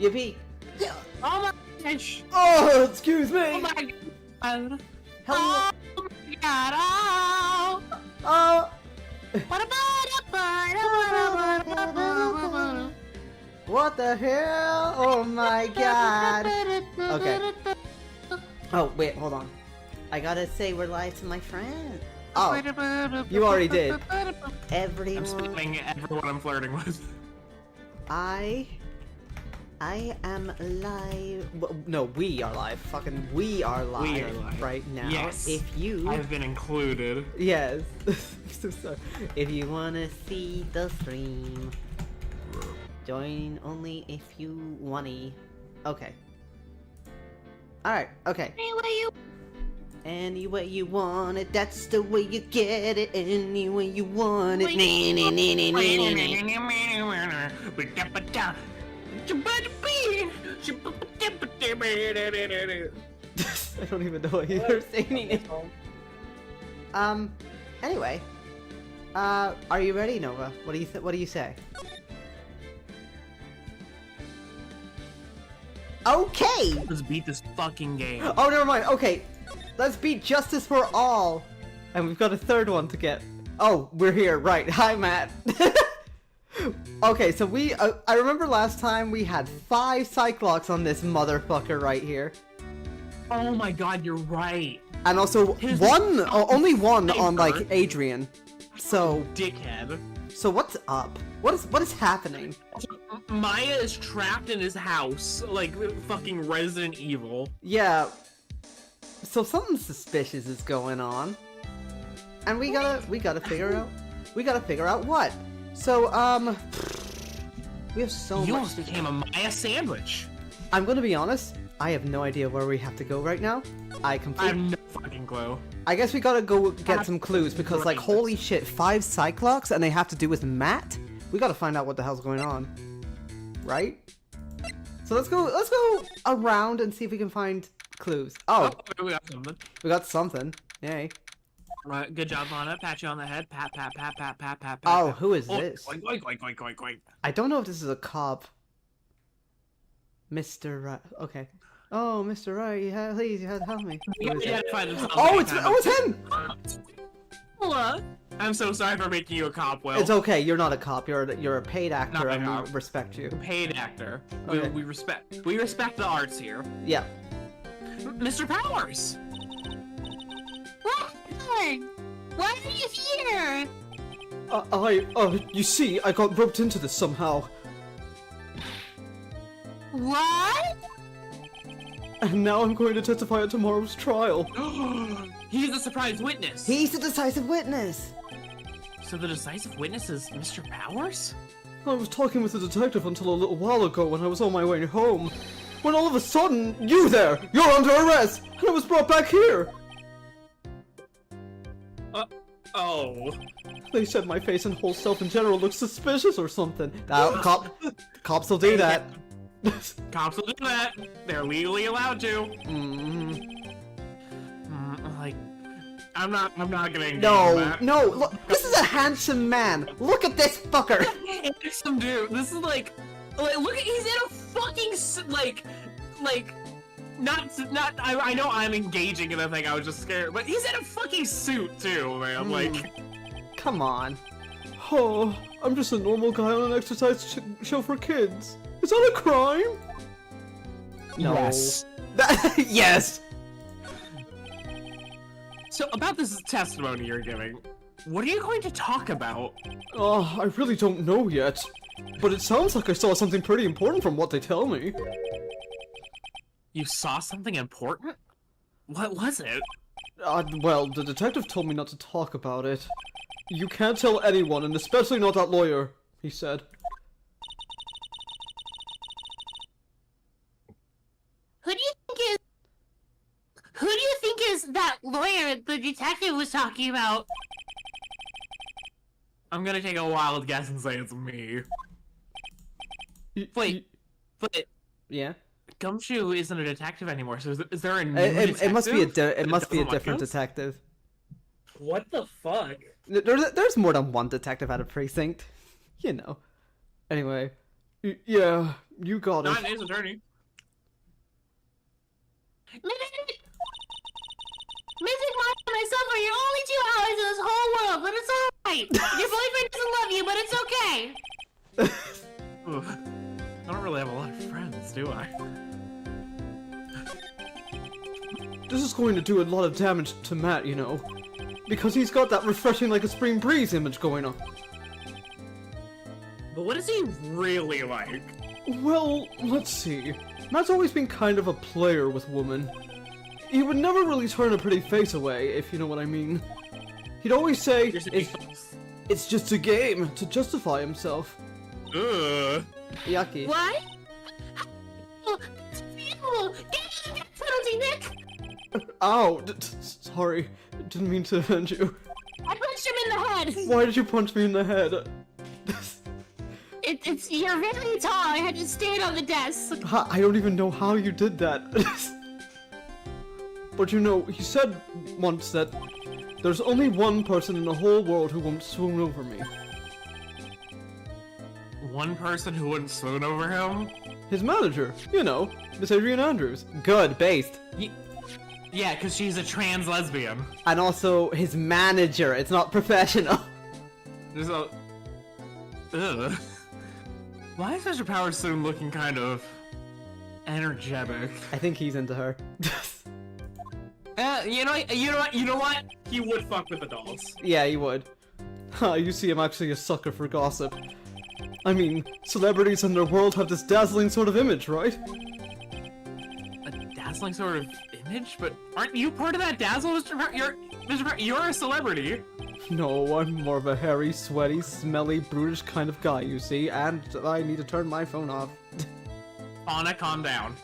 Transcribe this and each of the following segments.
Yippee! Oh my gosh! Oh, excuse me! Oh my god! Hello! Oh my god! Oh! Oh! Ba-da-ba-da-ba-da-ba-da-ba-da-ba-da. What the hell? Oh my god! Okay. Oh, wait, hold on. I gotta say we're live to my friend. Oh, you already did. Everyone. I'm spamming everyone I'm flirting with. I am live. Well, no, we are live. Fucking, we are live. We are live right now. Yes. If you. I've been included. Yes. So sorry. If you wanna see the stream, join only if you wanna. Okay. Alright, okay. Any way you. Any way you want it, that's the way you get it. Any way you want it. I don't even know what you're singing. Anyway. Are you ready, Nova? What do you say? Okay! Let's beat this fucking game. Oh, never mind. Okay. Let's beat Justice for All. And we've got a third one to get. Oh, we're here. Right. Hi, Matt. Okay, so I remember last time we had 5 Cyclops on this motherfucker right here. Oh my god, you're right. And also only one on, like, Adrian. So... Dickhead. So what's up? What is happening? Maya is trapped in his house, like fucking Resident Evil. Yeah. So something suspicious is going on. And we gotta figure out what. So, we have so much. You almost became a Maya sandwich. I'm gonna be honest, I have no idea where we have to go right now. I have no fucking clue. I guess we gotta go get some clues because, like, holy shit, 5 Cyclops and they have to do with Matt? We gotta find out what the hell's going on. Right? So let's go around and see if we can find clues. Oh, we got something. We got something. Yay. Right, good job, Lana. Pat you on the head. Pat, pat, pat, pat, pat, pat, pat. Oh, who is this? Oink, oink, oink, oink, oink, oink. I don't know if this is a cop. Mr. Right. Okay. Oh, Mr. Right, please, you had to help me. Oh, it's him! Hello. I'm so sorry for making you a cop, Will. It's okay, you're not a cop, you're a paid actor and we respect you. Paid actor. Okay. We respect the arts here. Yeah. Mr. Powers! What? Why are you here? You see, I got roped into this somehow. What? And now I'm going to testify at tomorrow's trial. He's a surprise witness! He's the decisive witness! So the decisive witness is Mr. Powers? I was talking with the detective until a little while ago when I was on my way home. When all of a sudden, you're under arrest! And I was brought back here! Oh. They said my face and whole self in general looks suspicious or something. Cops will do that. Cops will do that. They're legally allowed to. Like, I'm not gonna engage in that. No, look, this is a handsome man. Look at this fucker. Handsome dude. This is like, look at, he's in a fucking, I know I'm engaging in a thing, I was just scared, but he's in a fucking suit too, man, like. Come on. Oh, I'm just a normal guy on an exercise show for kids. Is that a crime? No. Yes. Yes! So, about this testimony you're giving, what are you going to talk about? I really don't know yet. But it sounds like I saw something pretty important from what they tell me. You saw something important? What was it? Well, the detective told me not to talk about it. You can't tell anyone, and especially not that lawyer, he said. Who do you think is that lawyer the detective was talking about? I'm gonna take a wild guess and say it's me. Wait. Yeah? Gumshoe isn't a detective anymore, so is there a new detective? It must be a different detective. What the fuck? There's more than one detective at a precinct. You know. Anyway. Yeah, You got Not it. an Ace Attorney. Missing Maya and myself are your only 2 allies in this whole world, but it's alright. Your boyfriend doesn't love you, but it's okay. Ugh. I don't really have a lot of friends, do I? This is going to do a lot of damage to Matt, you know. Because he's got that refreshing like a spring breeze image going on. But what is he really like? Well, let's see. Matt's always been kind of a player with women. He would never really turn a pretty face away, if you know what I mean. He'd always say, it's just a game, to justify himself. Ugh. Yucky. What? Oh, it's beautiful. Get the penalty, Nick. Ow, sorry. Didn't mean to offend you. I punched him in the head. Why did you punch me in the head? You're very tall. I had to stand on the desk. I don't even know how you did that. But you know, he said once that there's only one person in the whole world who won't swoon over me. One person who wouldn't swoon over him? His manager, you know, Miss Adrian Andrews. Good, based. Yeah, because she's a trans lesbian. And also his manager, it's not professional. There's a... Ugh. Why is Mr. Power soon looking kind of... energetic? I think he's into her. You know what? He would fuck with the dolls. Yeah, he would. You see, I'm actually a sucker for gossip. I mean, celebrities in their world have this dazzling sort of image, right? A dazzling sort of image? But aren't you part of that dazzle, Mr. Power? You're a celebrity. No, I'm more of a hairy, sweaty, smelly, brutish kind of guy, you see, and I need to turn my phone off. Anna, calm down.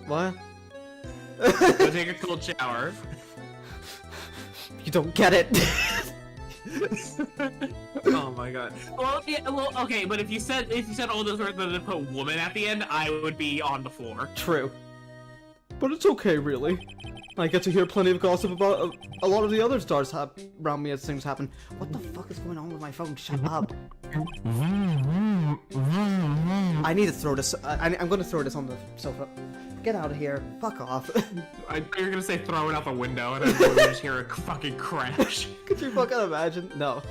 What? Go take a cold shower. You don't get it. Oh my god. Well, yeah, well, okay, but if you said all those words and then put woman at the end, I would be on the floor. True. But it's okay, really. I get to hear plenty of gossip about a lot of the other stars around me as things happen. What the fuck is going on with my phone? Shut up. I need to throw this. I'm gonna throw this on the sofa. Get out of here. Fuck off. I thought you were gonna say throw it out the window and then we just hear a fucking crash. Could you fucking imagine? No.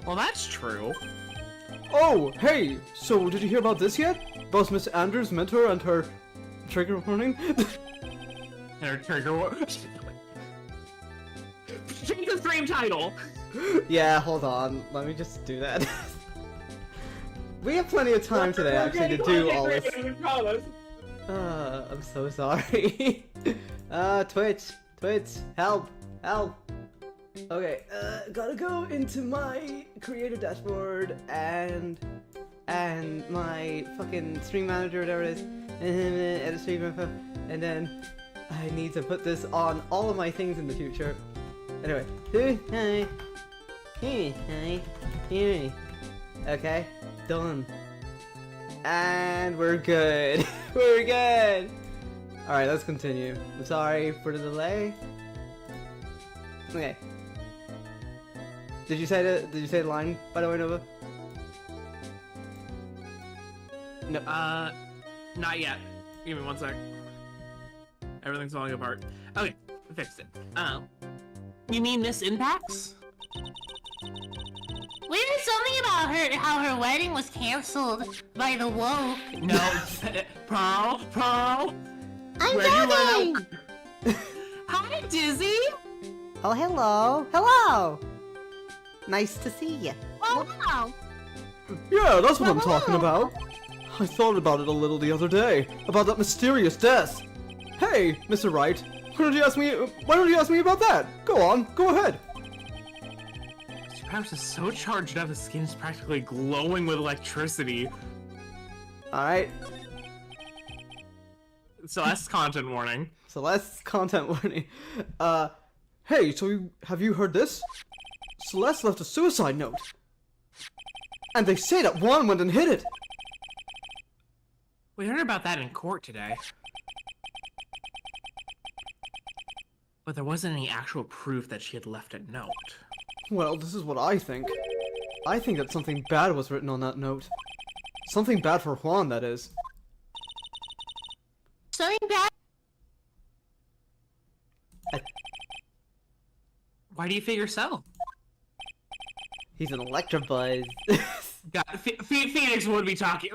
Well, that's true. Oh, hey! So, did you hear about this yet? Both Miss Andrews' mentor and her trigger warning? Her trigger warning. Change the stream title! Yeah, hold on. Let me just do that. We have plenty of time today, actually, to do all this. I'm so sorry. Twitch, help. Okay, gotta go into my creator dashboard and my fucking stream manager, whatever it is, and edit stream info, and then I need to put this on all of my things in the future. Anyway, okay, done. And we're good. We're good. All right, let's continue. I'm sorry for the delay. Okay. Did you say the line, by the way, Nova? No. Not yet. Give me one sec. Everything's falling apart. Okay, I fixed it. You mean Miss Impacts? We heard something about how her wedding was canceled by the woke. No, Pearl. I'm Where you run joking. Hi, Dizzy. Oh, hello. Nice to see you. Oh wow. Yeah, that's what I'm talking about. I thought about it a little the other day, about that mysterious death. Hey, Mr. Wright, why don't you ask me about that? Go on, go ahead. Mr. Powers is so charged up, his skin is practically glowing with electricity. Alright. Celeste's content warning. Celeste's content warning. Hey, so have you heard this? Celeste left a suicide note. And they say that Juan went and hid it. We heard about that in court today. But there wasn't any actual proof that she had left a note. Well, this is what I think. I think that something bad was written on that note. Something bad for Juan, that is. Something bad? Why do you figure so? He's an Electabuzz. God, Phoenix would be talking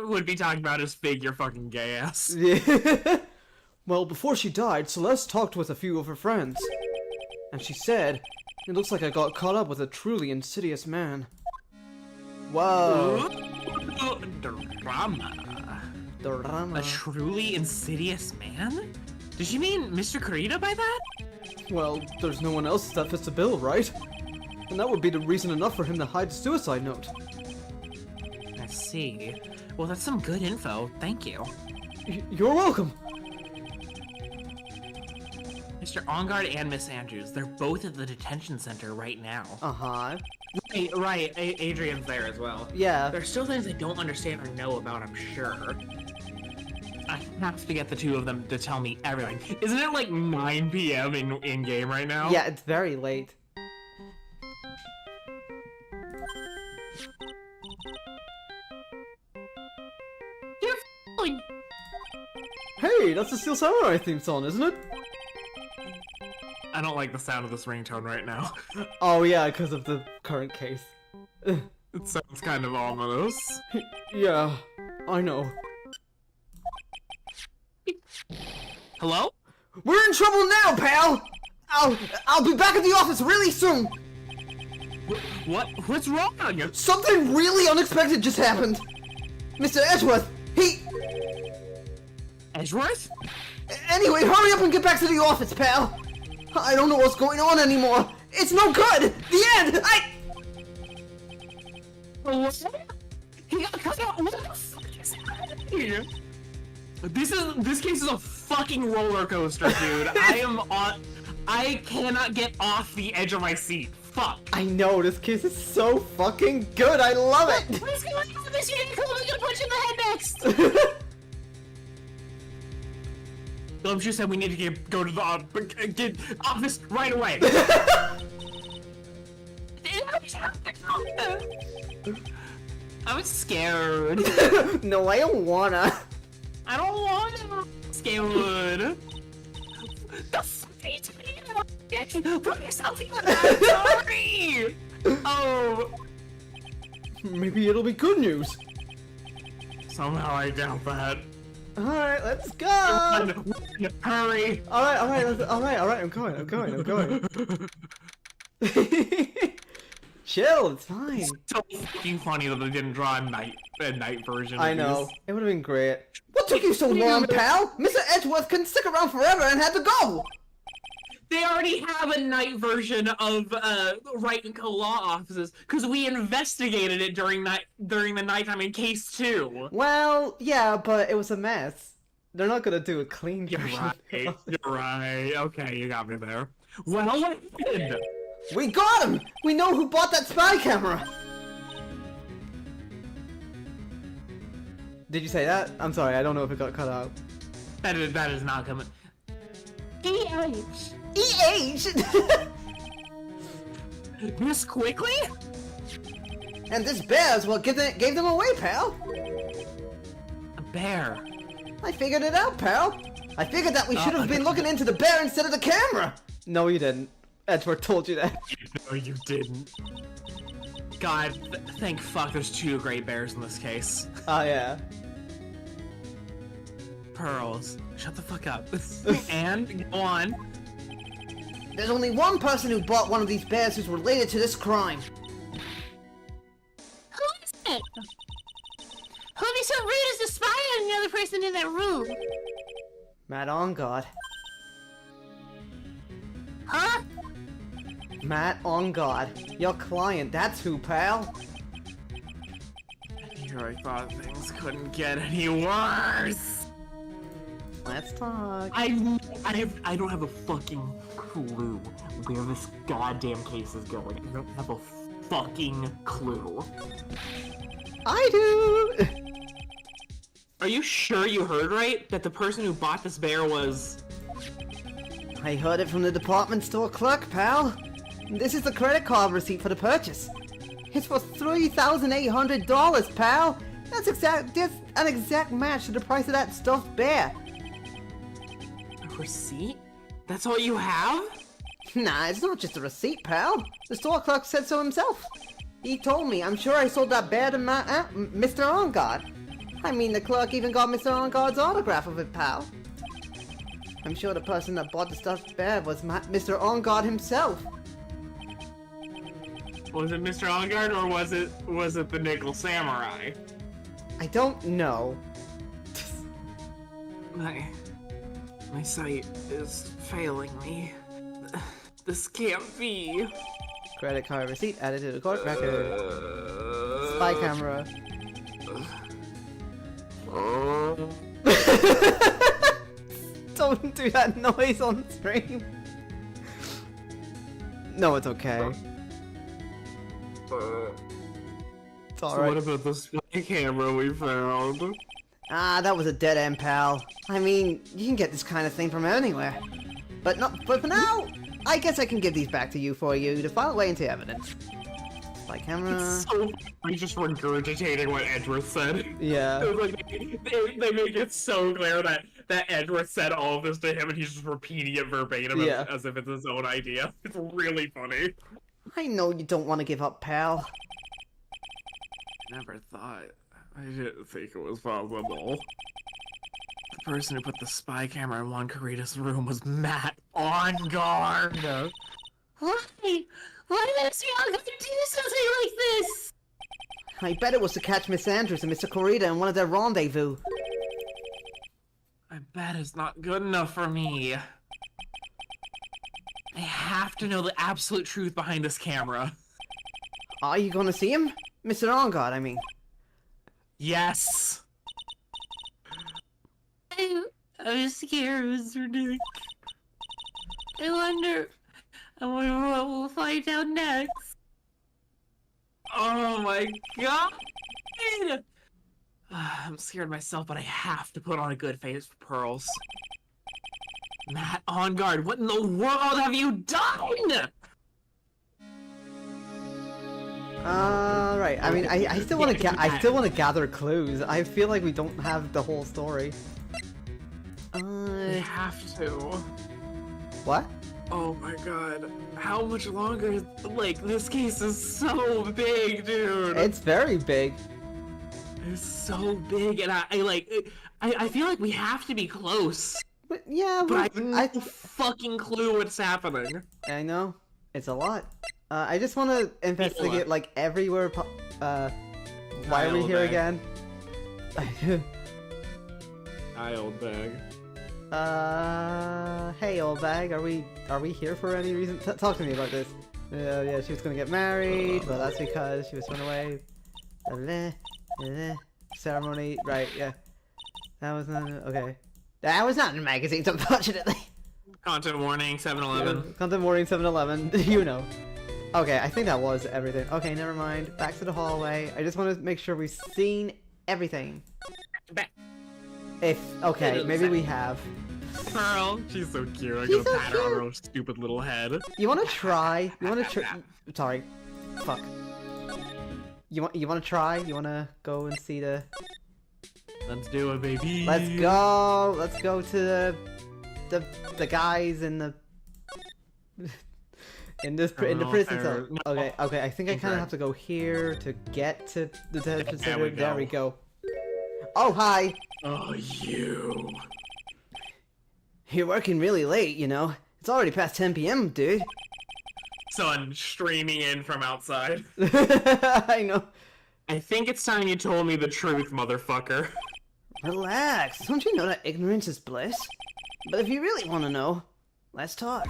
about his figure fucking gay ass. Yeah. Well, before she died, Celeste talked with a few of her friends. And she said, "It looks like I got caught up with a truly insidious man." Whoa. Drama. Drama. A truly insidious man? Did she mean Mr. Kurita by that? Well, there's no one else that fits the bill, right? And that would be the reason enough for him to hide the suicide note. I see. Well, that's some good info. Thank you. You're welcome. Mr. Onguard and Miss Andrews, they're both at the detention center right now. Uh-huh. Right. Adrian's there as well. Yeah. There's still things I don't understand or know about, I'm sure. I have to get the two of them to tell me everything. Isn't it like 9 p.m. in game right now? Yeah, it's very late. You're fine. Hey, that's the Steel Samurai theme song, isn't it? I don't like the sound of this ringtone right now. Oh yeah, because of the current case. It sounds kind of ominous. Yeah, I know. Hello? We're in trouble now, pal! I'll be back at the office really soon! What's wrong? Something really unexpected just happened! Mr. Edgeworth, he... Edgeworth? Anyway, hurry up and get back to the office, pal! I don't know what's going on anymore! It's no good! The end! What? He got cut out! What the fuck is happening? This case is a fucking roller coaster, dude. I cannot get off the edge of my seat. Fuck. I know, this case is so fucking good, I love it! What's going on with this? You didn't come. I'm gonna punch you in the head next. Philip just said we need to go to the office right away. I'm scared. No, I don't wanna. I don't want to. Scared. The fuck are you doing? Put yourself in the sorry. Oh. Maybe it'll be good news. Somehow I doubt that. Alright, let's go! Hurry! Alright, I'm going. Chill, it's fine. It's so fucking funny that they didn't draw a night version. I know. It would have been great. What took you so long, pal? Mr. Edgeworth couldn't stick around forever and had to go! They already have a night version of Right and Co law offices because we investigated it during the nighttime in case 2. Well, yeah, but it was a mess. They're not gonna do a clean You're version. right. You're right. Okay, you got me there. Well, what did? We got him! We know who bought that spy camera! Did you say that? I'm sorry, I don't know if it got cut out. That is not coming. EH. EH! This quickly? And this bear's what gave them away, pal! A bear. I figured it out, pal! I figured that we should have been looking into the bear instead of the camera! No, you didn't. Edgeworth told you that. No, you didn't. God, thank fuck there's 2 great bears in this case. Oh, yeah. Pearls. Shut the fuck up. And, go on. There's only one person who bought one of these bears who's related to this crime. Who is it? Who'd be so rude as to spy on another person in that room? Matt on God. Huh? Matt on God. Your client, that's who, pal. Here I thought things couldn't get any worse. Let's talk. I don't have a fucking clue where this goddamn case is going. I don't have a fucking clue. I do! Are you sure you heard right? That the person who bought this bear was... I heard it from the department store clerk, pal. This is the credit card receipt for the purchase. It's for $3,800, pal. That's an exact match to the price of that stuffed bear. A receipt? That's all you have? Nah, it's not just a receipt, pal. The store clerk said so himself. He told me, I'm sure I sold that bear to Mr. OnGuard. I mean, the clerk even got Mr. OnGuard's autograph of it, pal. I'm sure the person that bought the stuffed bear was Mr. OnGuard himself. Was it Mr. OnGuard or was it the Nickel Samurai? I don't know. My sight is failing me. This can't be. Credit card receipt added to the court record. Spy camera. Don't do that noise on stream. No, it's okay. It's So alright. what about the spy camera we found? Ah, that was a dead end, pal. I mean, you can get this kind of thing from anywhere. But for now, I guess I can give these back to you to file away into evidence. Spy camera. It's so funny just regurgitating what Edgeworth said. Yeah. It was like, they make it so clear that Edgeworth said all of this to him and he's just repeating it verbatim as if it's his own idea. It's really funny. I know you don't want to give up, pal. Never thought. I didn't think it was possible. The person who put the spy camera in Juan Carita's room was Matt OnGuard. Why? Why did Mr. OnGuard do something like this? I bet it was to catch Miss Andrews and Mr. Corita in one of their rendezvous. I bet it's not good enough for me. I have to know the absolute truth behind this camera. Are you gonna see him? Mr. OnGuard, I mean. Yes! I'm scared, Mr. Dick. I wonder what we'll find out next. Oh my god! I'm scared myself, but I have to put on a good face for Pearls. Matt OnGuard, what in the world have you done? Right. I mean, I still want to gather clues. I feel like we don't have the whole story. We have to. What? Oh my god. How much longer? Like, this case is so big, dude. It's very big. It's so big, and I feel like we have to be close. But yeah, But I have no fucking clue what's happening. I know. It's a lot. I just want to investigate like everywhere. Why are we here again? Hi, old bag. Hey, old bag. Are we here for any reason? Talk to me about this. Yeah, she was gonna get married, but that's because she was thrown away. Ceremony, right? Yeah. That was not okay. That was not in the magazines, unfortunately. Content warning, 7-Eleven. Content warning, 7-Eleven. You know. Okay, I think that was everything. Okay, never mind. Back to the hallway. I just want to make sure we've seen everything. Okay, maybe we have. Pearl, she's so cute. I'm She's gonna so pat her on cute. her stupid little head. You want to try? You want to try? Sorry. Fuck. You want to try? You want to go and see the? Let's do it, baby. Let's go. Let's go to the guys in the in the prison cell. No. Okay. I think I kind of have to go here to get to the detention There center. we There go. we go. Oh, hi. Oh, you. You're working really late, you know. It's already past 10 p.m., dude. Sun streaming in from outside. I know. I think it's time you told me the truth, motherfucker. Relax. Don't you know that ignorance is bliss? But if you really want to know, let's talk.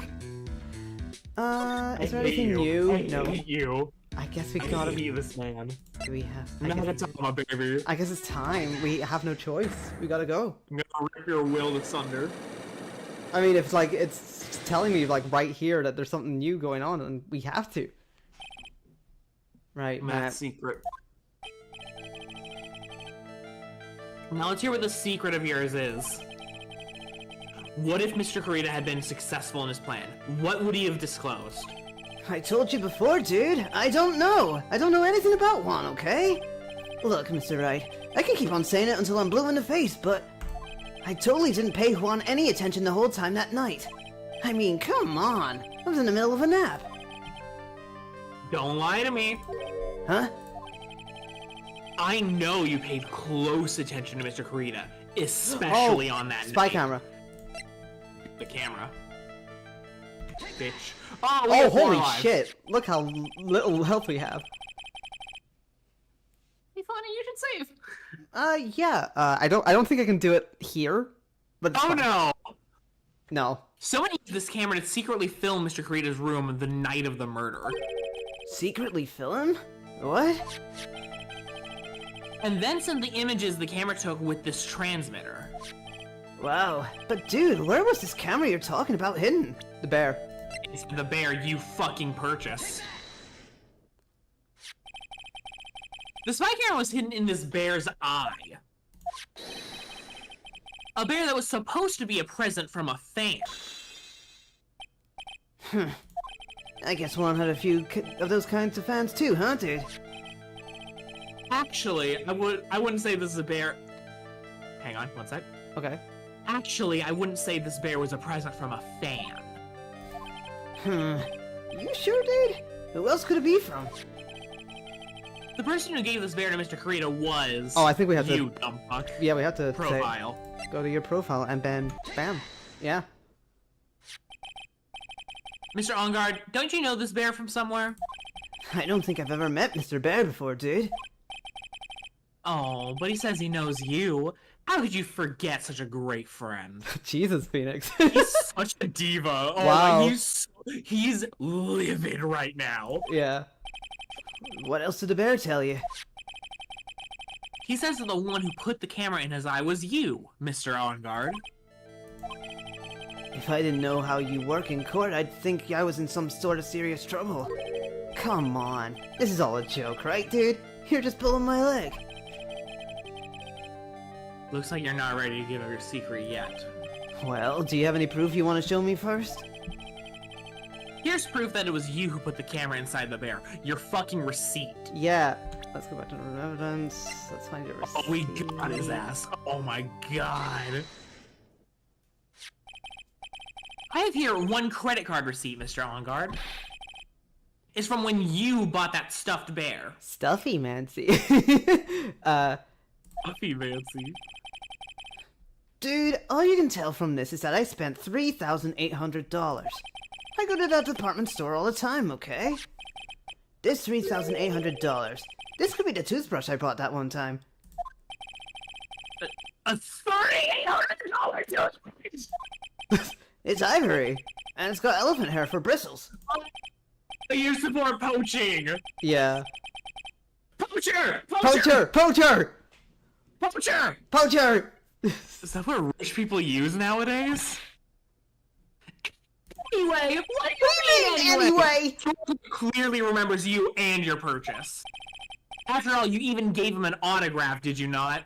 Is there anything new? No. I hate you. I guess we I gotta hate this man. Do we have? Now that's all, my baby. I guess it's time. We have no choice. We gotta go. I'm gonna rip your will asunder. I mean, if like it's telling me like right here that there's something new going on, and we have to. Right, Matt's Matt. secret. Now let's hear what the secret of yours is. What if Mr. Corita had been successful in his plan? What would he have disclosed? I told you before, dude. I don't know. I don't know anything about Juan, okay? Look, Mr. Wright, I can keep on saying it until I'm blue in the face, but I totally didn't pay Juan any attention the whole time that night. I mean, come on. I was in the middle of a nap. Don't lie to me. Huh? I know you paid close attention to Mr. Kurita, especially on that spy night. camera. The camera. Bitch. Oh, we have 4 holy lives. shit. Look how little health we have. Hey, Fauna, you should save. Yeah. I don't think I can do it here. But it's Oh fine. no! No. Someone used this camera to secretly film Mr. Kurita's room the night of the murder. Secretly film? What? And then sent the images the camera took with this transmitter. Wow. But dude, where was this camera you're talking about hidden? The bear. It's the bear you fucking purchased. The spy camera was hidden in this bear's eye. A bear that was supposed to be a present from a fan. I guess Juan had a few of those kinds of fans too, huh, dude? Actually, I wouldn't say this is a bear. Hang on, one sec. Okay. Actually, I wouldn't say this bear was a present from a fan. You sure, dude? Who else could it be from? The person who gave this bear to Mr. Kurita was... Oh, I think we have you, to... dumb fuck. Yeah, we have to Profile. go to your profile and then bam. Yeah. Mr. Ongard, don't you know this bear from somewhere? I don't think I've ever met Mr. Bear before, dude. Oh, but he says he knows you. How could you forget such a great friend? Jesus, Phoenix. He's such a diva. Oh, Wow. he's livid right now. Yeah. What else did the bear tell you? He says that the one who put the camera in his eye was you, Mr. Ongard. If I didn't know how you work in court, I'd think I was in some sort of serious trouble. Come on. This is all a joke, right, dude? You're just pulling my leg. Looks like you're not ready to give up your secret yet. Well, do you have any proof you want to show me first? Here's proof that it was you who put the camera inside the bear. Your fucking receipt. Yeah. Let's go back to the evidence. Let's find your receipt. Oh, we got his ass. Oh my god. I have here one credit card receipt, Mr. Ongard. It's from when you bought that stuffed bear. Stuffy Mancy. Stuffy Mancy. Dude, all you can tell from this is that I spent $3,800. I go to that department store all the time, okay? This $3,800. This could be the toothbrush I bought that one time. A $3,800 toothbrush! It's ivory, and it's got elephant hair for bristles. You support poaching! Yeah. Poacher! Poacher! Poacher! Poacher! Poacher! Is that what rich people use nowadays? Anyway, what do you mean Anyway! Someone clearly remembers you and your purchase. After all, you even gave him an autograph, did you not?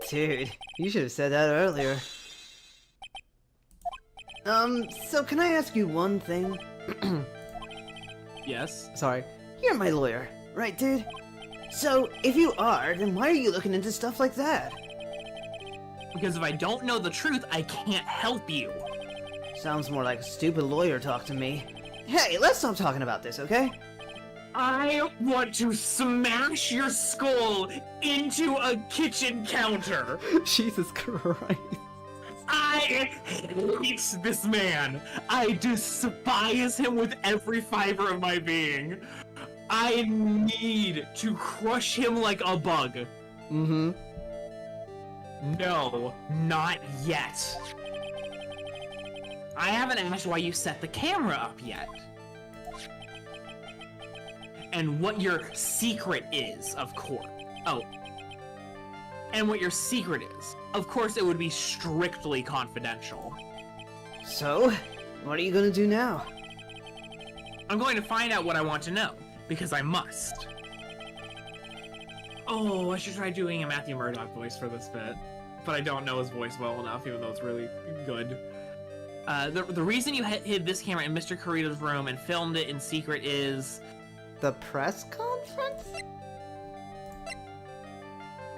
Dude, you should have said that earlier. So can I ask you one thing? Yes. Sorry. You're my lawyer, right, dude? So, if you are, then why are you looking into stuff like that? Because if I don't know the truth, I can't help you. Sounds more like a stupid lawyer talk to me. Hey, let's stop talking about this, okay? I want to smash your skull into a kitchen counter. Jesus Christ. I hate this man. I despise him with every fiber of my being. I need to crush him like a bug. Mm-hmm. No, not yet. I haven't asked why you set the camera up yet. And what your secret is, of course. Oh. And what your secret is. Of course, it would be strictly confidential. So, what are you gonna do now? I'm going to find out what I want to know, because I must. Oh, I should try doing a Matthew Murdoch voice for this bit. But I don't know his voice well enough, even though it's really good. The reason you hid this camera in Mr. Kurita's room and filmed it in secret is... The press conference?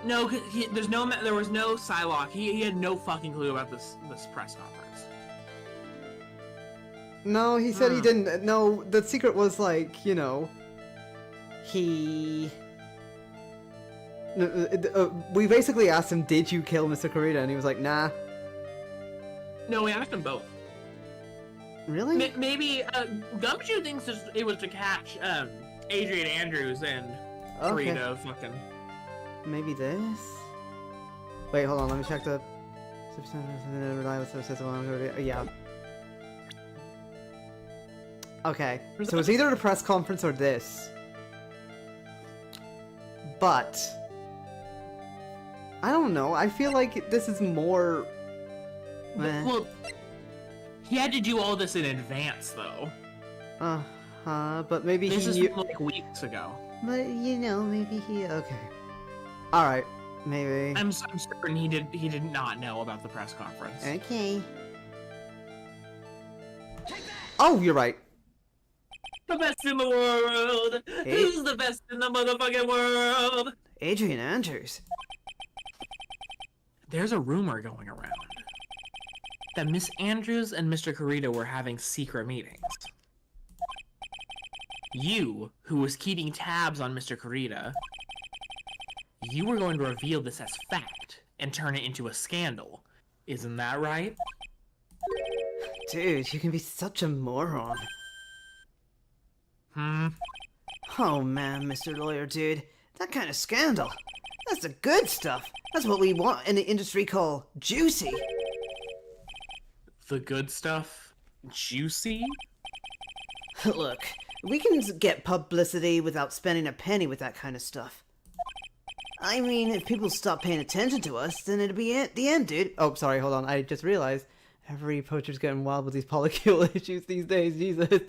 No, there was no Psylocke. He had no fucking clue about this press conference. No, he said he didn't. No, the secret was like, you know, he. We basically asked him, "Did you kill Mr. Kurita?" And he was like, "Nah." No, we asked them both. Really? Maybe Gumshoe thinks it was to catch Adrian Andrews and Kurita fucking. Maybe this? Wait, hold on, let me check the... Yeah. Okay, so it's either the press conference or this. But... I don't know, I feel like this is more... Well, he had to do all this in advance, though. But maybe this he is like weeks ago. But, you know, maybe he... Okay. Alright, maybe. I'm certain he did not know about the press conference. Okay. Oh, you're right. The best in the world! Who's the best in the motherfucking world? Adrian Andrews. There's a rumor going around that Miss Andrews and Mr. Kurita were having secret meetings. You, who was keeping tabs on Mr. Kurita, you were going to reveal this as fact and turn it into a scandal. Isn't that right? Dude, you can be such a moron. Oh man, Mr. Lawyer dude. That kind of scandal. That's the good stuff. That's what we want in the industry call juicy. The good stuff? Juicy? Look, we can get publicity without spending a penny with that kind of stuff. I mean, if people stop paying attention to us, then it'll be the end, dude. Oh, sorry, hold on. I just realized every poacher's getting wild with these polycule issues these days. Jesus.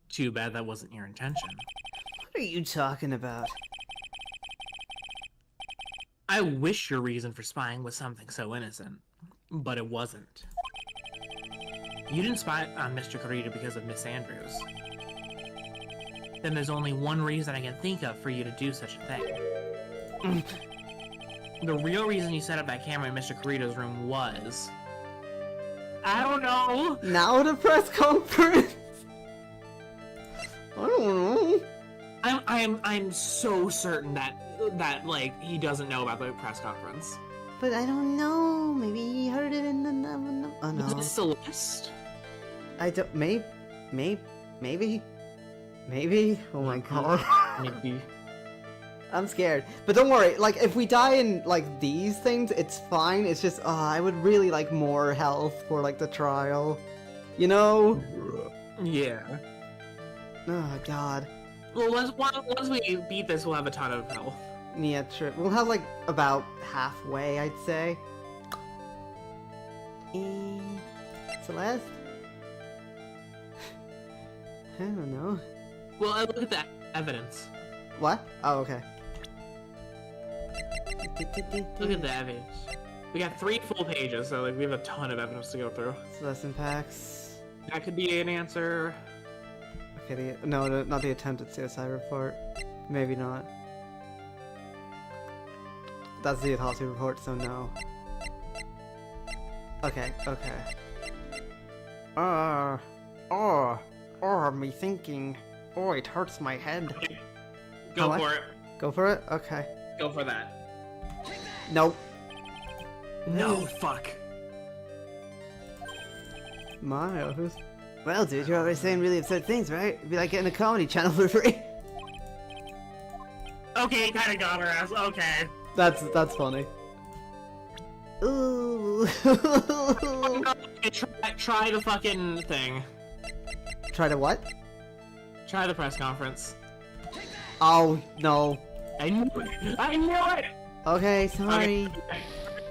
Too bad that wasn't your intention. What are you talking about? I wish your reason for spying was something so innocent, but it wasn't. You didn't spy on Mr. Kurita because of Miss Andrews. Then there's only one reason I can think of for you to do such a thing. The real reason you set up that camera in Mr. Kurita's room was... I don't know! Now at a press conference? I don't know. I'm so certain that like he doesn't know about the press conference. But I don't know. Maybe he heard it in the oh no. Is it Celeste? I don't. Maybe. Oh my god. Maybe. I'm scared. But don't worry. Like if we die in like these things, it's fine. It's just I would really like more health for like the trial. You know? Yeah. Oh god. Well, once we beat this, we'll have a ton of health. Yeah, true. We'll have like about halfway, I'd say. Celeste? I don't know. Well, look at that evidence. What? Oh, okay. Look at the evidence. We got 3 full pages, so like we have a ton of evidence to go through. Lesson packs. That could be an answer. Okay, no, not the attempted suicide report. Maybe not. That's the autopsy report, so no. Okay. Me thinking. Oh, it hurts my head. Okay. Go for it. Go for it? Okay. Go for that. Nope. No, fuck. Mario, who's... Well, dude, you're always saying really absurd things, right? It'd be like getting a comedy channel for free. Okay, kinda got her ass. Okay. That's funny. Ooh. Try the fucking thing. Try to what? Try the press conference. Oh, no. I knew it! I knew it! Okay, sorry. Okay.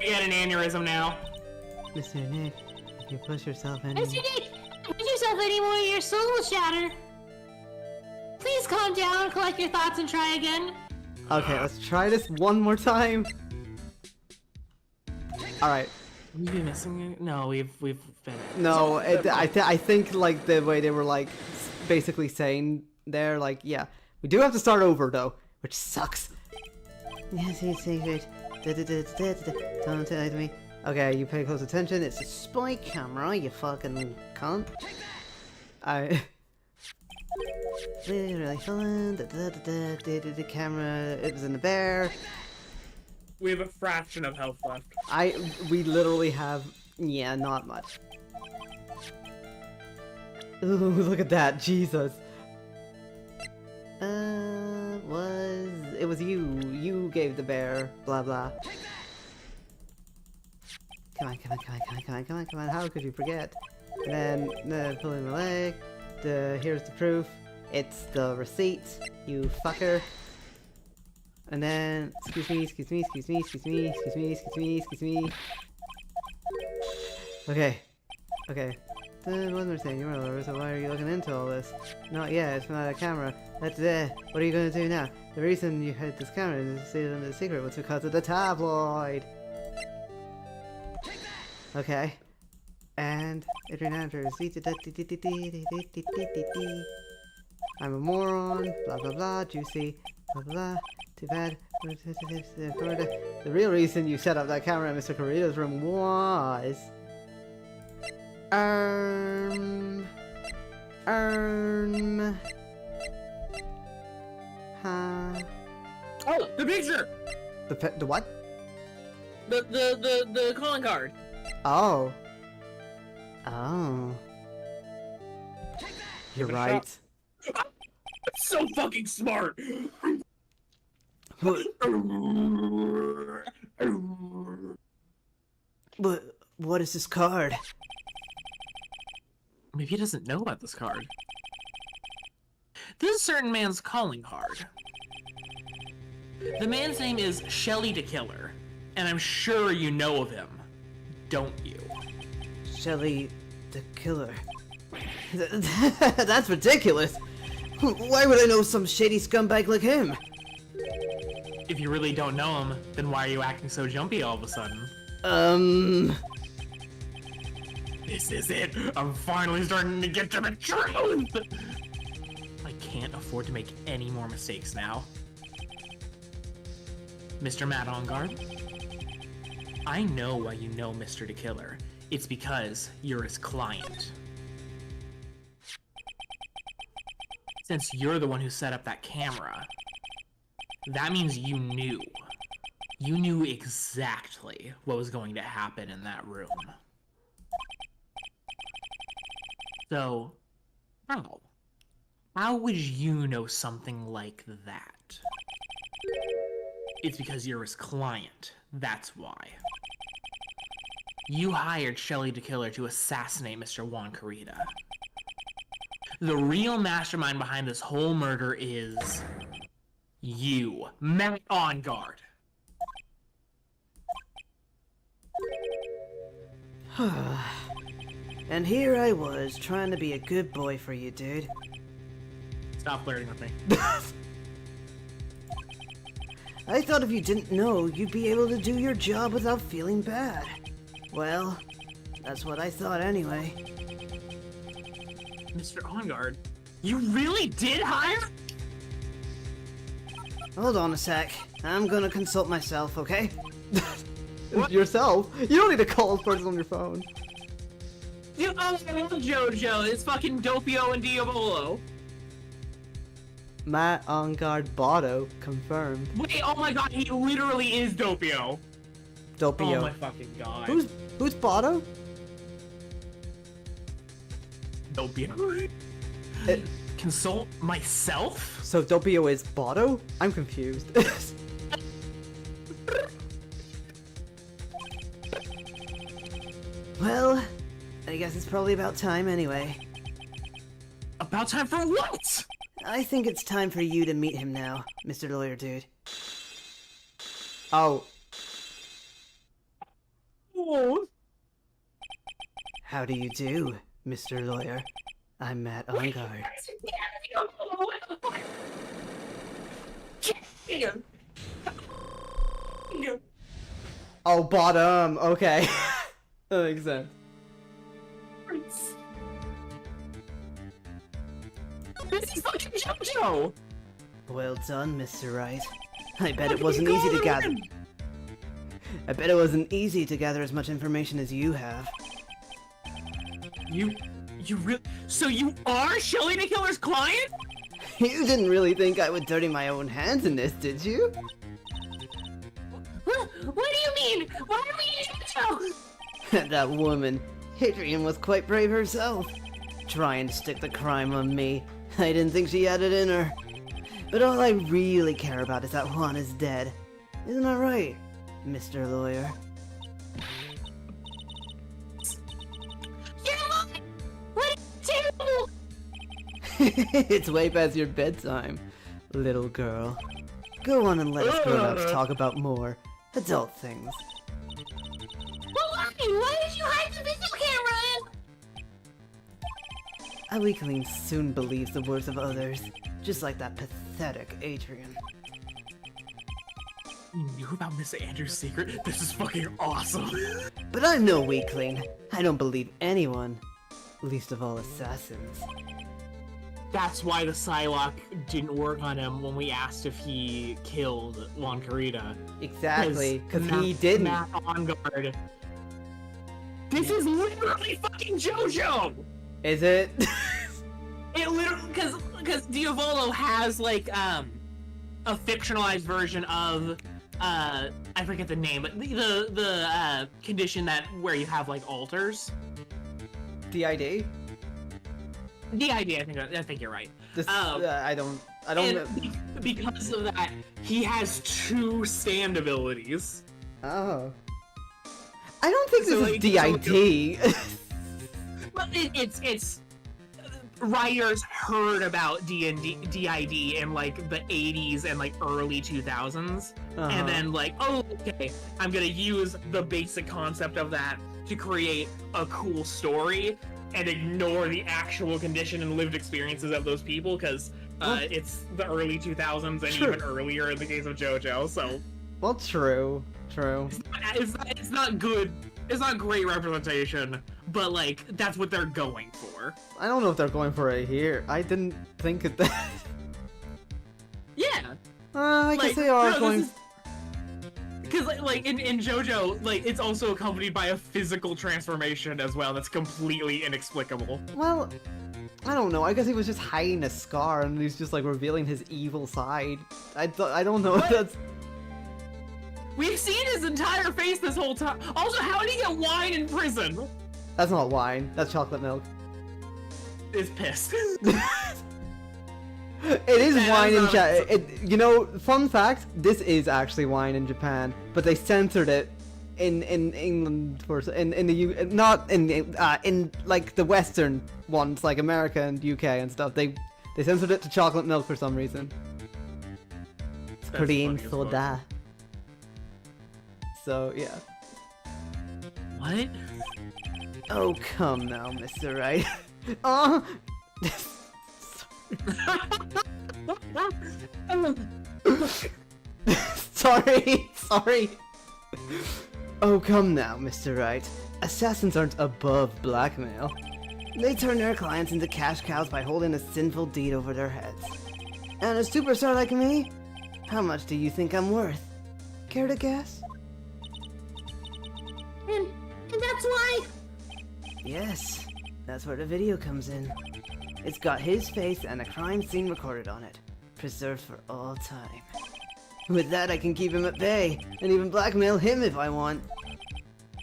You get an aneurysm now. Mr. Nick, if you push yourself in... Mr. Nick, don't push yourself anymore, your soul will shatter. Please calm down, collect your thoughts, and try again. Okay, let's try this one more time. Alright. We've been missing it? No, we've been. No, I think like the way they were like basically saying there, like, yeah, we do have to start over though, which sucks. Yes, it's secret. Don't tell it to me. Okay, you pay close attention. It's a spy camera, you fucking cunt. Really fun. The camera. It was in the bear. We have a fraction of health left. We literally have, yeah, not much. Ooh, look at that, Jesus. It was you gave the bear, blah blah. Come on, how could you forget? And then, pulling the leg, here's the proof, it's the receipt, you fucker. And then, excuse me. Okay. Then one more thing, you're a lawyer, so why are you looking into all this? Not yet, it's not a camera. That's what are you gonna do now? The reason you had this camera is to see it under the secret was because of the tabloid. Okay. And Adrian Andrews. I'm a moron, blah blah blah, juicy, blah blah, too bad. The real reason you set up that camera in Mr. Corrida's room was... Huh? Oh, the picture! The what? The calling card. Oh. Oh. You're right. So fucking smart! But what is this card? Maybe he doesn't know about this card. This is a certain man's calling card. The man's name is Shelly the Killer, and I'm sure you know of him, don't you? Shelly the Killer. That's ridiculous. Why would I know some shady scumbag like him? If you really don't know him, then why are you acting so jumpy all of a sudden? This is it! I'm finally starting to get to the truth! I can't afford to make any more mistakes now. Mr. Matt On Guard? I know why you know Mr. the Killer. It's because you're his client. Since you're the one who set up that camera, that means you knew. You knew exactly what was going to happen in that room. So, how would you know something like that? It's because you're his client, that's why. You hired Shelly the Killer to assassinate Mr. Juan Corrida. The real mastermind behind this whole murder is... you, Matt On Guard. And here I was, trying to be a good boy for you, dude. Stop flirting with me. I thought if you didn't know, you'd be able to do your job without feeling bad. Well, that's what I thought anyway. Mr. On Guard, you really did hire? Hold on a sec. I'm gonna consult myself, okay? Yourself? You don't need to call a person on your phone. You Jojo, it's fucking Doppio and Diabolo. Matt On Guard Botto confirmed. Wait, oh my god, he literally is Doppio. Doppio. Oh my fucking god. Who's Botto? Doppio? Consult myself? So Doppio is Botto? I'm confused. Well, I guess it's probably about time anyway. About time for what? I think it's time for you to meet him now, Mr. Lawyer Dude. Oh. Oh. How do you do, Mr. Lawyer? I'm Matt On Guard. Oh, bottom. Okay. That makes sense. This is fucking JoJo! Well done, Mr. Wright. I bet it wasn't easy to gather. I bet it wasn't easy to gather as much information as you have. You really? So you are Shelly the Killer's client? You didn't really think I would dirty my own hands in this, did you? What do you mean? Why are we in JoJo? That woman, Hadrian, was quite brave herself. Trying to stick the crime on me. I didn't think she had it in her. But all I really care about is that Juan is dead. Isn't that right, Mr. Lawyer? You're lying! What terrible! It's way past your bedtime, little girl. Go on and let us grown-ups talk about more adult things. But why? Why did you hide the video camera? A weakling soon believes the words of others, just like that pathetic Adrian. You knew about Miss Andrews' secret? This is fucking awesome. But I'm no weakling. I don't believe anyone, least of all assassins. That's why the Psylocke didn't work on him when we asked if he killed Juan Carita. Exactly, because he didn't. Matt on guard. This is literally fucking JoJo! Is it? It literally, because Diavolo has like a fictionalized version of I forget the name, but the condition that where you have like alters. DID? DID, I think you're right. This, I don't. And because of that, he has 2 stand abilities. Oh. I don't think So, this like, is DID. Well, it's writers heard about DID in like the 80s and like early 2000s, and then like, oh, okay, I'm gonna use the basic concept of that to create a cool story and ignore the actual condition and lived experiences of those people because it's the early 2000s and True. even earlier in the case of JoJo. So, Well, true. it's not good. It's not great representation, but like that's what they're going for. I don't know if they're going for it here. I didn't think of that. Yeah. I guess they are going. Because like in JoJo, like it's also accompanied by a physical transformation as well. That's completely inexplicable. Well, I don't know. I guess he was just hiding a scar, and he's just like revealing his evil side. I don't know if that's. We've seen his entire face this whole time. Also, how did he get wine in prison? That's not wine. That's chocolate milk. Is pissed. It is That wine is in not- Japan. You know, fun fact: this is actually wine in Japan, but they censored it in England for in the not in like the Western ones like America and UK and stuff. They censored it to chocolate milk for some reason. It's That's cream funny as soda. So yeah. What? Oh come now, Mr. Wright. Oh. Sorry. Oh, come now, Mr. Wright. Assassins aren't above blackmail. They turn their clients into cash cows by holding a sinful deed over their heads. And a superstar like me? How much do you think I'm worth? Care to guess? And that's why. Yes, that's where the video comes in. It's got his face and a crime scene recorded on it, preserved for all time. With that, I can keep him at bay, and even blackmail him if I want.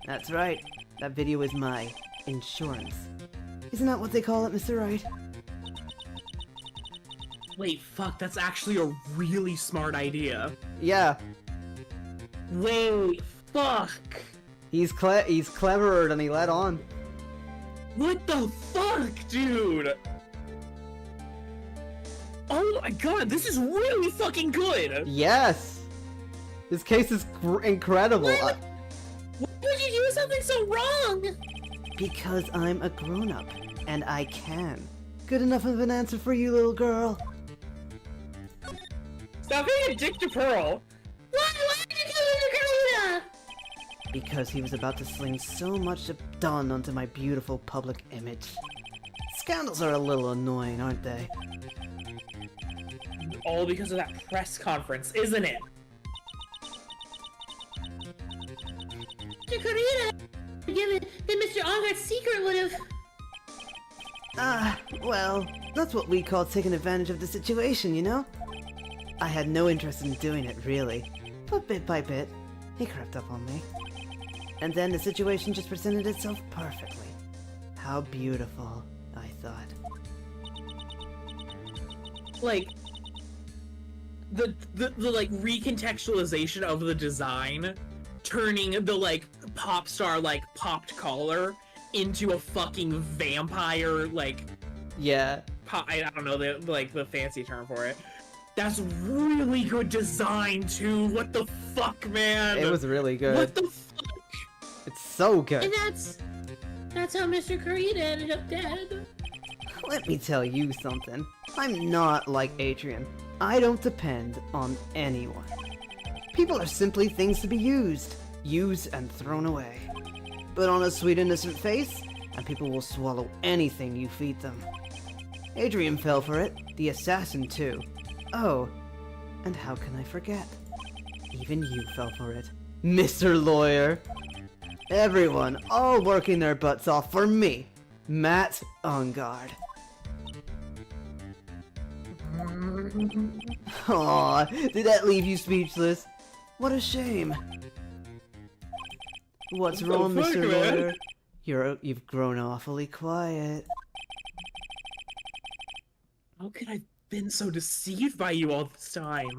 That's right, that video is my insurance. Isn't that what they call it, Mr. Wright? Wait, fuck, that's actually a really smart idea. Yeah, Wait, fuck. he's cleverer than he let on. What the fuck, dude? Oh my god, this is really fucking good! Yes! This case is incredible. Why would you do something so wrong? Because I'm a grown-up, and I can. Good enough of an answer for you, little girl. Stop being a dick to Pearl! Why did you kill Carolina? Because he was about to sling so much dung onto my beautiful public image. Scandals are a little annoying, aren't they? All because of that press conference, isn't it? Mr. Karina, given that Mr. Ongart's secret would have... Well, that's what we call taking advantage of the situation, you know? I had no interest in doing it, really. But bit by bit, he crept up on me. And then the situation just presented itself perfectly. How beautiful, I thought. Like, the like recontextualization of the design, turning the like pop star like popped collar into a fucking vampire like Yeah. I don't know the fancy term for it. That's really good design too. What the fuck, man? It was really good. What the fuck? It's so good. And that's how Mr. Karina ended up dead. Let me tell you something. I'm not like Adrian. I don't depend on anyone. People are simply things to be used and thrown away. Put on a sweet innocent face, and people will swallow anything you feed them. Adrian fell for it, the assassin too. Oh, and how can I forget? Even you fell for it, Mr. Lawyer. Everyone, all working their butts off for me, Matt Ungard. Aw, did that leave you speechless? What a shame. What's wrong, fuck, Mr. man? Lawyer? You've grown awfully quiet. How could I have been so deceived by you all this time?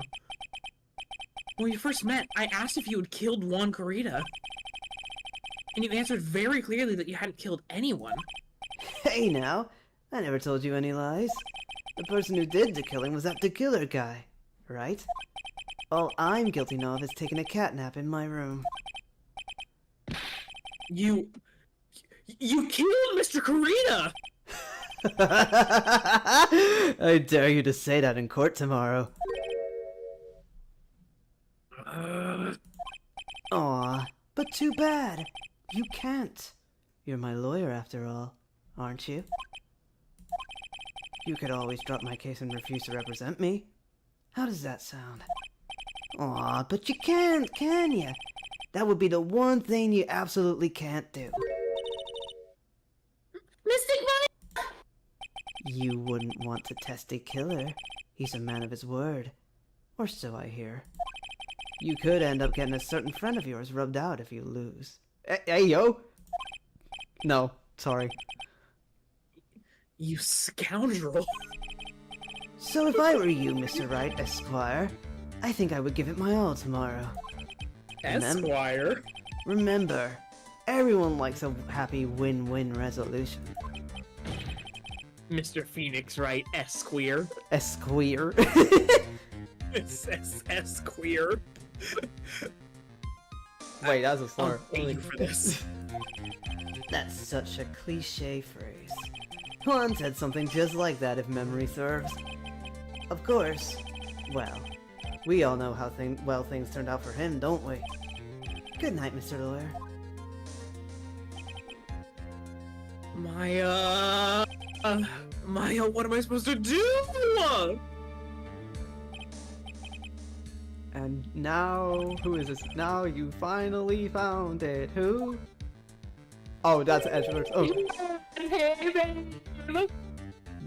When we first met, I asked if you had killed Juan Corrida. And you answered very clearly that you hadn't killed anyone. Hey now, I never told you any lies. The person who did the killing was that killer guy, right? All I'm guilty of is taking a catnap in my room. You killed Mr. Corrida! I dare you to say that in court tomorrow. Aw, but too bad. You can't. You're my lawyer after all, aren't you? You could always drop my case and refuse to represent me. How does that sound? Aw, but you can't, can you? That would be the one thing you absolutely can't do. Mystic Money! You wouldn't want to test a killer. He's a man of his word. Or so I hear. You could end up getting a certain friend of yours rubbed out if you lose. Hey, yo! No, sorry. You scoundrel. So if I were you, Mr. Wright, Esquire, I think I would give it my all tomorrow. Esquire. Remember, everyone likes a happy win-win resolution. Mr. Phoenix Wright, Esquire. Esquire. Esquire. Wait, that was a slur. Thank you for this. That's such a cliche phrase. Juan said something just like that if memory serves. Of course. Well, we all know how things turned out for him, don't we? Good night, Mr. Lawyer. Maya, what am I supposed to do? And now, who is this? Now you finally found it. Who? Oh, that's Edgeworth. Oh.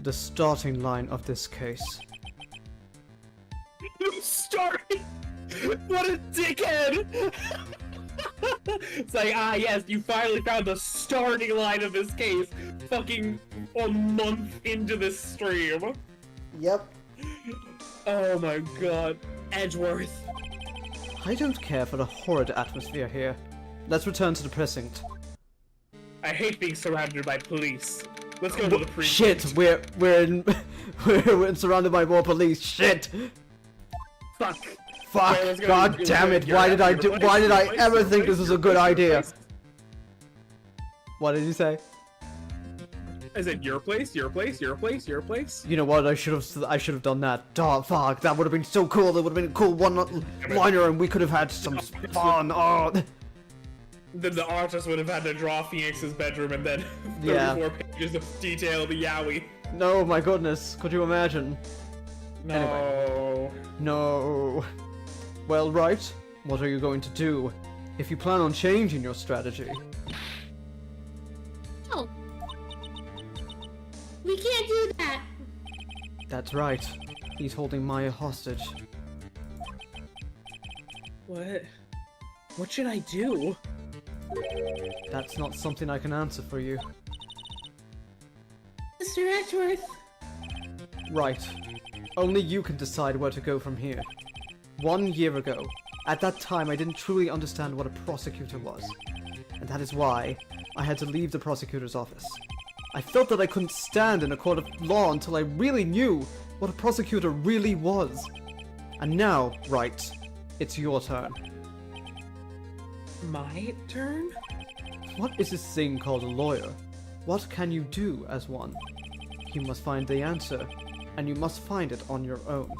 The starting line of this case. You started? What a dickhead! It's like, yes, you finally found the starting line of this case. Fucking a month into this stream. Yep. Oh my god. Edgeworth. I don't care for the horrid atmosphere here. Let's return to the precinct. I hate being surrounded by police. Let's go to the precinct. Shit, we're surrounded by more police. Shit. Fuck. Fuck. Okay, God damn it. Why did I ever think this was a good idea? What did you say? I said your place, your place, your place, your place. You know what? I should have done that. Oh, fuck. That would have been so cool. That would have been a cool one-liner, and we could have had some fun. Oh. Then the artist would have had to draw Phoenix's bedroom and then 34 Yeah. pages of detail of the yaoi. No, my goodness. Could you imagine? No. Anyway. No. Well, right. What are you going to do? If you plan on changing your strategy. Oh. We can't do that. That's right. He's holding Maya hostage. What? What should I do? That's not something I can answer for you. Mr. Edgeworth. Right. Only you can decide where to go from here. 1 year ago, at that time I didn't truly understand what a prosecutor was. And that is why I had to leave the prosecutor's office. I felt that I couldn't stand in a court of law until I really knew what a prosecutor really was. And now, right, it's your turn. My turn? What is this thing called a lawyer? What can you do as one? You must find the answer, and you must find it on your own.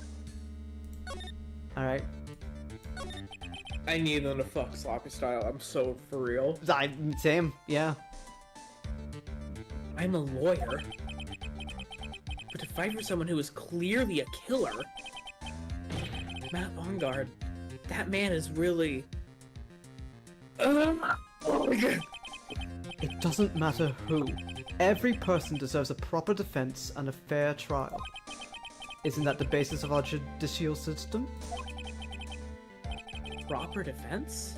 Alright. I need them to fuck sloppy style. I'm so for real. Same, yeah. I'm a lawyer. But to fight for someone who is clearly a killer... Matt Vanguard, that man is really... Oh my god. It doesn't matter who. Every person deserves a proper defense and a fair trial. Isn't that the basis of our judicial system? Proper defense?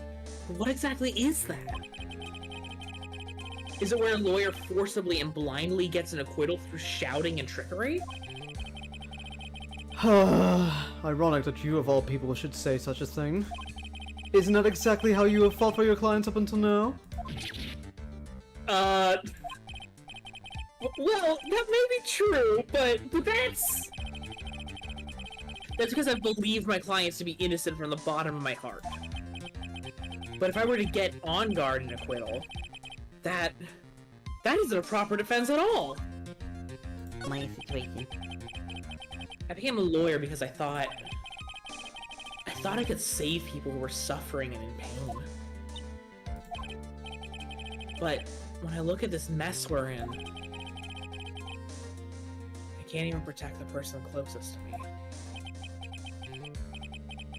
What exactly is that? Is it where a lawyer forcibly and blindly gets an acquittal through shouting and trickery? Ironic that you of all people should say such a thing. Isn't that exactly how you have fought for your clients up until now? Well, that may be true, but that's because I believe my clients to be innocent from the bottom of my heart. But if I were to get on guard and acquittal, that isn't a proper defense at all. My situation. I became a lawyer because I thought I could save people who were suffering and in pain. But when I look at this mess we're in, I can't even protect the person closest to me.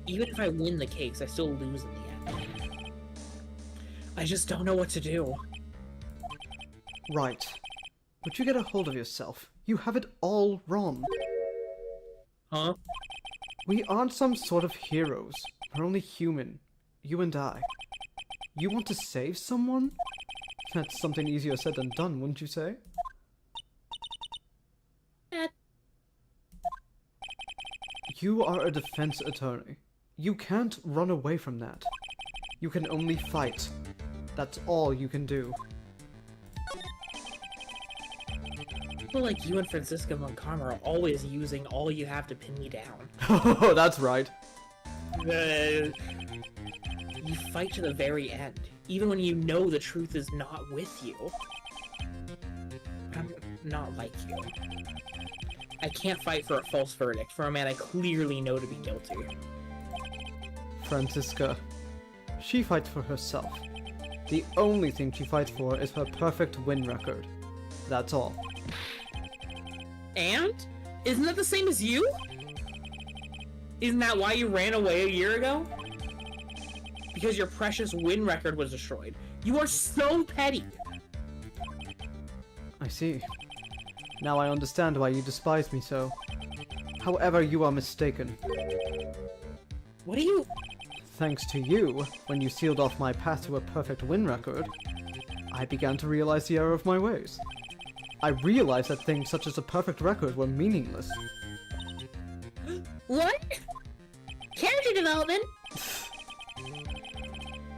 Even if I win the case, I still lose in the end. I just don't know what to do. Right. But you get a hold of yourself. You have it all wrong. Huh? We aren't some sort of heroes. We're only human. You and I. You want to save someone? That's something easier said than done, wouldn't you say? You are a defense attorney. You can't run away from that. You can only fight. That's all you can do. People like you and Francisco Montcalm are always using all you have to pin me down. Oh, that's right. You fight to the very end, even when you know the truth is not with you. I'm not like you. I can't fight for a false verdict for a man I clearly know to be guilty. Francisca. She fights for herself. The only thing she fights for is her perfect win record. That's all. And? Isn't that the same as you? Isn't that why you ran away a year ago? Because your precious win record was destroyed. You are so petty! I see. Now I understand why you despise me so. However, you are mistaken. What are you... Thanks to you, when you sealed off my path to a perfect win record, I began to realize the error of my ways. I realized that things such as a perfect record were meaningless. What? Character development?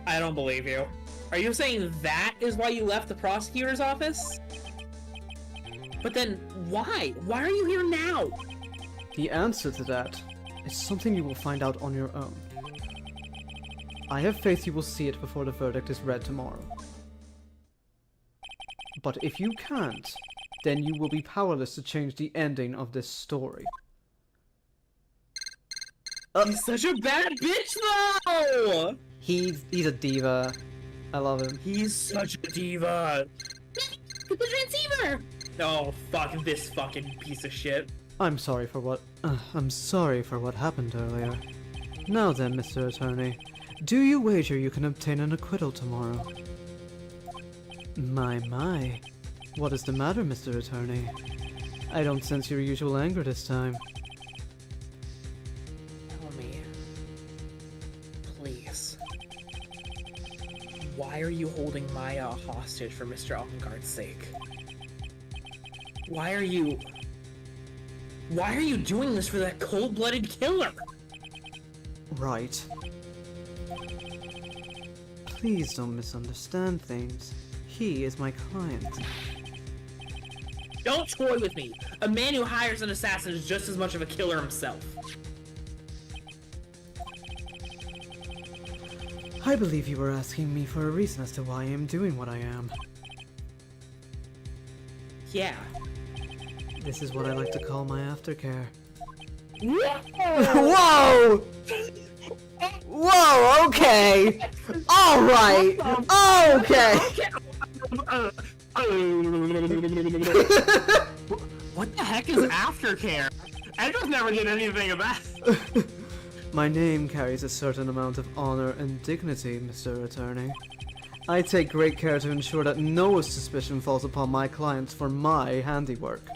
I don't believe you. Are you saying that is why you left the prosecutor's office? But then, why? Why are you here now? The answer to that is something you will find out on your own. I have faith you will see it before the verdict is read tomorrow. But if you can't, then you will be powerless to change the ending of this story. He's such a bad bitch, though! He's a diva. I love him. He's such a diva. The transceiver! Oh, fuck this fucking piece of shit. I'm sorry for what happened earlier. Now then, Mr. Attorney, do you wager you can obtain an acquittal tomorrow? My. What is the matter, Mr. Attorney? I don't sense your usual anger this time. Tell me, please. Why are you holding Maya hostage for Mr. Avantgarde's sake? Why are you doing this for that cold-blooded killer? Right. Please don't misunderstand things. He is my client. Don't toy with me! A man who hires an assassin is just as much of a killer himself. I believe you were asking me for a reason as to why I am doing what I am. Yeah. This is what I like to call my aftercare. Whoa! Whoa! Whoa, okay! Alright! Okay! What the heck is aftercare? I just never did anything of that. My name carries a certain amount of honor and dignity, Mr. Attorney. I take great care to ensure that no suspicion falls upon my clients for my handiwork.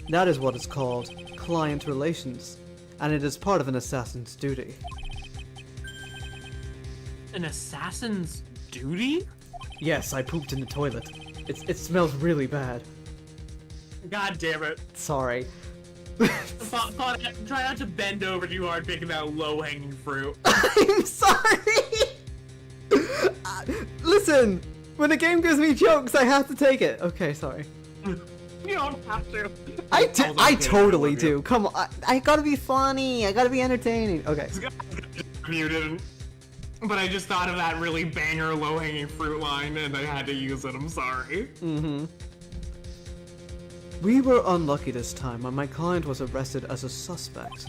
That is what is called client relations, and it is part of an assassin's duty. An assassin's duty? Yes, I pooped in the toilet. It smells really bad. God damn it. Sorry. Try not to bend over too hard picking that low-hanging fruit. I'm sorry! Listen! When the game gives me jokes, I have to take it. Okay, sorry. You don't have to. I totally do. Come on, I gotta be funny. I gotta be entertaining. Okay. You didn't. But I just thought of that really banger low-hanging fruit line, and I had to use it. I'm sorry. Mm-hmm. We were unlucky this time, and my client was arrested as a suspect.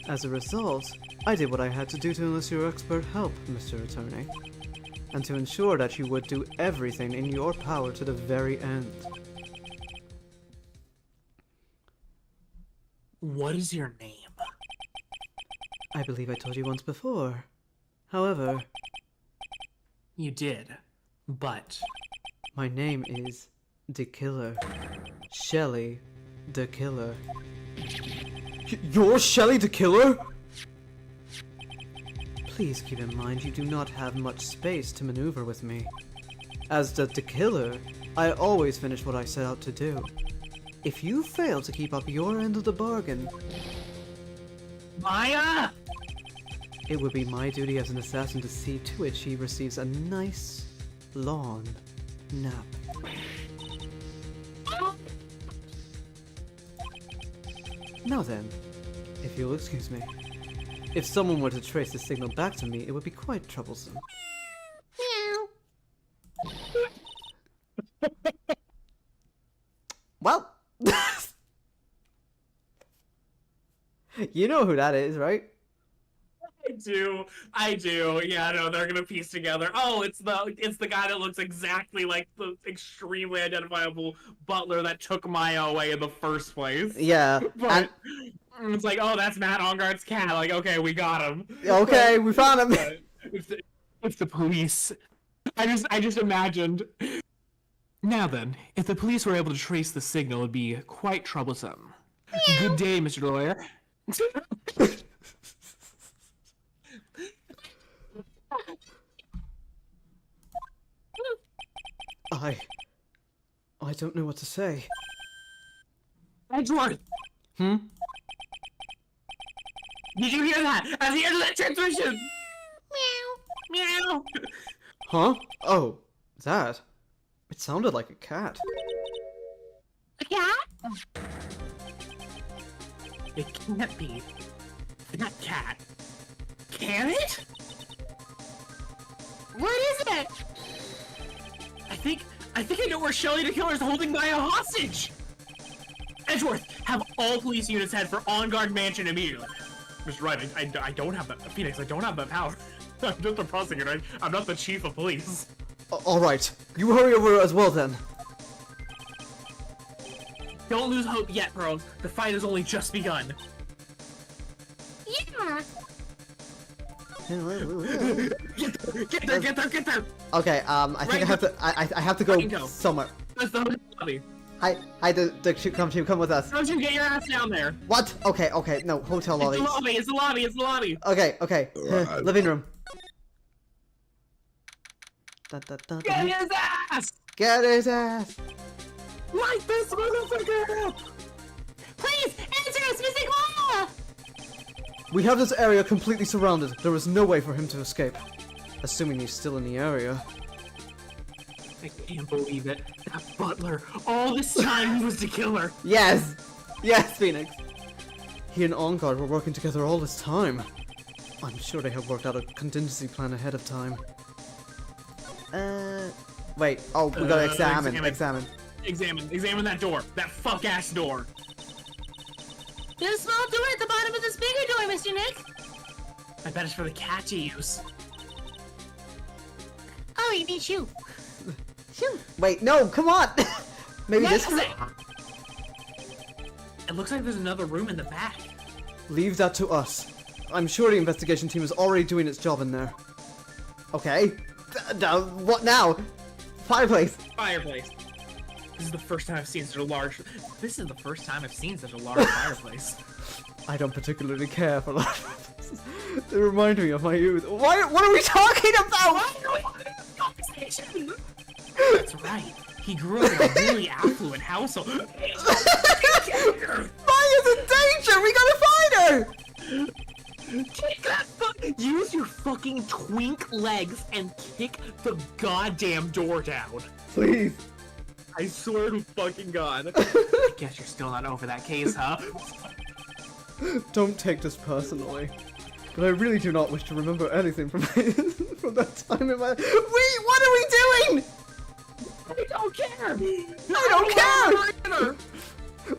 As a result, I did what I had to do to enlist your expert help, Mr. Attorney, and to ensure that you would do everything in your power to the very end. What is your name? I believe I told you once before. However, You did, but... my name is the Killer. Shelly the Killer. You're Shelly the Killer? Please keep in mind you do not have much space to maneuver with me. As the Killer, I always finish what I set out to do. If you fail to keep up your end of the bargain, Maya! it would be my duty as an assassin to see to it she receives a nice, long nap. Now then, if you'll excuse me. If someone were to trace the signal back to me, it would be quite troublesome. Well, you know who that is, right? I do. Yeah, no, they're gonna piece together. Oh, it's the guy that looks exactly like the extremely identifiable butler that took Maya away in the first place. Yeah. But it's like, oh, that's Matt Ongart's cat. Like, okay, we got him. Okay, we found him. If the police, I just imagined. Now then, if the police were able to trace the signal, it'd be quite troublesome. Good day, Mr. Lawyer. I don't know what to say. Edgeworth! Hmm? Did you hear that? At the end of that transmission! Meow! Meow! Huh? Oh, that? It sounded like a cat. A cat? It can't be. That cat. Can it? What is it? I think I know where Shelly the Killer is holding Maya hostage! Edgeworth, have all police units head for On Guard Mansion immediately. Mr. Wright, I don't have that. Phoenix, I don't have that power. I'm just a prosecutor. I'm not the chief of police. Alright, you hurry over as well then. Don't lose hope yet, Pearl. The fight has only just begun. Yeah. Get there! Okay, I think I have to. I have to Fucking go go. somewhere. That's the hotel lobby. Hi, the team, come with us. Don't you get your ass down there? What? Okay, no, hotel lobby. It's the lobby. Okay, living room. Get his ass! Get his ass! Light this motherfucker up! Please answer us, Mr. Claw! We have this area completely surrounded. There is no way for him to escape. Assuming he's still in the area. I can't believe it. That butler, all this time he was the killer. Yes! Yes, Phoenix! He and On Guard were working together all this time. I'm sure they have worked out a contingency plan ahead of time. Wait. Oh, we gotta examine. Examine that door. That fuck-ass door. There's a small door at the bottom of this bigger door, Mr. Nick. I bet it's for the cat to use. Oh, you mean shoe. Shoot. Wait, no, come on! Maybe this It looks like there's another room in the back. Leave that to us. I'm sure the investigation team is already doing its job in there. Okay. What now? Fireplace. Fireplace. This is the first time I've seen such a large. This is the first time I've seen such a large fireplace. I don't particularly care for large fireplaces. They remind me of my youth. What are we talking about? That's right. He grew up in a really affluent household. Maya's in danger! We gotta find her! Use your fucking twink legs and kick the goddamn door down. Please. I swear to fucking God. I guess you're still not over that case, huh? Don't take this personally. But I really do not wish to remember anything from from that time in my. Wait, what are we doing? I don't care. I don't care.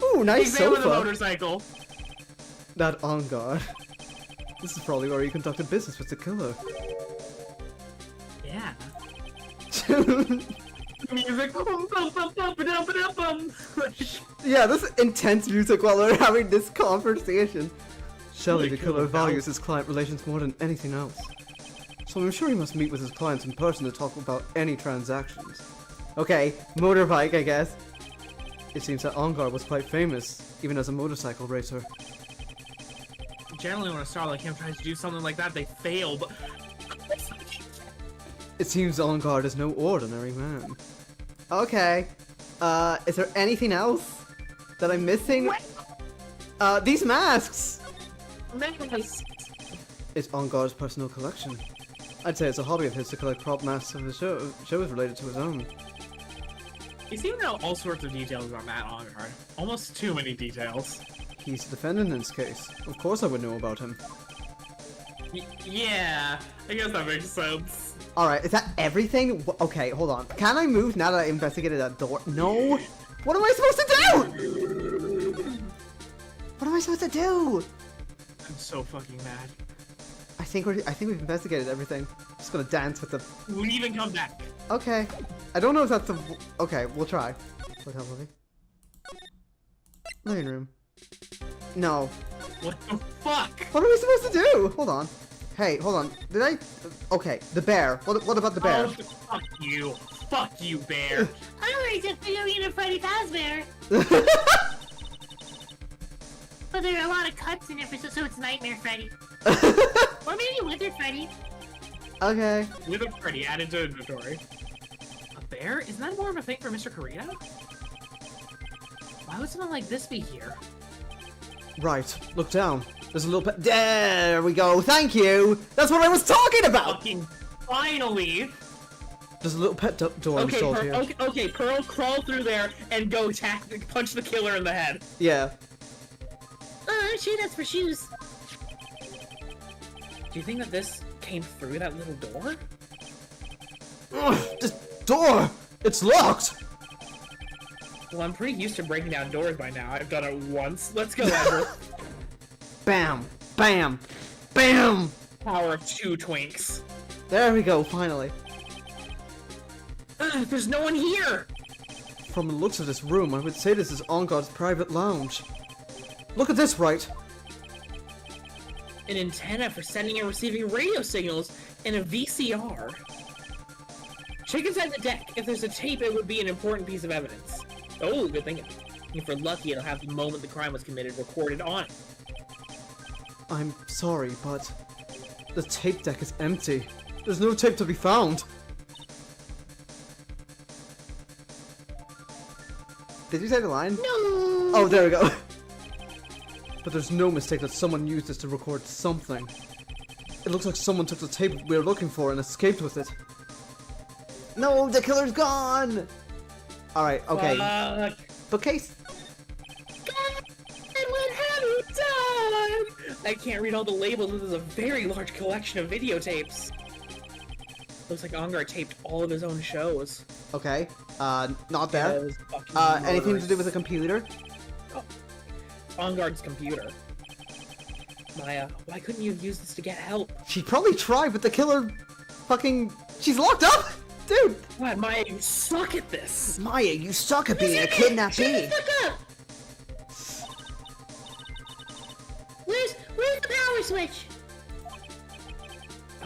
Ooh, nice Examine the sofa. motorcycle. That On Guard. This is probably where he conducted business with the killer. Yeah. Music. Yeah, this intense music while we're having this conversation. Shelley, the The killer killer, values his client relations more than anything else. So I'm sure he must meet with his clients in person to talk about any transactions. Okay, motorbike, I guess. It seems that On Guard was quite famous, even as a motorcycle racer. Generally, when a star like him tries to do something like that, they fail, but... It seems On Guard is no ordinary man. Okay. Is there anything else that I'm missing? These masks! It's On Guard's personal collection. I'd say it's a hobby of his to collect prop masks of the shows related to his own. You seem to know all sorts of details on that On Guard. Almost too many details. He's the defendant in this case. Of course I would know about him. Yeah, I guess that makes sense. Alright, is that everything? Okay, hold on. Can I move now that I investigated that door? No! What am I supposed to do? What am I supposed to do? I'm so fucking mad. I think we've investigated everything. Just gonna dance with the... Won't even come back. Okay. I don't know if that's the... Okay, we'll try. Hotel lobby. Living room. No. What the fuck? What are we supposed to do? Hold on. Hey, hold on. Did I... Okay, the bear. What about the bear? Oh, fuck you. Fuck you, bear. I'm ready to figure out a Freddy Fazbear. But there are a lot of cuts in it, so it's Nightmare Freddy. Or maybe Withered Freddy. Okay. With a Freddy added to inventory. A bear? Isn't that more of a thing for Mr. Korea? Why would something like this be here? Right. Look down. There's a little pet. There we go. Thank you. That's what I was talking about. Fucking finally! There's a little pet door installed here. Okay, Pearl, crawl through there and go punch the killer in the head. Yeah. Shoe, that's for shoes. Do you think that this came through that little door? Ugh, this door. It's locked. Well, I'm pretty used to breaking down doors by now. I've done it once. Let's go, Edward. Bam. Bam. Bam. Power of 2 twinks. There we go. Finally. There's no one here! From the looks of this room, I would say this is OnGuard's private lounge. Look at this, right? An antenna for sending and receiving radio signals, and a VCR. Check inside the deck. If there's a tape, it would be an important piece of evidence. Oh, good thinking. If we're lucky, it'll have the moment the crime was committed recorded on it. I'm sorry, but the tape deck is empty. There's no tape to be found. Did you say the line? No. Oh, there we go. But there's no mistake that someone used this to record something. It looks like someone took the tape we were looking for and escaped with it. No, the killer's gone! Alright, okay. Bookcase? And what have you done? I can't read all the labels. This is a very large collection of videotapes. Looks like OnGuard taped all of his own shows. Okay, not there. Those fucking Anything to murderers. do with a computer? OnGuard's computer. Maya, why couldn't you have used this to get help? She probably tried, but the killer fucking... She's locked up! Dude! What, Maya, you suck at this! Maya, you suck at being a kidnappee! Shut the fuck up! Where's the power switch?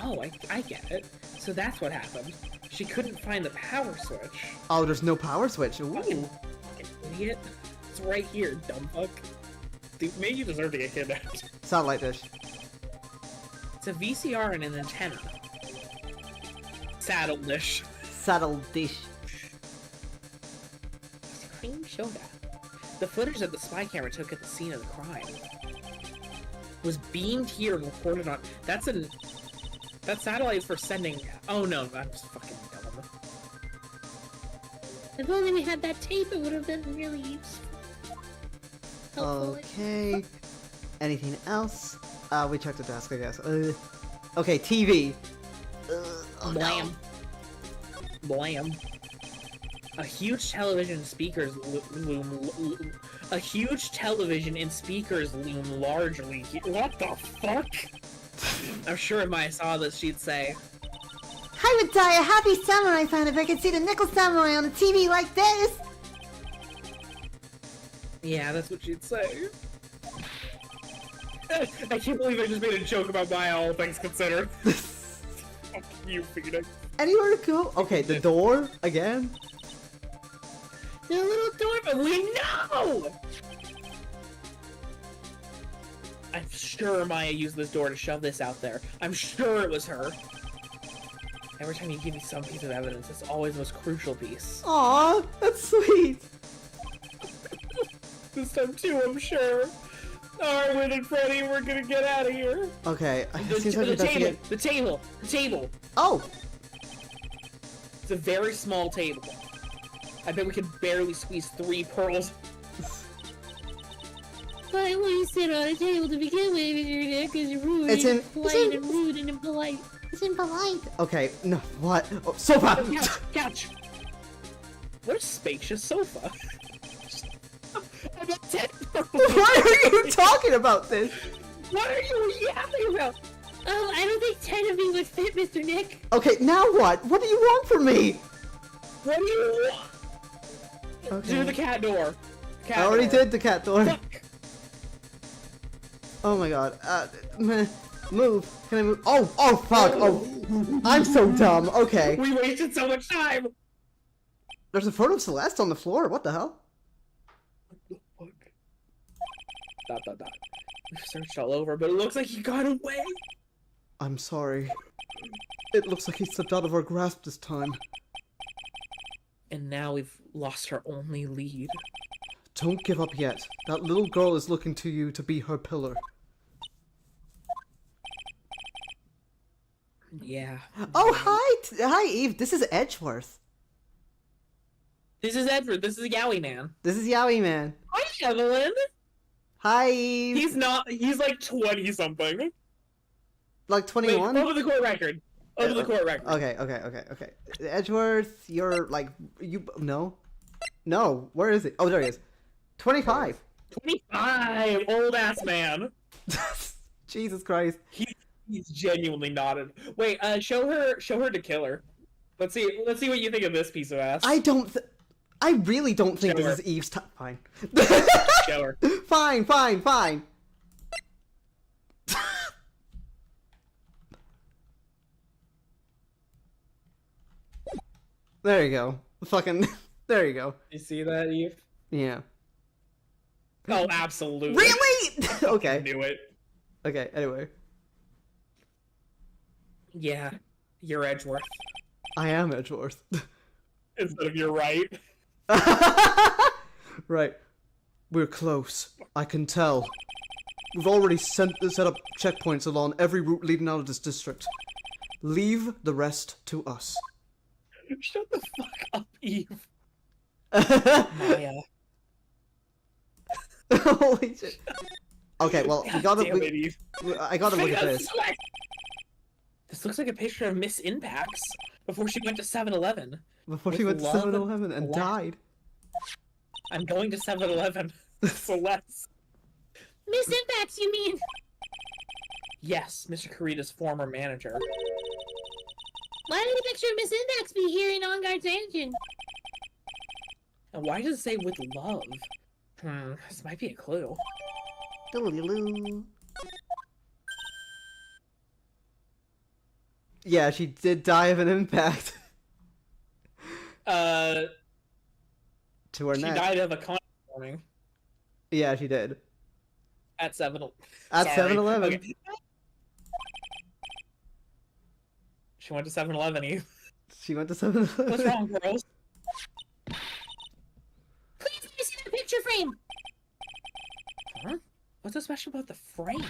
Oh, I get it. So that's what happened. She couldn't find the power switch. Oh, there's no power switch. Fucking Ooh. idiot. It's right here, dumb fuck. Dude, maybe you deserve to get kidnapped. Satellite dish. It's a VCR and an antenna. Saddle dish. Saddle dish. Screen show that. The footage that the spy camera took at the scene of the crime was beamed here and recorded on. That satellite is for sending. Oh no, I'm just fucking dumb. If only we had that tape, it would have been really useful. Helpful. Okay. Anything else? We checked the desk, I guess. Okay, TV. Oh no. Blam. Blam. A huge television speakers loom. A huge television and speakers loom largely. What the fuck? I'm sure if Maya saw this, she'd say, I would die a happy samurai fan if I could see the nickel samurai on a TV like this! yeah, that's what she'd say. I can't believe I just made a joke about Maya, all things considered. Fuck you, Phoenix. Anywhere to go? Okay, the door? Again? The little door, but we know! I'm sure Maya used this door to shove this out there. I'm sure it was her. Every time you give me some piece of evidence, it's always the most crucial piece. Aw, that's sweet! This time too, I'm sure. Alright, Win and Freddy, we're gonna get out of here. Okay, The, it seems like the we table, investigate... the table. Oh! It's a very small table. I bet we could barely squeeze 3 pearls. Why would you sit on a table to begin with if your neck is rude It's in- and polite and rude and impolite? It's impolite. Okay, no, what? Oh, sofa! Couch! What a spacious sofa. I got 10 pearls. Why are you talking about this? What are you yapping about? I don't think 10 of you would fit, Mr. Nick. Okay, now what? What do you want from me? What do you want? Okay. Do the cat door. Cat I already door. did the cat door. Fuck. Oh my god. Move. Can I move? Oh fuck. Oh, I'm so dumb. Okay. We wasted so much time. There's a photo of Celeste on the floor. What the hell? What the fuck? ... We've searched all over, but it looks like he got away. I'm sorry. It looks like he slipped out of our grasp this time. And now we've lost our only lead. Don't give up yet. That little girl is looking to you to be her pillar. Yeah. Oh, hi! Hi, Eve. This is Edgeworth. This is Edward. This is Yowie Man. This is Yowie Man. Hi, Evelyn. Hi, Eve. He's not. He's like 20 something. Like 21? Wait, over the court record. Over the court record. Okay. Edgeworth, you're like, no? No, where is it? Oh, there he is. 25. 25. Old ass man. Jesus Christ. He's genuinely nodded. Wait, show her to kill her. Let's see what you think of this piece of ass. I really don't think Show this her. is Eve's time. Fine. Show her. Fine, fine, fine. There you go. Fucking. There you go. You see that, Eve? Yeah. Oh, absolutely. Really? I Okay. knew it. Okay. Anyway, Yeah, you're Edgeworth. I am Edgeworth. Instead of you're right. Right. We're close. I can tell. We've already set up checkpoints along every route leading out of this district. Leave the rest to us. Shut the fuck up, Eve. Maya. Holy shit. Okay, well, we gotta. Damn it, Eve. I gotta look at this. This looks like a picture of Miss Impacts before she went to 7-Eleven. Before With she went to love 7-Eleven and and died. I'm going to 7-Eleven. Celeste. Miss Impacts, you mean? Yes, Mr. Karita's former manager. Why did the picture of Miss Impacts be here in On Guard's engine? And why does it say with love? This might be a clue. Yeah, she did die of an impact. To her She neck. died of a con warning Yeah, she did. at 7. At 7-Eleven. Okay. She went to 7-Eleven, Eve. She went to 7-Eleven. What's wrong, girls? Please let me see that picture frame! Huh? What's so special about the frame? On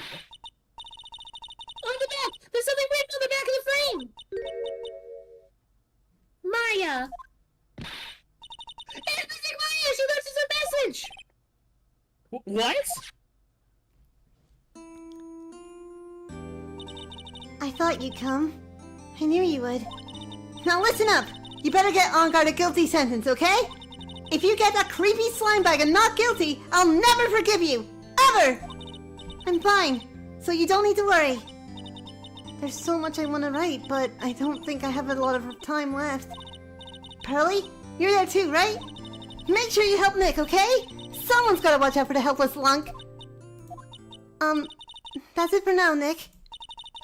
the back! There's something written on the back of the frame! Maya! It's missing Maya! She left us a message! What? I thought you'd come. I knew you would. Now listen up! You better get On Guard a guilty sentence, okay? If you get that creepy slime bag and not guilty, I'll never forgive you! Ever! I'm fine, so you don't need to worry. There's so much I want to write, but I don't think I have a lot of time left. Pearly, you're there too, right? Make sure you help Nick, okay? Someone's gotta watch out for the helpless lunk. That's it for now, Nick.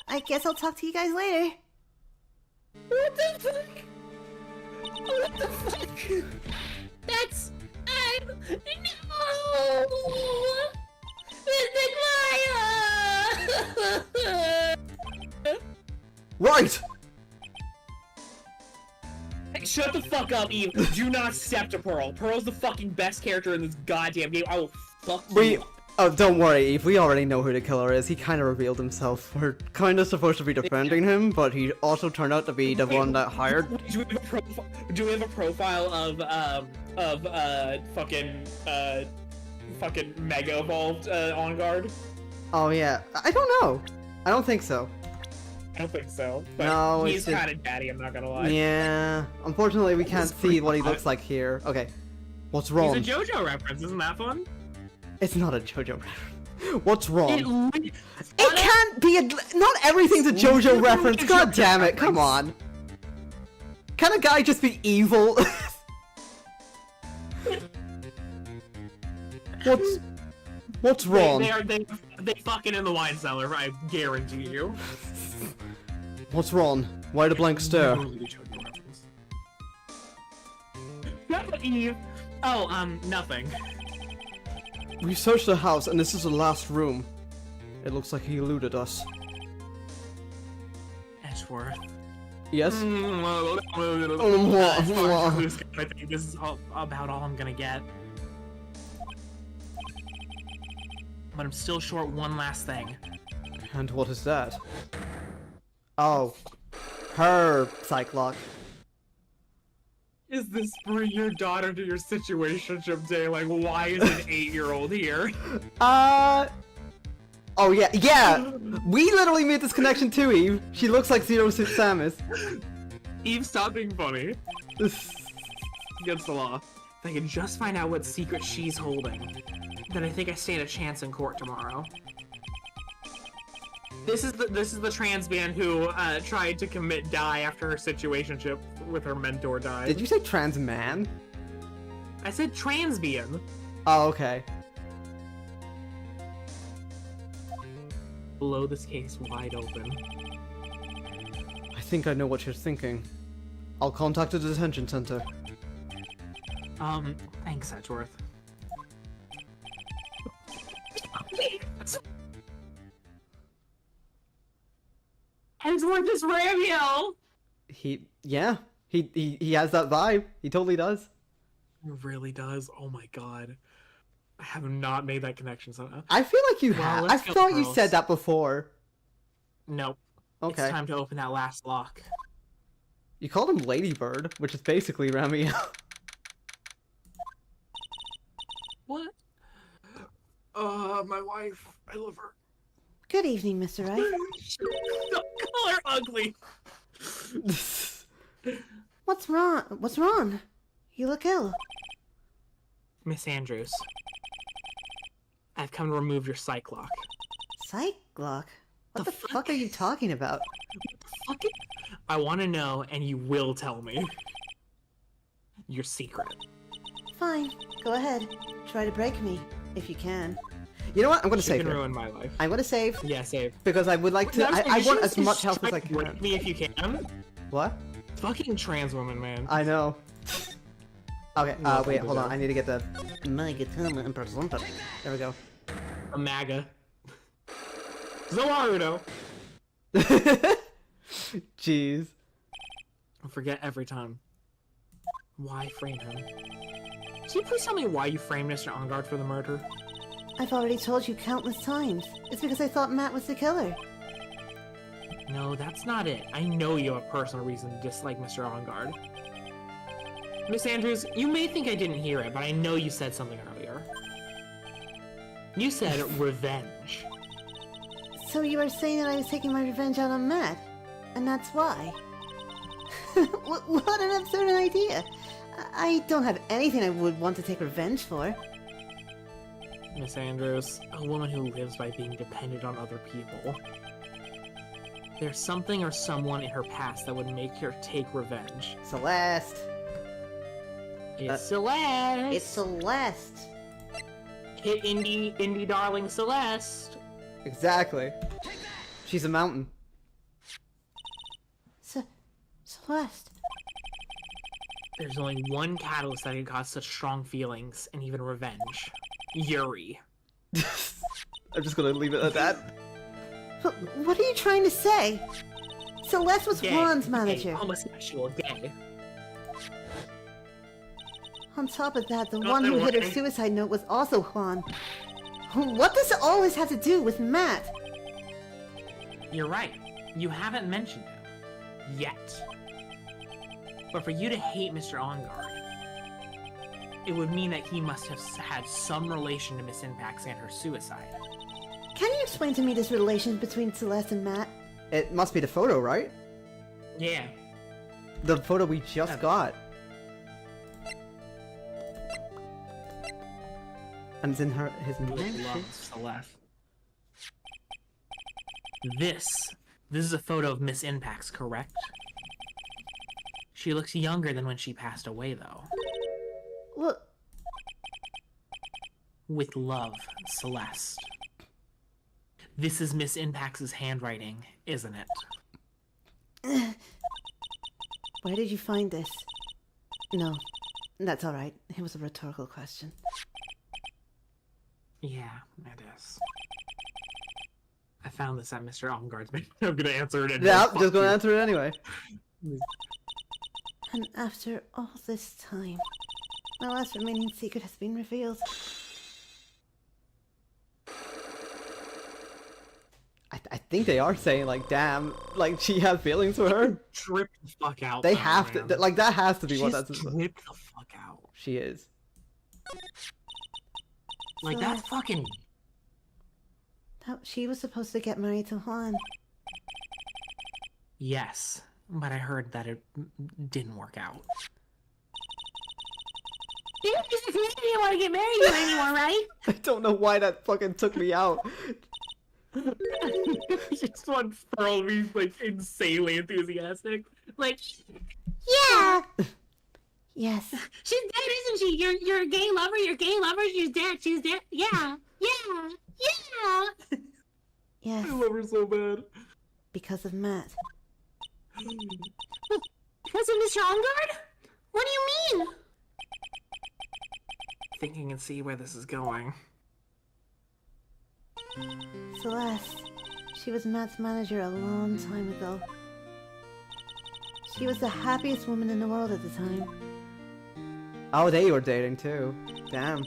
I guess I'll talk to you guys later. What the fuck? What the fuck? That's... No! Missing Maya! Right! Hey, shut the fuck up, Eve. Do not step to Pearl. Pearl's the fucking best character in this goddamn game. I will fuck you. Oh, don't worry, Eve. We already know who the killer is. He kind of revealed himself. We're kind of supposed to be defending him, but he also turned out to be the one that hired. Do we have a profile of fucking Mega Evolved On Guard? Oh yeah, I don't know. I don't think so. I don't think so. But No, he's it's just- kind of daddy. I'm not gonna lie. Yeah. Unfortunately, we can't see what he looks like here. Okay. What's wrong? He's a JoJo reference. Isn't that fun? It's not a JoJo reference. What's wrong? It Can't be a. Not everything's a JoJo literally reference. is God a damn it! reference. Come on. Can a guy just be evil? What's wrong? They fucking in the wine cellar. I guarantee you. What's wrong? Why the blank stare? Literally a JoJo reference. Eve. Oh, nothing. We searched the house, and this is the last room. It looks like he eluded us. Edgeworth. Yes? I think this is about all I'm gonna get. But I'm still short one last thing. And what is that? Oh. Her Cyclock. Is this bring your daughter to your situationship day? Like, why is an 8-year-old here? Oh yeah, yeah! We literally made this connection too, Eve. She looks like Zero Suit Samus. Eve, stop being funny. Against the law. If I can just find out what secret she's holding, then I think I stand a chance in court tomorrow. This is the trans man who tried to commit die after her situationship with her mentor died. Did you say trans man? I said transbian. Oh, okay. Blow this case wide open. I think I know what you're thinking. I'll contact the detention center. Thanks, Edgeworth. Edgeworth is Romeo! He has that vibe. He totally does. It really does. Oh my god. I have not made that connection somehow. I feel like you Well, have. I let's go, thought you girls. said that before. Nope. Okay. It's time to open that last lock. You called him Ladybird, which is basically Romeo. What? My wife. I love her. Good evening, Mr. Wright. Don't call her ugly. What's wrong? What's wrong? You look ill. Miss Andrews. I've come to remove your psych lock. Psych lock? What The the fuck are you talking about? Fuck it. I want to know, and you will tell me. Your secret. Fine, go ahead. Try to break me, if you can. You know what? I'm gonna You save can here. ruin my life. I'm gonna save Yeah, save. because I would like to. I want as much help as I Break can. me if you can. What? Fucking trans woman, man. I know. Okay. Welcome Wait. to Hold on. that. I need to get the. There we go. A MAGA. Zoarudo. Jeez. I forget every time. Why frame him? Can you please tell me why you framed Mr. Engard for the murder? I've already told you countless times. It's because I thought Matt was the killer. No, that's not it. I know you have a personal reason to dislike Mr. Engard. Miss Andrews, you may think I didn't hear it, but I know you said something earlier. You said revenge. So you are saying that I was taking my revenge out on Matt? And that's why? What an absurd idea! I don't have anything I would want to take revenge for. Miss Andrews, a woman who lives by being dependent on other people. There's something or someone in her past that would make her take revenge. Celeste. It's Celeste! It's Celeste! Hit indie darling Celeste! Exactly. She's a mountain. Celeste. There's only one catalyst that can cause such strong feelings, and even revenge. Yuri. I'm just gonna leave it at that. But what are you trying to say? Celeste was Gay. Juan's Gay. manager. Homosexual. Gay. On top of that, the Not one that who hit her way. suicide note was also Juan. What does all this have to do with Matt? You're right. You haven't mentioned him. Yet. But for you to hate Mr. Engard, it would mean that he must have had some relation to Miss Impax and her suicide. Can you explain to me this relation between Celeste and Matt? It must be the photo, right? Yeah. The photo we just got. And it's in his Really mansion. love Celeste. This is a photo of Miss Impax, correct? She looks younger than when she passed away, though. Well, With love, Celeste. This is Miss Impax's handwriting, isn't it? where did you find this? No, that's alright. It was a rhetorical question. Yeah, it is. I found this at Mr. Engard's. I'm gonna answer it anyway. Yeah, Fuck just gonna you. answer it anyway. And after all this time, my last remaining secret has been revealed. I think they are saying like, damn, like she has feelings for her. Trip the fuck out. They though, have man. to, like that has to be what She's that's. tripped the fuck out. She is. Like that's fucking. She was supposed to get married to Juan. Yes, but I heard that it didn't work out. You didn't want to get married to her anymore, right? I don't know why that fucking took me out. Just one Pearl being like insanely enthusiastic. Like, Yeah! Yes. She's dead, isn't she? You're a gay lover. You're a gay lover. She's dead. She's dead. Yeah. Yeah. Yeah. Yes. I love her so bad. Because of Matt. Because of Miss Shongard? What do you mean? Thinking and see where this is going. Celeste. She was Matt's manager a long time ago. She was the happiest woman in the world at the time. Oh, they were dating too. Damn.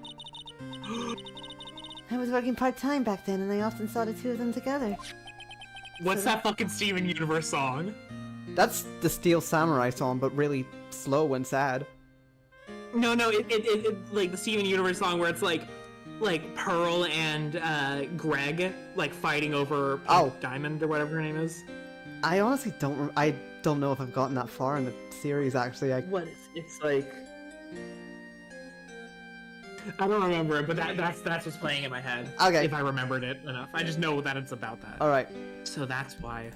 I was working part-time back then, and I often saw the two of them together. What's that fucking Steven Universe song? That's the Steel Samurai song, but really slow and sad. No, it like the Steven Universe song where it's like Pearl and Greg like fighting over Diamond or whatever her name is. I honestly I don't know if I've gotten that far in the series. Actually, What is it's like? I don't remember it, but that's what's playing in my head. Okay. If I remembered it enough, I just know that it's about that. All right. So that's why,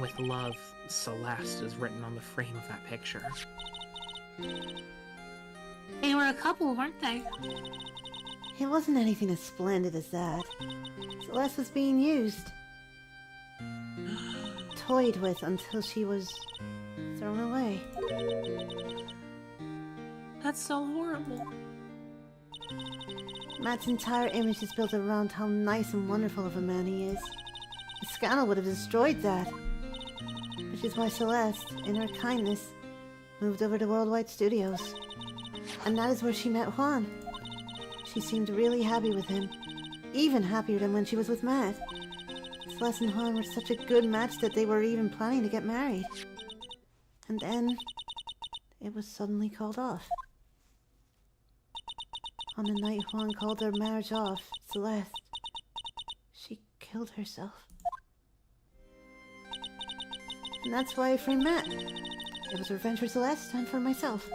with love, Celeste is written on the frame of that picture. They were a couple, weren't they? It wasn't anything as splendid as that. Celeste was being used. Toyed with until she was thrown away. That's so horrible. Matt's entire image is built around how nice and wonderful of a man he is. A scandal would have destroyed that. Which is why Celeste, in her kindness, moved over to Worldwide Studios. And that is where she met Juan. She seemed really happy with him. Even happier than when she was with Matt. Celeste and Juan were such a good match that they were even planning to get married. And then, it was suddenly called off. On the night Juan called their marriage off, Celeste, she killed herself. And that's why I framed Matt. It was revenge for Celeste and for myself.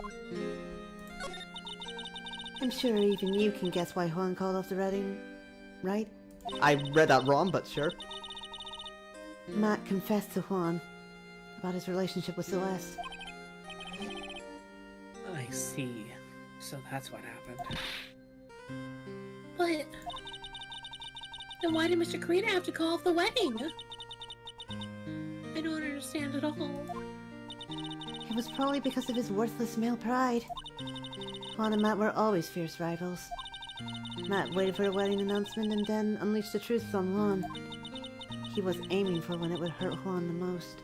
I'm sure even you can guess why Juan called off the wedding, right? I read that wrong, but sure. Matt confessed to Juan about his relationship with Celeste. I see. So that's what happened. But then why did Mr. Karina have to call off the wedding? I don't understand at all. It was probably because of his worthless male pride. Juan and Matt were always fierce rivals. Matt waited for the wedding announcement and then unleashed the truth on Juan. He was aiming for when it would hurt Juan the most.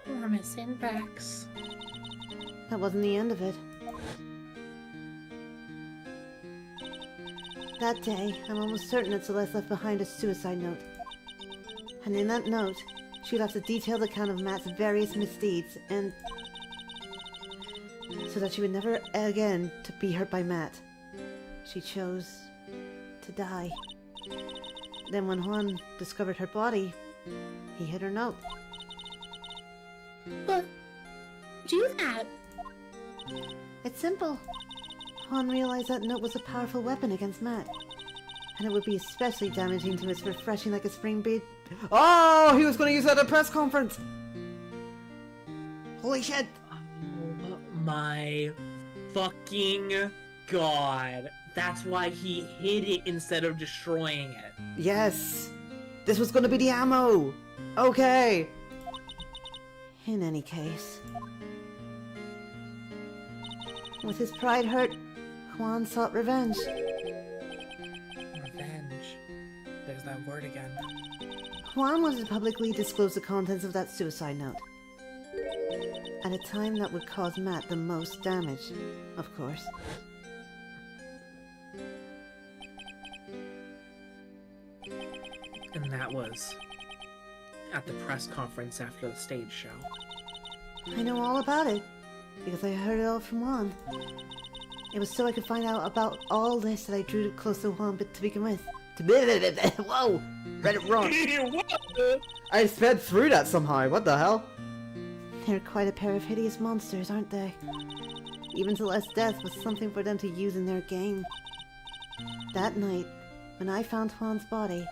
Poor Miss Invax. That wasn't the end of it. That day, I'm almost certain that Celeste left behind a suicide note. And in that note, she left a detailed account of Matt's various misdeeds, and so that she would never again to be hurt by Matt. She chose to die. Then when Juan discovered her body, he hid her note. But do that. It's simple. Juan realized that note was a powerful weapon against Matt. And it would be especially damaging to his refreshing like a spring breeze. Oh, he was going to use that at a press conference. Holy shit. Oh my fucking god. That's why he hid it instead of destroying it. Yes. This was going to be the ammo. Okay. In any case. With his pride hurt, Juan sought revenge. Revenge. There's that word again. Juan wanted to publicly disclose the contents of that suicide note. At a time that would cause Matt the most damage, of course. And that was at the press conference after the stage show. I know all about it, because I heard it all from Juan. It was so I could find out about all this that I drew close to Juan to begin with. Whoa. Read it wrong. I sped through that somehow. What the hell? They're quite a pair of hideous monsters, aren't they? Even Celeste's death was something for them to use in their game. That night, When I found Juan's body,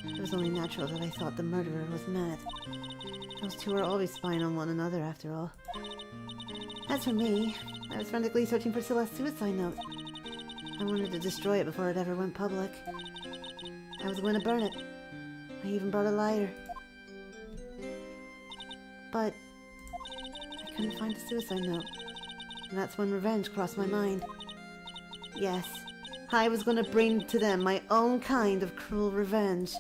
it was only natural that I thought the murderer was mad. Those two are always spying on one another, after all. As for me, I was frantically searching for Celeste's suicide note. I wanted to destroy it before it ever went public. I was going to burn it. I even brought a lighter. But I couldn't find the suicide note. And that's when revenge crossed my mind. Yes, I was going to bring to them my own kind of cruel revenge.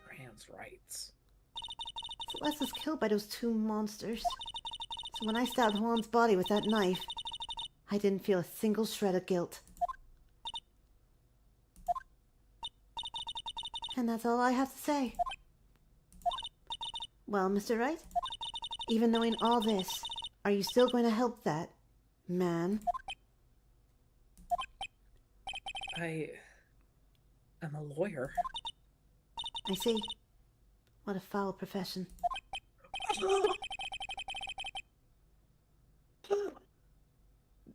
Trans rights. Celeste was killed by those two monsters. So when I stabbed Juan's body with that knife, I didn't feel a single shred of guilt. And that's all I have to say. Well, Mr. Wright, even knowing all this, are you still going to help that man? I'm a lawyer. I see. What a foul profession.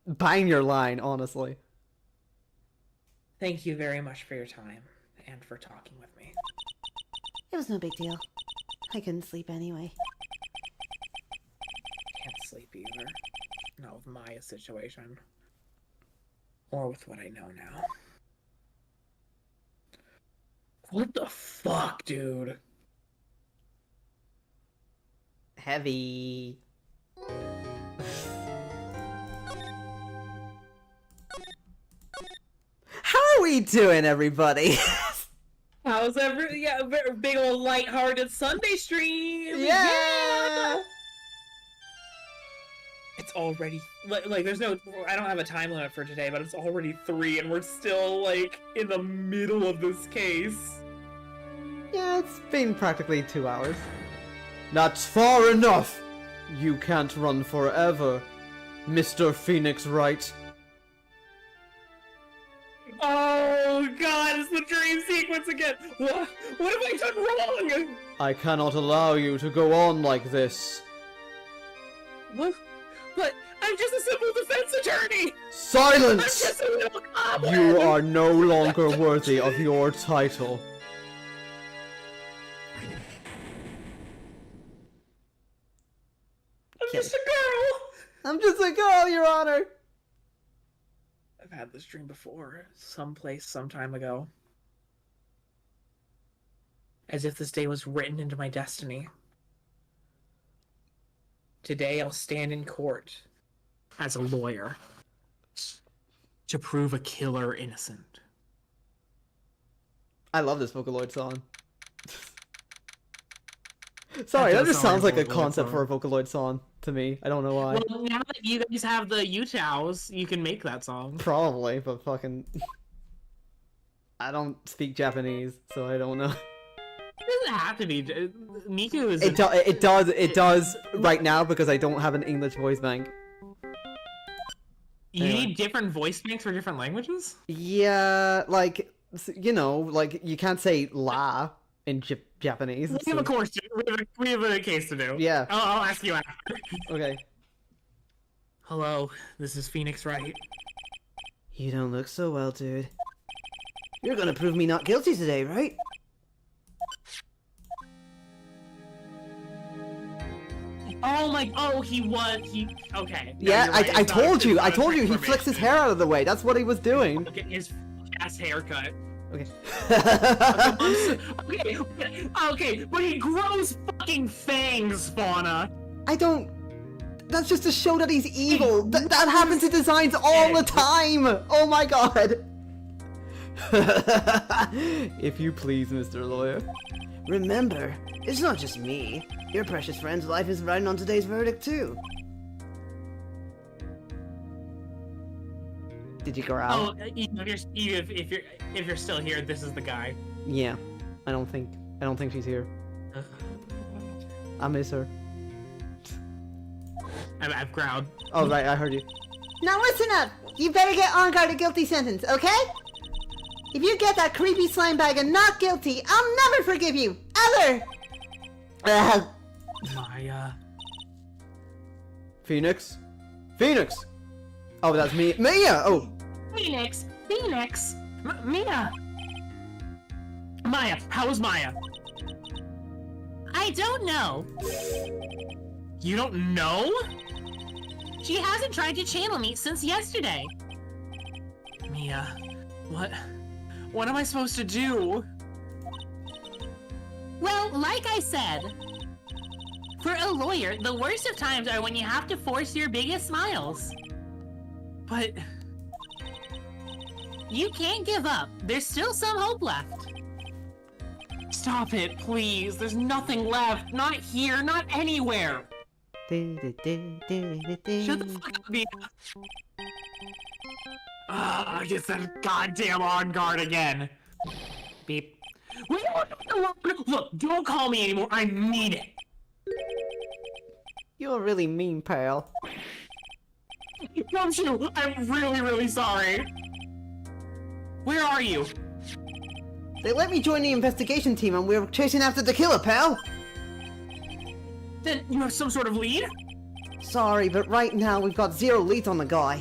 Bang your line, honestly. Thank you very much for your time and for talking with me. It was no big deal. I couldn't sleep anyway. Can't sleep either. Not with Maya's situation. Or with what I know now. What the fuck, dude? Heavy. How are we doing, everybody? How's big old lighthearted Sunday stream? Yeah! It's already like there's no, I don't have a time limit for today, but it's already 3 and we're still like in the middle of this case. Yeah, it's been practically 2 hours. That's far enough! You can't run forever, Mr. Phoenix Wright. Oh god, it's the dream sequence again! What have I done wrong? I cannot allow you to go on like this. What? But I'm just a simple defense attorney! I'm Silence! just a little goblin! You are no longer worthy of your title. I'm just a girl! I'm just a girl, Your Honor! I've had this dream before, someplace, some time ago. As if this day was written into my destiny. Today I'll stand in court as a lawyer to prove a killer innocent. I love this Vocaloid song. Sorry, That that does just sound sounds like like a a Vocaloid concept song. for a Vocaloid song to me. I don't know why. Well, now that you guys have the U-Chows, you can make that song. Probably, but fucking... I don't speak Japanese, so I don't know. It doesn't have to be. Miku is. It does right now because I don't have an English voice bank. You Anyway. need different voice banks for different languages? Yeah, like, you know, like, you can't say la in Japanese. We have a course to we have a case to do. Yeah. I'll ask you after. Okay. Hello, this is Phoenix Wright. You don't look so well, dude. You're gonna prove me not guilty today, right? Oh my, okay. No, Yeah, you're right, I it's not- told you, it's I not a told you, he transformation. flicks his hair out of the way, that's what he was doing. Look at his ass haircut. Okay. Okay, but he grows fucking fangs, Fauna. I don't... That's just to show that he's evil. That happens in designs all the time! Oh my god! If you please, Mr. Lawyer. Remember, it's not just me. Your precious friend's life is riding on today's verdict, too. Did you growl? Oh, if you're still here, this is the guy. Yeah. I don't think she's here. I miss her. I've growled. Oh, right, I heard you. Now listen up! You better get on guard a guilty sentence, okay? If you get that creepy slime bag and not guilty, I'll never forgive you! Ever! Maya. Phoenix? Phoenix! Oh, that's me. Mia! Oh! Phoenix! Mia! Maya, how is Maya? I don't know. You don't know? She hasn't tried to channel me since yesterday. Mia, what am I supposed to do? Well, like I said, for a lawyer, the worst of times are when you have to force your biggest smiles. But... You can't give up. There's still some hope left. Stop it, please. There's nothing left. Not here, not anywhere. Shut the fuck up, Mia. Ah, it's that goddamn on guard again. Beep. Wait, look, don't call me anymore. I mean it. You're really mean, pal. Don't you? I'm really, really sorry. Where are you? They let me join the investigation team and we're chasing after the killer, pal! Then you have some sort of lead? Sorry, but right now we've got 0 leads on the guy.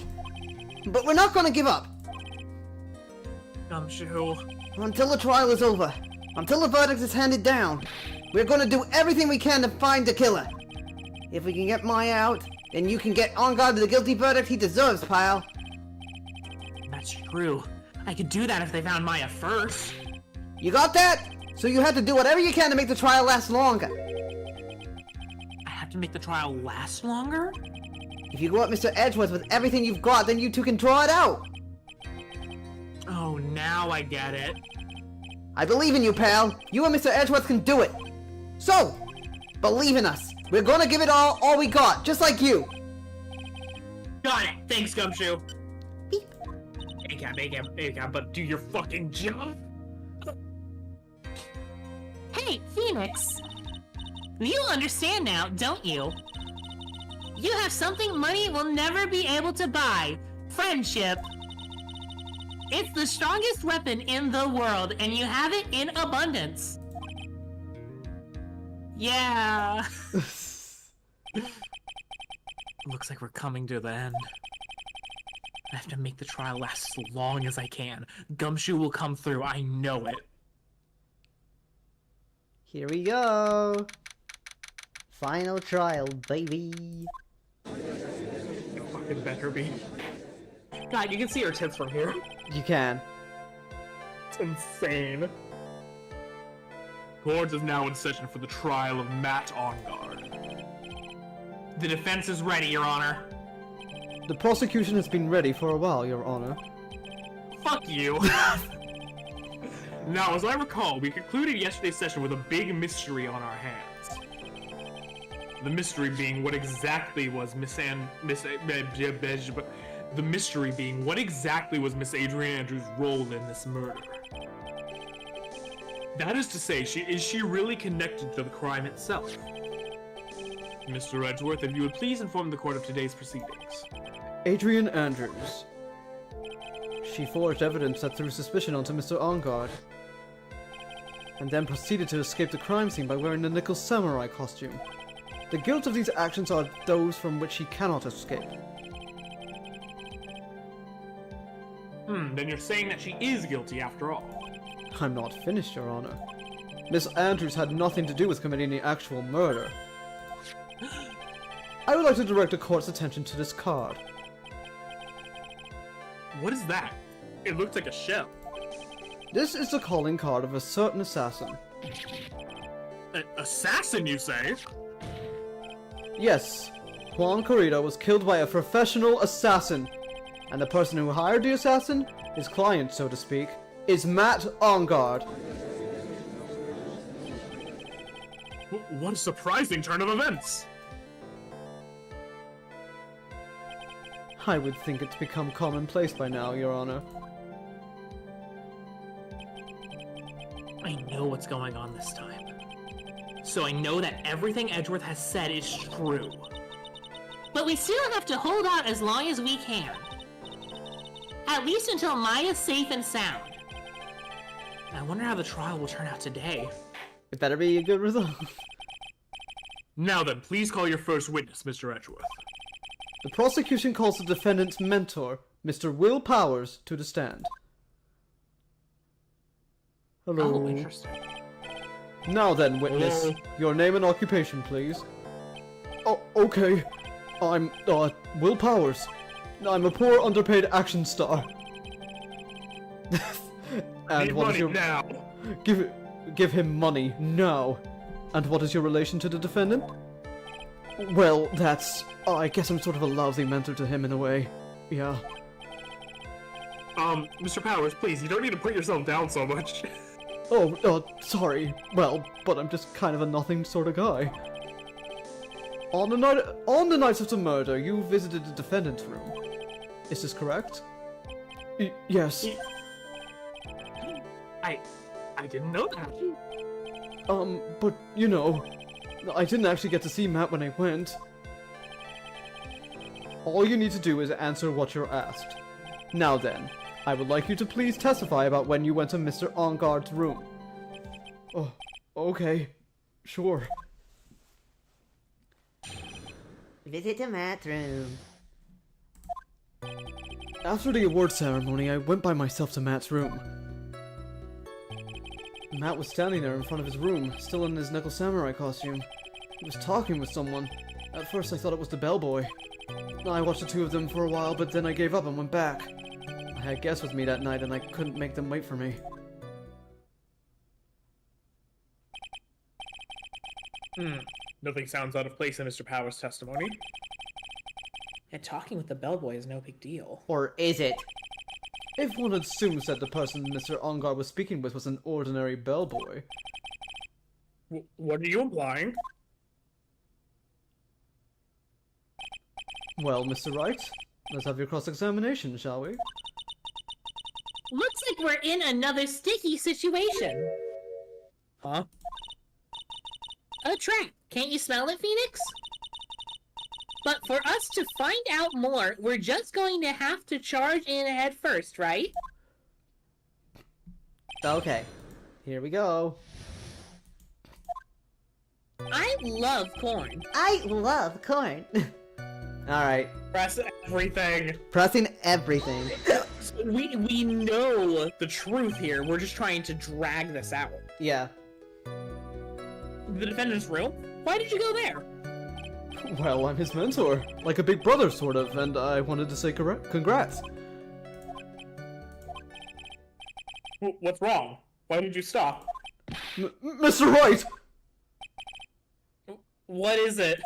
But we're not gonna give up! Gumshoe. Until the trial is over. Until the verdict is handed down. We're gonna do everything we can to find the killer. If we can get Maya out, then you can get on guard with the guilty verdict he deserves, pal. That's true. I could do that if they found Maya first. You got that? So you have to do whatever you can to make the trial last longer. I have to make the trial last longer? If you go at Mr. Edgeworth with everything you've got, then you two can draw it out. Oh, now I get it. I believe in you, pal. You and Mr. Edgeworth can do it. So, believe in us. We're gonna give it all we got, just like you. Got it. Thanks, Gumshoe. Beep. ACAB, but do your fucking job. Hey, Phoenix. You understand now, don't you? You have something money will never be able to buy. Friendship. It's the strongest weapon in the world, and you have it in abundance. Yeah. Looks like we're coming to the end. I have to make the trial last as long as I can. Gumshoe will come through, I know it. Here we go. Final trial, baby. It fucking better be. God, you can see her tits from here. You can. It's insane. Court is now in session for the trial of Matt Ongard. The defense is ready, Your Honor. The prosecution has been ready for a while, Your Honor. Fuck you. Now, as I recall, we concluded yesterday's session with a big mystery on our hands. The mystery being what exactly was Miss Adrian Andrews' role in this murder. That is to say, is she really connected to the crime itself? Mr. Edgeworth, if you would please inform the court of today's proceedings. Adrian Andrews. She forged evidence that threw suspicion onto Mr. Ongard, and then proceeded to escape the crime scene by wearing the nickel samurai costume. The guilt of these actions are those from which she cannot escape. Then you're saying that she is guilty after all. I'm not finished, Your Honor. Miss Andrews had nothing to do with committing the actual murder. I would like to direct the court's attention to this card. What is that? It looks like a shell. This is the calling card of a certain assassin. Assassin, you say? Yes, Juan Corrida was killed by a professional assassin. And the person who hired the assassin, his client so to speak, is Matt Ongard. What a surprising turn of events! I would think it's become commonplace by now, Your Honor. I know what's going on this time. So I know that everything Edgeworth has said is true. But we still have to hold out as long as we can. At least until Maya's safe and sound. I wonder how the trial will turn out today. It better be a good result. Now then, please call your first witness, Mr. Edgeworth. The prosecution calls the defendant's mentor, Mr. Will Powers, to the stand. Hello. Oh, interesting. Now then, witness, Hello. your name and occupation, please. Oh, okay. I'm, Will Powers. I'm a poor, underpaid action star. And Need what is money your... now. Give him money, now. And what is your relation to the defendant? Well, that's... I guess I'm sort of a lousy mentor to him in a way. Yeah. Mr. Powers, please, you don't need to put yourself down so much. Oh, sorry. Well, but I'm just kind of a nothing sort of guy. On the night of the murder, you visited the defendant's room. Is this correct? Yes. I didn't know that. But, you know, I didn't actually get to see Matt when I went. All you need to do is answer what you're asked. Now then, I would like you to please testify about when you went to Mr. Engarde's room. Oh, okay. Sure. Visit the Matt's room. After the award ceremony, I went by myself to Matt's room. Matt was standing there in front of his room, still in his Nickel Samurai costume. He was talking with someone. At first I thought it was the bellboy. I watched the two of them for a while, but then I gave up and went back. I had guests with me that night and I couldn't make them wait for me. Nothing sounds out of place in Mr. Powers' testimony. And talking with the bellboy is no big deal. Or is it? If one assumes that the person Mr. Engarde was speaking with was an ordinary bellboy. What are you implying? Well, Mr. Wright, let's have your cross-examination, shall we? Looks like we're in another sticky situation. Huh? A trap. Can't you smell it, Phoenix? But for us to find out more, we're just going to have to charge in head first, right? Okay, here we go. I love corn. I love corn. Alright, Press everything. pressing everything. We know the truth here. We're just trying to drag this out. Yeah. The defendant's room? Why did you go there? Well, I'm his mentor. Like a big brother, sort of, and I wanted to say congrats. What's wrong? Why did you stop? Mr. Wright! What is it?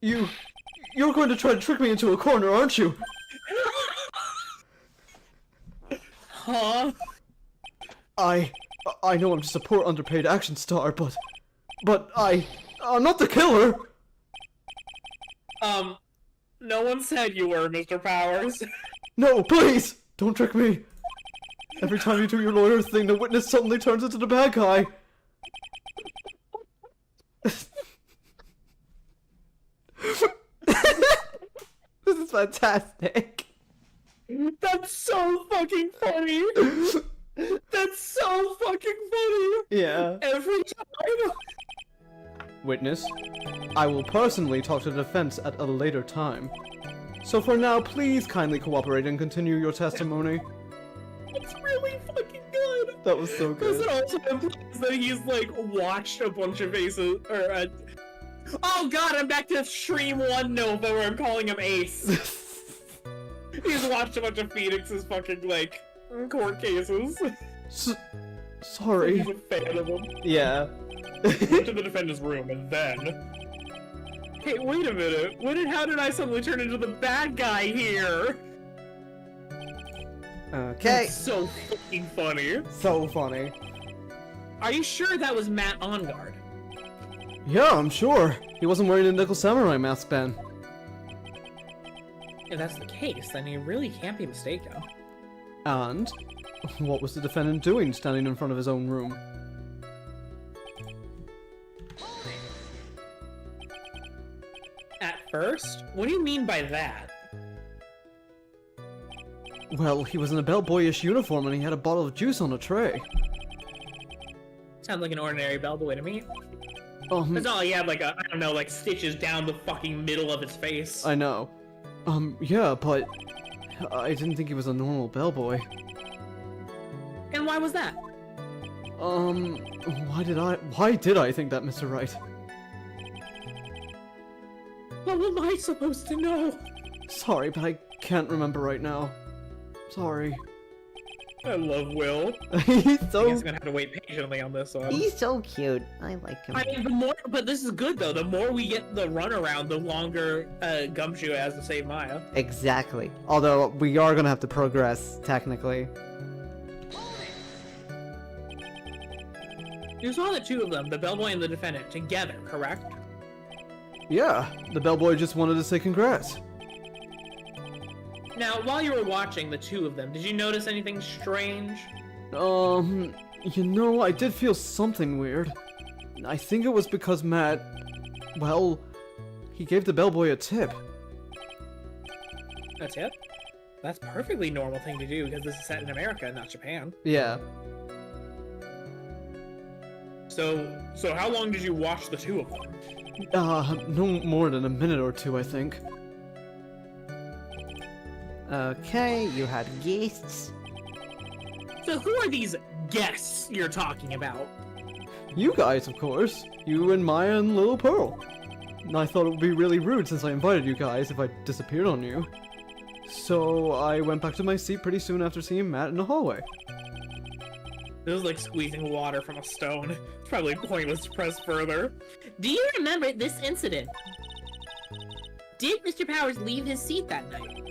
You're going to try to trick me into a corner, aren't you? Huh? I know I'm just a poor underpaid action star, but I'm not the killer! No one said you were, Mr. Powers. No, please! Don't trick me! Every time you do your lawyer thing, the witness suddenly turns into the bad guy. This is fantastic. That's so fucking funny. That's so fucking funny. Yeah. Every time. Witness, I will personally talk to the defense at a later time. So for now, please kindly cooperate and continue your testimony. It's really fucking good. That was so Because it good. also implies that he's like watched a bunch of Aces or oh god, I'm back to Restream 1 Nova where I'm calling him Ace. He's watched a bunch of Phoenix's fucking like court cases. Sorry. He's a fan of them. Yeah. Went to the defendant's room and then. Hey, wait a minute. How did I suddenly turn into the bad guy here? Okay. It's so fucking funny. So funny. Are you sure that was Matt Engarde? Yeah, I'm sure. He wasn't wearing a Nickel Samurai mask then. If that's the case, then he really can't be mistaken. And what was the defendant doing standing in front of his own room? At first? What do you mean by that? Well, he was in a bellboyish uniform and he had a bottle of juice on a tray. Sounds like an ordinary bellboy to me. Um, It's not like he had like I don't know, like stitches down the fucking middle of his face. I know. Yeah, but I didn't think he was a normal bellboy. And why was that? Why did I think that, Mr. Wright? How am I supposed to know? Sorry, but I can't remember right now. Sorry. I love Will. He's I so guess I'm gonna have to wait patiently on this one. He's so cute. I like him. I mean, but this is good though. The more we get the runaround, the longer Gumshoe has to save Maya. exactly. Although we are gonna have to progress technically. You saw the two of them, the bellboy and the defendant, together, correct? Yeah, the bellboy just wanted to say congrats. Now, while you were watching the two of them, did you notice anything strange? You know, I did feel something weird. I think it was because Matt, well, he gave the bellboy a tip. A tip? That's a perfectly normal thing to do because this is set in America, not Japan. Yeah. So how long did you watch the two of them? No more than a minute or two, I think. Okay, you had guests. So who are these guests you're talking about? You guys, of course. You and Maya and Little Pearl. And I thought it would be really rude since I invited you guys if I disappeared on you. So I went back to my seat pretty soon after seeing Matt in the hallway. This is like squeezing water from a stone. It's probably pointless to press further. Do you remember this incident? Did Mr. Powers leave his seat that night?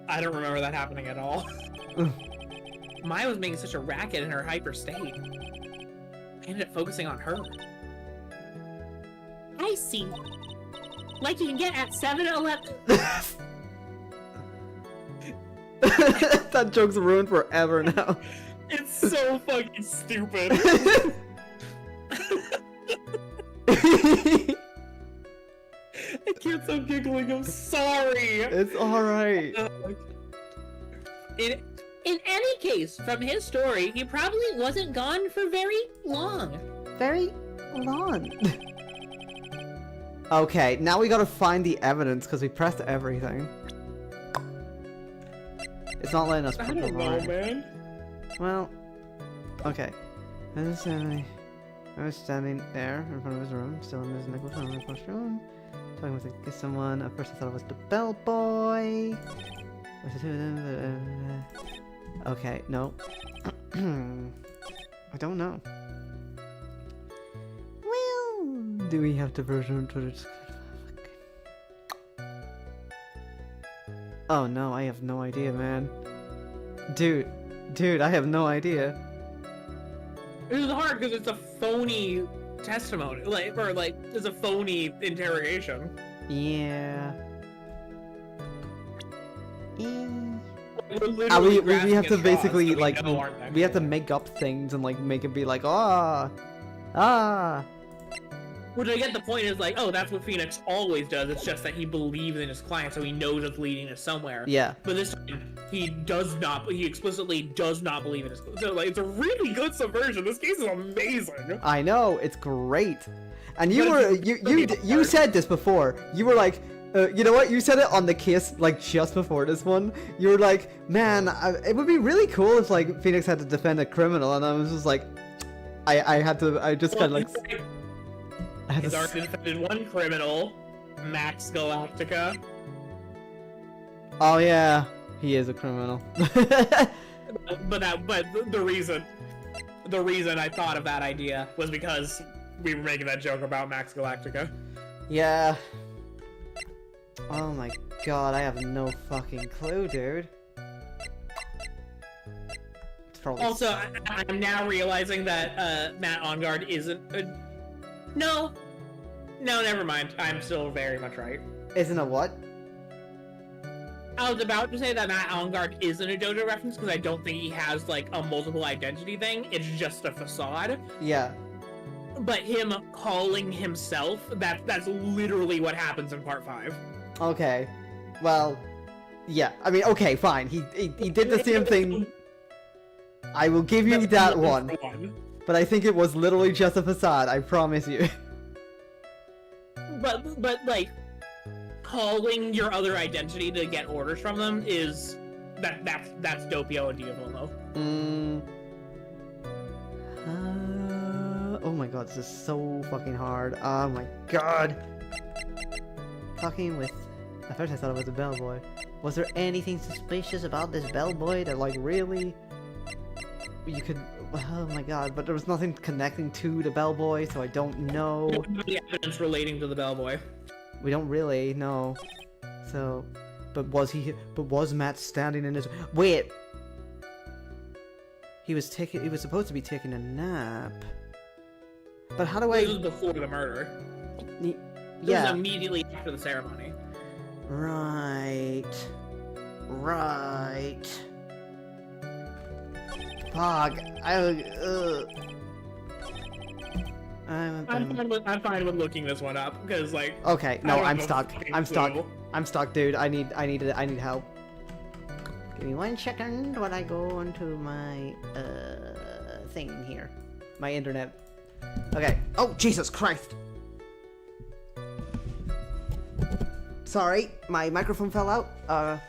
I don't remember that happening at all. Maya was making such a racket in her hyper state. I ended up focusing on her. I see. Like you can get at 7-Eleven. That joke's ruined forever now. It's so fucking stupid. I can't stop giggling, I'm sorry! It's alright. In any case, from his story, he probably wasn't gone for very long. Very long. Okay, now we gotta find the evidence because we pressed everything. It's not letting us I put the don't know, line. man. Well, okay. I was standing there in front of his room, still in his nickel phone across the room, talking with someone. At first I thought it was the bellboy. Okay, no. I don't know. Well, Do we have to version to the... Oh no, I have no idea, man. Dude, I have no idea. It was hard because it's a phony testimony, it's a phony interrogation. Yeah. We're literally We have grasping to at basically, straws that like, we know aren't there. we have to make up things and, like, make it be like, ah. Which I get the point is like, oh, that's what Phoenix always does. It's just that he believes in his client, so he knows it's leading to somewhere. Yeah. But this time, he explicitly does not believe in his. So like, it's a really good subversion. This case is amazing. I know, it's great. And But you said this before. You were like, you know what? You said it on the kiss, like, just before this one. You were like, man, it would be really cool if, like, Phoenix had to defend a criminal. And I was just like, I just kind of like... I had He's to already defended one criminal, Max Galactica. Oh yeah, he is a criminal. But the reason I thought of that idea was because we were making that joke about Max Galactica. Yeah. Oh my god, I have no fucking clue, dude. It's probably... Also, I'm now realizing that Matt Onguard isn't a... No, never mind. I'm still very much right. Isn't a what? I was about to say that Matt Onguard isn't a JoJo reference because I don't think he has like a multiple identity thing. It's just a facade. Yeah. But him calling himself, that's literally what happens in part 5. Okay. Well, yeah. I mean, okay, fine. He did the same thing. I will give you that one. But I think it was literally just a facade, I promise you. But like, calling your other identity to get orders from them is that's Doppio and Diavolo. this is so fucking hard. Oh my god. Talking with... At first I thought it was a bellboy. Was there anything suspicious about this bellboy that, like, really... You could... Oh my god, but there was nothing connecting to the bellboy, so I don't know. The evidence relating to the bellboy. We don't really know. So... But was Matt standing in his... Wait! He was supposed to be taking a nap. But how do This I... was before the murder. This Yeah. was immediately after the ceremony. Right. Right. Fuck. I'm fine with looking this one up because like. Okay, I no, don't I'm know stuck. fucking I'm stuck. clue. I'm stuck, dude. I need help. Give me 1 second while I go into my thing here. My internet. Okay. Oh, Jesus Christ. Sorry, my microphone fell out. Let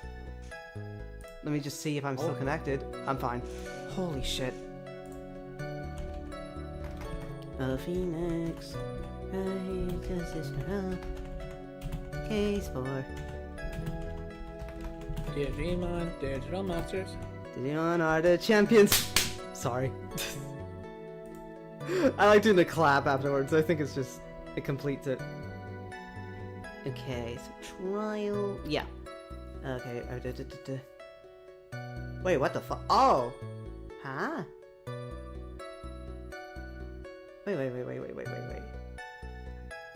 me just see if I'm still connected. I'm fine. Holy shit. A phoenix. Case for Digimon, digital monsters. Digimon are the champions. Sorry. I like doing the clap afterwards. I think it's just it completes it. Okay, so trial. Yeah. Okay. Wait, what the fuck? Oh. Huh? Wait.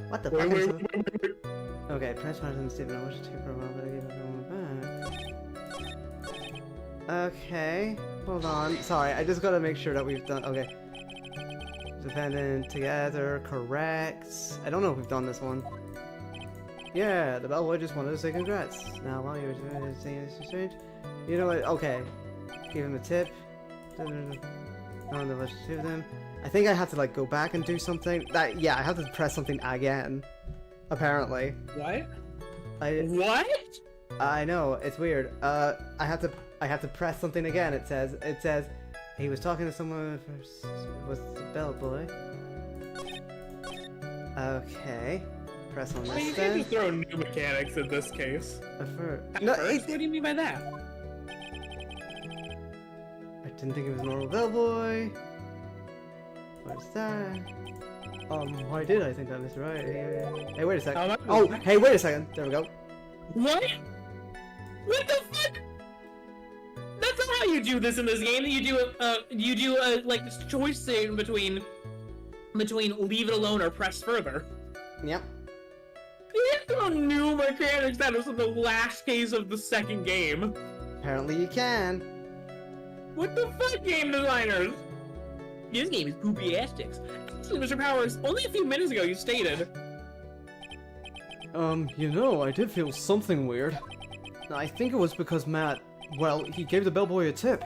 What the fuck? Wait. Okay, press Martin statement. I wish to take for a while, but I gave it back. Okay, hold on. Sorry, I just gotta make sure that we've done. Okay. Dependent together, correct. I don't know if we've done this one. Yeah, the bellboy just wanted to say congrats. Now, while you were saying this is strange, you know what? Okay, give him a tip. No, let's do them. I think I have to like go back and do something. Yeah, I have to press something again. Apparently. What? What? I know, it's weird. I have to press something again. It says he was talking to someone was the bellboy. Okay. Press on You this can't then. just throw new mechanics in this case. No, What do you mean by that? I didn't think it was a normal bellboy. What is that? Why did I think that, Mr. Right? Hey, wait a second. Oh, hey, wait a second. There we go. What? What the fuck? That's not how you do this in this game. You do a like this choice thing between leave it alone or press further. Yep. You have to throw new mechanics that was in the last case of the second game. Apparently you can. What the fuck, game designers? This game is poopy-astics. Actually, Mr. Powers, only a few minutes ago you stated. You know, I did feel something weird. I think it was because Matt, well, he gave the bellboy a tip.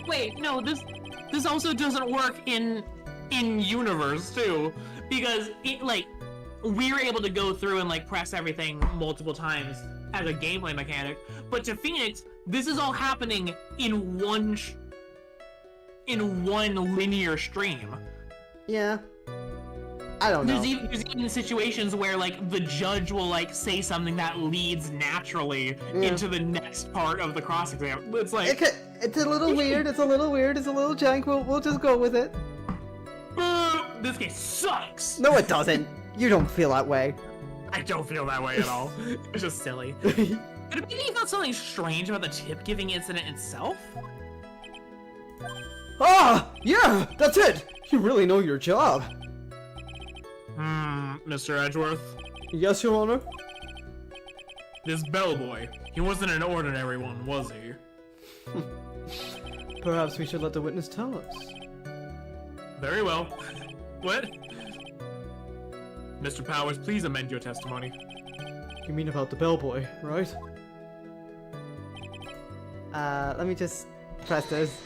Wait, no, this also doesn't work in universe too, because it like we're able to go through and like press everything multiple times as a gameplay mechanic, but to Phoenix, this is all happening in one linear stream. Yeah. I don't know. There's even situations where like the judge will like say something that leads naturally into the next part of the cross exam. It's like it's a little weird. It's a little weird. It's a little jank. We'll just go with it. This game sucks. No, it doesn't. You don't feel that way. I don't feel that way at all. It's just silly. But maybe you felt something strange about the tip-giving incident itself? Ah, yeah, that's it. You really know your job. Mr. Edgeworth? Yes, Your Honor. This bellboy, he wasn't an ordinary one, was he? Perhaps we should let the witness tell us. Very well. What? Mr. Powers, please amend your testimony. You mean about the bellboy, right? Let me just press this.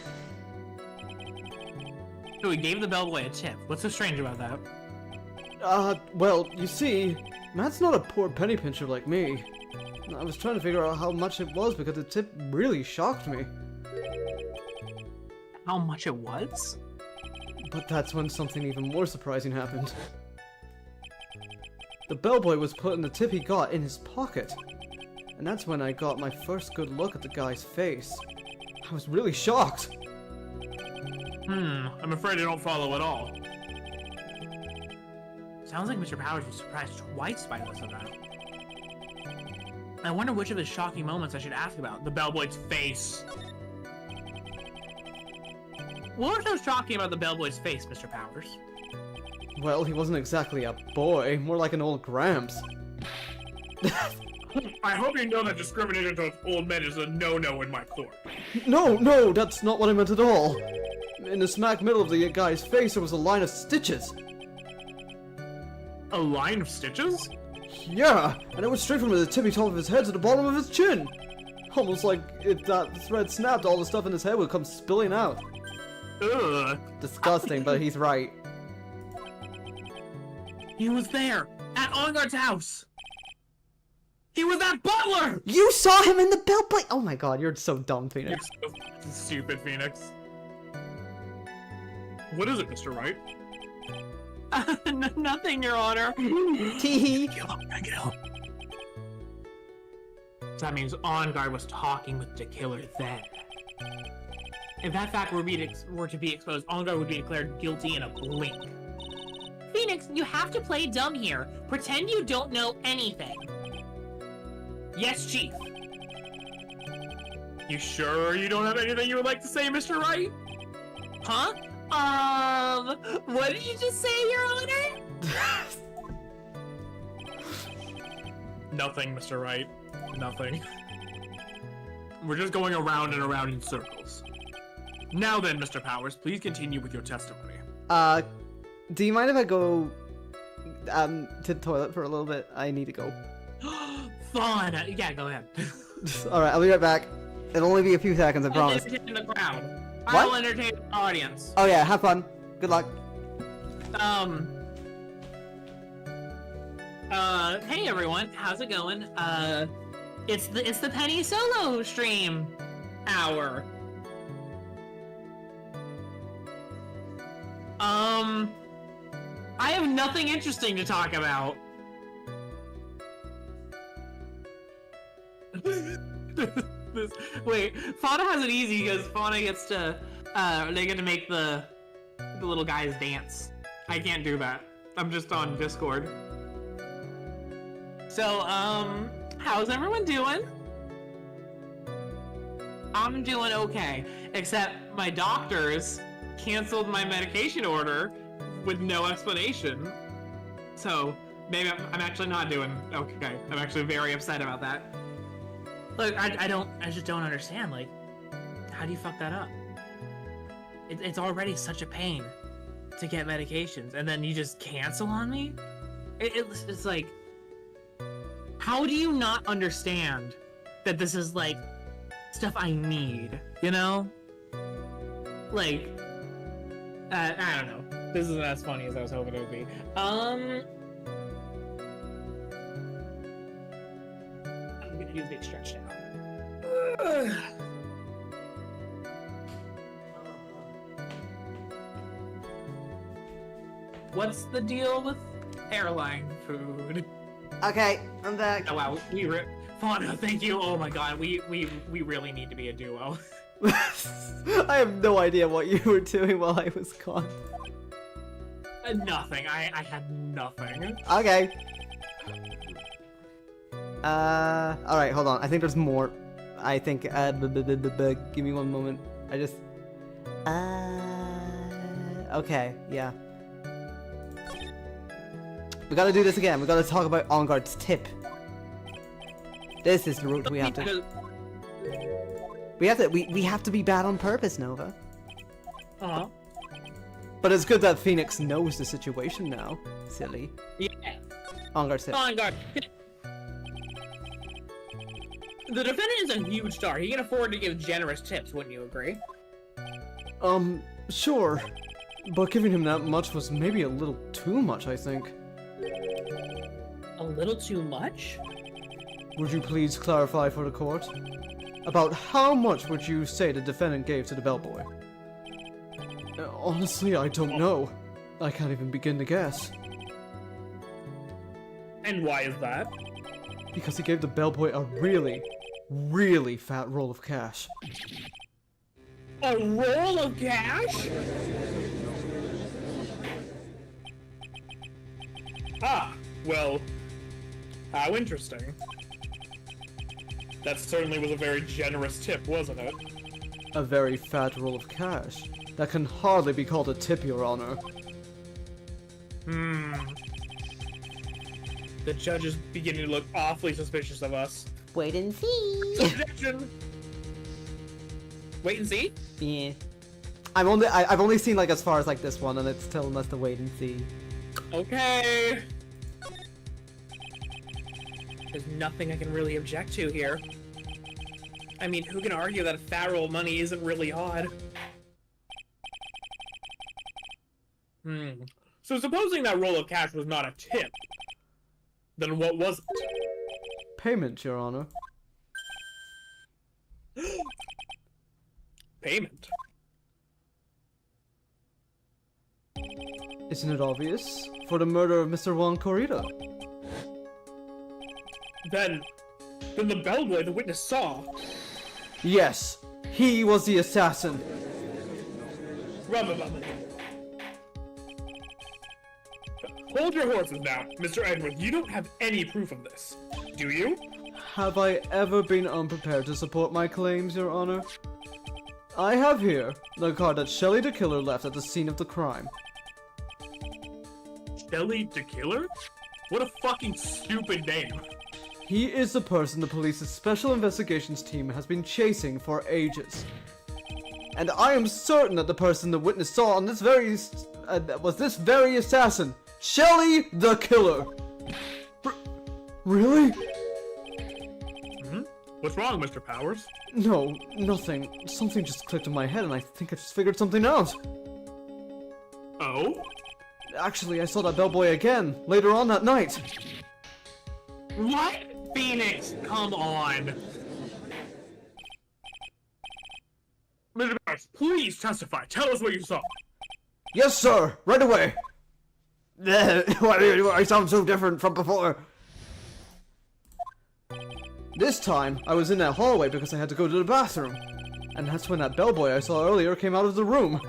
So he gave the bellboy a tip. What's so strange about that? Well, you see, Matt's not a poor penny pincher like me. I was trying to figure out how much it was because the tip really shocked me. How much it was? But that's when something even more surprising happened. The bellboy was putting the tip he got in his pocket. And that's when I got my first good look at the guy's face. I was really shocked. I'm afraid I don't follow at all. Sounds like Mr. Powers was surprised twice by this event. I wonder which of his shocking moments I should ask about. The bellboy's face. What was so shocking about the bellboy's face, Mr. Powers? Well, he wasn't exactly a boy, more like an old Gramps. I hope you know that discriminating towards old men is a no-no in my court. No, that's not what I meant at all. In the smack middle of the guy's face, there was a line of stitches. A line of stitches? Yeah, and it went straight from the tippy top of his head to the bottom of his chin. Almost like if that thread snapped, all the stuff in his head would come spilling out. Ugh. Disgusting, but he's right. He was there, at Onguard's house. He was that butler! You saw him in the bellboy. Oh my god, you're so dumb, Phoenix. You're so stupid, Phoenix. What is it, Mr. Wright? Nothing, Your Honor. Teehee. Get him. So that means Onguard was talking with the killer then. If that fact were to be exposed, Onguard would be declared guilty in a blink. Phoenix, you have to play dumb here. Pretend you don't know anything. Yes, Chief. You sure you don't have anything you would like to say, Mr. Wright? Huh? What did you just say, Your Honor? Nothing, Mr. Wright. Nothing. We're just going around and around in circles. Now then, Mr. Powers, please continue with your testimony. Do you mind if I go, to the toilet for a little bit? I need to go. Fun. Yeah, go ahead. Alright, I'll be right back. It'll only be a few seconds, I promise. Entertain the crowd. What? I'll entertain the audience. Oh yeah, have fun. Good luck. Hey everyone, how's it going? It's the Penny Solo stream hour. I have nothing interesting to talk about. Wait, Fauna has it easy because Fauna gets to, they get to make the little guys dance. I can't do that. I'm just on Discord. So, how's everyone doing? I'm doing okay, except my doctors canceled my medication order with no explanation. So, maybe I'm actually not doing okay. I'm actually very upset about that. Look, I just don't understand, like, how do you fuck that up? It's already such a pain to get medications, and then you just cancel on me? It's like, how do you not understand that this is, like, stuff I need, you know? Like, I don't know. This isn't as funny as I was hoping it would be. I'm gonna do a big stretch now. What's the deal with airline food? Okay, I'm back. Oh wow, Fauna, thank you. Oh my god, we really need to be a duo. I have no idea what you were doing while I was gone. Nothing. I had nothing. Okay. Alright, hold on. I think there's more. I think, give me one moment. I just, okay, yeah. We gotta do this again. We gotta talk about Onguard's tip. This is the route we have to. We have to be bad on purpose, Nova. Uh-huh. But it's good that Phoenix knows the situation now. Silly. Yeah. Onguard's tip. Onguard. The defendant is a huge star. He can afford to give generous tips, wouldn't you agree? Sure. But giving him that much was maybe a little too much, I think. A little too much? Would you please clarify for the court? About how much would you say the defendant gave to the bellboy? Honestly, I don't know. I can't even begin to guess. And why is that? Because he gave the bellboy a really, really fat roll of cash. A roll of cash? Ah, well, how interesting. That certainly was a very generous tip, wasn't it? A very fat roll of cash. That can hardly be called a tip, Your Honor. The judge is beginning to look awfully suspicious of us. Wait and see. Objection! Wait and see? Yeah. I've only seen like as far as like this one, and it's telling us to wait and see. Okay. There's nothing I can really object to here. I mean, who can argue that a fat roll of money isn't really odd? So supposing that roll of cash was not a tip, then what was it? Payment, Your Honor. Payment. Isn't it obvious? For the murder of Mr. Juan Corrida. Then the bellboy the witness saw. Yes, he was the assassin. Rubber. Hold your horses now, Mr. Edward. You don't have any proof of this, do you? Have I ever been unprepared to support my claims, Your Honor? I have here the card that Shelley the Killer left at the scene of the crime. Shelley the Killer? What a fucking stupid name. He is the person the police's special investigations team has been chasing for ages. And I am certain that the person the witness saw on this was this very assassin, Shelley the Killer. Really? What's wrong, Mr. Powers? No, nothing. Something just clicked in my head and I think I just figured something out. Oh? Actually, I saw that bellboy again, later on that night. What? Phoenix, come on. Mr. Powers, please testify. Tell us what you saw. Yes, sir, right away. Why I sound so different from before? This time, I was in that hallway because I had to go to the bathroom. And that's when that bellboy I saw earlier came out of the room.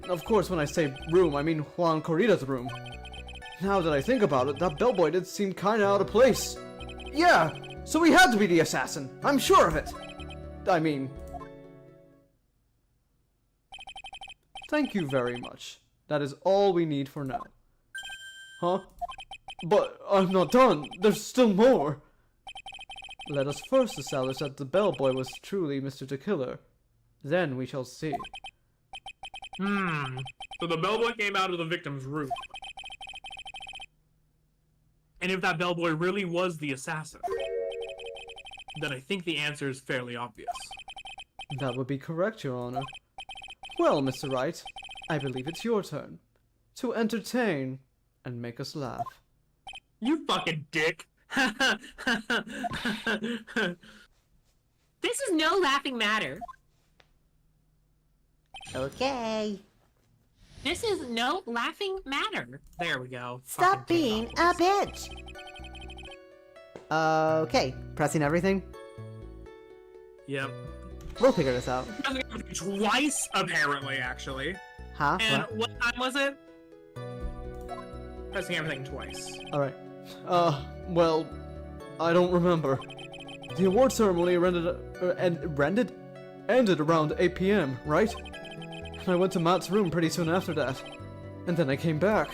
Of course, when I say room, I mean Juan Corrida's room. Now that I think about it, that bellboy did seem kinda out of place. Yeah, so he had to be the assassin. I'm sure of it. I mean... Thank you very much. That is all we need for now. Huh? But I'm not done. There's still more. Let us first establish that the bellboy was truly Mr. the Killer. Then we shall see. So the bellboy came out of the victim's room. And if that bellboy really was the assassin, then I think the answer is fairly obvious. That would be correct, Your Honor. Well, Mr. Wright, I believe it's your turn. To entertain and make us laugh. You fucking dick! This is no laughing matter. Okay. This is no laughing matter. There we go. Stop Fucking being take a off. bitch. Okay, pressing everything. Yep. We'll figure this out. Twice, apparently, actually. Huh? And what time was it? Pressing everything twice. Alright. Well, I don't remember. The award ceremony ended around 8 p.m., right? And I went to Matt's room pretty soon after that. And then I came back.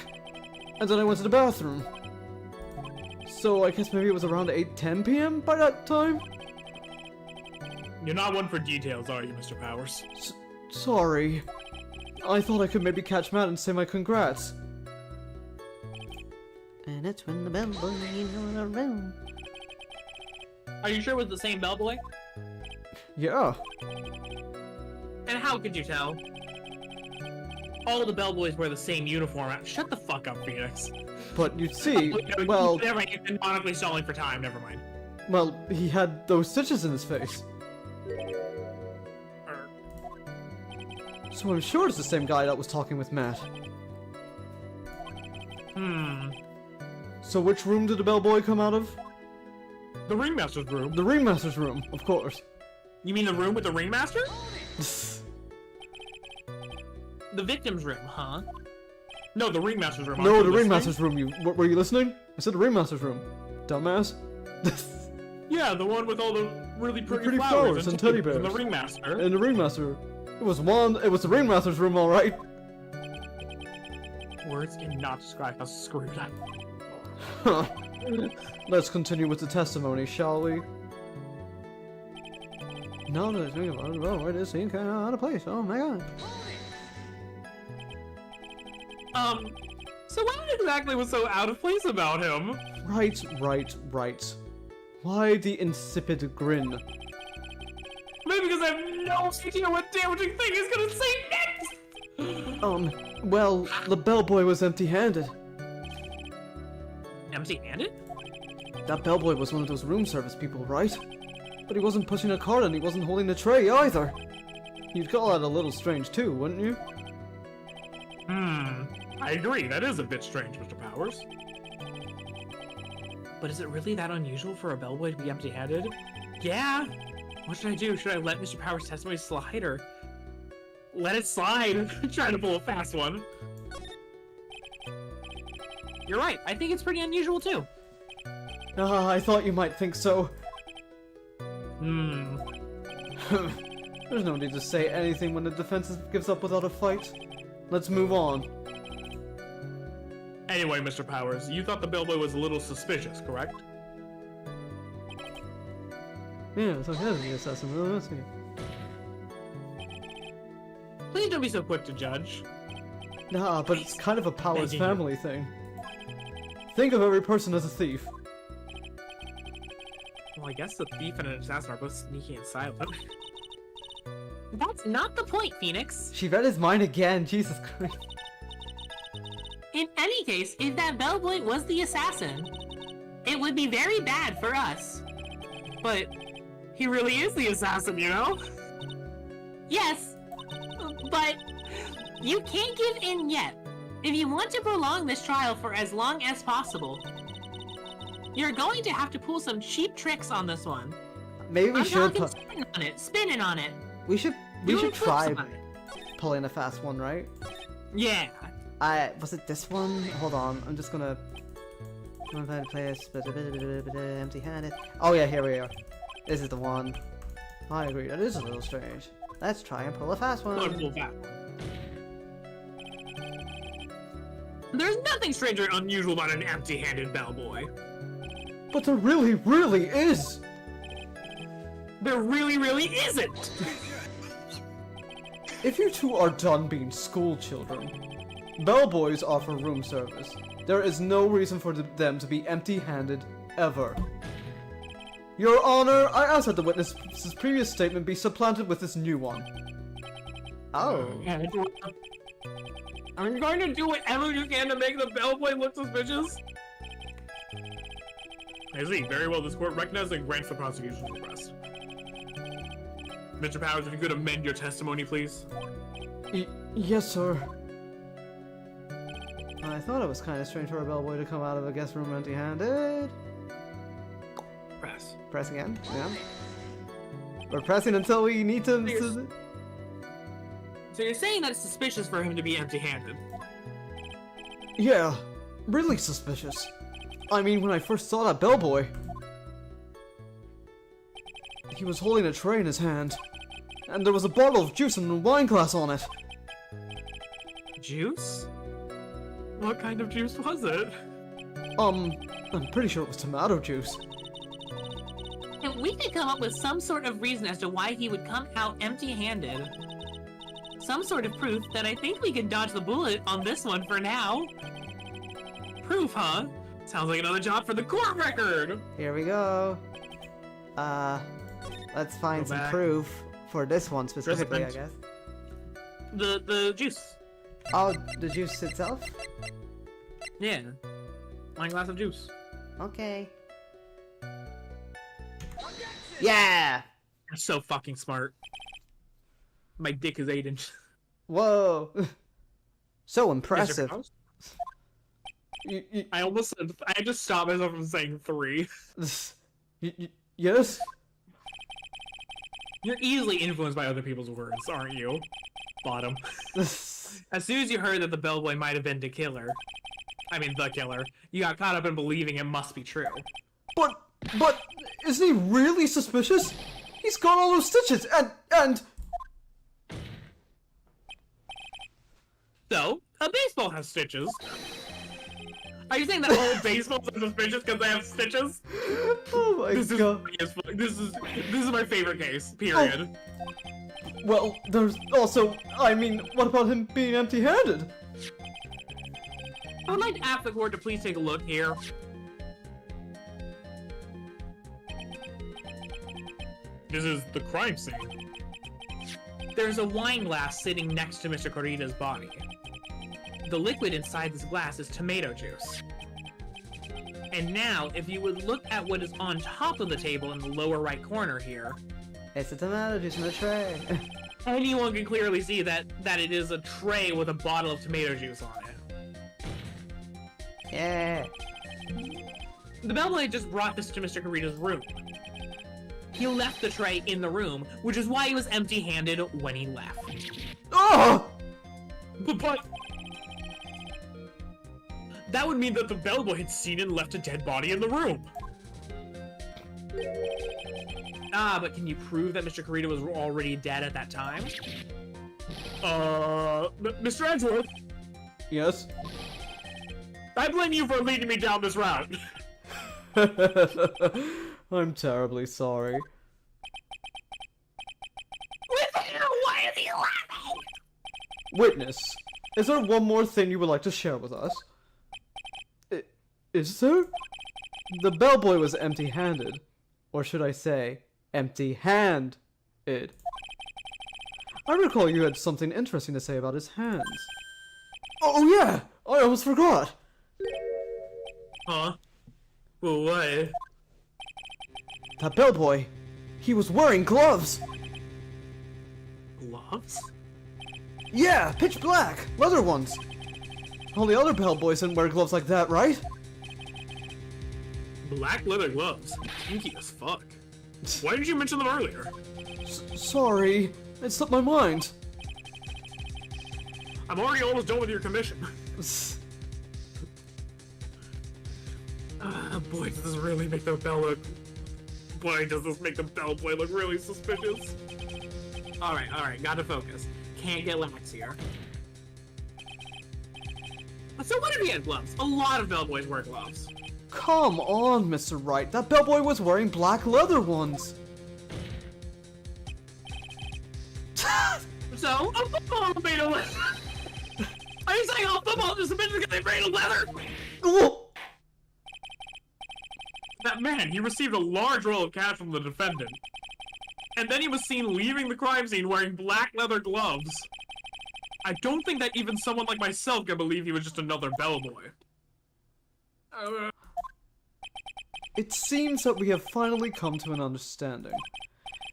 And then I went to the bathroom. So I guess maybe it was around 8:10 p.m. by that time? You're not one for details, are you, Mr. Powers? Sorry. I thought I could maybe catch Matt and say my congrats. And that's when the bellboy in the room. Are you sure it was the same bellboy? Yeah. And how could you tell? All the bellboys wear the same uniform. Shut the fuck up, Phoenix. But you see, well, Never mind, you've been chronically stalling for time, never mind. well, he had those stitches in his face. So I'm sure it's the same guy that was talking with Matt. So which room did the bellboy come out of? The ringmaster's room. The ringmaster's room, of course. You mean the room with the ringmaster? The victim's room, huh? No, the ringmaster's room. No, the ringmaster's room. Were you listening? I said the ringmaster's room. Dumbass. Yeah, the one with all the really pretty flowers and teddy bears. And the ringmaster. And the ringmaster. It was the ringmaster's room, all right. Words cannot describe how screwed up. Huh. Let's continue with the testimony, shall we? No, the thing about it, well, it seemed kind of out of place. Oh my god. So what exactly was so out of place about him? Right. Why the insipid grin? Maybe because I have no idea what damaging thing he's gonna say next! Well, the bellboy was empty-handed. Empty-handed? That bellboy was one of those room service people, right? But he wasn't pushing a cart and he wasn't holding the tray either. You'd call that a little strange too, wouldn't you? I agree, that is a bit strange, Mr. Powers. But is it really that unusual for a bellboy to be empty-handed? Yeah! What should I do? Should I let Mr. Powers' testimony slide, or... let it slide? Trying to pull a fast one. You're right, I think it's pretty unusual too. I thought you might think so. There's no need to say anything when the defense gives up without a fight. Let's move on. Anyway, Mr. Powers, you thought the bellboy was a little suspicious, correct? Yeah, so he has the assassin. Well, let's see. Please don't be so quick to judge. Nah, but it's kind of a Powers Begging family thing. Think of every person as a thief. Well, I guess the thief and an assassin are both sneaky and silent. That's not the point, Phoenix. She read his mind again, Jesus Christ. In any case, if that bellboy was the assassin, it would be very bad for us. But he really is the assassin, you know? Yes, but you can't give in yet. If you want to prolong this trial for as long as possible, you're going to have to pull some cheap tricks on this one. Maybe we should spinning on it. We should try pulling a fast one, right? Yeah. Was it this one? Hold on, I'm just gonna play empty-handed. Oh yeah, here we are. This is the one. I agree, that is a little strange. Let's try and pull a fast one. There's nothing strange or unusual about an empty-handed bellboy. But there really, really is! There really, really isn't! If you two are done being school children, bellboys offer room service. There is no reason for them to be empty-handed, ever. Your Honor, I ask that the witness's previous statement be supplanted with this new one. Oh. Are you going to do whatever you can to make the bellboy look suspicious? I see. Very well, this court recognizes and grants the prosecution's request. Mr. Powers, if you could amend your testimony, please. Yes, sir. I thought it was kind of strange for a bellboy to come out of a guest room empty-handed. Press. Press again. Yeah. We're pressing until we need to... So you're saying that it's suspicious for him to be empty-handed? Yeah. Really suspicious. I mean, when I first saw that bellboy, he was holding a tray in his hand, and there was a bottle of juice and a wine glass on it. Juice? What kind of juice was it? I'm pretty sure it was tomato juice. If we could come up with some sort of reason as to why he would come out empty-handed, some sort of proof, then I think we could dodge the bullet on this one for now. Proof, huh? Sounds like another job for the court record! Here we go. Let's find some proof for this one specifically, I guess. The juice. Oh, the juice itself? Yeah. One glass of juice. Okay. Yeah! You're so fucking smart. My dick is 8 inches. Whoa. So Mr. impressive. Krause? You, I almost said, I just stopped myself from saying 3. yes? You're easily influenced by other people's words, aren't you? Bottom. As soon as you heard that the bellboy might have been the killer, you got caught up in believing it must be true. But, isn't he really suspicious? He's got all those stitches, and... So, a baseball has stitches. Are you saying that all baseballs are suspicious because they have stitches? Oh my This is god. funny as fuck. This is my favorite case, period. Well, there's also, I mean, what about him being empty-handed? I would like to ask the court to please take a look here. This is the crime scene. There's a wine glass sitting next to Mr. Corrida's body. The liquid inside this glass is tomato juice. And now, if you would look at what is on top of the table in the lower right corner here, It's a tomato juice in the tray. anyone can clearly see that it is a tray with a bottle of tomato juice on it. Yeah. The bellboy just brought this to Mr. Corrida's room. He left the tray in the room, which is why he was empty-handed when he left. Oh! But that would mean that the bellboy had seen and left a dead body in the room. But can you prove that Mr. Corrida was already dead at that time? Mr. Edgeworth, Yes? I blame you for leading me down this route. I'm terribly sorry. Why is he laughing? Witness, is there one more thing you would like to share with us? Is there? The bellboy was empty-handed. Or should I say, empty-handed. I recall you had something interesting to say about his hands. Oh yeah! I almost forgot! Huh? Well, what? That bellboy, he was wearing gloves! Gloves? Yeah, pitch black, leather ones. All the other bellboys didn't wear gloves like that, right? Black leather gloves. Kinky as fuck. Why didn't you mention them earlier? Sorry, it slipped my mind. I'm already almost done with your commission. Boy, does this really make the bell Boy, does this make the bellboy look really suspicious. Alright, gotta focus. Can't get lax here. So what if he had gloves? A lot of bellboys wear gloves. Come on, Mr. Wright, that bellboy was wearing black leather ones. So, a football made of leather. Are you saying all footballs are suspicious because they made of leather? Oh, That man, he received a large roll of cash from the defendant. And then he was seen leaving the crime scene wearing black leather gloves. I don't think that even someone like myself can believe he was just another bellboy. it seems that we have finally come to an understanding.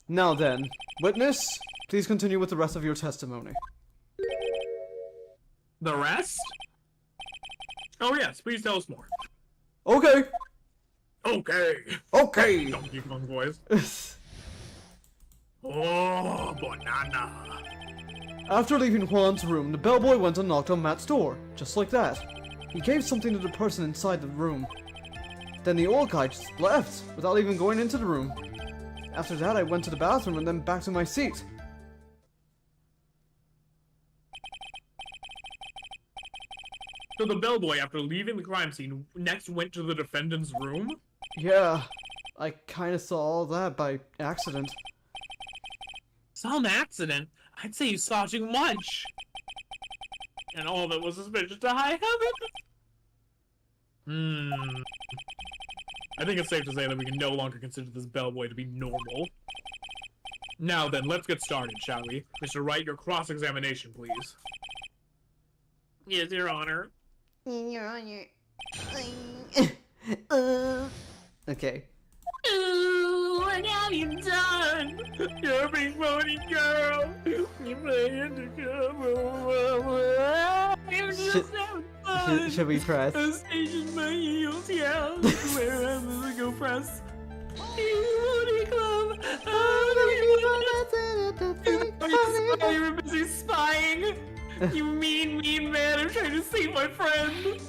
Now then, witness, please continue with the rest of your testimony. The rest? Oh yes, please tell us more. Okay. Okay. Okay. Donkey Kong voice. Oh, banana. After leaving Juan's room, the bellboy went and knocked on Matt's door, just like that. He gave something to the person inside the room. Then the old guy just left, without even going into the room. After that, I went to the bathroom and then back to my seat. So the bellboy, after leaving the crime scene, next went to the defendant's room? Yeah, I kinda saw all that by accident. Some accident? I'd say you saw too much. And all of it was suspicious to high heaven. I think it's safe to say that we can no longer consider this bellboy to be normal. Now then, let's get started, shall we? Mr. Wright, your cross-examination, please. Yes, Your Honor. Your Honor. Okay. Ooh, What have you done? You're a big phony girl. You play undercover. I'm Should- just having fun. Should we press? I'm staging my heels, yeah. Where I'm gonna go press. Beauty club. Oh, you were busy spying. You mean man. I'm trying to save my friend.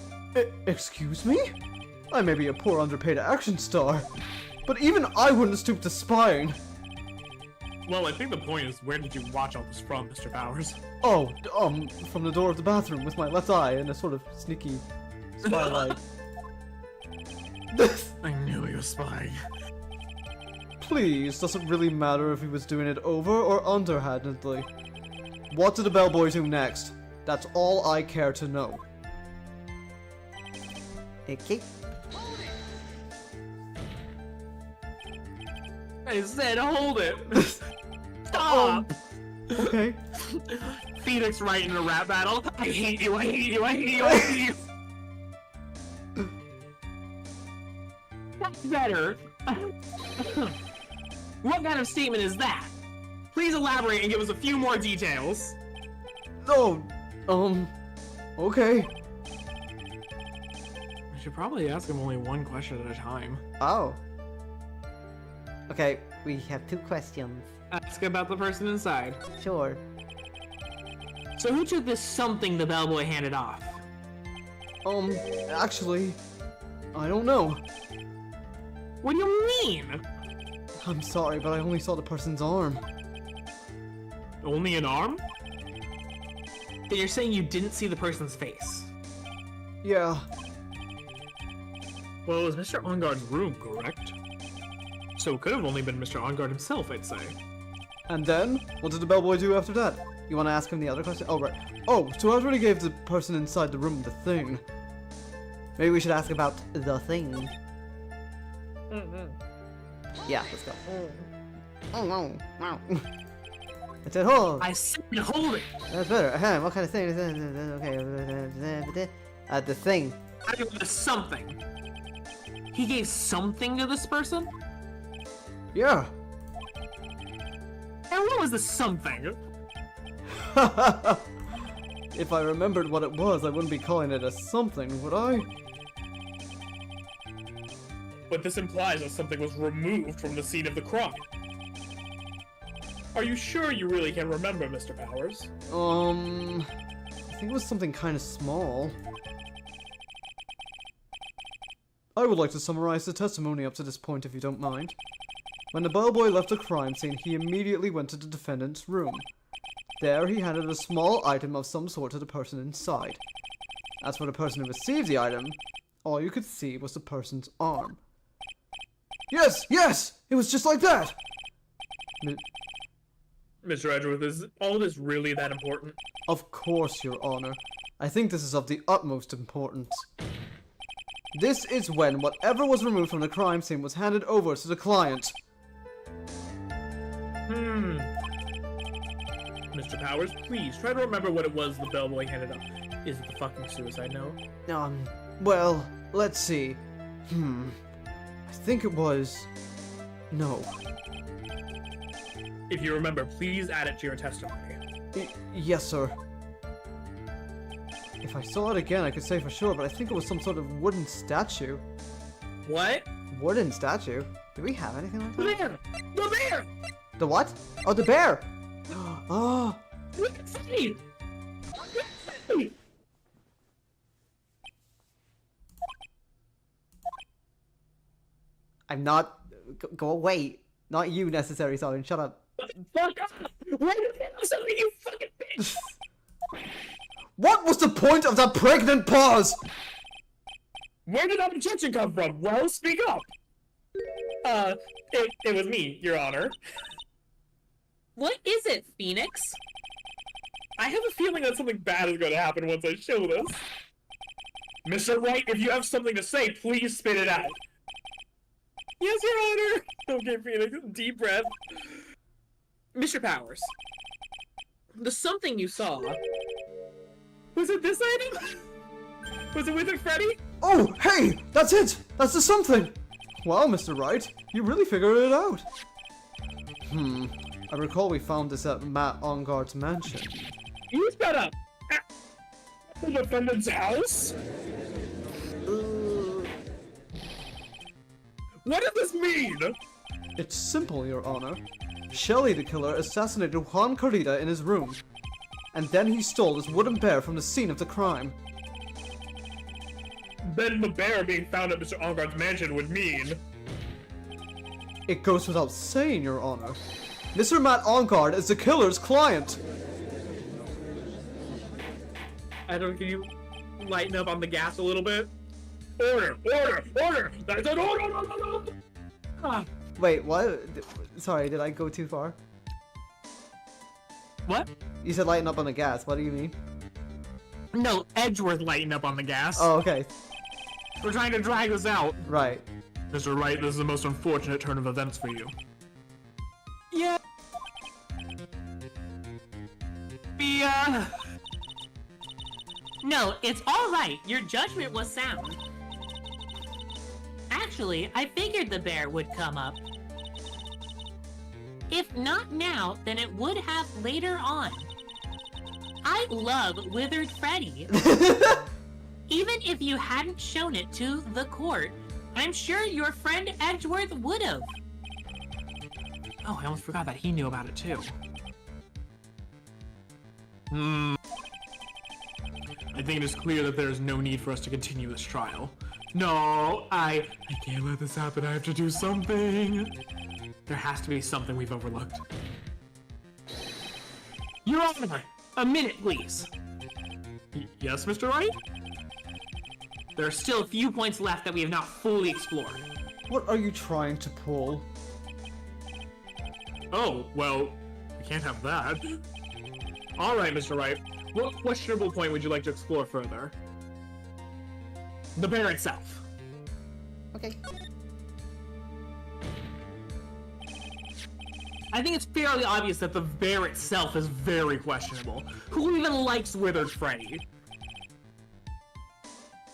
Excuse me? I may be a poor underpaid action star, but even I wouldn't stoop to spying. Well, I think the point is, where did you watch all this from, Mr. Powers? Oh, from the door of the bathroom with my left eye and a sort of sneaky spy light. I knew he was spying. Please, does it really matter if he was doing it over or underhandedly? What did the bellboy do next? That's all I care to know. Okay. I said hold it. Stop. Okay. Phoenix right in a rap battle. I hate you, I hate you, I hate you, I hate you. That's better. What kind of statement is that? Please elaborate and give us a few more details. No, okay. I should probably ask him only one question at a time. Oh. Okay, we have 2 questions. Ask about the person inside. Sure. So who took this something the bellboy handed off? Actually, I don't know. What do you mean? I'm sorry, but I only saw the person's arm. Only an arm? Then you're saying you didn't see the person's face. Yeah. Well, it was Mr. Onguard's room, correct? So it could have only been Mr. Onguard himself, I'd say. And then, what did the bellboy do after that? You want to ask him the other question? Oh, right. Oh, so I already gave the person inside the room the thing. Maybe we should ask about the thing. Yeah, let's go. Oh, no. Wow. I said, hold. I said hold it! That's better. What kind of thing is that? Okay. The thing. I give this something. He gave something to this person? Yeah. And what was the something? If I remembered what it was, I wouldn't be calling it a something, would I? But this implies that something was removed from the scene of the crime. Are you sure you really can remember, Mr. Powers? I think it was something kind of small. I would like to summarize the testimony up to this point, if you don't mind. When the bellboy left the crime scene, he immediately went to the defendant's room. There, he handed a small item of some sort to the person inside. As for the person who received the item, all you could see was the person's arm. Yes! Yes! It was just like that! Mr. Edgeworth, is all this really that important? Of course, Your Honor. I think this is of the utmost importance. This is when whatever was removed from the crime scene was handed over to the client. Mr. Powers, please try to remember what it was the bellboy handed up. Is it the fucking suicide note? Well, let's see. I think it was... No. If you remember, please add it to your testimony. Yes, sir. If I saw it again, I could say for sure, but I think it was some sort of wooden statue. What? Wooden statue? Do we have anything like The that? bear! The bear! The what? Oh, the bear! Oh! Hey! I'm not... Go away. Not you, Necessary Solid. Shut up. Fuck off! Why did you do something, you fucking bitch? What was the point of that pregnant pause? Where did that objection come from? Well, speak up! It was me, Your Honor. What is it, Phoenix? I have a feeling that something bad is going to happen once I show this. Mr. Wright, if you have something to say, please spit it out. Yes, Your Honor! Okay, Phoenix, deep breath. Mr. Powers, the something you saw. Was it this item? Was it with Freddy? Oh, hey! That's it! That's the something! Wow, Mr. Wright, you really figured it out. I recall we found this at Matt Onguard's mansion. You shut up! At the defendant's house? What does this mean? It's simple, Your Honor. Shelley the killer assassinated Juan Carita in his room, and then he stole his wooden bear from the scene of the crime. Then the bear being found at Mr. Onguard's mansion would mean... It goes without saying, Your Honor. Mr. Matt Onguard is the killer's client! Can you lighten up on the gas a little bit? Order! Order! Order! That's an order! No. Ah, Wait, what? Sorry, did I go too far? what? You said lighten up on the gas, what do you mean? No, Edgeworth lighten up on the gas. Oh, okay. We're trying to drag this out. Right. Mr. Wright, this is the most unfortunate turn of events for you. Yeah. No, it's alright. Your judgment was sound. Actually, I figured the bear would come up. If not now, then it would have later on. I love Withered Freddy. Even if you hadn't shown it to the court, I'm sure your friend Edgeworth would have. Oh, I almost forgot that he knew about it too. I think it is clear that there is no need for us to continue this trial. No, I can't let this happen. I have to do something. There has to be something we've overlooked. Your Honor, a minute, please. Yes, Mr. Wright? There are still a few points left that we have not fully explored. What are you trying to pull? Oh, well, we can't have that. All right, Mr. Wright. What questionable point would you like to explore further? The bear itself. Okay. I think it's fairly obvious that the bear itself is very questionable. Who even likes Withered Freddy?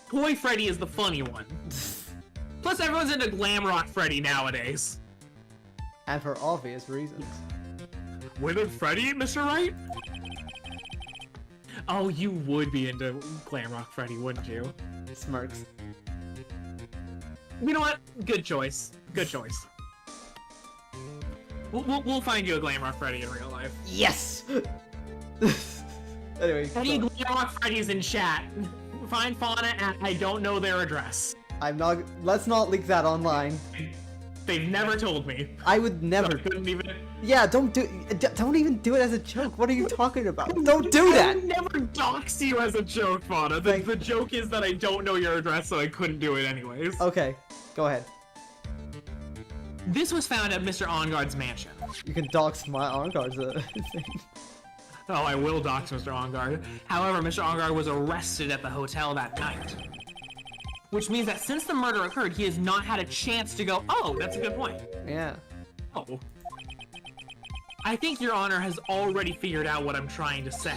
Toy Freddy is the funny one. Plus, everyone's into Glam Rock Freddy nowadays. And for obvious reasons. Withered Freddy, Mr. Wright? Oh, you would be into Glam Rock Freddy, wouldn't you? Smirks. You know what? Good choice. Good choice. We'll find you a Glam Rock Freddy in real life. Yes! Anyway. Any Glam Rock Freddy's in chat. Find Fauna and I don't know their address. I'm not. Let's not leak that online. They've never told me. I would never. So I couldn't even. Yeah, don't even do it as a joke. What are you talking about? Don't do I that! would never dox you as a joke, Fauna. The joke is that I don't know your address, so I couldn't do it anyways. Okay, go ahead. This was found at Mr. Onguard's mansion. You can dox my Onguard's thing. Oh, I will dox Mr. Onguard. However, Mr. Onguard was arrested at the hotel that night. Which means that since the murder occurred, he has not had a chance to go, oh, that's a good point. Yeah. Oh. I think Your Honor has already figured out what I'm trying to say.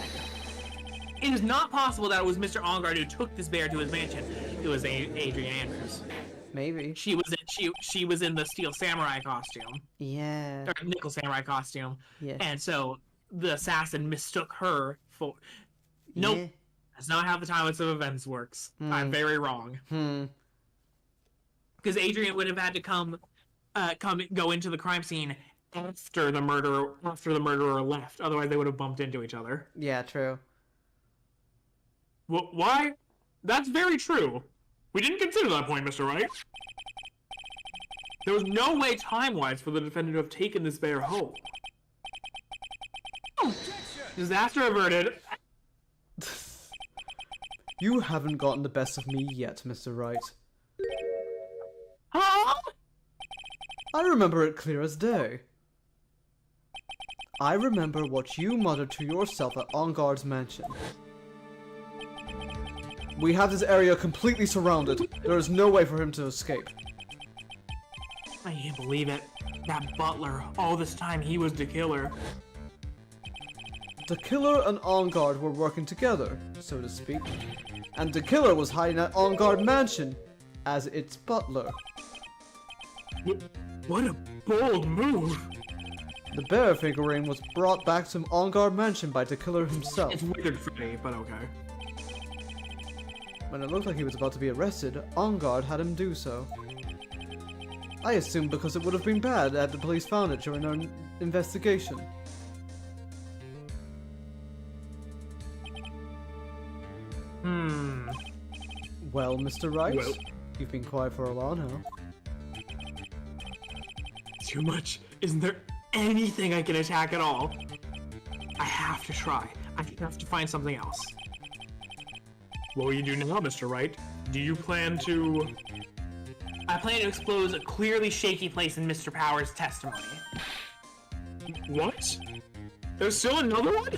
It is not possible that it was Mr. Onguard who took this bear to his mansion. It was Adrian Andrews. Maybe. She was in the Steel Samurai costume. Yeah. Or Nickel Samurai costume. Yeah. And so the assassin mistook her for... Nope. Yeah. That's not how the timelines of events works. I'm very wrong. Because Adrian would have had to go into the crime scene after the murderer left. Otherwise, they would have bumped into each other. Yeah, true. Why? That's very true. We didn't consider that point, Mr. Wright. There was no way time-wise for the defendant to have taken this bear home. Disaster averted. You haven't gotten the best of me yet, Mr. Wright. Huh? I remember it clear as day. I remember what you muttered to yourself at Onguard's mansion. We have this area completely surrounded. There is no way for him to escape. I can't believe it. That butler, all this time he was the killer. The killer and Onguard were working together, so to speak. And the killer was hiding at Onguard Mansion as its butler. What a bold move! The bear figurine was brought back to On-Guard Mansion by the killer himself. It's Withered Freddy, but okay. When it looked like he was about to be arrested, On-Guard had him do so. I assumed because it would have been bad had the police found it during our investigation. Well, Mr. Wright, Well. you've been quiet for a while now. Too much. Isn't there anything I can attack at all? I have to try. I have to find something else. What will you do now, Mr. Wright? Do you plan to... I plan to expose a clearly shaky place in Mr. Power's testimony. What? There's still another one?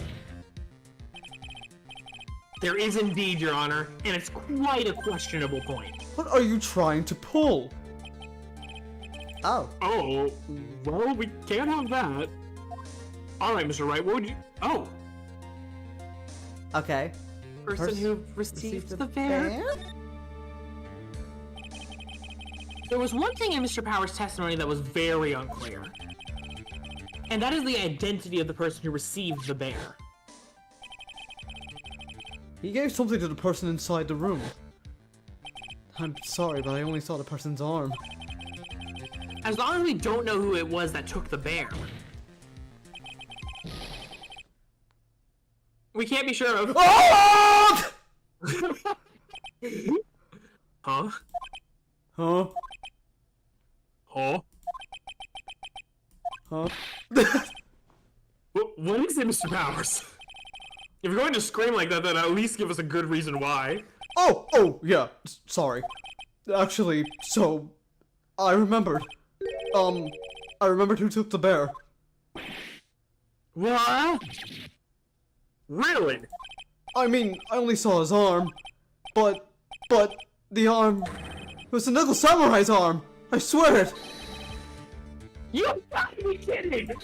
There is indeed, Your Honor, and it's quite a questionable point. What are you trying to pull? Oh. Oh, well, we can't have that. Alright, Mr. Wright, what would you... Oh! Okay. Person who received the bear? There was one thing in Mr. Power's testimony that was very unclear. And that is the identity of the person who received the bear. He gave something to the person inside the room. I'm sorry, but I only saw the person's arm. As long as we don't know who it was that took the bear. We can't be sure of... Oh! Huh? Huh? Huh? Huh? What is it, Mr. Powers? If you're going to scream like that, then at least give us a good reason why. Oh, yeah, sorry. Actually, so, I remembered. I remembered who took the bear. What? Really? I mean, I only saw his arm, but the arm was the Nickel Samurai's arm. I swear it. You gotta be kidding!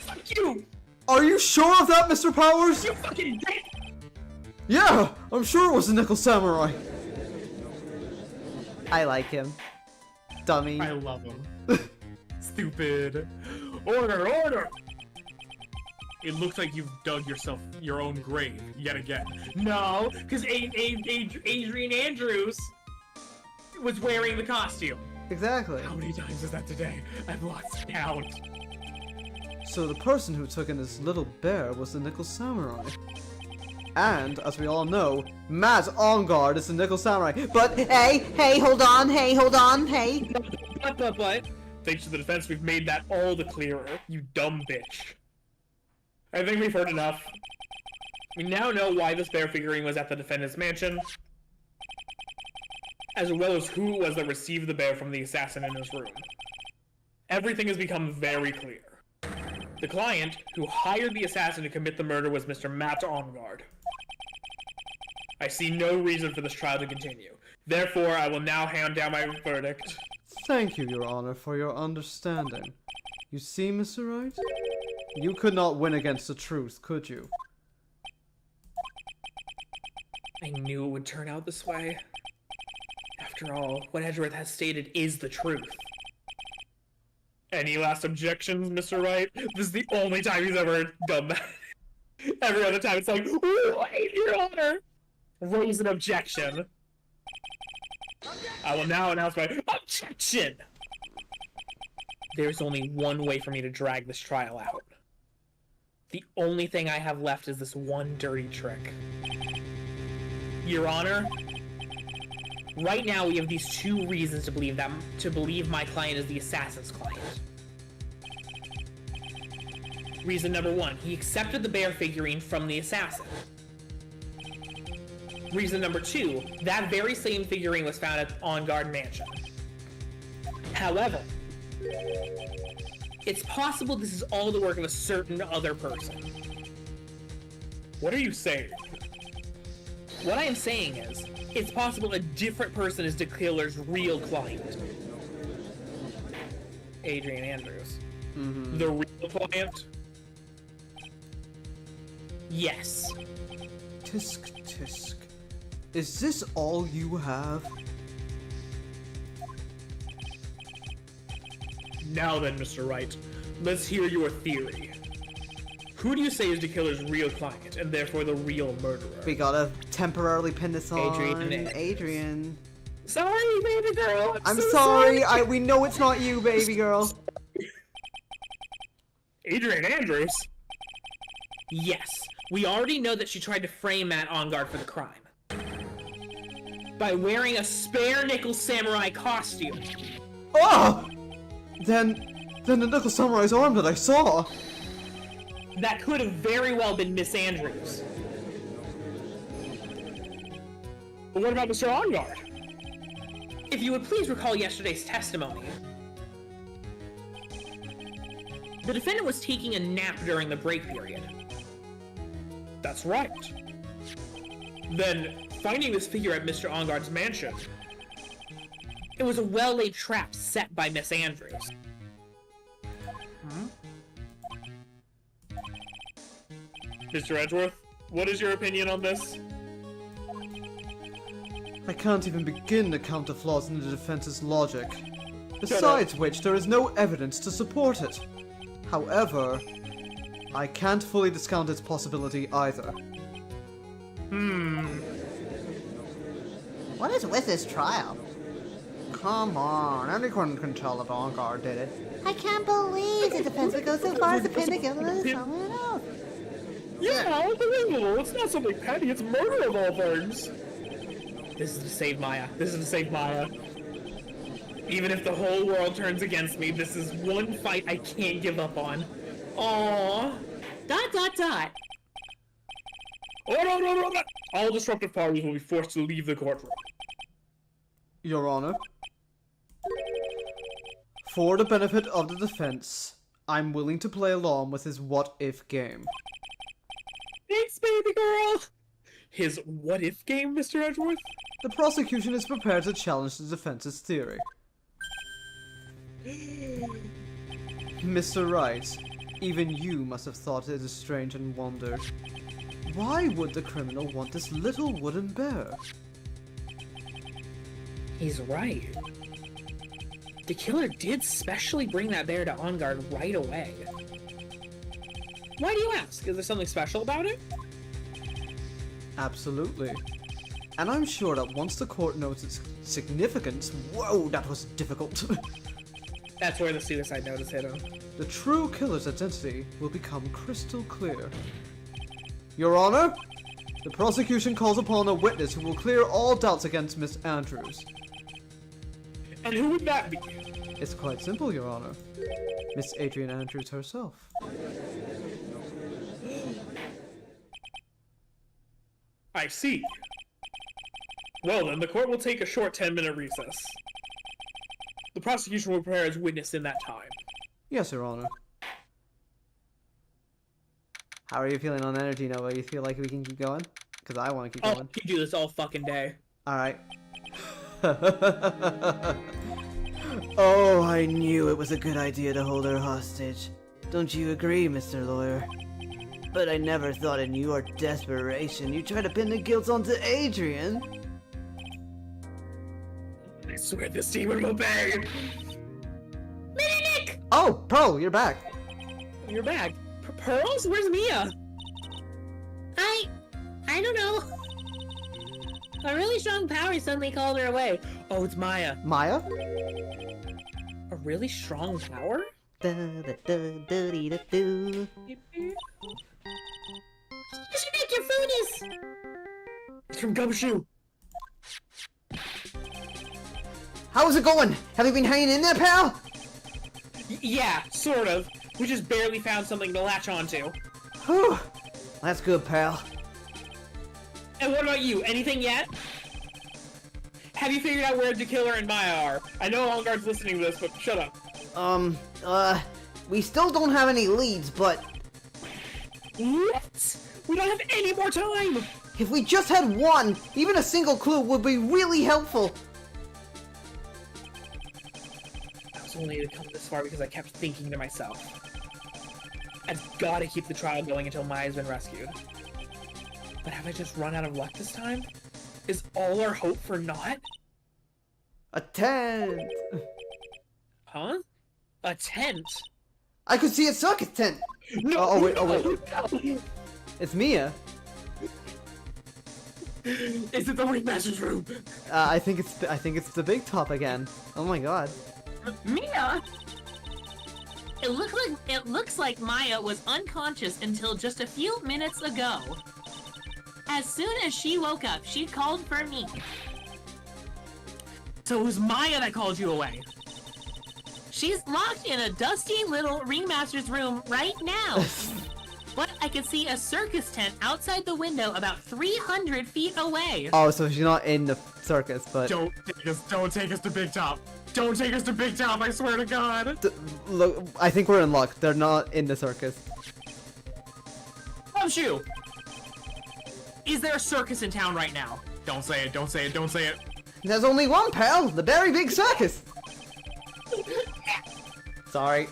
Fuck you! Are you sure of that, Mr. Powers? You fucking dick! Yeah, I'm sure it was the Nickel Samurai. I like him. Dummy. I love him. Stupid. Order, order! It looks like you've dug yourself your own grave yet again. No, because Adrian Andrews was wearing the costume. Exactly. How many times is that today? I've lost count. So the person who took in this little bear was the Nickel Samurai. And, as we all know, Matt On-Guard is the Nickel Samurai. But, hey, hold on, hey. But. Thanks to the defense, we've made that all the clearer, you dumb bitch. I think we've heard enough. We now know why this bear figurine was at the defendant's mansion, as well as who it was that received the bear from the assassin in his room. Everything has become very clear. The client who hired the assassin to commit the murder was Mr. Matt On-Guard. I see no reason for this trial to continue. Therefore, I will now hand down my verdict. Thank you, Your Honor, for your understanding. You see, Mr. Wright? You could not win against the truth, could you? I knew it would turn out this way. After all, what Edgeworth has stated is the truth. Any last objections, Mr. Wright? This is the only time he's ever done that. Every other time it's like, wait, Your Honor! Raise an objection. I will now announce my objection! There's only one way for me to drag this trial out. The only thing I have left is this one dirty trick. Your Honor, right now we have these two reasons to believe my client is the assassin's client. Reason number one, he accepted the bear figurine from the assassin. Reason number two, that very same figurine was found at On-Guard Mansion. However, it's possible this is all the work of a certain other person. What are you saying? What I am saying is, it's possible a different person is the killer's real client. Adrian Andrews. Mm-hmm. The real client? Yes. Tisk, tisk. Is this all you have? Now then, Mr. Wright, let's hear your theory. Who do you say is the killer's real client, and therefore the real murderer? We gotta temporarily pin this on Adrian. Adrian. Sorry, baby girl. I'm so sorry. We know it's not you, baby girl. Adrian Andrews? Yes, we already know that she tried to frame Matt Engarde for the crime. By wearing a spare nickel samurai costume. Oh! Then the Nickel Samurai's arm that I saw. That could have very well been Miss Andrews. But what about Mr. Engarde? If you would please recall yesterday's testimony. The defendant was taking a nap during the break period. That's right. Then, finding this figure at Mr. Engarde's mansion. It was a well-laid trap set by Miss Andrews. Mr. Edgeworth, what is your opinion on this? I can't even begin to count the flaws in the defense's logic. Besides which, there is no evidence to support it. However, I can't fully discount its possibility either. What is with this trial? Come on, anyone can tell if Engarde did it. I can't believe the defense would go so far as to pin the guilt on someone else. Yeah, unbelievable. It's not something petty, it's murder of all things. This is to save Maya. This is to save Maya. Even if the whole world turns against me, this is one fight I can't give up on. Aww. ... Oh, no. All disruptive parties will be forced to leave the courtroom. Your Honor, for the benefit of the defense, I'm willing to play along with his what-if game. Thanks, baby girl! His what-if game, Mr. Edgeworth? The prosecution is prepared to challenge the defense's theory. Mr. Wright, even you must have thought it is strange and wondered. Why would the criminal want this little wooden bear? He's right. The killer did specially bring that bear to Engarde right away. Why do you ask? Is there something special about it? Absolutely. And I'm sure that once the court knows its significance, whoa, that was difficult. That's where the suicide notice hit him. The true killer's identity will become crystal clear. Your Honor, the prosecution calls upon a witness who will clear all doubts against Miss Andrews. And who would that be? It's quite simple, Your Honor. Miss Adrian Andrews herself. I see. Well then, the court will take a short 10-minute recess. The prosecution will prepare as witness in that time. Yes, Your Honor. How are you feeling on energy, Nova? You feel like we can keep going? Because I want to keep Oh, going. you do this all fucking day. Alright. Oh, I knew it was a good idea to hold her hostage. Don't you agree, Mr. Lawyer? But I never thought in your desperation you'd try to pin the guilt onto Adrian. I swear this demon will pay! Nick! Oh, Pearl, you're back. You're back. Pearls? Where's Mia? I don't know. A really strong power suddenly called her away. Oh, it's Maya. Maya? A really strong power? Da-da-da-da-dee-da-doo. Nick, your phone is... It's from Gumshoe! How's it going? Have you been hanging in there, pal? Yeah, sort of. We just barely found something to latch onto. Whew. That's good, pal. And what about you? Anything yet? Have you figured out where the killer and Maya are? I know Engarde's listening to this, but shut up. We still don't have any leads, but What? We don't have any more time! if we just had one, even a single clue would be really helpful. I was only able to come this far because I kept thinking to myself, I've gotta keep the trial going until Maya's been rescued. But have I just run out of luck this time? Is all our hope for naught? A tent. Huh? A tent? I could see a circus tent. No. Oh wait. It's Mia. Is it the Ringmaster's room? I think it's the big top again. Oh my god. Mia! It looks like Maya was unconscious until just a few minutes ago. As soon as she woke up, she called for me. So it was Maya that called you away. She's locked in a dusty little Ringmaster's room right now. But I can see a circus tent outside the window about 300 feet away. Oh, so she's not in the circus, but Don't take us to Big Top. Don't take us to Big Top, I swear to God. look, I think we're in luck. They're not in the circus. Gumshoe! Is there a circus in town right now? Don't say it, don't say it, don't say it. There's only one, pal. The very big circus. Sorry.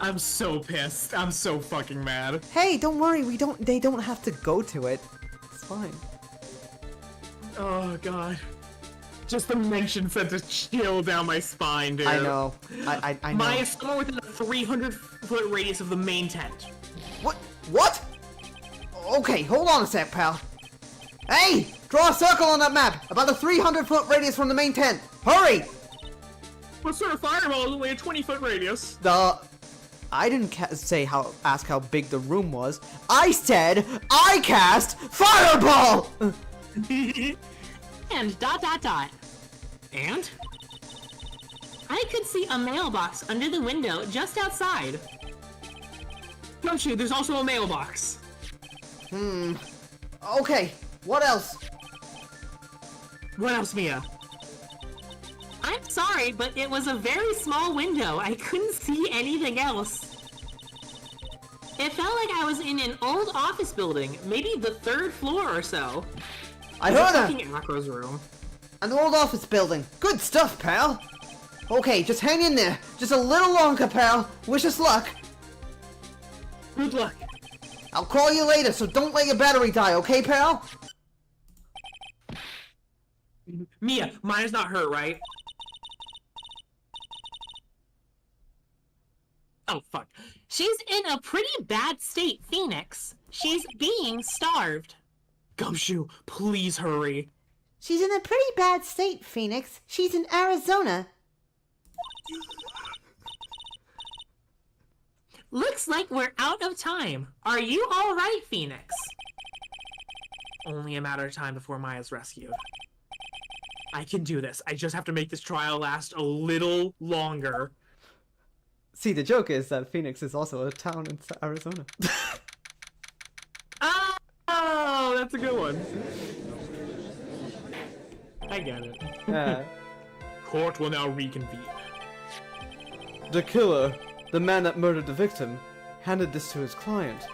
I'm so pissed. I'm so fucking mad. Hey, don't worry. They don't have to go to it. It's fine. Oh god. Just the mention sent a chill down my spine, dude. I know. I know. Maya's somewhere within a 300-foot radius of the main tent. What? What? Okay, hold on a sec, pal. Hey! Draw a circle on that map, about a 300-foot radius from the main tent. Hurry! What sort of fireball is only a 20-foot radius? I didn't ask how big the room was. I said I cast fireball! And ... And? I could see a mailbox under the window just outside. Gumshoe, there's also a mailbox. Okay, what else? What else, Mia? I'm sorry, but it was a very small window. I couldn't see anything else. It felt like I was in an old office building, maybe the 3rd floor or so. I heard that! Fucking Acro's room. An old office building. Good stuff, pal. Okay, just hang in there. Just a little longer, pal. Wish us luck. Good luck. I'll call you later, so don't let your battery die, okay, pal? Mia, Maya's not hurt, right? Oh, fuck. She's in a pretty bad state, Phoenix. She's being starved. Gumshoe, please hurry. She's in a pretty bad state, Phoenix. She's in Arizona. Looks like we're out of time. Are you alright, Phoenix? Only a matter of time before Maya's rescued. I can do this. I just have to make this trial last a little longer. See, the joke is that Phoenix is also a town in Arizona. Oh, that's a good one. I get it. Yeah. Court will now reconvene. The killer, the man that murdered the victim, handed this to his client.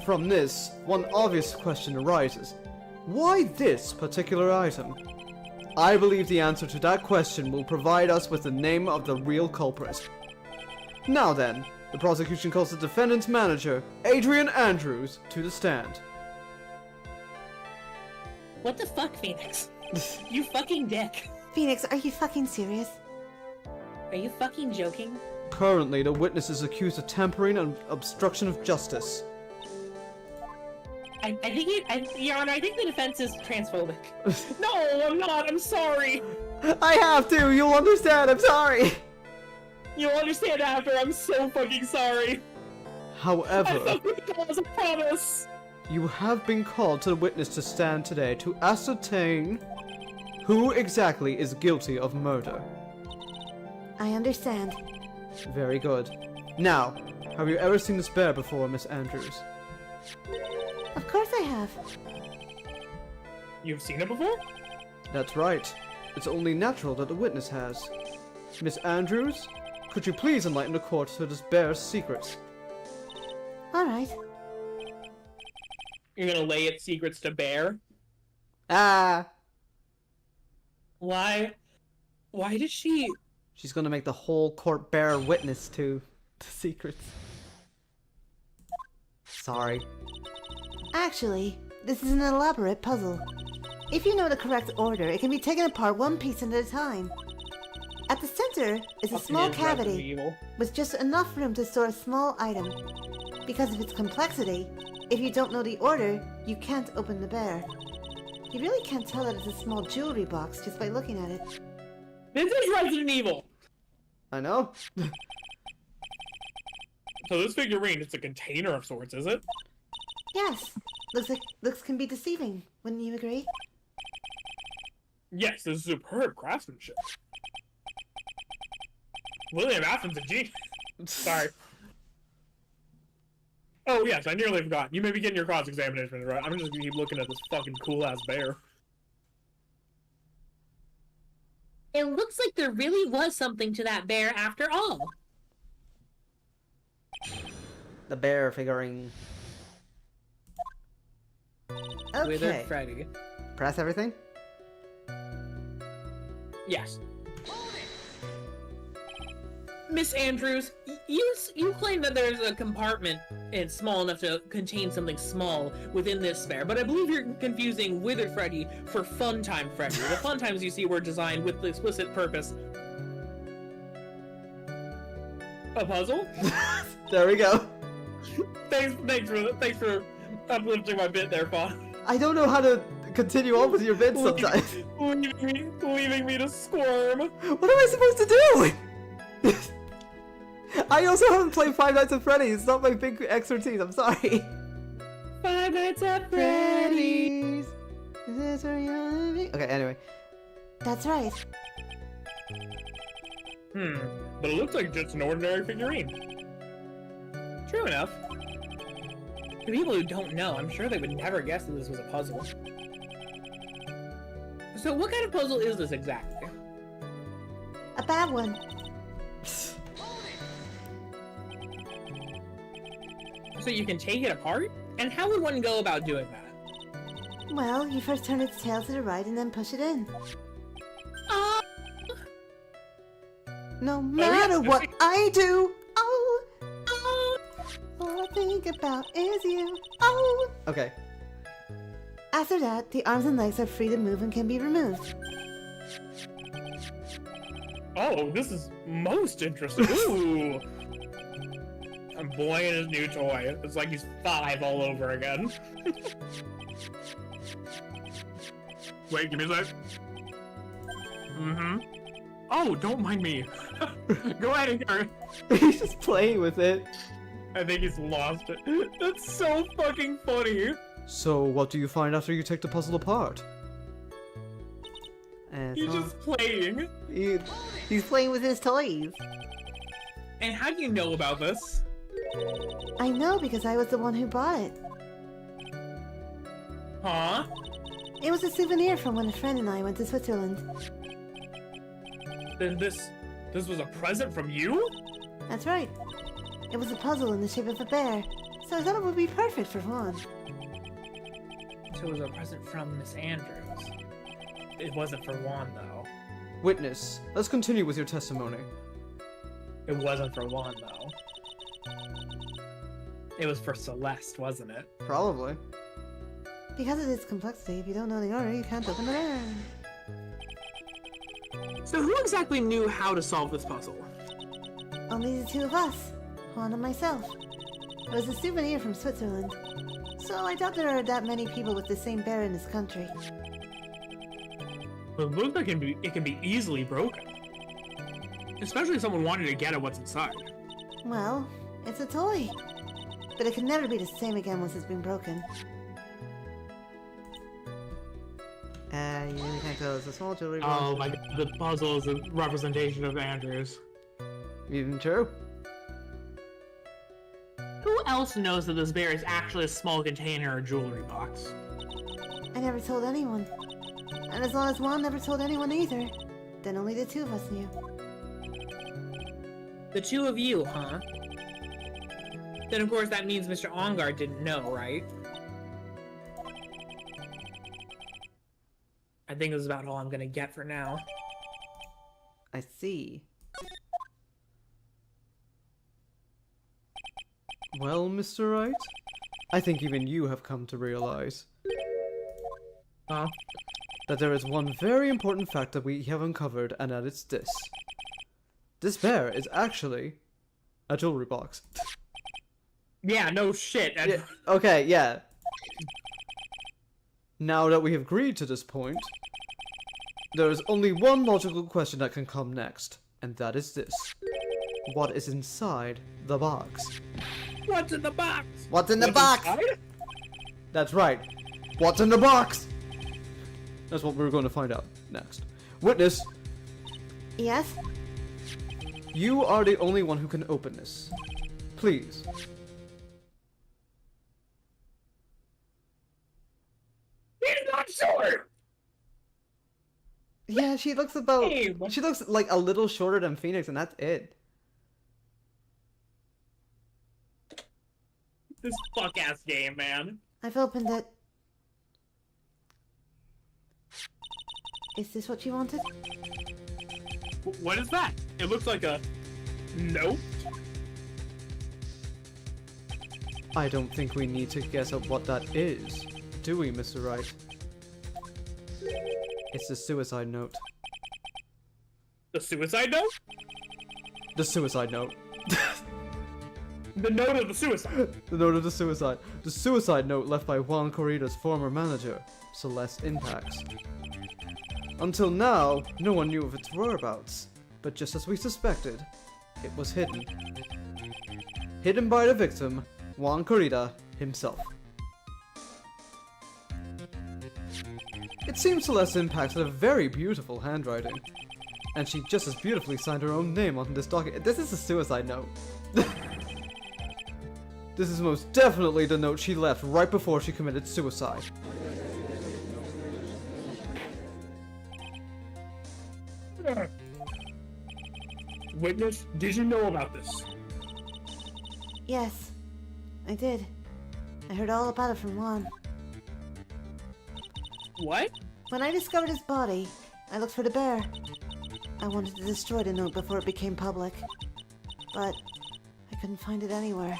From this, one obvious question arises. Why this particular item? I believe the answer to that question will provide us with the name of the real culprit. Now then, the prosecution calls the defendant's manager, Adrian Andrews, to the stand. What the fuck, Phoenix? You fucking dick. Phoenix, are you fucking serious? Are you fucking joking? Currently, the witness is accused of tampering and obstruction of justice. I think Your Honor, I think the defense is transphobic. No, I'm not. I'm sorry. I have to! You'll understand! I'm sorry! You'll understand after. I'm so fucking sorry. I However, thought that was a promise. you have been called to the witness to stand today to ascertain who exactly is guilty of murder. I understand. Very good. Now, have you ever seen this bear before, Miss Andrews? Of course I have. You've seen it before? That's right. It's only natural that the witness has. Miss Andrews, could you please enlighten the court to this bear's secrets? Alright. You're gonna lay its secrets to bear? Ah! Why did she... She's gonna make the whole court bear witness to the secrets. Sorry. Actually, this is an elaborate puzzle. If you know the correct order, it can be taken apart one piece at a time. center is a small Fucking Resident cavity Evil. with just enough room to store a small item. Because of its complexity, if you don't know the order, you can't open the bear. You really can't tell that it's a small jewelry box just by looking at it. This is Resident Evil! I know. So this figurine, it's a container of sorts, is it? Yes, looks can be deceiving, wouldn't you agree? Yes, this is superb craftsmanship. William Afton's a genius. Sorry. Oh yes, I nearly forgot. You may be getting your cross-examination right. I'm just gonna keep looking at this fucking cool-ass bear. It looks like there really was something to that bear after all. The bear figurine. Withered Okay. Freddy. Press everything? Yes. Miss Andrews, you claim that there's a compartment and it's small enough to contain something small within this spare, but I believe you're confusing Withered Freddy for Fun Time Freddy. The Fun Times you see were designed with the explicit purpose. A puzzle? There we go. Thanks for uplifting my bit there, Fawn. I don't know how to continue on with your bid sometimes. Leaving me to squirm. What am I supposed to do? I also haven't played Five Nights at Freddy's. It's not my big expertise. I'm sorry. Five Nights at Freddy's. Is this where you wanna be? Okay, anyway. That's right. But it looks like just an ordinary figurine. True enough. To people who don't know, I'm sure they would never guess that this was a puzzle. So what kind of puzzle is this exactly? A bad one. So you can take it apart? And how would one go about doing that? Well, you first turn its tail to the right and then push it in. No matter what I do, all I think about is you. Oh! Okay. After that, the arms and legs are free to move and can be removed. Oh, this is most interesting. Ooh. I'm boying his new toy. It's like he's 5 all over again. Wait, give me a sec. Oh, don't mind me. Go ahead and carry. He's just playing with it. I think he's lost it. That's so fucking funny. So, what do you find after you take the puzzle apart? He's just playing. He's playing with his toys. And how do you know about this? I know because I was the one who bought it. Huh? It was a souvenir from when a friend and I went to Switzerland. Then this was a present from you? That's right. It was a puzzle in the shape of a bear, so I thought it would be perfect for Juan. So it was a present from Miss Andrews. It wasn't for Juan, though. Witness, let's continue with your testimony. It wasn't for Juan, though. It was for Celeste, wasn't it? Probably. Because of its complexity, if you don't know the order, you can't open the bear. So who exactly knew how to solve this puzzle? Only the two of us, Juan and myself. It was a souvenir from Switzerland, so I doubt there are that many people with the same bear in this country. But it looks like it can be easily broken. Especially if someone wanted to get at what's inside. Well, it's a toy. But it can never be the same again once it's been broken. You really can't close the small jewelry Oh my god, the puzzle is a representation of Andrews. Even true. Who else knows that this bear is actually a small container or jewelry box? I never told anyone. And as long as Juan never told anyone either, then only the two of us knew. The two of you, huh? Then of course that means Mr. Ongar didn't know, right? I think this is about all I'm gonna get for now. I see. Well, Mr. Wright, I think even you have come to realize Huh? that there is one very important fact that we have uncovered, and that it's this. This bear is actually a jewelry box. Yeah, no shit. Yeah, okay, yeah. Now that we have agreed to this point, there is only one logical question that can come next, and that is this. What is inside the box? What's in the box? What's in the box? Inside? That's right. What's in the box? That's what we're going to find out next. Witness, Yes? you are the only one who can open this. Please. He's not sure. Yeah, she looks about... Hey, She looks like a little shorter than Phoenix, and that's it. This fuck ass game, man. I've opened it. Is this what you wanted? What is that? It looks like a note. I don't think we need to guess at what that is, do we, Mr. Wright? It's the suicide note. The suicide note? The suicide note. The note of the suicide. The note of the suicide. The suicide note left by Juan Corrida's former manager, Celeste Impax. Until now, no one knew of its whereabouts, but just as we suspected, it was hidden. Hidden by the victim, Juan Corrida himself. It seems Celeste Impax had a very beautiful handwriting, and she just as beautifully signed her own name on this document. This is a suicide note. This is most definitely the note she left right before she committed suicide. Witness, did you know about this? Yes, I did. I heard all about it from Juan. What? When I discovered his body, I looked for the bear. I wanted to destroy the note before it became public, but I couldn't find it anywhere.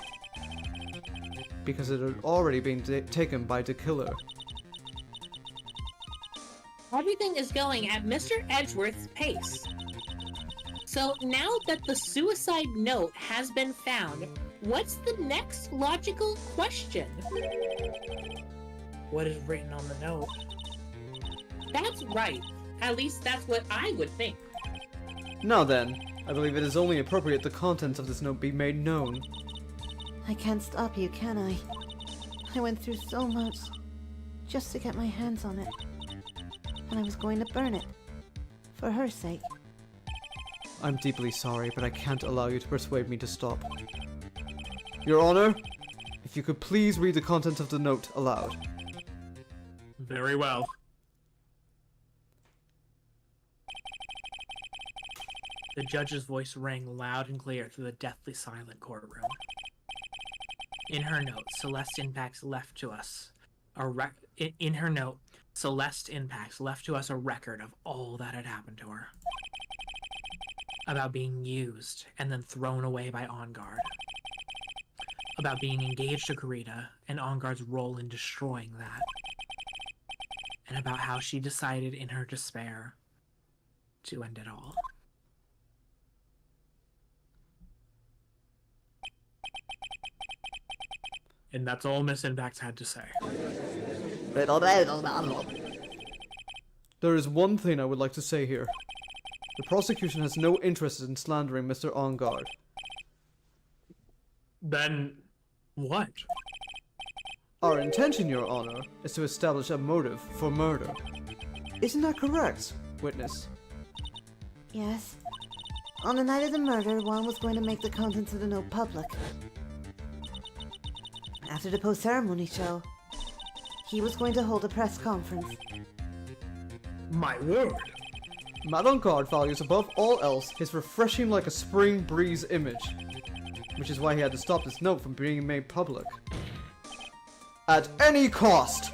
Because it had already been taken by the killer. Everything is going at Mr. Edgeworth's pace. So now that the suicide note has been found, what's the next logical question? What is written on the note? That's right. At least that's what I would think. Now then, I believe it is only appropriate the contents of this note be made known. I can't stop you, can I? I went through so much just to get my hands on it. And I was going to burn it. For her sake. I'm deeply sorry, but I can't allow you to persuade me to stop. Your Honor, if you could please read the contents of the note aloud. Very well. The judge's voice rang loud and clear through the deathly silent courtroom. In her note, Celeste Impax left to us a record of all that had happened to her. About being used and then thrown away by On Guard. About being engaged to Corrida and On Guard's role in destroying that. And about how she decided in her despair to end it all. And that's all Miss Impax had to say. There is one thing I would like to say here. The prosecution has no interest in slandering Mr. On Guard. Then what? Our intention, Your Honor, is to establish a motive for murder. Isn't that correct, witness? Yes. On the night of the murder, Juan was going to make the contents of the note public. After the post-ceremony show, he was going to hold a press conference. My word. Mad On Guard values above all else his refreshing like a spring breeze image, which is why he had to stop this note from being made public. At any cost!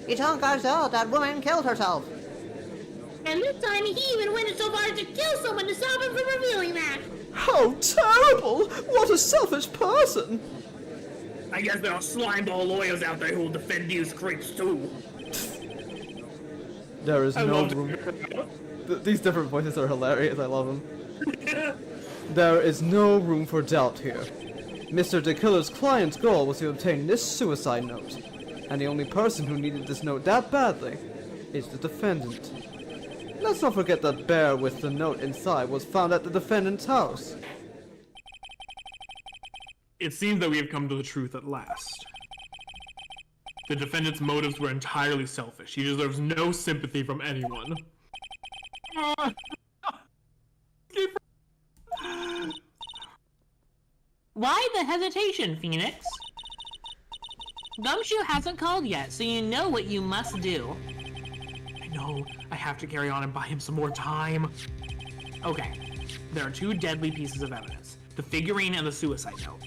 It's on Guard's fault that woman killed herself. And this time he even went so far as to kill someone to stop him from revealing that. How terrible! What a selfish person! I guess there are slimeball lawyers out there who will defend these creeps too. There is I no love room. it. These different voices are hilarious. I love them. There is no room for doubt here. Mr. De Killer's client's goal was to obtain this suicide note, and the only person who needed this note that badly is the defendant. Let's not forget that bear with the note inside was found at the defendant's house. It seems that we have come to the truth at last. The defendant's motives were entirely selfish. He deserves no sympathy from anyone. Why the hesitation, Phoenix? Gumshoe hasn't called yet, so you know what you must do. I know, I have to carry on and buy him some more time. Okay, there are two deadly pieces of evidence. The figurine and the suicide note.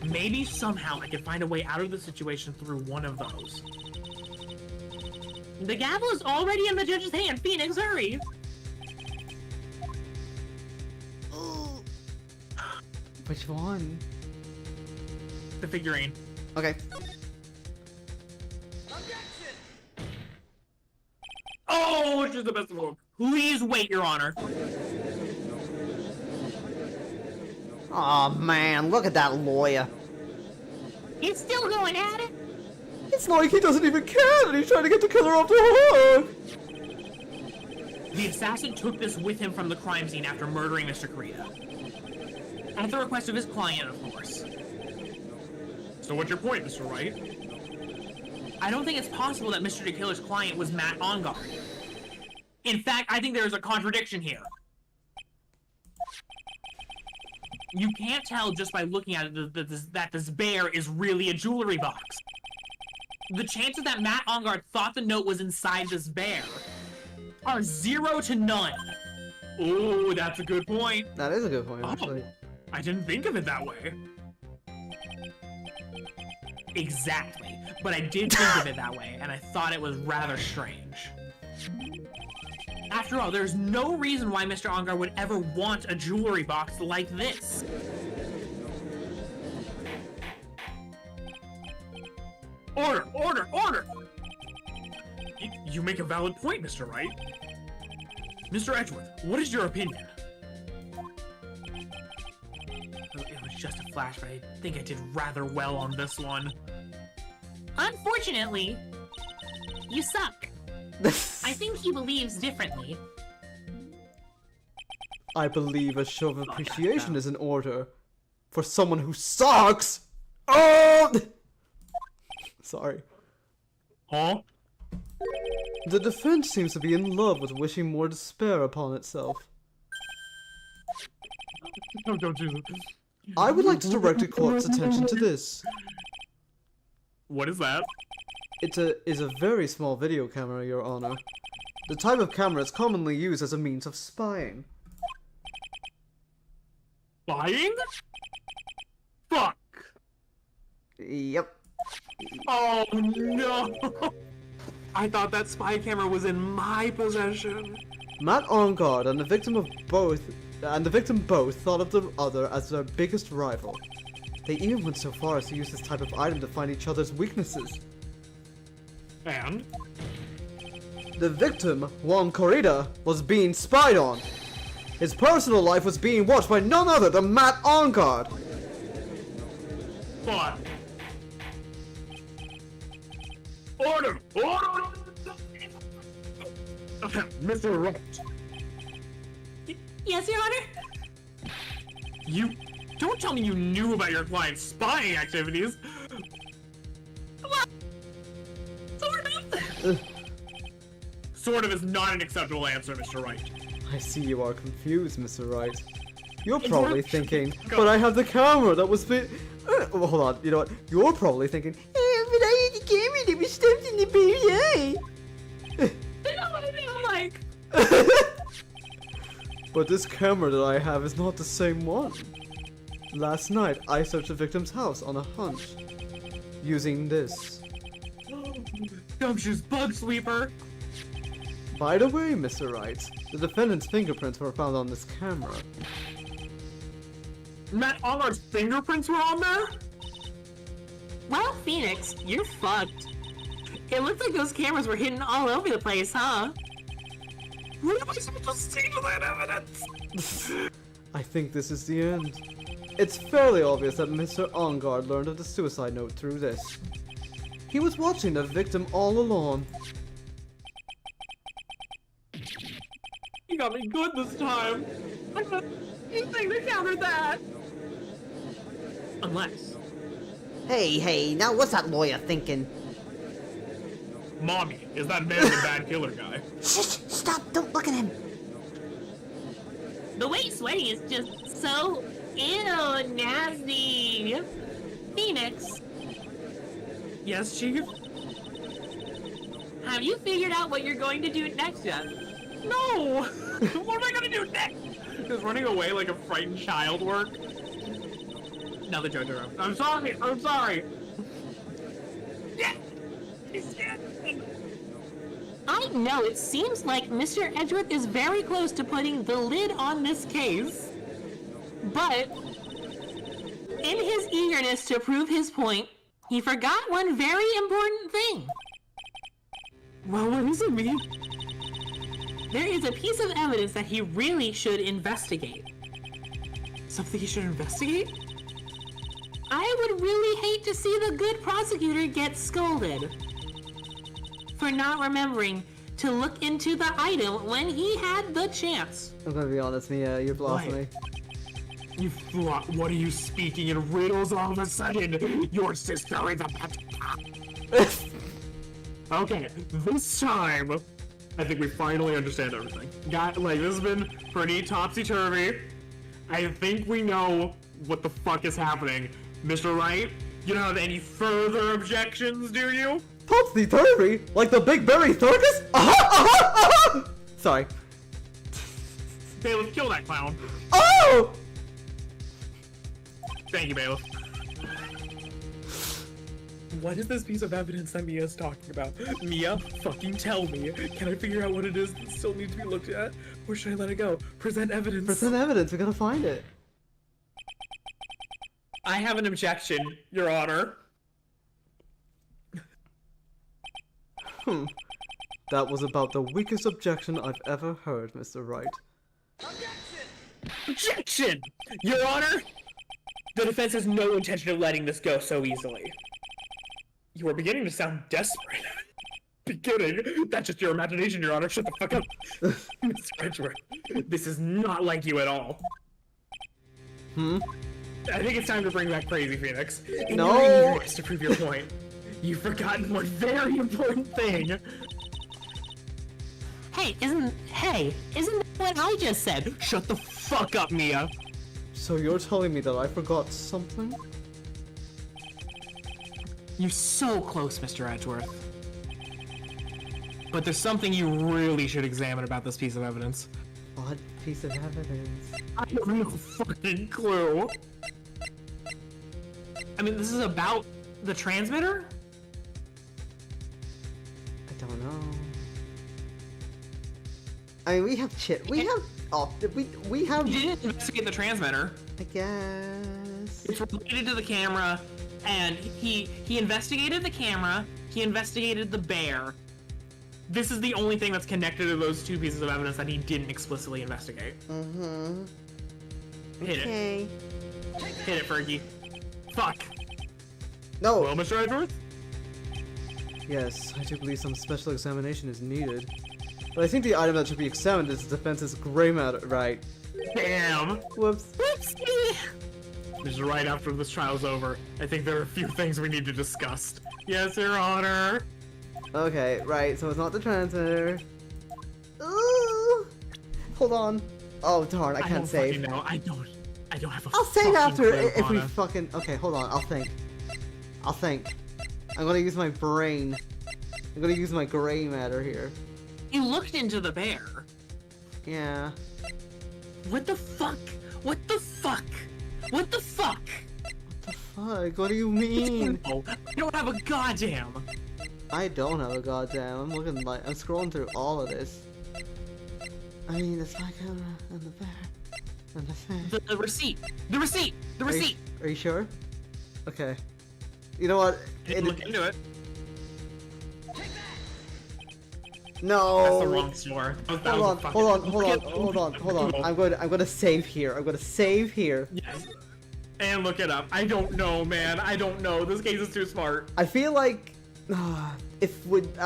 Maybe somehow I can find a way out of the situation through one of those. The gavel is already in the judge's hand. Phoenix, hurry! Which one? The figurine. Okay. Oh, which is the best of them. Please wait, Your Honor. Aw, man, look at that lawyer. He's still going at it? It's like he doesn't even care that he's trying to get the killer off the hook. The assassin took this with him from the crime scene after murdering Mr. Corita. At the request of his client, of course. So what's your point, Mr. Wright? I don't think it's possible that Mr. DeKiller's client was Matt Onguard. In fact, I think there is a contradiction here. You can't tell just by looking at it that this bear is really a jewelry box. The chances that Matt Onguard thought the note was inside this bear are 0 to none. Oh, that's a good point. That is a good point, actually. I didn't think of it that way. Exactly. But I did think of it that way, and I thought it was rather strange. After all, there's no reason why Mr. Ongar would ever want a jewelry box like this. Order! Order! Order! You make a valid point, Mr. Wright. Mr. Edgeworth, what is your opinion? It was just a flash, but I think I did rather well on this one. Unfortunately, you suck. I think he believes differently. I believe a show of appreciation is in order for someone who sucks. Oh! Sorry. Huh? The defense seems to be in love with wishing more despair upon itself. No, don't do that. I would like to direct the court's attention to this. What is that? It is a very small video camera, Your Honor. The type of camera is commonly used as a means of spying. Spying? Fuck! Yep. Oh no! I thought that spy camera was in my possession. Matt Onguard and the victim both thought of the other as their biggest rival. They even went so far as to use this type of item to find each other's weaknesses. And? The victim, Juan Corrida, was being spied on. His personal life was being watched by none other than Matt Onguard. But... Order! Order! Mr. Wright. Yes, Your Honor? You... Don't tell me you knew about your client's spying activities! What? Sort of. Sort of is not an acceptable answer, Mr. Wright. I see you are confused, Mr. Wright. You're probably thinking, but I have the camera that was well, hold on, you know what? You're probably thinking, but I had the camera that was stuffed in the bear's You know what I mean? I'm like... But this camera that I have is not the same one. Last night, I searched the victim's house on a hunch, using this. Gumshoe's bug sweeper! By the way, Mr. Wright, the defendant's fingerprints were found on this camera. Matt Onguard's fingerprints were on there? Well, Phoenix, you're fucked. It looked like those cameras were hidden all over the place, huh? What am I supposed to see to that evidence? I think this is the end. It's fairly obvious that Mr. Ongard learned of the suicide note through this. He was watching the victim all along. You got me good this time. You think to counter that? Unless. Hey, now what's that lawyer thinking? Mommy, is that man the bad killer guy? Shh, stop, don't look at him. The way sweaty is just so ew, nasty. Phoenix, Yes, Chief? have you figured out what you're going to do next yet? No! What am I gonna do next? Does running away like a frightened child work? Now the Jojo. I'm sorry! Yeah! He's dead! I know it seems like Mr. Edgeworth is very close to putting the lid on this case, but in his eagerness to prove his point, he forgot one very important thing. Well, what is it, me? There is a piece of evidence that he really should investigate. Something he should investigate? I would really hate to see the good prosecutor get scolded for not remembering to look into the item when he had the chance. I'm gonna be honest, Mia, you're blasphemy. What are you speaking in riddles all of a sudden? Your sister is about to... Okay, this time, I think we finally understand everything. This has been pretty topsy-turvy. I think we know what the fuck is happening. Mr. Wright, you don't have any further objections, do you? Topsy-turvy? Like the Big Berry Circus? Sorry. Bailiff, kill that clown. Oh! Thank you, Bailiff. What is this piece of evidence that Mia's talking about? Mia, fucking tell me. Can I figure out what it is that still needs to be looked at? Or should I let it go? Present evidence. Present evidence, we gotta find it. I have an objection, Your Honor. That was about the weakest objection I've ever heard, Mr. Wright. Objection! Your Honor! The defense has no intention of letting this go so easily. You are beginning to sound desperate. Beginning? That's just your imagination, Your Honor. Shut the fuck up. Mr. Edgeworth, this is not like you at all. I think it's time to bring back Crazy Phoenix. In No. your eagerness to prove your point, you've forgotten one very important thing. Hey, isn't that what I just said? Shut the fuck up, Mia. So you're telling me that I forgot something? You're so close, Mr. Edgeworth. But there's something you really should examine about this piece of evidence. What piece of evidence? I have no fucking clue. I mean, this is about the transmitter? I don't know. I mean, we have chit. We have. Oh, we have. You didn't investigate the transmitter. I guess. It's related to the camera, and he investigated the camera. He investigated the bear. This is the only thing that's connected to those two pieces of evidence that he didn't explicitly investigate. Mm-hmm. Hit Okay. it. Hit it, Fergie. Fuck. No. Well, Mr. Edgeworth? Yes, I do believe some special examination is needed. But I think the item that should be examined is the defense's gray matter. Right. Damn. Whoops. Whoopsie! This is right after this trial's over. I think there are a few things we need to discuss. Yes, Your Honor. Okay, right. So it's not the transmitter. Ooh. Hold on. Oh darn! I can't save. No, I don't have a I'll save fucking after clue, if we Anna. fucking. Okay, hold on. I'll think. I'm gonna use my brain. I'm gonna use my gray matter here. You looked into the bear. Yeah. What the fuck? What the fuck? What the fuck? Fuck. What do you mean? Oh, I don't have a goddamn. I don't have a goddamn. I'm looking like I'm scrolling through all of this. I mean, the spy camera and the bear and the fan. The receipt. The receipt. The receipt. Are you sure? Okay. You know what? Didn't look into it. No. That's the wrong store. That was a fucking- Hold on. I'm going to save here. I'm going to save here. Yes. And look it up. I don't know, man. I don't know. This case is too smart. I feel like if would it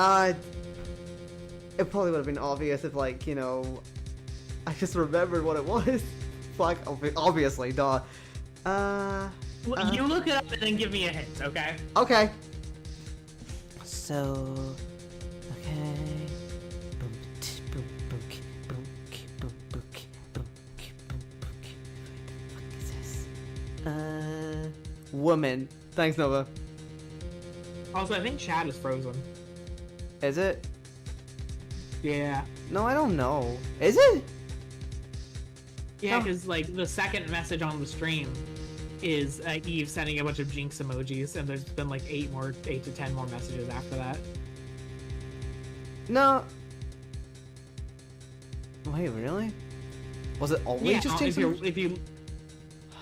probably would have been obvious if, like, you know, I just remembered what it was. Like, obviously, duh. You look it up and then give me a hint, okay? Okay. So, okay. Boom, boom, boom, boom, boom, boom, boom, boom. What the fuck is this? Woman. Thanks, Nova. Also, I think chat is frozen. Is it? Yeah. No, I don't know. Is it? Yeah, Oh. because, like, the second message on the stream is Eve sending a bunch of Jinx emojis, and there's been, like, 8 to 10 more messages after that. No. Wait, really? Was it always Yeah, just if Jinx? you...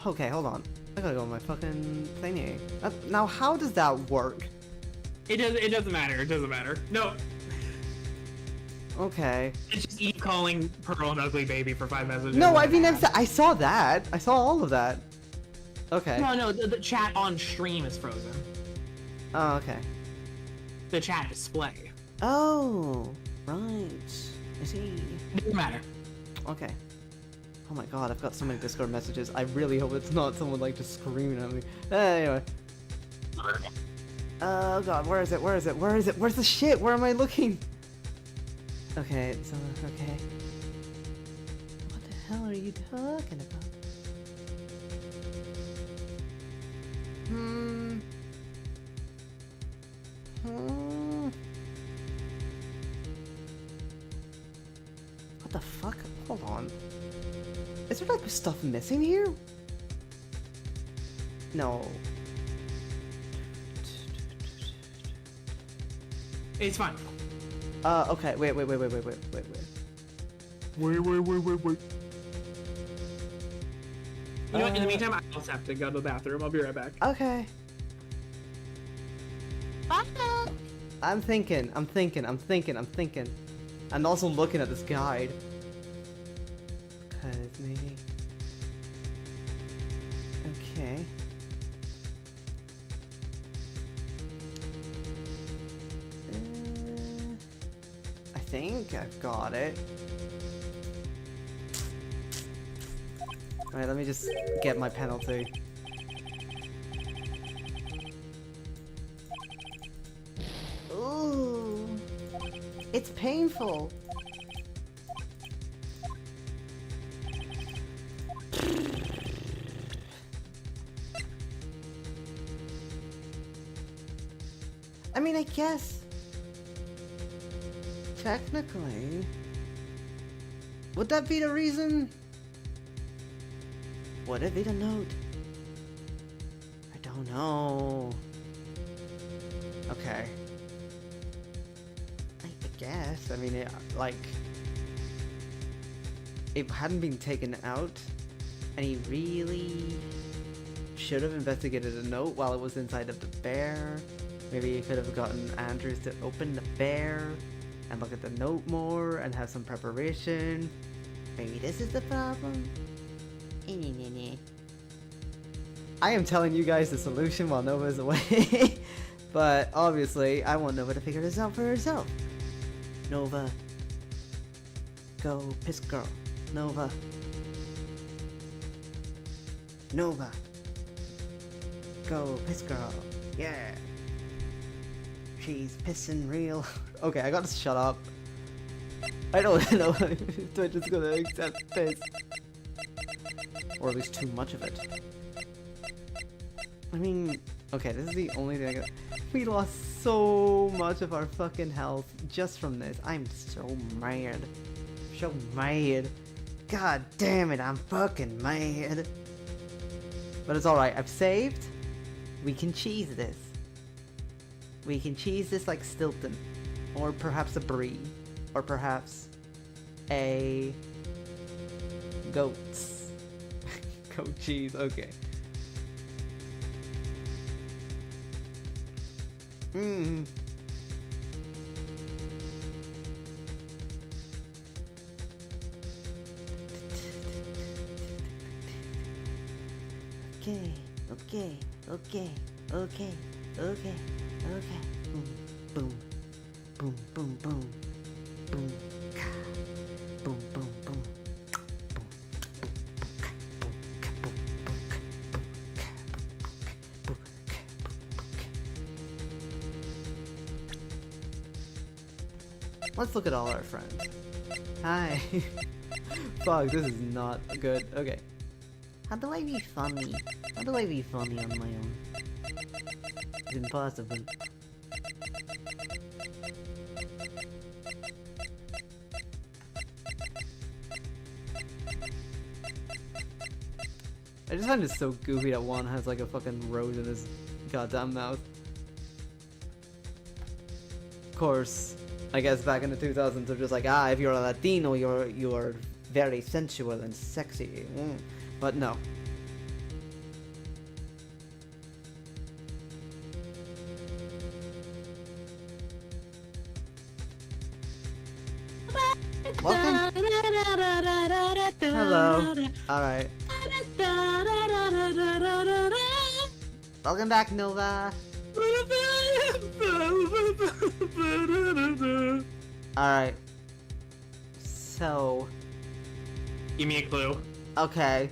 Okay, hold on. I gotta go on my fucking thingy. Now, how does that work? It doesn't matter. It doesn't matter. No, Okay. it's just Eve calling Pearl an ugly baby for 5 messages. No, I mean, I saw that. I saw all of that. Okay. No, the chat on stream is frozen. Oh, okay. The chat display. Oh, right. I see. Doesn't matter. Okay. Oh my god, I've got so many Discord messages. I really hope it's not someone, like, just screaming at me. Anyway. Oh god, where is it? Where is it? Where is it? Where's the shit? Where am I looking? Okay, so, okay. What the hell are you talking about? What the fuck? Hold on. Is there, like, stuff missing here? No. It's fine. Okay, wait. Wait. You know what? In the meantime, I also have to go to the bathroom. I'll be right back. Okay. Bye. I'm thinking. And also looking at this guide. Cause maybe. Okay. I think I've got it. Alright, let me just get my penalty. Ooh. It's painful. I mean, I guess technically, would that be the reason? Would it be the note? I don't know. Okay. I guess. I mean, it, like, it hadn't been taken out, and he really should have investigated a note while it was inside of the bear. Maybe he could have gotten Andrews to open the bear and look at the note more and have some preparation. Maybe this is the problem. I am telling you guys the solution while Nova's away. But obviously, I want Nova to figure this out for herself. Nova. Go piss girl. Nova. Nova. Go piss girl. Yeah. She's pissing real. Okay, I gotta shut up. I don't know if Twitch is gonna accept piss. Or at least too much of it. I mean, okay, this is the only thing I got. We lost so much of our fucking health just from this. I'm so mad. So mad. God damn it, I'm fucking mad. But it's alright, I've saved. We can cheese this. We can cheese this like Stilton. Or perhaps a brie. Or perhaps a goat's. Goat cheese, okay. Okay, okay, okay, okay, okay, okay. Boom, boom, boom, boom, boom, boom, ka, boom, boom, boom. Let's look at all our friends. Hi. Fuck, this is not good. Okay. How do I be funny? How do I be funny on my own? It's impossible. I just find it so goofy that one has like a fucking rose in his goddamn mouth. Of course, I guess back in the 2000s they're just like, ah, if you're a Latino, you're very sensual and sexy. But no. Welcome. Hello. Alright. Welcome back, Nova. Alright. So. Give me a clue. Okay.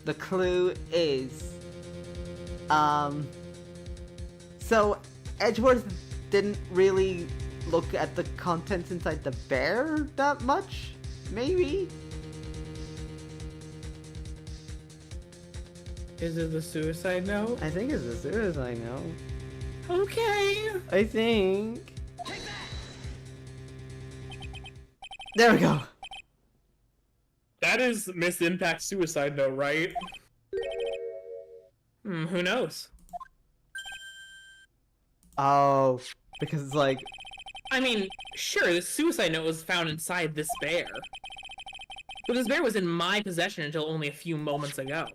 The clue is. So, Edgeworth didn't really look at the contents inside the bear that much? Maybe? Is it the suicide note? I think it's the suicide note. Okay. I think. There we go. That is Miss Impact's suicide note, right? Who knows? Oh, because it's like. I mean, sure, the suicide note was found inside this bear. But this bear was in my possession until only a few moments ago.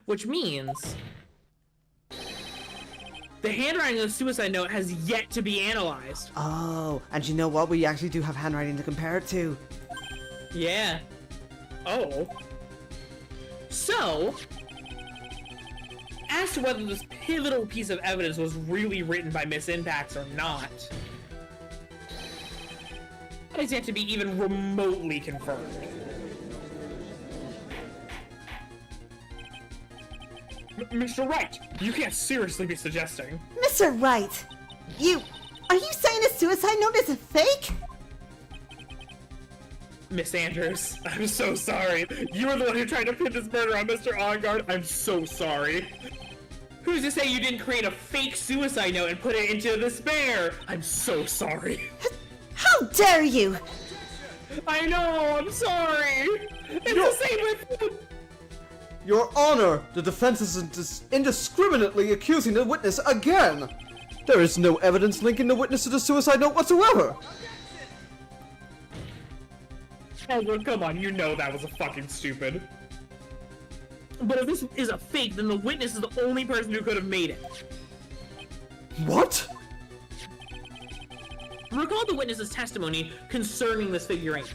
Which means the handwriting of the suicide note has yet to be analyzed. Oh, and you know what? We actually do have handwriting to compare it to. Yeah. Oh. So, as to whether this pivotal piece of evidence was really written by Miss Impacts or not, that is yet to be even remotely confirmed. Mr. Wright, you can't seriously be suggesting. Mr. Wright, are you saying the suicide note is a fake? Miss Andrews, I'm so sorry. You were the one who tried to pin this murder on Mr. Ongard. I'm so sorry. Who's to say you didn't create a fake suicide note and put it into this bear? I'm so sorry. How dare you! I know, I'm sorry. It's the same with... Your Honor, the defense is indiscriminately accusing the witness again. There is no evidence linking the witness to the suicide note whatsoever. Oh, well, come on, you know that was a fucking stupid. But if this is a fake, then the witness is the only person who could have made it. What? Recall the witness's testimony concerning this figurine.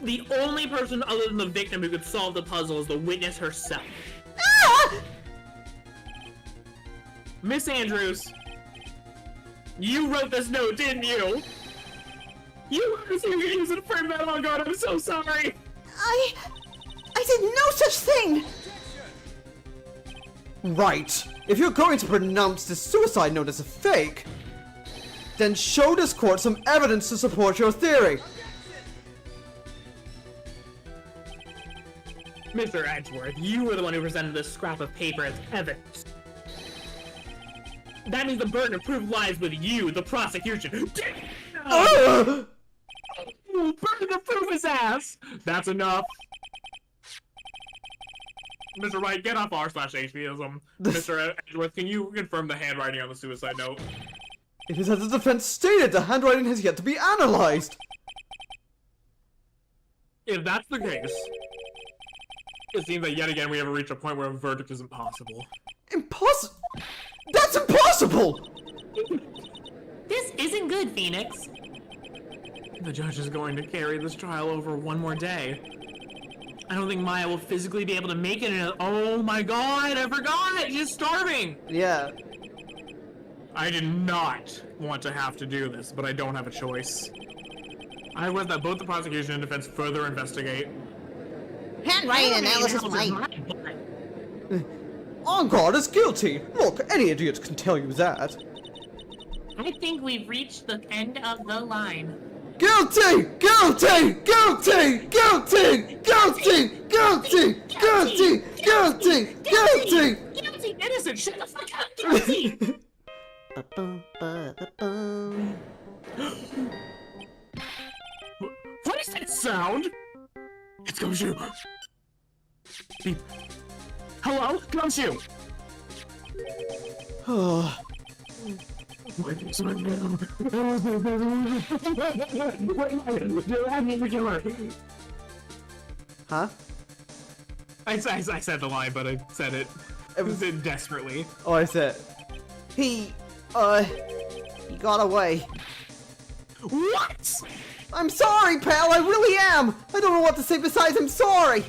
The only person other than the victim who could solve the puzzle is the witness herself. Ah! Miss Andrews, you wrote this note, didn't you? You were use it for that. Oh god, I'm so sorry. I did no such thing! Right. If you're going to pronounce this suicide note as a fake, then show this court some evidence to support your theory. Mr. Edgeworth, you were the one who presented this scrap of paper as evidence. That means the burden of proof lies with you, the prosecution. Ugh! Burden of proof his ass! That's enough. Mr. Wright, get off r/HPism. Mr. Edgeworth, can you confirm the handwriting on the suicide note? It is as the defense stated, the handwriting has yet to be analyzed. If that's the case, it seems that yet again we have reached a point where a verdict is impossible. Impossible? That's impossible! This isn't good, Phoenix. The judge is going to carry this trial over one more day. I don't think Maya will physically be able to make it. Oh my god, I forgot! She's starving! Yeah. I did not want to have to do this, but I don't have a choice. I request that both the prosecution and defense further investigate. Handwriting analysis might. On guard is guilty. Look, any idiot can tell you that. I think we've reached the end of the line. Guilty! Guilty! Guilty! Guilty! Guilty! Guilty! Guilty! Guilty! Guilty! Guilty! Innocent! Shut the fuck up! Guilty! Ba-bum-ba-ba-bum. What is that sound? It's Gumshoe. Beep. Hello, Gumshoe. Wait, Huh? I said the line, but I said it. It was desperately. Oh, I said. He got away. What? I'm sorry, pal. I really am. I don't know what to say besides I'm sorry.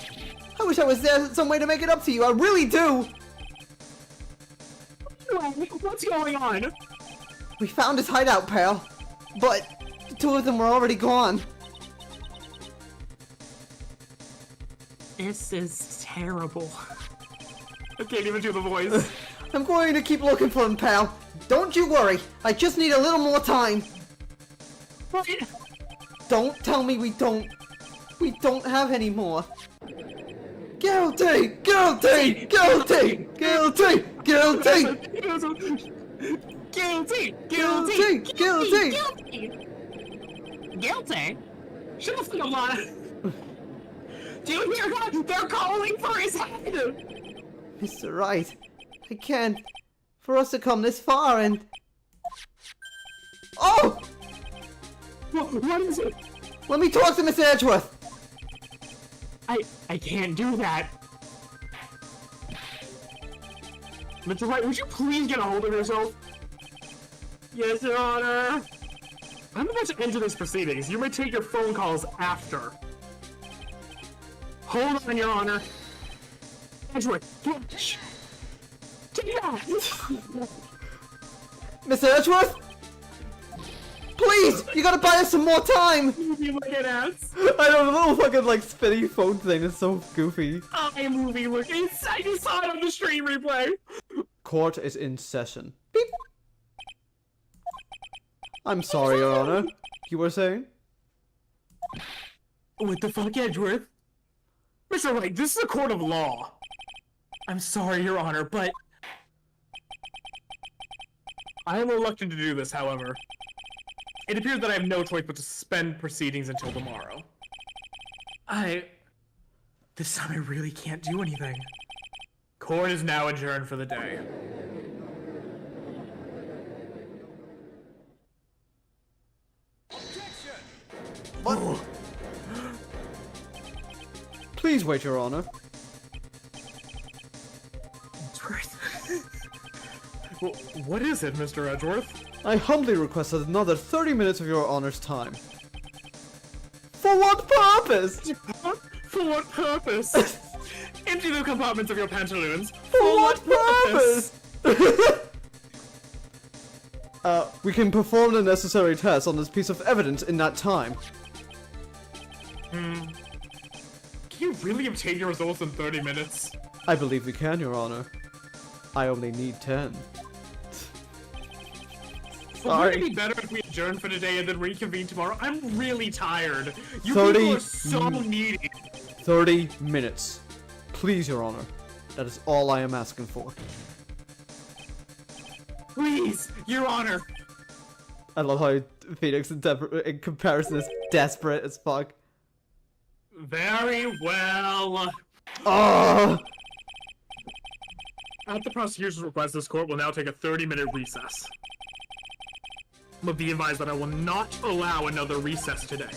I wish I was there some way to make it up to you. I really do. What's going on? We found his hideout, pal. But the two of them were already gone. This is terrible. I can't even do the voice. I'm going to keep looking for him, pal. Don't you worry. I just need a little more time. Don't tell me we don't have any more. Guilty! Guilty! Guilty! Guilty! Guilty! Guilty! Guilty! Guilty! Guilty? Shut the fuck up, Lana! Do you hear that? They're calling for his head! Mr. Wright, I can't. For us to come this far and... Oh! What is it? Let me talk to Miss Edgeworth! I can't do that. Mr. Wright, would you please get a hold of yourself? Yes, Your Honor. I'm about to enter these proceedings. You may take your phone calls after. Hold on, Your Honor. Edgeworth, shh. Take that! Miss Edgeworth? Please! You gotta buy us some more time! Movie look at ass. I know, the little fucking like spinny phone thing is so goofy. Movie look. I just saw it on the stream replay. Court is in session. Beep. I'm sorry, Your Honor. You were saying? What the fuck, Edgeworth? Mr. Wright, this is a court of law. I'm sorry, Your Honor, but... I am reluctant to do this, however. It appears that I have no choice but to suspend proceedings until tomorrow. This time I really can't do anything. Court is now adjourned for the day. What? Please wait, Your Honor. Well, what is it, Mr. Edgeworth? I humbly request another 30 minutes of Your Honor's time. For what purpose? For what purpose? Empty the compartments of your pantaloons. For what purpose? We can perform the necessary tests on this piece of evidence in that time. Can you really obtain your results in 30 minutes? I believe we can, Your Honor. I only need 10. Would it be better if we adjourn for today and then reconvene tomorrow? I'm really tired. You 30 people are so needy. 30 minutes. Please, Your Honor. That is all I am asking for. Please, Your Honor. I love how Phoenix in comparison is desperate as fuck. Very well. Oh! At the prosecution's request, this court will now take a 30-minute recess. But be advised that I will not allow another recess today.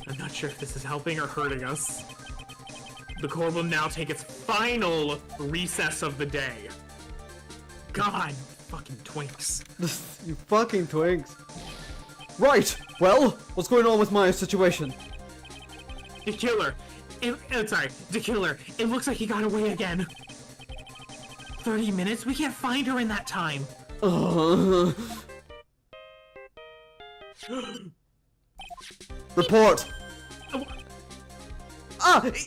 I'm not sure if this is helping or hurting us. The court will now take its final recess of the day. God, fucking twinks. You fucking twinks. Right! Well, what's going on with my situation? The killer, Sorry, the killer. It looks like he got away again. 30 minutes? We can't find her in that time. Report.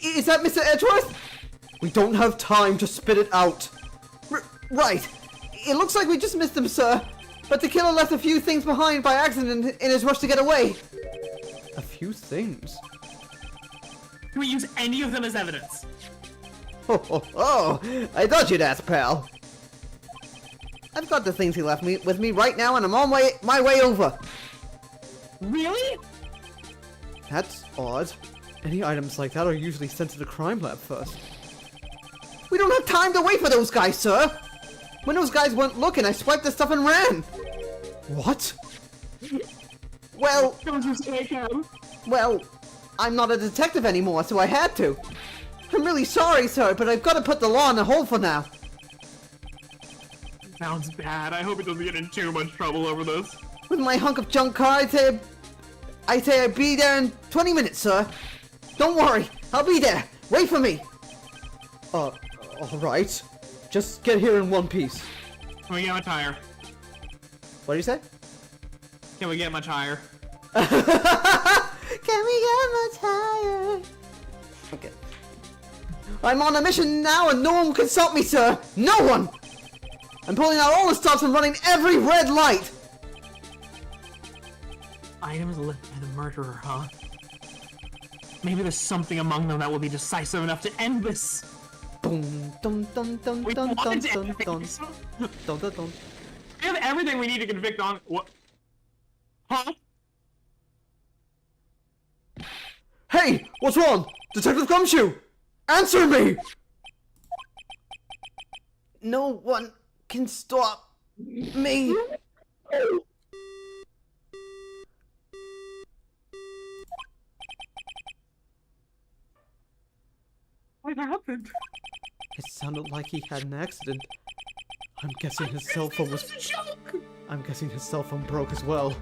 Is that Mr. Edgeworth? We don't have time to spit it out. Right. It looks like we just missed him, sir. But the killer left a few things behind by accident in his rush to get away. A few things? Can we use any of them as evidence? Oh, I thought you'd ask, pal. I've got the things he left with me right now, and I'm on my way over. Really? That's odd. Any items like that are usually sent to the crime lab first. We don't have time to wait for those guys, sir! When those guys weren't looking, I swiped the stuff and ran! What? Well... Don't you say him? Well, I'm not a detective anymore, so I had to. I'm really sorry, sir, but I've got to put the law in the hole for now. Sounds bad. I hope he doesn't get in too much trouble over this. With my hunk of junk car, I'd say I'd be there in 20 minutes, sir. Don't worry, I'll be there. Wait for me. Alright. Just get here in one piece. Can we get much higher? What do you say? Can we get much higher? Can we get much higher? Okay. I'm on a mission now and no one can stop me, sir! No one! I'm pulling out all the stops and running every red light! Items left by the murderer, huh? Maybe there's something among them that will be decisive enough to end this! Boom, dun dun dun We dun dun wanted dun everything. dun dun dun dun. We have everything we need to convict on. What? Huh? Hey! What's wrong? Detective Gumshoe! Answer me! No one can stop me. What happened? It sounded like he had an accident. I'm guessing his cell phone was... I'm guessing his cell phone broke as well.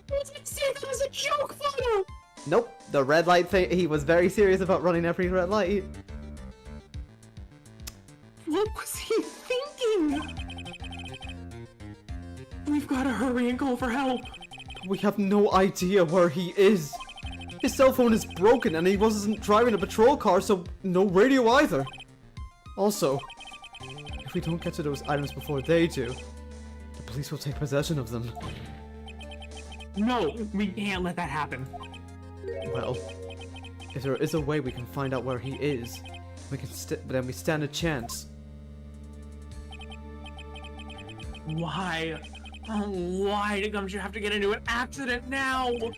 That was a joke photo! Nope, the red light thing, he was very serious about running every red light. What was he thinking? We've gotta hurry and call for help. We have no idea where he is. His cell phone is broken and he wasn't driving a patrol car, so no radio either. Also, if we don't get to those items before they do, the police will take possession of them. No, we can't let that happen. Well, if there is a way we can find out where he is, we can then we stand a chance. Why? Oh, why did Gumshoe have to get into an accident now? Is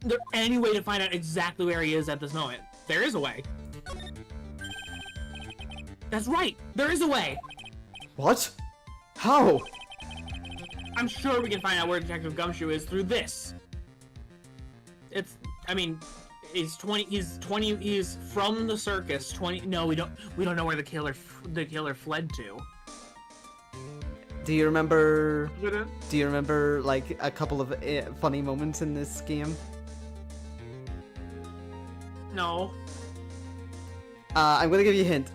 there any way to find out exactly where he is at this moment? There is a way. That's right! There is a way! What? How? I'm sure we can find out where Detective Gumshoe is through this. He's from the circus. No, we don't know where the killer fled to. Do you remember like a couple of funny moments in this game? No. I'm gonna give you a hint.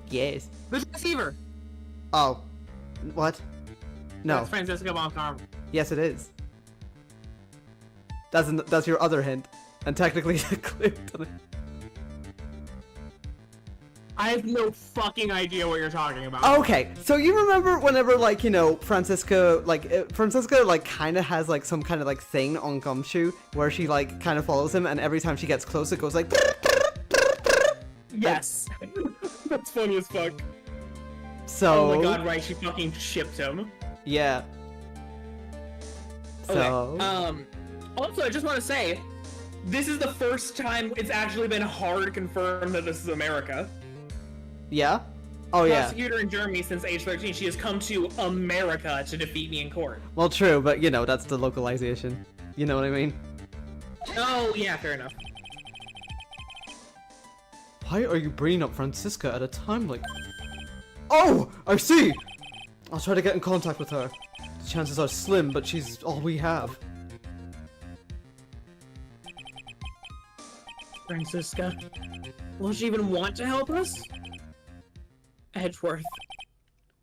Yes. The deceiver. Oh. What? No. That's Francesca Boncarm. Yes, it is. That's your other hint. And technically a clue to the... I have no fucking idea what you're talking about. Okay, so you remember whenever, like, you know, Francesca kind of has, like, some kind of, like, thing on Gumshoe where she, like, kind of follows him, and every time she gets close, it goes, like... Yes. That's funny as fuck. So... Oh my god, right, she fucking shipped him. Yeah. So... Okay, also, I just want to say, this is the first time it's actually been hard confirmed that this is America. Yeah? Oh, yeah. Prosecutor in Germany since age 13, she has come to America to defeat me in court. Well, true, but, you know, that's the localization. You know what I mean? Oh, yeah, fair enough. Why are you bringing up Francisca at a time like... Oh! I see! I'll try to get in contact with her. The chances are slim, but she's all we have. Francisca, will she even want to help us? Edgeworth,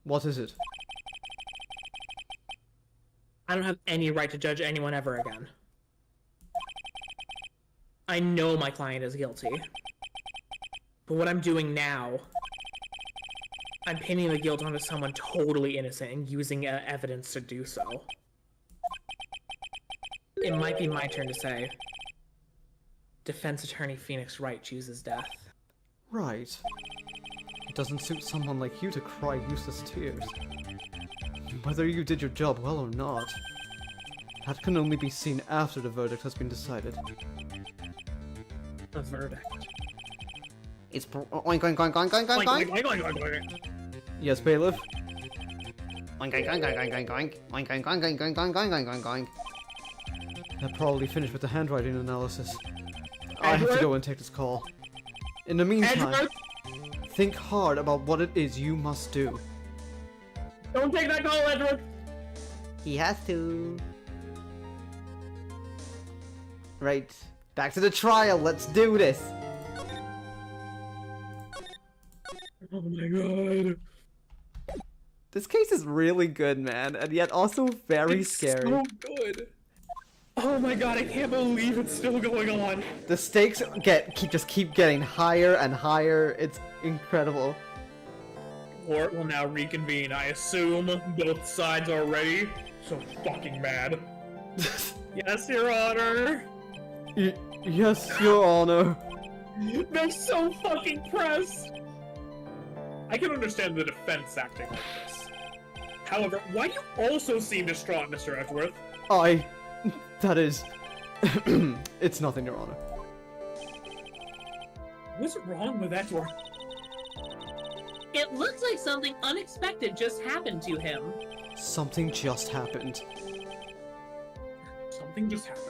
What is it? I don't have any right to judge anyone ever again. I know my client is guilty. But what I'm doing now, I'm pinning the guilt onto someone totally innocent and using evidence to do so. It might be my turn to say, Defense Attorney Phoenix Wright chooses death. Right. It doesn't suit someone like you to cry useless tears. Whether you did your job well or not, that can only be seen after the verdict has been decided. The verdict. It's oink oink oink oink oink oink oink. Oink, oink, oink, oink. Yes, bailiff. Oink oink oink oink oink oink oink oink oink oink oink oink oink oink oink. That probably finished with the handwriting analysis. I have to go and take this call. In the meantime, Edgeworth, think hard about what it is you must do. don't take that call, Edgeworth! He has to. Right. Back to the trial. Let's do this. Oh my god. This case is really good, man, and yet also very It's scary. so good. Oh my god, I can't believe it's still going on. The stakes just keep getting higher and higher. It's incredible. Court will now reconvene. I assume both sides are ready. So fucking mad. Yes, Your Honor. Yes, Your Honor. They're so fucking pressed. I can understand the defense acting like this. However, why do you also seem distraught, Mr. Edgeworth? That is... It's nothing, Your Honor. What's wrong with Edgeworth? It looks like something unexpected just happened to him. Something just happened. Something just happened.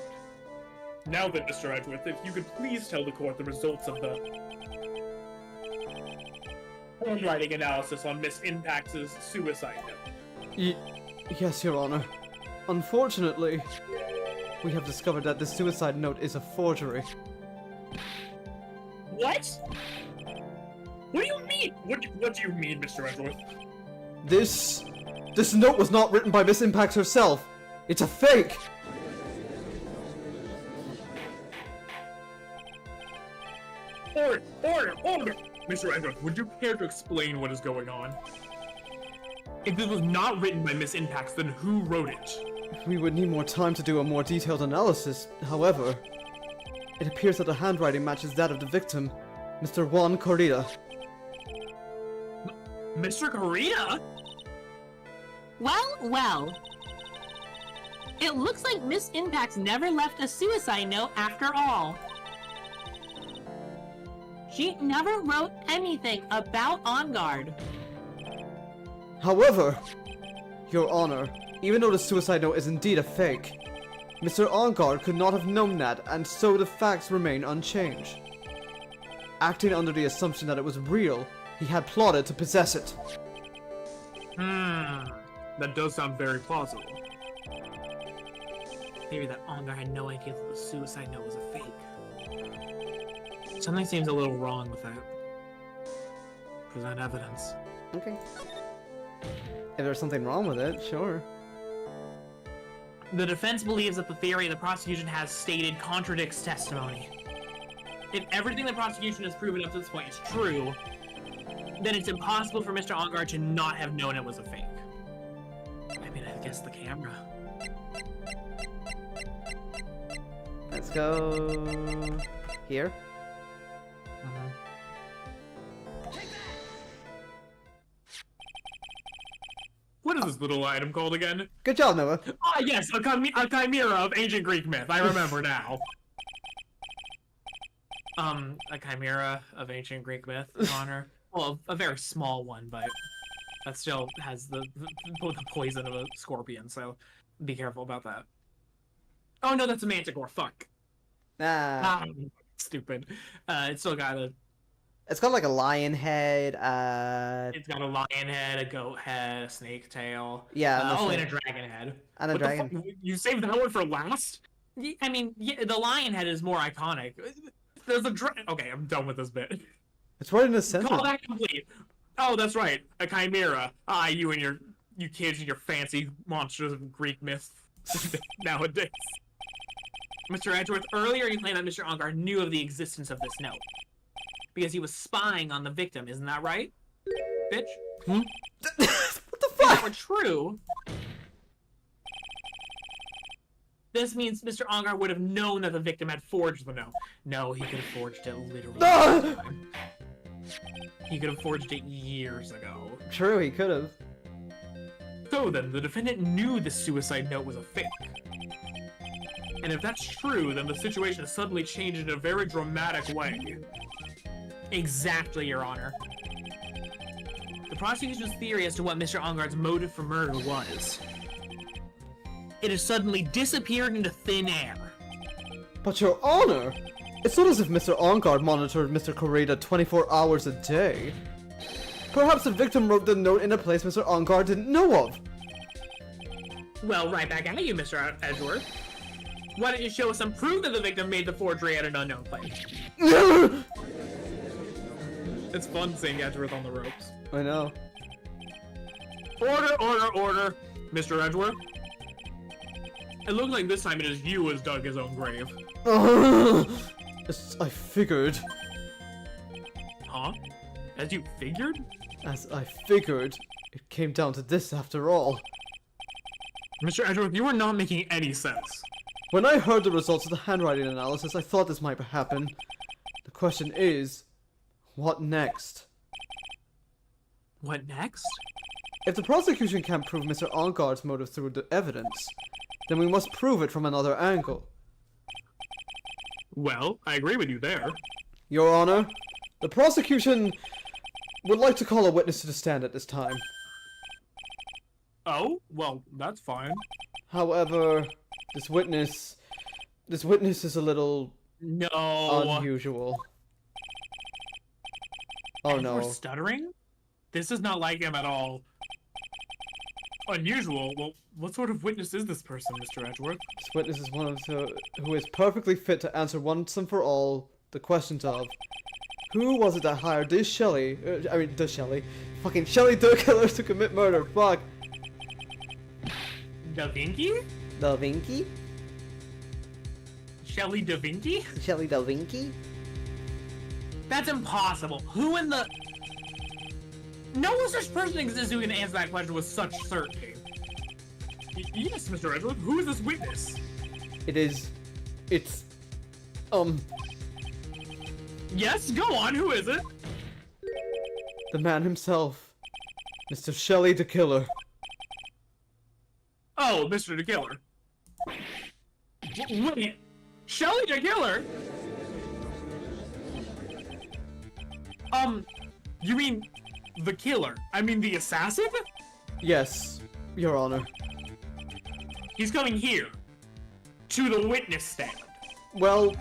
Now then, Mr. Edgeworth, if you could please tell the court the results of the handwriting analysis on Miss Impax's suicide note. Yes, Your Honor. Unfortunately, we have discovered that this suicide note is a forgery. What? What do you mean? What do you mean, Mr. Edgeworth? This note was not written by Miss Impax herself. It's a fake. Order! Mr. Edgeworth, would you care to explain what is going on? If this was not written by Miss Impax, then who wrote it? We would need more time to do a more detailed analysis. However, it appears that the handwriting matches that of the victim, Mr. Juan Corrida. Mr. Corrida? Well. It looks like Miss Impax never left a suicide note after all. She never wrote anything about On Guard. However, Your Honor, even though the suicide note is indeed a fake, Mr. Onguard could not have known that, and so the facts remain unchanged. Acting under the assumption that it was real, he had plotted to possess it. That does sound very plausible. Maybe that Ongar had no idea that the suicide note was a fake. Something seems a little wrong with that. Present evidence. Okay. If there's something wrong with it, sure. The defense believes that the theory the prosecution has stated contradicts testimony. If everything the prosecution has proven up to this point is true, then it's impossible for Mr. Ongar to not have known it was a fake. I mean, I guess the camera. Let's go... here? What is this little item called again? Good job, Noah. Ah, yes, a chimera of ancient Greek myth. I remember now. A chimera of ancient Greek myth, Your Honor. Well, a very small one, but that still has the poison of a scorpion, so be careful about that. Oh no, that's a manticore, fuck. Ah. Stupid. It's still got It's got like a lion head, It's got a lion head, a goat head, a snake tail. Yeah, and a dragon head. and a What the dragon. fuck? You saved that one for last? I mean, yeah, the lion head is more iconic. There's a dragon. Okay, I'm done with this bit. It's right in the center. Call that complete. Oh, that's right, a chimera. You and you kids and your fancy monsters of Greek myth nowadays. Mr. Edgeworth, earlier you claimed that Mr. Ongar knew of the existence of this note because he was spying on the victim. Isn't that right, bitch? What the If fuck? that were true, this means Mr. Ongar would have known that the victim had forged the note. No, he could have forged it literally. Ah! He could have forged it years ago. True, he could have. So then, the defendant knew the suicide note was a fake. And if that's true, then the situation suddenly changed in a very dramatic way. Exactly, Your Honor. The prosecution's theory as to what Mr. Ongar's motive for murder was. It has suddenly disappeared into thin air. But Your Honor, it's not as if Mr. Ongard monitored Mr. Corrida 24 hours a day. Perhaps the victim wrote the note in a place Mr. Ongard didn't know of. Well, right back at you, Mr. Edgeworth. Why don't you show us some proof that the victim made the forgery at an unknown place? It's fun seeing Edgeworth on the ropes. I know. Order, order, order, Mr. Edgeworth. It looks like this time it is you who has dug his own grave. As I figured. Huh? As you figured? As I figured. It came down to this after all. Mr. Edgeworth, you are not making any sense. When I heard the results of the handwriting analysis, I thought this might happen. The question is, what next? What next? If the prosecution can't prove Mr. Ongard's motive through the evidence, then we must prove it from another angle. Well, I agree with you there. Your Honor, the prosecution would like to call a witness to the stand at this time. Oh? Well, that's fine. However, this witness is a little No. unusual. Oh For no. stuttering? This is not like him at all. Unusual? Well, what sort of witness is this person, Mr. Edgeworth? This witness is one of the who is perfectly fit to answer once and for all the questions of who was it that hired this Shelley? Fucking Shelley the killer to commit murder. Fuck. Da Vinci? Da Vinci? Shelley Da Vinci? Shelley Da Vinci? That's impossible. Who in the... No such person exists who can answer that question with such certainty. Yes, Mr. Edgeworth, who is this witness? It's... Yes, go on, who is it? the man himself. Mr. Shelley the Killer. Oh, Mr. the Killer. Wait, Shelley the Killer? You mean the killer? I mean the assassin? Yes, Your Honor. He's coming here. To the witness stand. Well,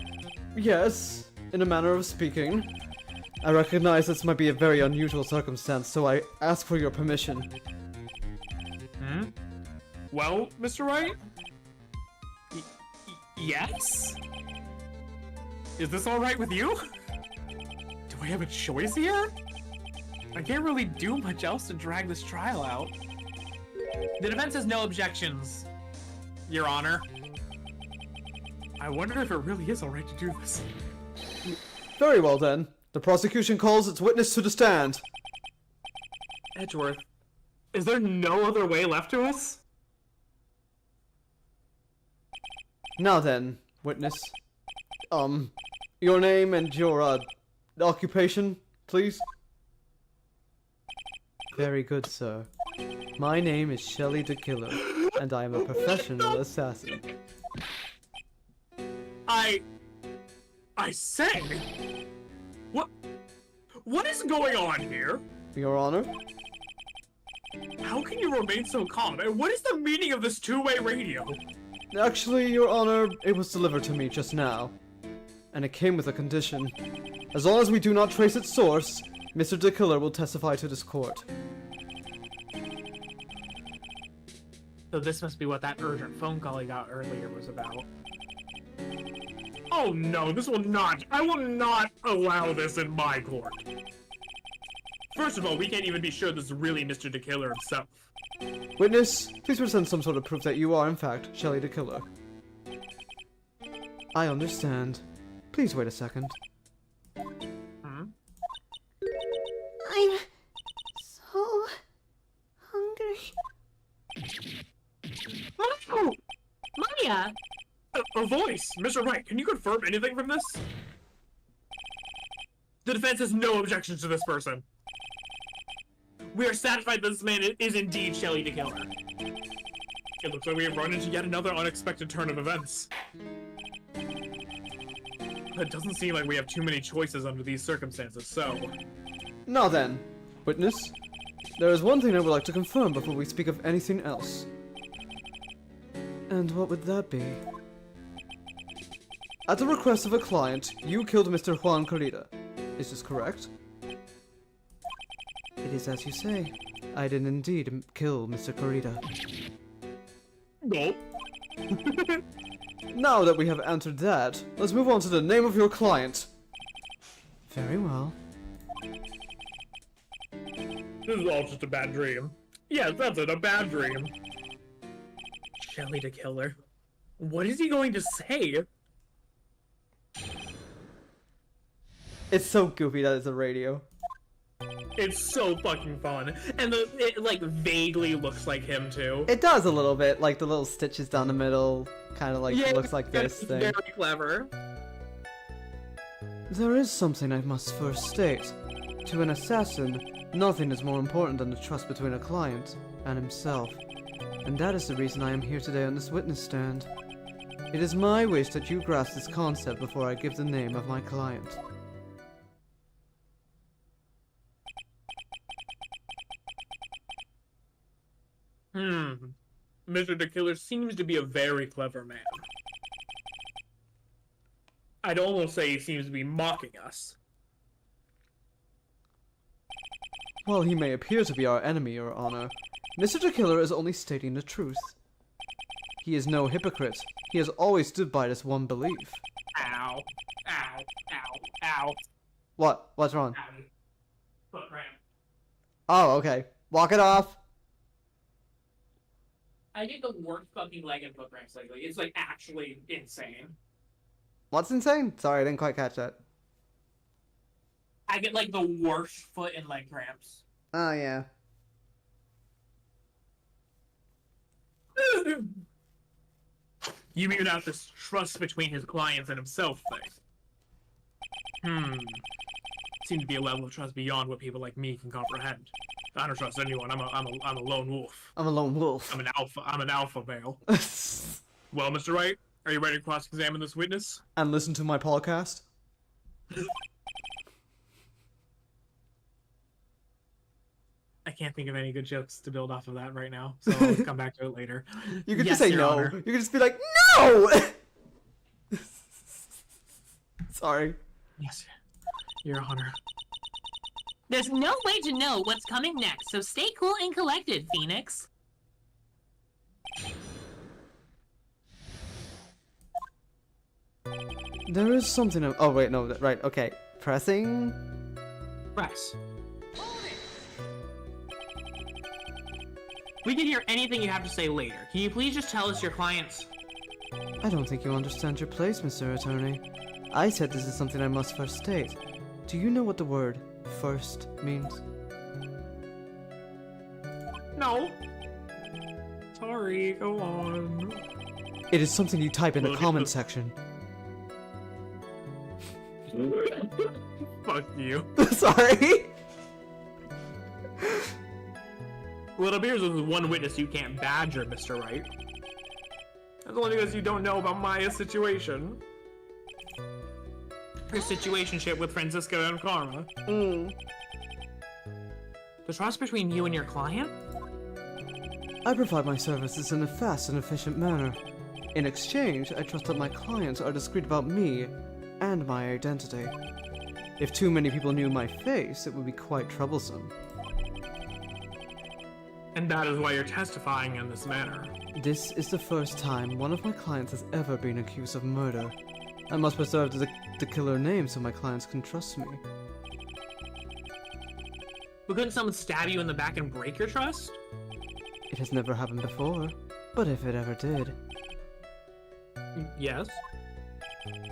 yes, in a manner of speaking. I recognize this might be a very unusual circumstance, so I ask for your permission. Hmm? Well, Mr. Wright? Yes? Is this alright with you? Do I have a choice here? I can't really do much else to drag this trial out. The defense has no objections, Your Honor. I wonder if it really is alright to do this. Very well then. The prosecution calls its witness to the stand. Edgeworth, is there no other way left to us? Now then, witness. Your name and your, occupation, please? Very good, sir. My name is Shelley the Killer, and I am a professional assassin. I say? What is going on here? Your Honor? How can you remain so calm? And what is the meaning of this two-way radio? Actually, Your Honor, it was delivered to me just now. and it came with a condition. As long as we do not trace its source, Mr. the Killer will testify to this court. So this must be what that urgent phone call he got earlier was about. Oh no, this will not. I will not allow this in my court. First of all, we can't even be sure this is really Mr. the Killer himself. Witness, please present some sort of proof that you are, in fact, Shelly the Killer. I understand. Please wait a second. Hmm? I'm so hungry. Oh! Maya! A voice! Mr. Wright, can you confirm anything from this? The defense has no objections to this person. We are satisfied that this man is indeed Shelly the Killer. It looks like we have run into yet another unexpected turn of events. It doesn't seem like we have too many choices under these circumstances, so... Now then, witness, there is one thing I would like to confirm before we speak of anything else. And what would that be? At the request of a client, you killed Mr. Juan Corrida. Is this correct? It is as you say. I did indeed kill Mr. Corrida. No. Now that we have answered that, let's move on to the name of your client. Very well. This is all just a bad dream. Yes, that's it, a bad dream. Shelly the Killer. What is he going to say? It's so goofy that it's a radio. It's so fucking fun. And it like vaguely looks like him too. It does a little bit, like the little stitches down the middle, kind of like looks like this that's thing. very clever. There is something I must first state. To an assassin, nothing is more important than the trust between a client and himself. And that is the reason I am here today on this witness stand. It is my wish that you grasp this concept before I give the name of my client. Mr. the Killer seems to be a very clever man. I'd almost say he seems to be mocking us. While he may appear to be our enemy, Your Honor, Mr. the Killer is only stating the truth. He is no hypocrite. He has always stood by this one belief. Ow. Ow. Ow. Ow. What? What's wrong? Ow. Foot cramp. Oh, okay. Walk it off. I get the worst fucking leg and foot cramps lately. It's like actually insane. What's insane? Sorry, I didn't quite catch that. I get like the worst foot and leg cramps. Oh, yeah. You mean out this trust between his clients and himself thing? Seems to be a level of trust beyond what people like me can comprehend. I don't trust anyone. I'm a lone wolf. I'm a lone wolf. I'm an alpha male. Well, Mr. Wright, are you ready to cross-examine this witness? And listen to my podcast? I can't think of any good jokes to build off of that right now, so I'll come back to it later. You could Yes, just say Your no. Honor. You could just be like, no! Sorry. Yes, Your Honor. There's no way to know what's coming next, so stay cool and collected, Phoenix. There is something. Oh, wait, no, right, okay. Pressing. Press. We can hear anything you have to say later. Can you please just tell us your clients? I don't think you understand your place, Mr. Attorney. I said this is something I must first state. Do you know what the word first means? No. Sorry, go on. It is something you type in the Well, comment it's section. Fuck you. Sorry. Well, it appears there's one witness you can't badger, Mr. Wright. That's only because you don't know about Maya's situation. Her situationship with Francisco and Karma. Mm. The trust between you and your client? I provide my services in a fast and efficient manner. In exchange, I trust that my clients are discreet about me and my identity. If too many people knew my face, it would be quite troublesome. And that is why you're testifying in this manner. This is the first time one of my clients has ever been accused of murder. I must preserve the killer name so my clients can trust me. But couldn't someone stab you in the back and break your trust? It has never happened before, but if it ever did, Yes.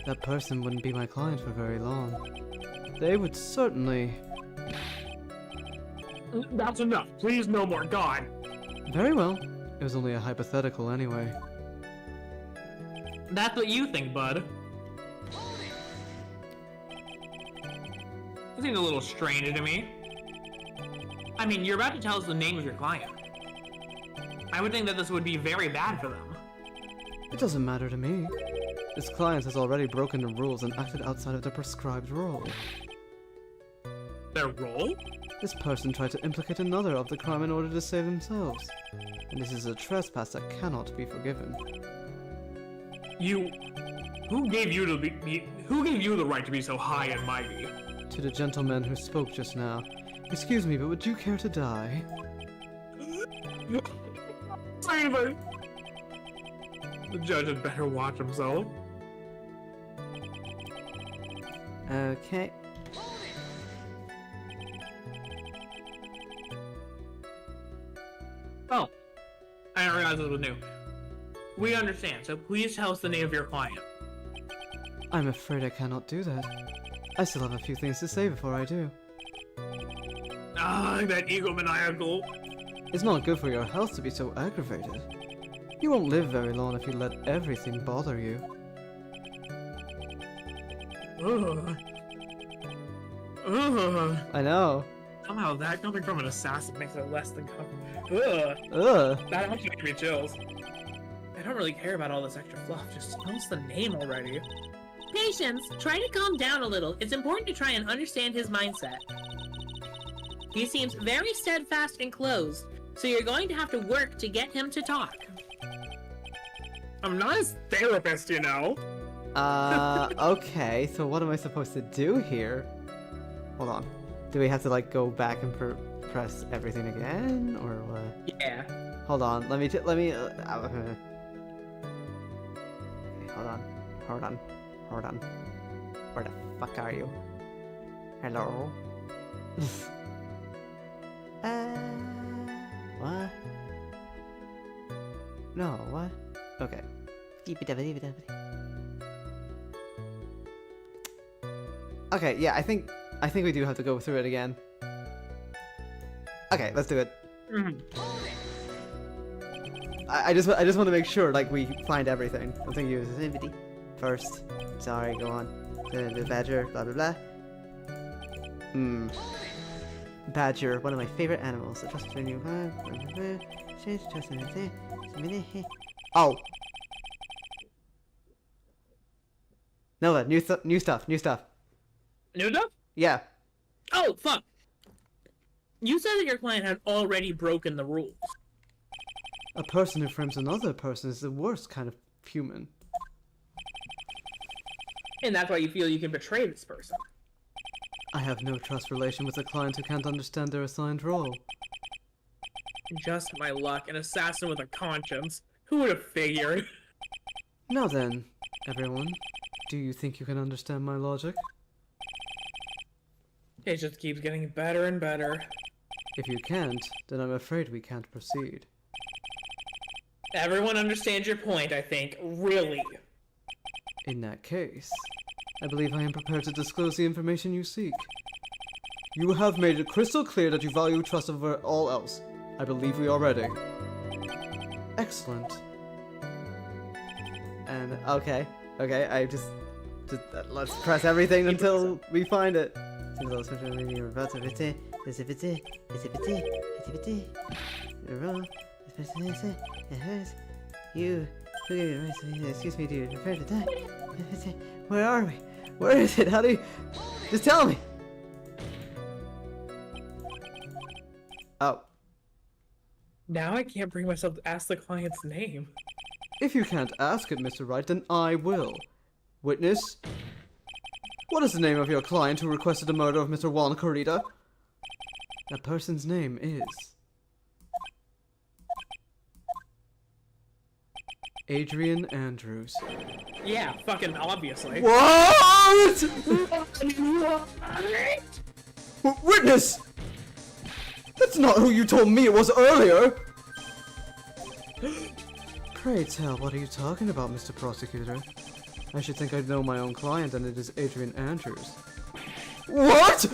that person wouldn't be my client for very long. They would certainly... That's enough. Please, no more. God. Very well. It was only a hypothetical anyway. That's what you think, bud. This seems a little strange to me. I mean, you're about to tell us the name of your client. I would think that this would be very bad for them. It doesn't matter to me. This client has already broken the rules and acted outside of the prescribed role. Their role? This person tried to implicate another of the crime in order to save themselves. And this is a trespass that cannot be forgiven. Who gave you the right to be so high and mighty? To the gentleman who spoke just now, excuse me, but would you care to die? Save The judge had better watch himself. Okay. Oh, I didn't realize this was new. We understand, so please tell us the name of your client. I'm afraid I cannot do that. I still have a few things to say before I do. Ah, that egomaniacal. It's not good for your health to be so aggravated. You won't live very long if you let everything bother you. Ugh. Ugh. I know. Somehow that coming from an assassin makes it less than Ugh. Ugh. That actually gave me chills. I don't really care about all this extra fluff. Just tell us the name already. Patience, try to calm down a little. It's important to try and understand his mindset. He seems very steadfast and closed, so you're going to have to work to get him to talk. I'm not his therapist, you know. Okay, so what am I supposed to do here? Hold on. Do we have to, like, go back and press everything again, or what? Yeah. Hold on, let me, okay, hold on. Where the fuck are you? Hello? What? No, what? Okay. Okay, yeah, I think we do have to go through it again. Okay, let's do it. I just want to make sure, like, we find everything. I think you first. Sorry, go on. The badger, blah blah blah. Badger, one of my favorite animals. Oh. Nova, new stuff. New stuff? Yeah. Oh, fuck. You said that your client had already broken the rules. A person who frames another person is the worst kind of human. And that's why you feel you can betray this person. I have no trust relation with a client who can't understand their assigned role. Just my luck, an assassin with a conscience. Who would have figured? Now then, everyone, do you think you can understand my logic? It just keeps getting better and better. If you can't, then I'm afraid we can't proceed. Everyone understands your point, I think. Really. In that case, I believe I am prepared to disclose the information you seek. You have made it crystal clear that you value trust over all else. I believe we are ready. Excellent. And, okay, I just let's press everything until we find it. You, excuse me, do you prefer to die? Where are we? Where is it? How do you... Just tell me! Oh. Now I can't bring myself to ask the client's name. If you can't ask it, Mr. Wright, then I will. Witness, What is the name of your client who requested the murder of Mr. Juan Corrida? That person's name is... Adrian Andrews. Yeah, fucking obviously. What? Witness! That's not who you told me it was earlier! Pray tell, what are you talking about, Mr. Prosecutor? I should think I know my own client, and it is Adrian Andrews. What?!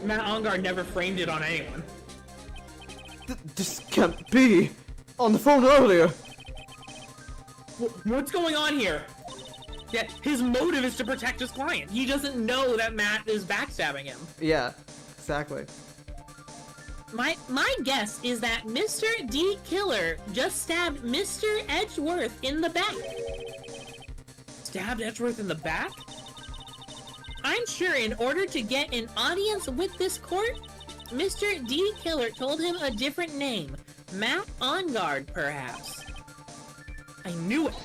Matt Ongar never framed it on anyone. This can't be! On the phone earlier! What's going on here? Yeah, his motive is to protect his client. He doesn't know that Matt is backstabbing him. Yeah, exactly. My guess is that Mr. D. Killer just stabbed Mr. Edgeworth in the back. Stabbed Edgeworth in the back? I'm sure in order to get an audience with this court, Mr. D. Killer told him a different name. Matt Onguard, perhaps. I knew it.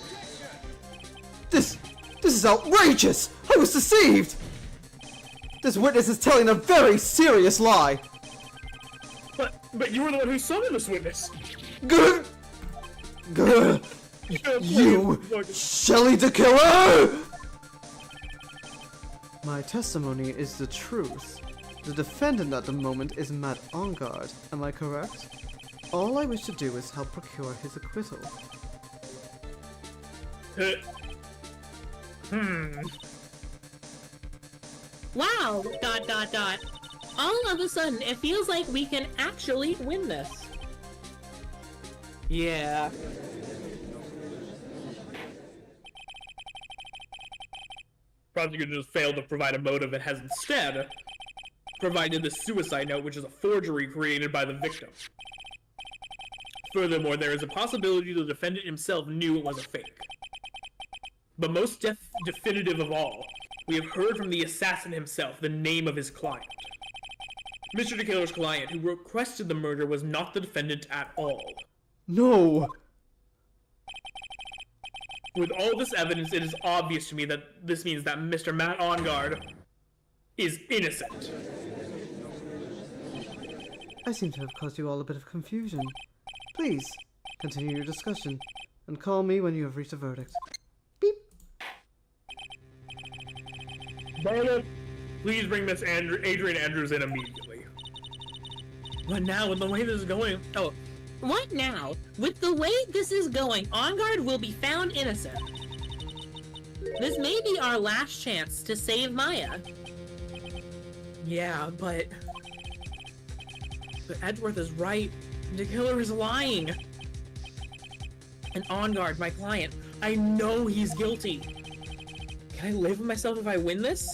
This is outrageous! I was deceived! This witness is telling a very serious lie! But you were the one who summoned this witness. Grr! Grr! You! Shelly the Killer! My testimony is the truth. The defendant at the moment is Matt Onguard, am I correct? All I wish to do is help procure his acquittal. Wow, ... All of a sudden, it feels like we can actually win this. Yeah. Prosecutor just failed to provide a motive and has instead provided the suicide note, which is a forgery created by the victim. Furthermore, there is a possibility the defendant himself knew it was a fake. But most definitive of all, we have heard from the assassin himself the name of his client. Mr. DeKiller's client, who requested the murder, was not the defendant at all. No! With all this evidence, it is obvious to me that this means that Mr. Matt Onguard is innocent. I seem to have caused you all a bit of confusion. Please, continue your discussion, and call me when you have reached a verdict. Beep. Barlow, please bring Miss Adrian Andrews in immediately. But now, with the way this is going... Oh, What now? With the way this is going, Onguard will be found innocent. This may be our last chance to save Maya. yeah, but Edgeworth is right. The killer is lying. And Onguard, my client, I know he's guilty. Can I live with myself if I win this?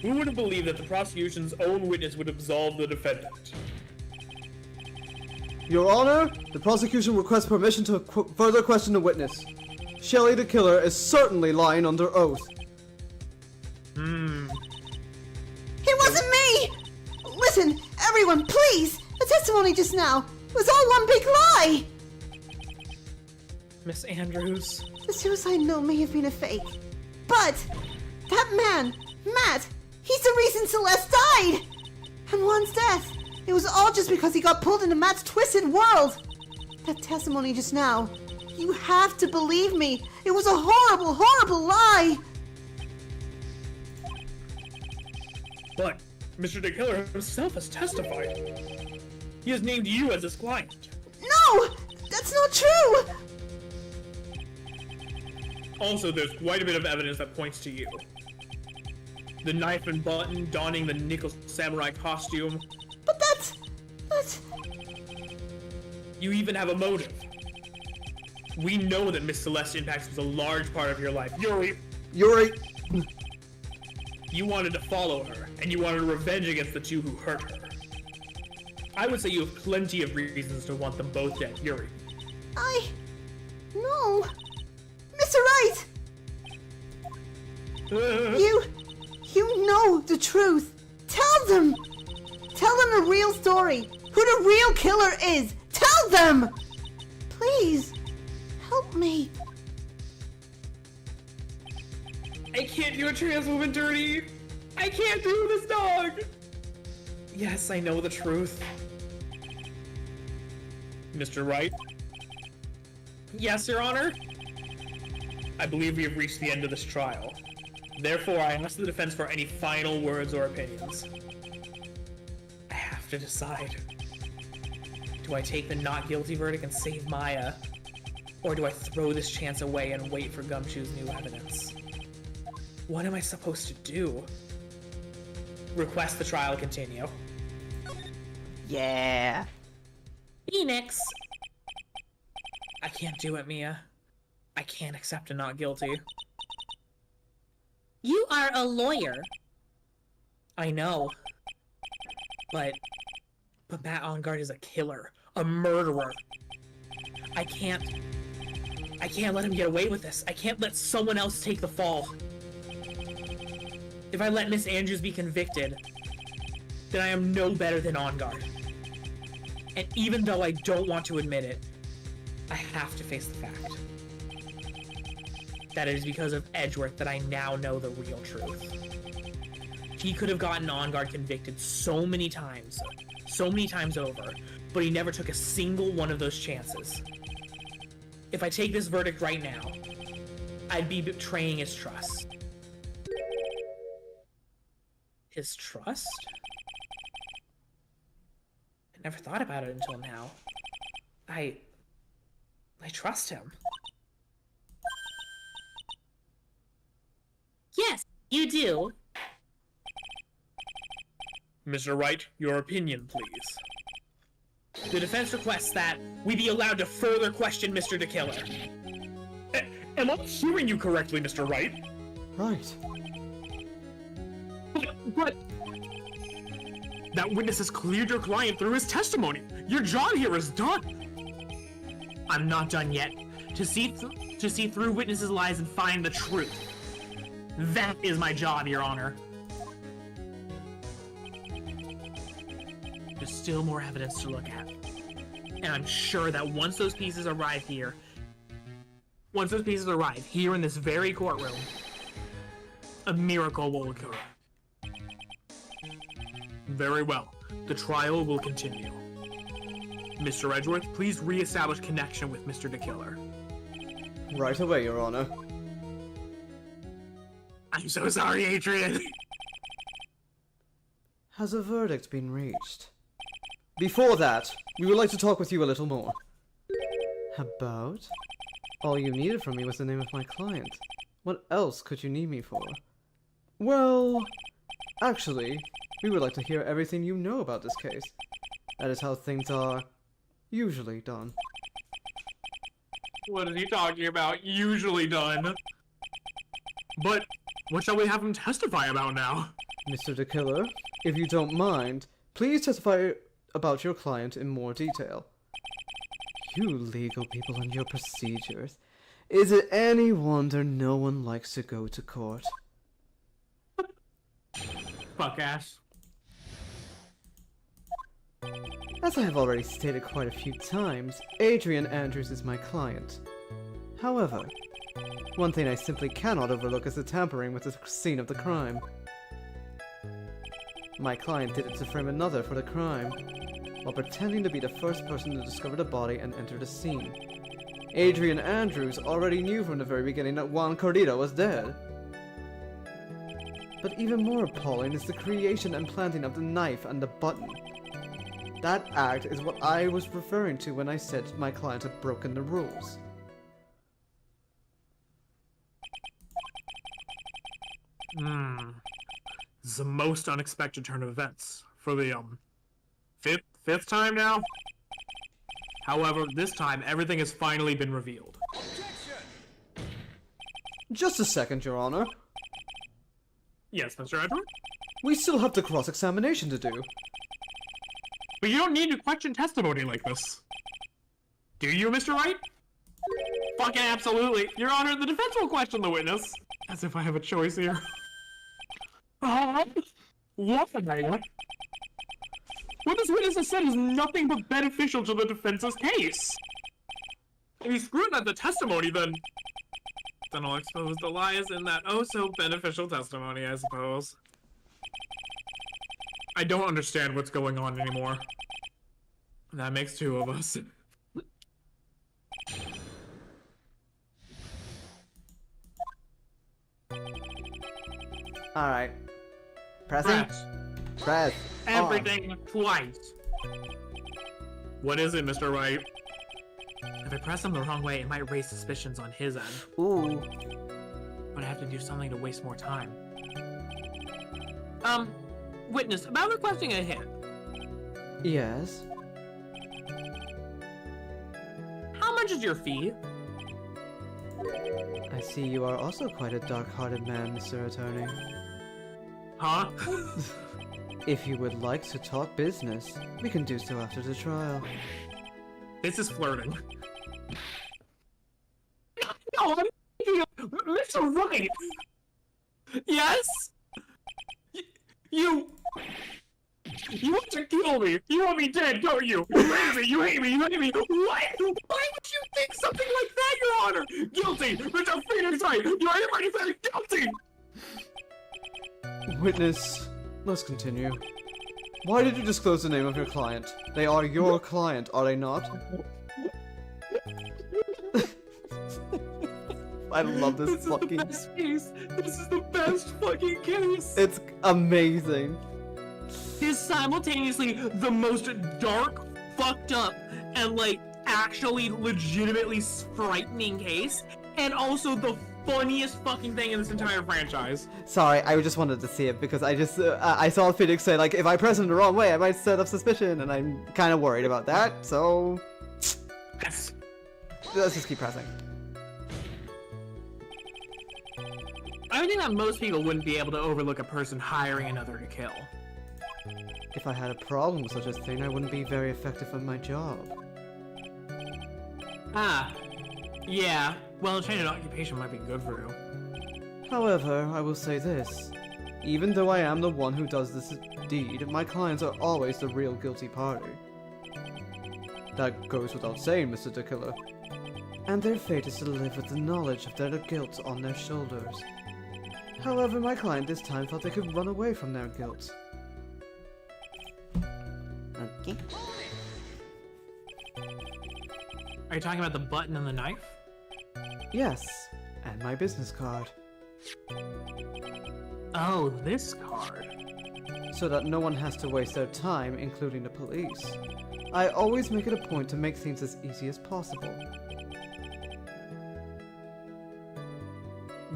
Who would have believed that the prosecution's own witness would absolve the defendant? Your Honor, the prosecution requests permission to further question the witness. Shelly the Killer is certainly lying under oath. It wasn't me! Listen, everyone, please! The testimony just now was all one big lie! Miss Andrews. The suicide note may have been a fake, but that man, Matt, he's the reason Celeste died! And Juan's death, it was all just because he got pulled into Matt's twisted world! That testimony just now, you have to believe me! It was a horrible, horrible lie! But Mr. DeKiller himself has testified. He has named you as his client. No! That's not true! Also, there's quite a bit of evidence that points to you. The knife and button, donning the nickel samurai costume. But that's... You even have a motive. We know that Miss Celeste Impact was a large part of your life. Yuri, you wanted to follow her, and you wanted revenge against the two who hurt her. I would say you have plenty of reasons to want them both dead, Yuri. No. Mr. Wright! You know the truth. Tell them! Tell them the real story. Who the real killer is. Tell them! Please, help me. I can't do a trans woman dirty! I can't do this dog! Yes, I know the truth. Mr. Wright? Yes, Your Honor? I believe we have reached the end of this trial. Therefore, I ask the defense for any final words or opinions. I have to decide. Do I take the not guilty verdict and save Maya? Or do I throw this chance away and wait for Gumshoe's new evidence? What am I supposed to do? Request the trial continue. Yeah. Phoenix, I can't do it, Mia. I can't accept a not guilty. you are a lawyer. I know. But Matt Engard is a killer. A murderer. I can't let him get away with this. I can't let someone else take the fall. If I let Miss Andrews be convicted, then I am no better than Engard. And even though I don't want to admit it, I have to face the fact that it is because of Edgeworth that I now know the real truth. He could have gotten Engard convicted so many times over, but he never took a single one of those chances. If I take this verdict right now, I'd be betraying his trust. His trust? I never thought about it until now. I trust him. Yes, you do. Mr. Wright, your opinion, please. The defense requests that we be allowed to further question Mr. DeKiller. Am I hearing you correctly, Mr. Wright? Right. But that witness has cleared your client through his testimony. Your job here is done. I'm not done yet. To see through witnesses' lies and find the truth. That is my job, Your Honor. There's still more evidence to look at. And I'm sure that once those pieces arrive here in this very courtroom, a miracle will occur. Very well. The trial will continue. Mr. Edgeworth, please re-establish connection with Mr. DeKiller. Right away, Your Honor. I'm so sorry, Adrian. Has a verdict been reached? Before that, we would like to talk with you a little more. About? All you needed from me was the name of my client. What else could you need me for? Well, actually, we would like to hear everything you know about this case. That is how things are usually done. What is he talking about? Usually done. But what shall we have him testify about now? Mr. DeKiller, if you don't mind, please testify about your client in more detail. You legal people and your procedures. Is it any wonder no one likes to go to court? Fuck ass. As I have already stated quite a few times, Adrian Andrews is my client. However, one thing I simply cannot overlook is the tampering with the scene of the crime. My client did it to frame another for the crime, while pretending to be the first person to discover the body and enter the scene. Adrian Andrews already knew from the very beginning that Juan Cordita was dead. But even more appalling is the creation and planting of the knife and the button. That act is what I was referring to when I said my client had broken the rules. This is the most unexpected turn of events for the fifth time now. However, this time everything has finally been revealed. Just a second, Your Honor. Yes, Mr. Edward? We still have the cross-examination to do. But you don't need to question testimony like this. Do you, Mr. Wright? Fucking absolutely. Your Honor, the defense will question the witness. As if I have a choice here. What? What this witness has said is nothing but beneficial to the defense's case. If you scrutinize the testimony, then Then I'll expose the lies in that oh-so-beneficial testimony, I suppose. I don't understand what's going on anymore. That makes two of us. Alright. Pressing? Press. Everything twice. What is it, Mr. Wright? If I press him the wrong way, it might raise suspicions on his end. Ooh. But I have to do something to waste more time. Witness, about requesting a hit. Yes. How much is your fee? I see you are also quite a dark-hearted man, Mr. Attorney. Huh? If you would like to talk business, we can do so after the trial. This is flirting. No, Mr. Wright! Yes? You want to kill me! You want me dead, don't you? You hate me! You hate me! You hate me! What? Why would you think something like that, Your Honor? Guilty! Mr. Phoenix Wright! You are already found guilty! Witness, let's continue. Why did you disclose the name of your client? They are your client, are they not? I love this fucking... This is the best case! This is the best fucking case! It's amazing. Is simultaneously the most dark, fucked up, and like actually legitimately frightening case, and also the funniest fucking thing in this entire franchise. Sorry, I just wanted to see it because I just I saw Phoenix say like if I press him the wrong way I might set up suspicion, and I'm kind of worried about that. So Yes. let's just keep pressing. I think that most people wouldn't be able to overlook a person hiring another to kill. If I had a problem with such a thing, I wouldn't be very effective at my job. Ah. Yeah. Well, a change of occupation might be good for you. However, I will say this. Even though I am the one who does this deed, my clients are always the real guilty party. That goes without saying, Mr. the Killer. And their fate is to live with the knowledge of their guilt on their shoulders. However, my client this time thought they could run away from their guilt. Okay. Are you talking about the button and the knife? Yes, and my business card. Oh, this card. So that no one has to waste their time, including the police. I always make it a point to make things as easy as possible.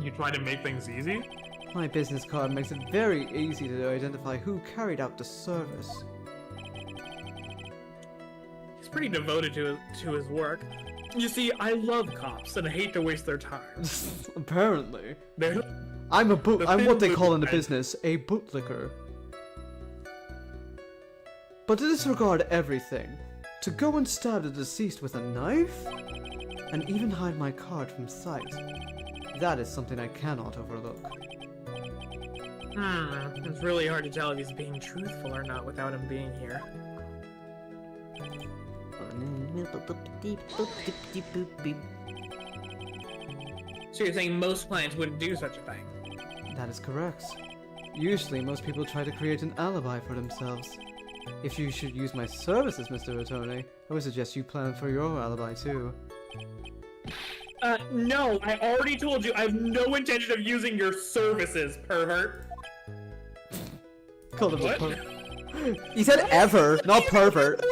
You try to make things easy? My business card makes it very easy to identify who carried out the service. He's pretty devoted to his work. You see, I love cops and I hate to waste their time. Apparently. They're I'm what they call in the thing- business a bootlicker. But to disregard everything, to go and stab the deceased with a knife, and even hide my card from sight, that is something I cannot overlook. It's really hard to tell if he's being truthful or not without him being here. So you're saying most clients wouldn't do such a thing? That is correct. Usually, most people try to create an alibi for themselves. If you should use my services, Mr. Attorney, I would suggest you plan for your alibi too. No, I already told you I have no intention of using your services, pervert. Called him a What? pervert. He said ever, not pervert.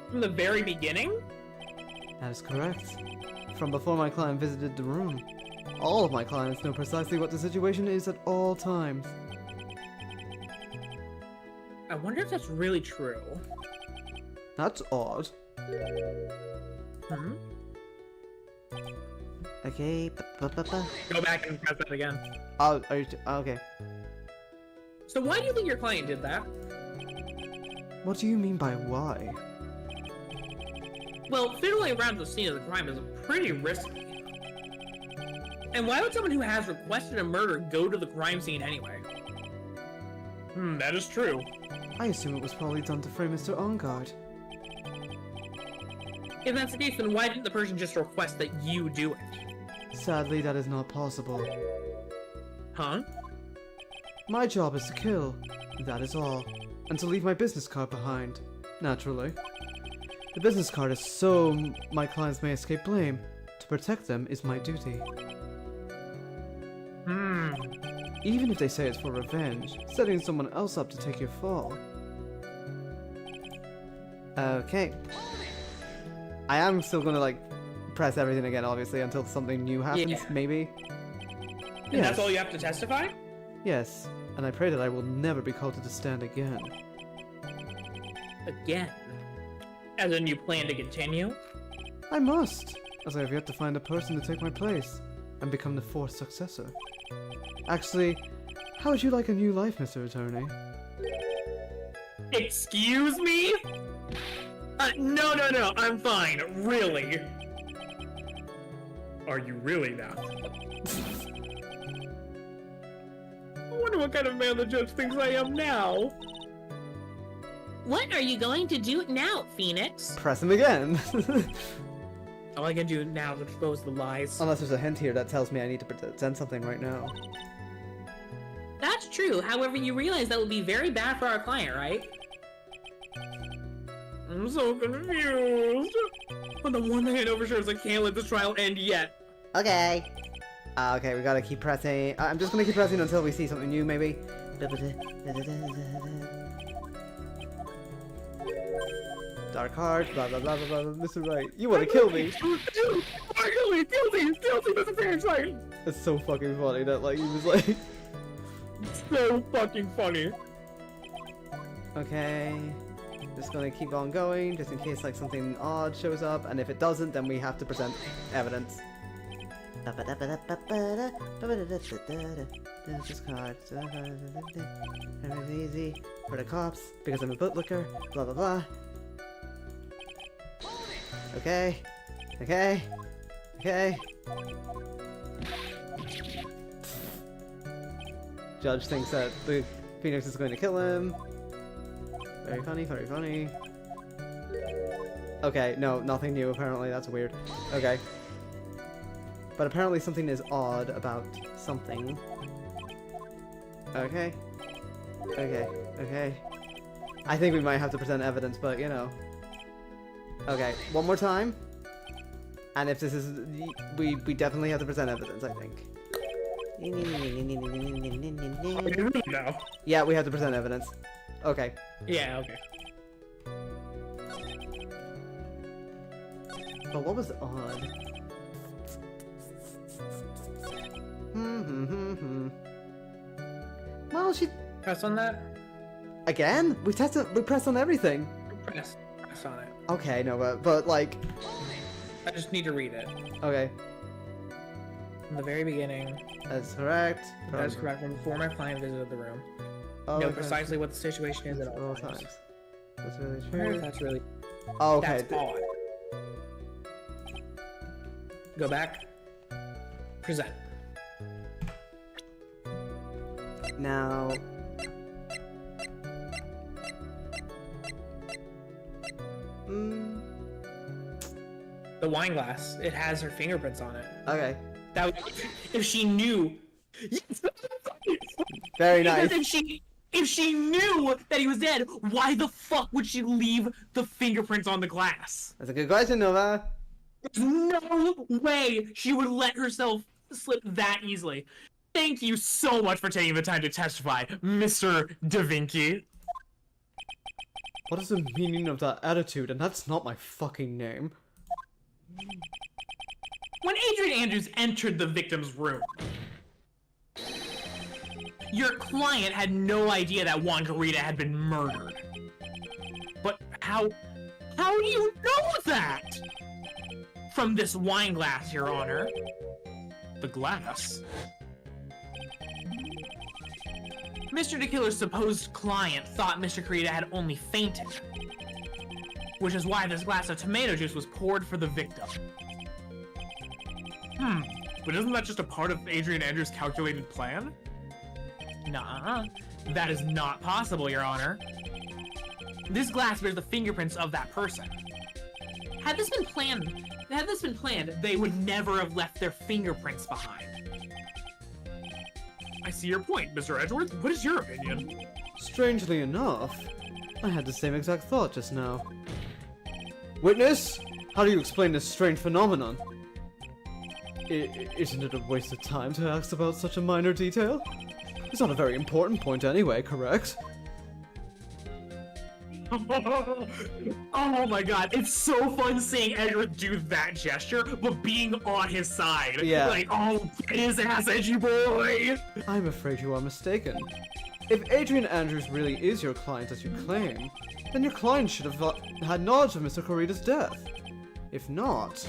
From the very beginning? That is correct. From before my client visited the room. All of my clients know precisely what the situation is at all times. I wonder if that's really true. That's odd. Hmm? Okay. Go back and press that again. Oh, okay. So why do you think your client did that? What do you mean by why? Well, fiddling around the scene of the crime is pretty risky. And why would someone who has requested a murder go to the crime scene anyway? That is true. I assume it was probably done to frame Mr. Ongard. If that's the case, then why didn't the person just request that you do it? Sadly, that is not possible. Huh? My job is to kill. That is all. And to leave my business card behind. Naturally. The business card is so my clients may escape blame. To protect them is my duty. Even if they say it's for revenge, setting someone else up to take your fall. Okay. I am still gonna, like, press everything again, obviously, until something new happens, Yeah. maybe. And that's all you have to testify? Yes, and I pray that I will never be called to the stand again. Again? As in you plan to continue? I must, as I have yet to find a person to take my place and become the fourth successor. Actually, how would you like a new life, Mr. Attorney? Excuse me? No, I'm fine, really. Are you really now? I wonder what kind of man the judge thinks I am now. What are you going to do now, Phoenix? Press him again! All I can do now is expose the lies. Unless there's a hint here that tells me I need to present something right now. That's true. However, you realize that would be very bad for our client, right? I'm so confused. But the one thing I know for sure is I can't let this trial end yet. Okay. Okay, we gotta keep pressing. I'm just gonna keep pressing until we see something new, maybe. Dark heart, blah blah blah blah blah. Mr. Right, you wanna kill me? Guilty, Mr. Phoenix Wright. It's so fucking funny that, like, he was like... So fucking funny. Okay. Just gonna keep on going, just in case, like, something odd shows up, and if it doesn't, then we have to present evidence. This card. Everything's easy for the cops, because I'm a bootlicker, blah blah blah. Okay. Okay. Okay. Judge thinks that the Phoenix is going to kill him. Very funny, very funny. Okay, no, nothing new apparently, that's weird. Okay. But apparently something is odd about something. Okay. Okay, okay. I think we might have to present evidence, but you know. Okay, one more time. And if this is... We definitely have to present evidence, I think. No. Yeah, we have to present evidence. Okay. Yeah, okay. But what was odd? Well, she... Press on that. Again? We pressed on everything. Press on it. Okay, no, but like... I just need to read it. Okay. From the very beginning. That's correct. That's correct. From before my client visited the room. Oh, Know okay. precisely what the situation is at all All times. times. That's really I wonder if true. that's really... Oh, okay. That's odd. Go back. Present. Now... The wine glass. It has her fingerprints on it. Okay. That would, if she knew. Very Because nice. if she knew that he was dead, why the fuck would she leave the fingerprints on the glass? That's a good question, Nova. There's no way she would let herself slip that easily. Thank you so much for taking the time to testify, Mr. Da Vinci. What is the meaning of that attitude? And that's not my fucking name. When Adrian Andrews entered the victim's room, your client had no idea that Wangarita had been murdered. But how do you know that? From this wine glass, Your Honor. The glass? Mr. DeKiller's supposed client thought Mr. Kurita had only fainted, which is why this glass of tomato juice was poured for the victim. But isn't that just a part of Adrian Andrews' calculated plan? Nah, that is not possible, Your Honor. This glass bears the fingerprints of that person. Had this been planned, they would never have left their fingerprints behind. I see your point, Mr. Edgeworth. What is your opinion? Strangely enough, I had the same exact thought just now. Witness, how do you explain this strange phenomenon? Isn't it a waste of time to ask about such a minor detail? It's not a very important point anyway, correct? Oh my god, it's so fun seeing Edgeworth do that gesture, but being on his side. Yeah. Like, oh, get his ass, edgy boy! I'm afraid you are mistaken. If Adrian Andrews really is your client as you claim, then your client should have had knowledge of Mr. Corrida's death. If not,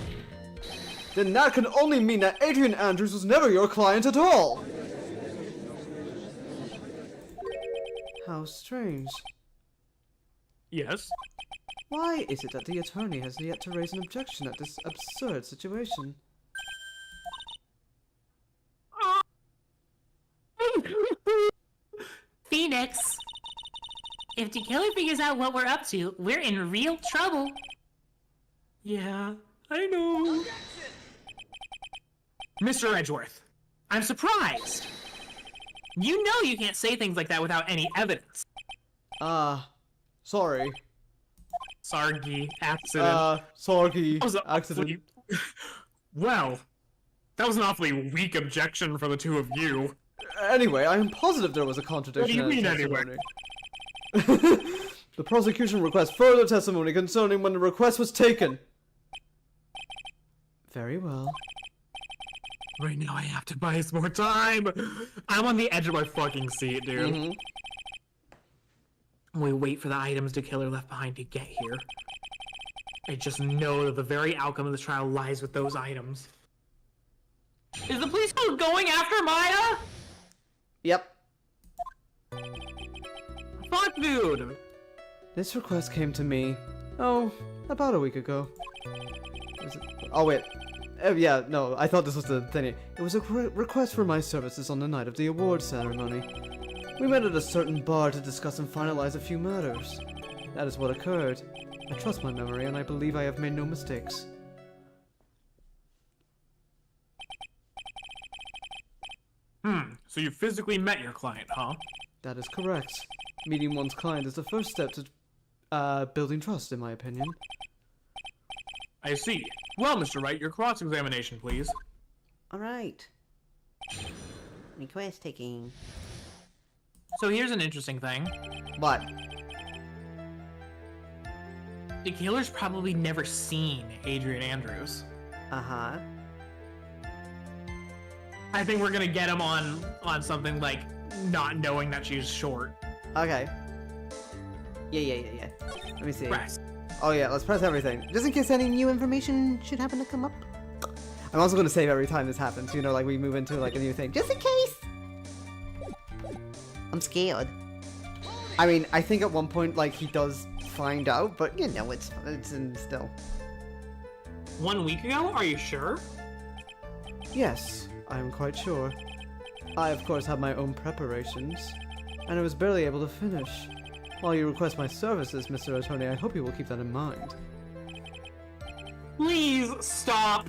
then that can only mean that Adrian Andrews was never your client at all! How strange. Yes? Why is it that the attorney has yet to raise an objection at this absurd situation? Phoenix, if the killer figures out what we're up to, we're in real trouble. Yeah, I know. Mr. Edgeworth, I'm surprised. You know you can't say things like that without any evidence. Sorry. Sargi, accident. Sorry, That was an accident. Well, that was an awfully weak objection for the two of you. Anyway, I am positive there was a contradiction. What do you in mean, testimony. The prosecution requests further testimony concerning when the request was taken. Very well. Right now I have to buy us more time. I'm on the edge of my fucking seat, dude. Mm-hmm. We wait for the items the killer left behind to get here. I just know that the very outcome of this trial lies with those items. Is the police still going after Maya? Yep. Fuck, dude. This request came to me, about a week ago. Oh, wait. Yeah, no, I thought this was the thing. It was a request for my services on the night of the award ceremony. We met at a certain bar to discuss and finalize a few matters. That is what occurred. I trust my memory, and I believe I have made no mistakes. So you physically met your client, huh? That is correct. Meeting one's client is the first step to building trust, in my opinion. I see. Well, Mr. Wright, your cross-examination, please. Alright. Request taking. So here's an interesting thing. What? The killer's probably never seen Adrian Andrews. Uh-huh. I think we're gonna get him on something like not knowing that she's short. Okay. Yeah. Let me see. Press. Oh yeah, let's press everything. Just in case any new information should happen to come up. I'm also gonna save every time this happens, you know, like we move into like a new thing. Just in case! I'm scared. I mean, I think at one point, like, he does find out, but you know, it's in still. 1 week ago? Are you sure? Yes, I am quite sure. I, of course, have my own preparations, and I was barely able to finish. While you request my services, Mr. Attorney, I hope you will keep that in mind. Please stop.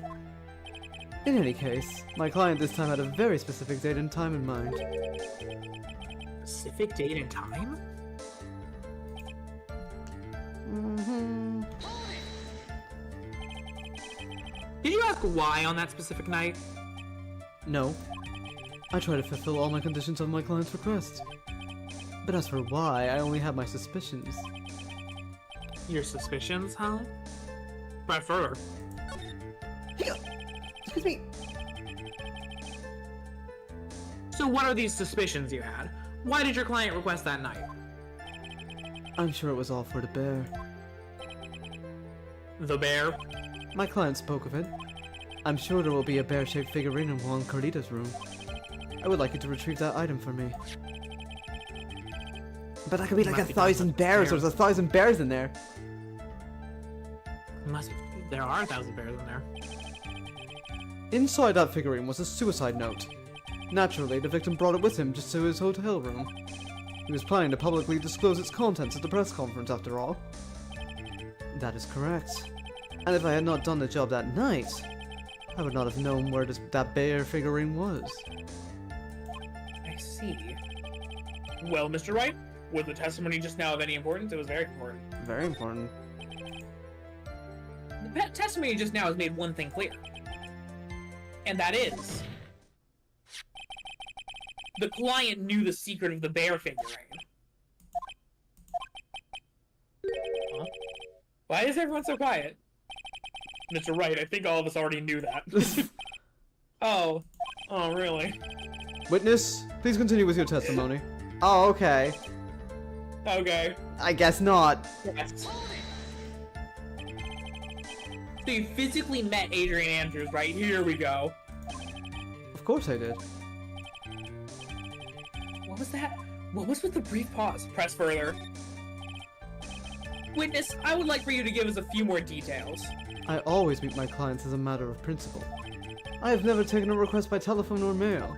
In any case, my client this time had a very specific date and time in mind. Specific date and time? Mm-hmm. Did you ask why on that specific night? No. I try to fulfill all my conditions of my client's request. But as for why, I only have my suspicions. Your suspicions, huh? But further. Excuse me. So what are these suspicions you had? Why did your client request that night? I'm sure it was all for the bear. The bear? My client spoke of it. I'm sure there will be a bear-shaped figurine in Juan Carlita's room. I would like you to retrieve that item for me. But that could be like Must be 1,000 bears. bears. There's 1,000 bears in there. There are 1,000 bears in there. Inside that figurine was a suicide note. Naturally, the victim brought it with him just to his hotel room. He was planning to publicly disclose its contents at the press conference, after all. That is correct. And if I had not done the job that night, I would not have known where that bear figurine was. I see. Well, Mr. Wright, was the testimony just now of any importance? It was very important. Very important. The testimony just now has made one thing clear. And that is... the client knew the secret of the bear figurine. Huh? Why is everyone so quiet? Mr. Wright, I think all of us already knew that. Oh. Oh, really? Witness, please continue with your testimony. Oh, okay. Okay. I guess not. Yes. So you physically met Adrian Andrews, right? Here we go. Of course I did. What was that? What was with the brief pause? Press further. Witness, I would like for you to give us a few more details. I always meet my clients as a matter of principle. I have never taken a request by telephone or mail.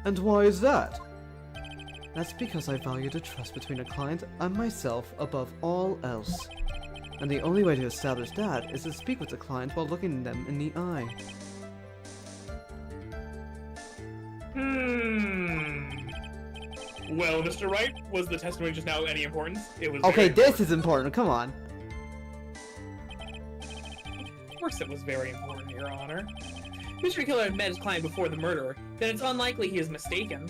And why is that? That's because I value the trust between a client and myself above all else. And the only way to establish that is to speak with the client while looking them in the eye. Well, Mr. Wright, was the testimony just now any importance? It was Okay, very this important. is important, come on. Of course it was very important, Your Honor. Mr. Killer had met his client before the murder, then it's unlikely he is mistaken.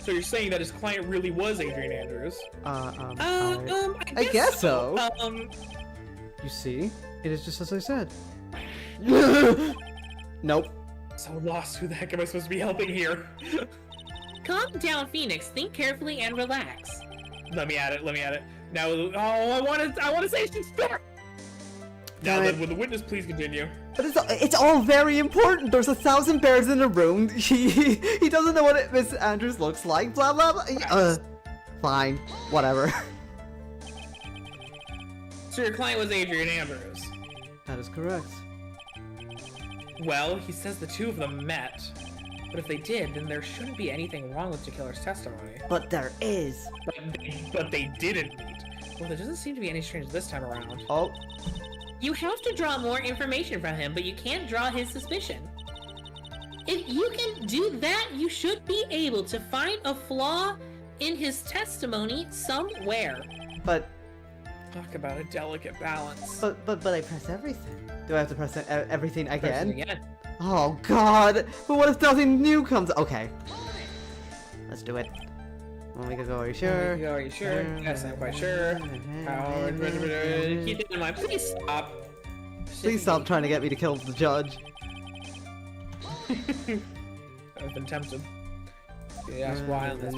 So you're saying that his client really was Adrian Andrews? I guess so. You see, it is just as I said. Nope. So lost, who the heck am I supposed to be helping here? Calm down, Phoenix. Think carefully and relax. Let me at it, let me at it. Now, oh, I want to say she's fair! Now then, will the witness please continue? But it's all very important. There's 1,000 bears in a room. He doesn't know what Miss Andrews looks like. Blah blah blah. Fine, whatever. So your client was Adrian Andrews. That is correct. Well, he says the two of them met. But if they did, then there shouldn't be anything wrong with the killer's testimony. But there is. But they didn't meet. Well, there doesn't seem to be any strange this time around. Oh. You have to draw more information from him, but you can't draw his suspicion. If you can do that, you should be able to find a flaw in his testimony somewhere. But Talk about a delicate balance. but I press everything. Do I have to press everything Press again? it again. Oh God! But what if nothing new comes? Okay. Let's do it. Well, we could go. Are you sure? Are you sure? Yes, I'm quite sure. Keep it in mind. Please stop. Please stop trying to get me to kill the judge. I've been tempted. You asked why on this.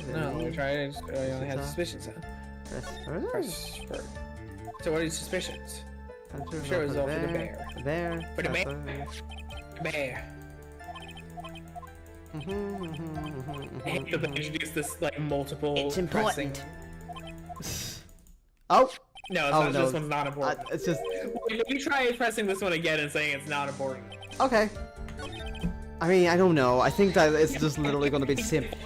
No, we tried. I only had suspicions. Press for. So what are your suspicions? I'm sure it was all for the bear. Bear. For the bear. Bear. I hate that they introduced this like multiple. It's important. Oh. No, it's Oh, not, no. this one's not important. It's just Maybe try pressing this one again and saying it's not important. okay. I mean, I don't know. I think that it's just literally going to be simple.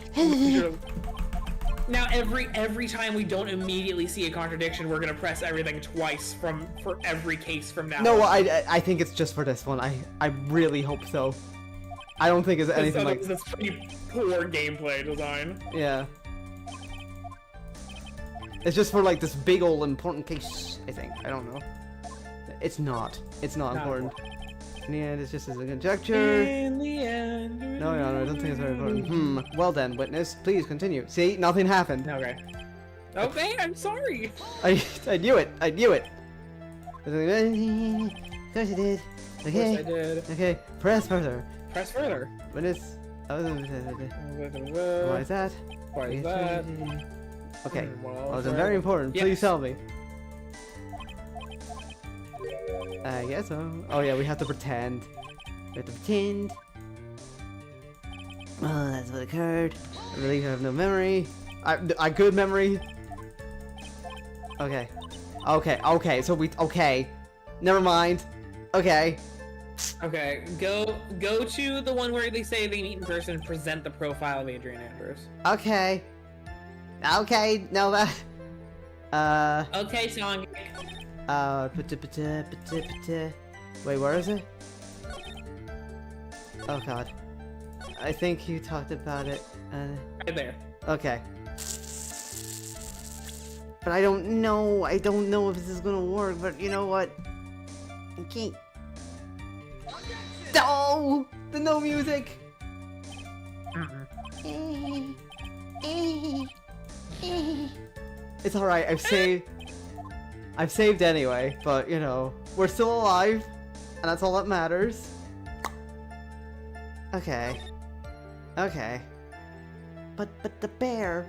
Now every time we don't immediately see a contradiction, we're gonna press everything twice for every case from now. No, on. I think it's just for this one. I really hope so. I don't think it's anything like. That's pretty poor gameplay design. Yeah. It's just for like this big old important case. I think. I don't know. It's not. It's not important. In the end, it's just as a conjecture. In the end. No, Your Honor, I don't think it's very important. Well then, witness, please continue. See, nothing happened. Okay. Okay, I'm sorry. I knew it. I knew it. Of course you did. Of course I Okay. did. Okay, press further. Press further. Witness. Why Why is that? Why is that? Okay. Well, Well, it's very important. Please Yes. tell me. I guess so. Oh yeah, we have to pretend. We have to pretend. Oh, that's what occurred. I really have no memory. I good memory. Okay. Okay. Okay. So we. Okay. Never mind. Okay. Okay, go to the one where they say they meet in person and present the profile of Adrian Andrews. Okay. Okay, no that. Okay, Song. Wait, where is it? Oh god. I think you talked about it. Right there. Okay. But I don't know if this is gonna work, but you know what? Okay. No! The no music! It's alright, I've saved anyway, but you know, we're still alive, and that's all that matters. Okay. Okay. But the bear!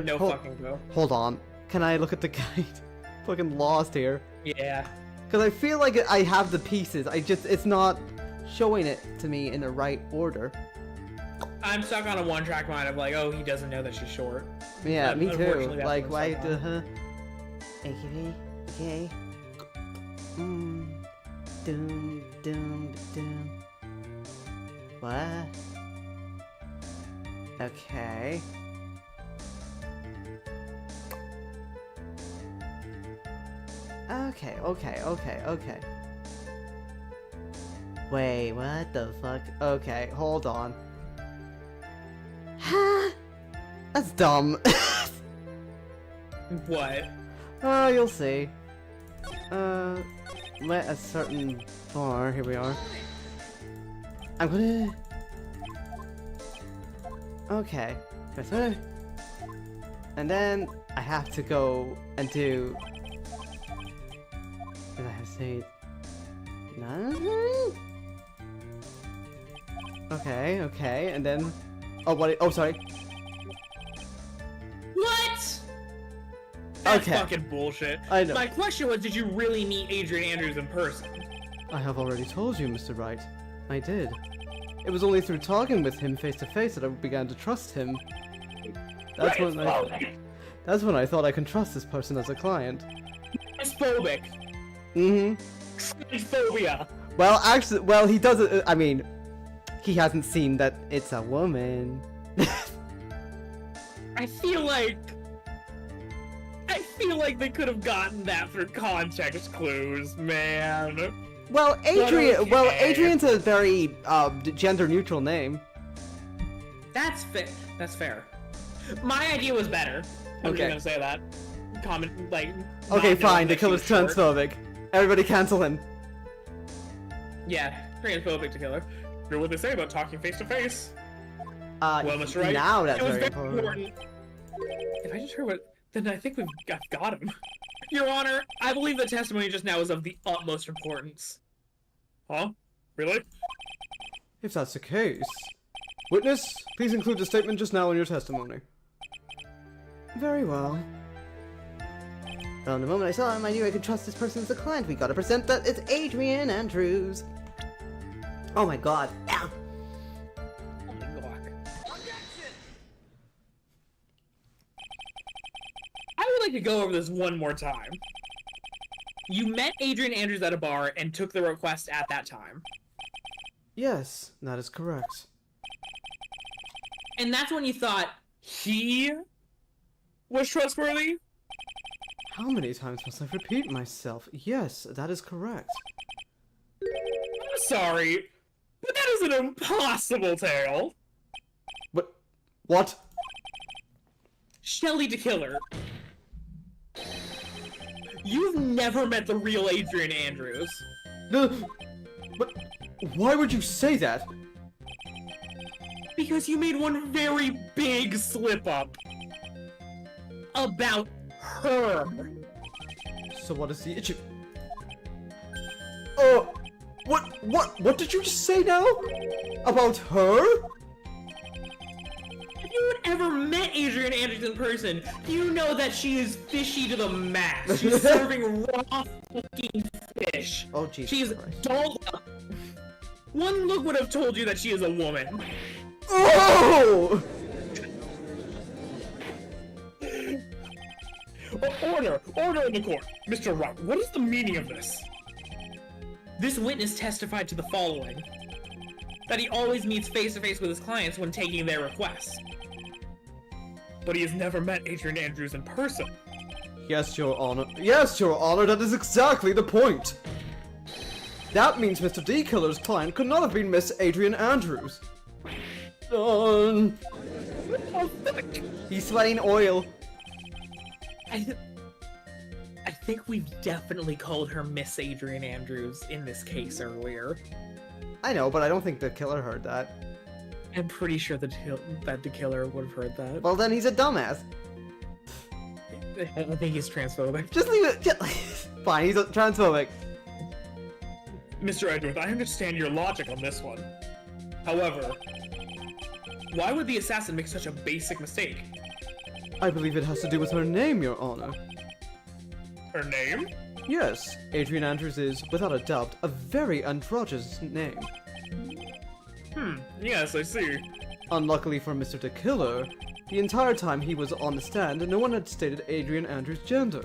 No fucking go. Hold on. Can I look at the guide? Fucking lost here. Yeah. Because I feel like I have the pieces, it's not showing it to me in the right order. I'm stuck on a one-track mind of like, oh, he doesn't know that she's short. Yeah, me too. Unfortunately, that's Like, what why I'm stuck on. Okay. Doom. What? Okay. Okay. Wait, what the fuck? Okay, hold on. That's dumb. What? Oh, you'll see. Let a certain bar. Here we are. I'm gonna. Okay. Press her. And then I have to go and do. Did I have to say? No. Okay. And then. Oh, what? Oh, sorry. What? That's Okay. fucking bullshit. I know. My question was, did you really meet Adrian Andrews in person? I have already told you, Mr. Wright. I did. It was only through talking with him face to face that I began to trust him. That's when I thought I can trust this person as a client. Transphobic. Mm-hmm. Transphobia. Well, actually, he doesn't. I mean, he hasn't seen that it's a woman. I feel like they could have gotten that through context clues, man. Well, okay. Adrian's a very gender-neutral name. That's fair. That's fair. My idea was better. I'm Okay. just gonna say that. Comment like. Okay, not knowing fine. The that she killer's was short. transphobic. Everybody cancel him. Yeah, transphobic to killer. You know what they say about talking face to face? Well, Mr. Wright, now that's It was very very important. important. If I just heard what, then I think I've got him. Your Honor, I believe the testimony just now is of the utmost importance. Huh? Really? If that's the case. Witness, please include the statement just now in your testimony. Very well. From the moment I saw him, I knew I could trust this person as a client. We gotta present that it's Adrian Andrews. Oh my god. Ow. Oh my god. I would like to go over this one more time. You met Adrian Andrews at a bar and took the request at that time. Yes, that is correct. And that's when you thought he was trustworthy? How many times must I repeat myself? Yes, that is correct. I'm sorry, but that is an impossible tale. What? Shelly the Killer. You've never met the real Adrian Andrews. But why would you say that? Because you made one very big slip-up. About her. So what is the issue? What did you just say now? About her? If you had ever met Adrian Andrews in person, you know that she is fishy to the max. She's serving raw fucking fish. Oh, Jesus She's Christ. dolled up. One look would have told you that she is a woman. Oh! Order in the court. Mr. Wright, what is the meaning of this? This witness testified to the following. That he always meets face-to-face with his clients when taking their requests. But he has never met Adrian Andrews in person. Yes, Your Honor. Yes, Your Honor, that is exactly the point. That means Mr. D. Killer's client could not have been Miss Adrian Andrews. He's sweating oil. I think we've definitely called her Miss Adrian Andrews in this case earlier. I know, but I don't think the killer heard that. I'm pretty sure that the killer would have heard that. Well, then he's a dumbass. I think he's transphobic. Just leave it. Fine, he's transphobic. Mr. Edgeworth, I understand your logic on this one. However, why would the assassin make such a basic mistake? I believe it has to do with her name, Your Honor. Her name? Yes, Adrian Andrews is, without a doubt, a very androgynous name. Yes, I see. Unluckily for Mr. the Killer, the entire time he was on the stand, no one had stated Adrian Andrews' gender.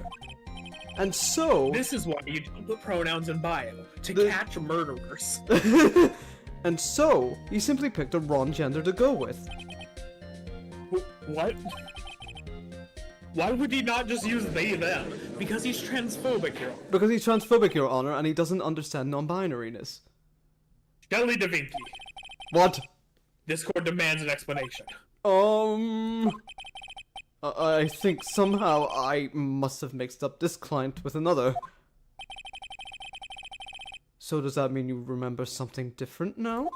And so... This is why you don't put pronouns in bio, to catch murderers. And so, he simply picked a wrong gender to go with. What? Why would he not just use they, them? Because he's transphobic, Your Honor. Because he's transphobic, Your Honor, and he doesn't understand non-binariness. Shelley Da Vinci. What? This court demands an explanation. I think somehow I must have mixed up this client with another. So does that mean you remember something different now?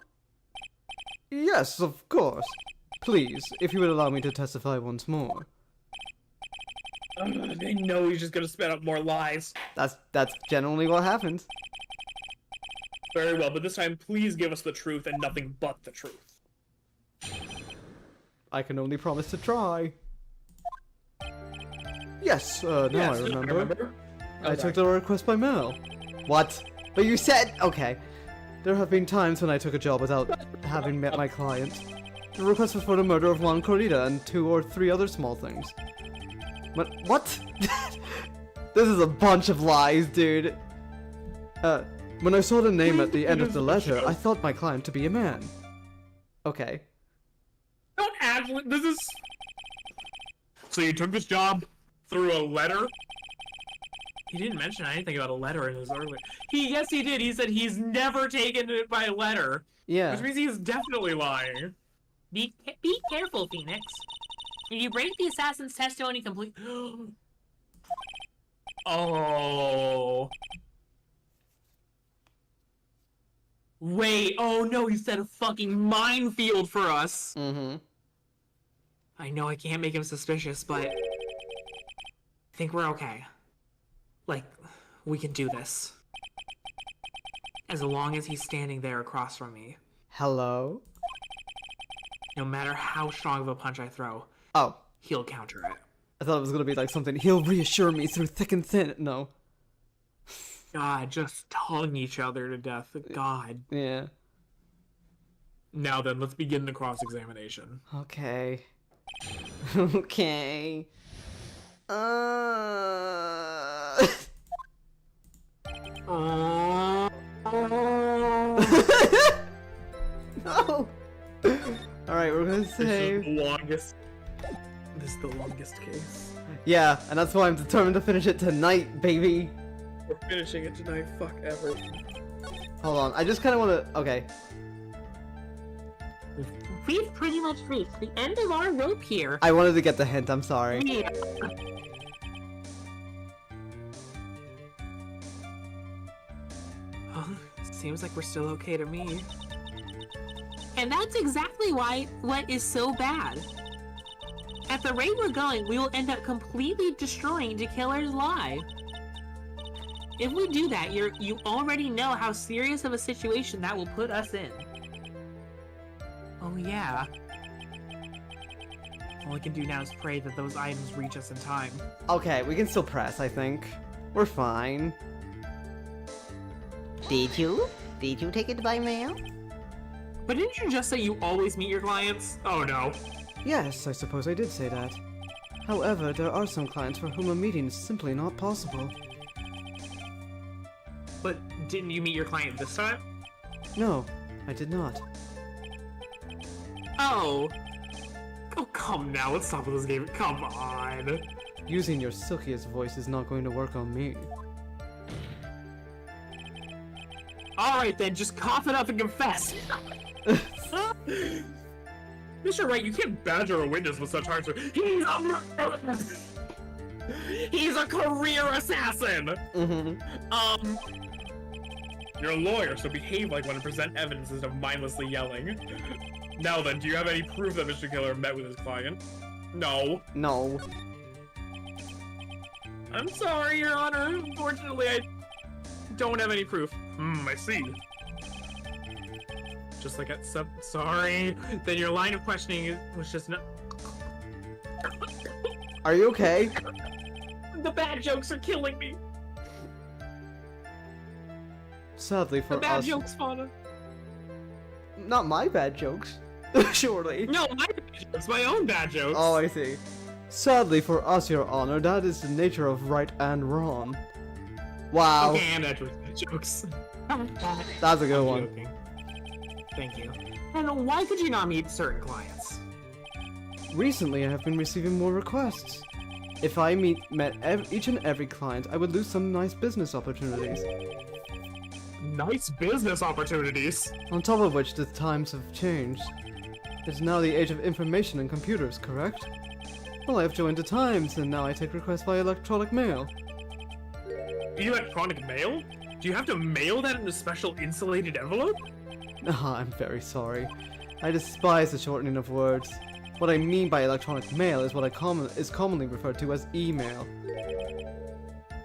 Yes, of course. Please, if you would allow me to testify once more. They know he's just gonna spit up more lies. That's generally what happens. Very well, but this time please give us the truth and nothing but the truth. I can only promise to try. Yes, now Yes, I remember. I Okay. took the request by mail. What? But you said... Okay. There have been times when I took a job without having met my client. The request was for the murder of Juan Corrida and 2 or 3 other small things. What? This is a bunch of lies, dude. When I saw the name at the end of the letter, I thought my client to be a man. Okay. Don't actually, this is... So you took this job through a letter? He didn't mention anything about a letter in his earlier... Yes, he did. He said he's never taken it by letter. Yeah. Which means he's definitely lying. Be careful, Phoenix. If you break the assassin's testimony complete... Oh... Wait, oh no, he set a fucking minefield for us! Mm-hmm. I know I can't make him suspicious, but... I think we're okay. Like, we can do this. As long as he's standing there across from me. Hello? No matter how strong of a punch I throw, Oh. he'll counter it. I thought it was gonna be like something, he'll reassure me through thick and thin. No. God, just tongue each other to death. God. Yeah. Now then, let's begin the cross-examination. Okay. Okay. No! Alright, we're gonna save. This is the longest case. Yeah, and that's why I'm determined to finish it tonight, baby. We're finishing it tonight, fuck ever. Hold on, I just kinda wanna... Okay. We've pretty much reached the end of our rope here. I wanted to get the hint, I'm sorry. Yeah. Huh? Seems like we're still okay to me. And that's exactly what is so bad. At the rate we're going, we will end up completely destroying the killer's lie. If we do that, you already know how serious of a situation that will put us in. Oh yeah. All we can do now is pray that those items reach us in time. Okay, we can still press, I think. We're fine. Did you? Did you take it by mail? But didn't you just say you always meet your clients? Oh no. Yes, I suppose I did say that. However, there are some clients for whom a meeting is simply not possible. But Didn't you meet your client this time? No, I did not. Oh. Oh, come now, let's stop with this game. Come on. Using your silkiest voice is not going to work on me. Alright then, just cough it up and confess. Mr. Wright, you can't badger a witness with such harsh. He's a murderer! He's a career assassin! You're a lawyer, so behave like one and present evidence instead of mindlessly yelling. Now then, do you have any proof that Mr. Killer met with his client? No. No. I'm sorry, Your Honor. Unfortunately, I don't have any proof. I see. Just like sorry. Then your line of questioning was just not. Are you okay? The bad jokes are killing me. Sadly for The bad us... jokes, Fauna. Not my bad jokes. Surely. No, my bad jokes. My own bad jokes. Oh, I see. Sadly for us, Your Honor, that is the nature of right and wrong. Wow. Okay, and actually bad jokes. That's a good I'm one. joking. Thank you. And why could you not meet certain clients? Recently, I have been receiving more requests. If I met each and every client, I would lose some nice business opportunities. Nice business opportunities. On top of which, the times have changed. It's now the age of information and computers, correct? Well, I have joined the times, and now I take requests by electronic mail. Electronic mail? Do you have to mail that in a special insulated envelope? Ah, I'm very sorry. I despise the shortening of words. What I mean by electronic mail is what is commonly referred to as email.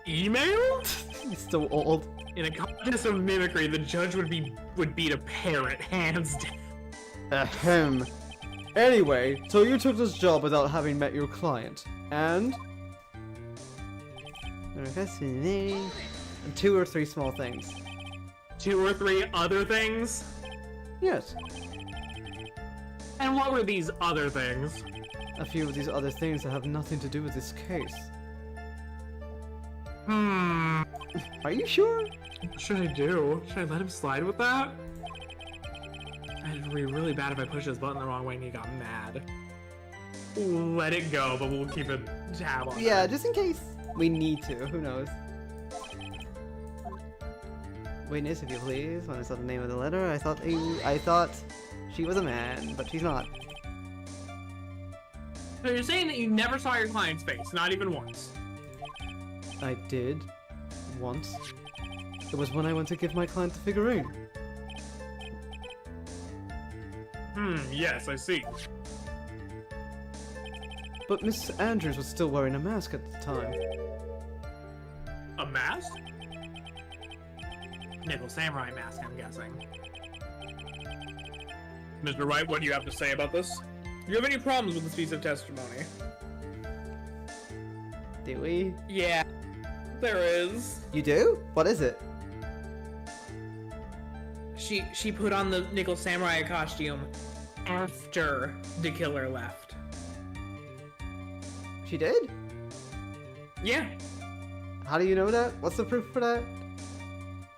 Email? It's so old. In a contest of mimicry, the judge would beat a parrot, hands down. Ahem. Anyway, so you took this job without having met your client, and 2 or 3 small things. 2 or 3 other things? Yes. And what were these other things? A few of these other things that have nothing to do with this case. Are you sure? What should I do? Should I let him slide with that? It'd be really bad if I pushed his button the wrong way and he got mad. Let it go, but we'll keep a tab on Yeah, it. just in case we need to. Who knows? Witness, if you please. When I saw the name of the letter, I thought she was a man, but she's not. So you're saying that you never saw your client's face, not even once? I did. Once. It was when I went to give my client the figurine. Yes, I see. But Miss Andrews was still wearing a mask at the time. A mask? Nickel Samurai mask, I'm guessing. Mr. Wright, what do you have to say about this? Do you have any problems with this piece of testimony? Do we? Yeah, there is. You do? What is it? She put on the Nickel Samurai costume after the killer left. She did? Yeah, How do you know that? What's the proof for that?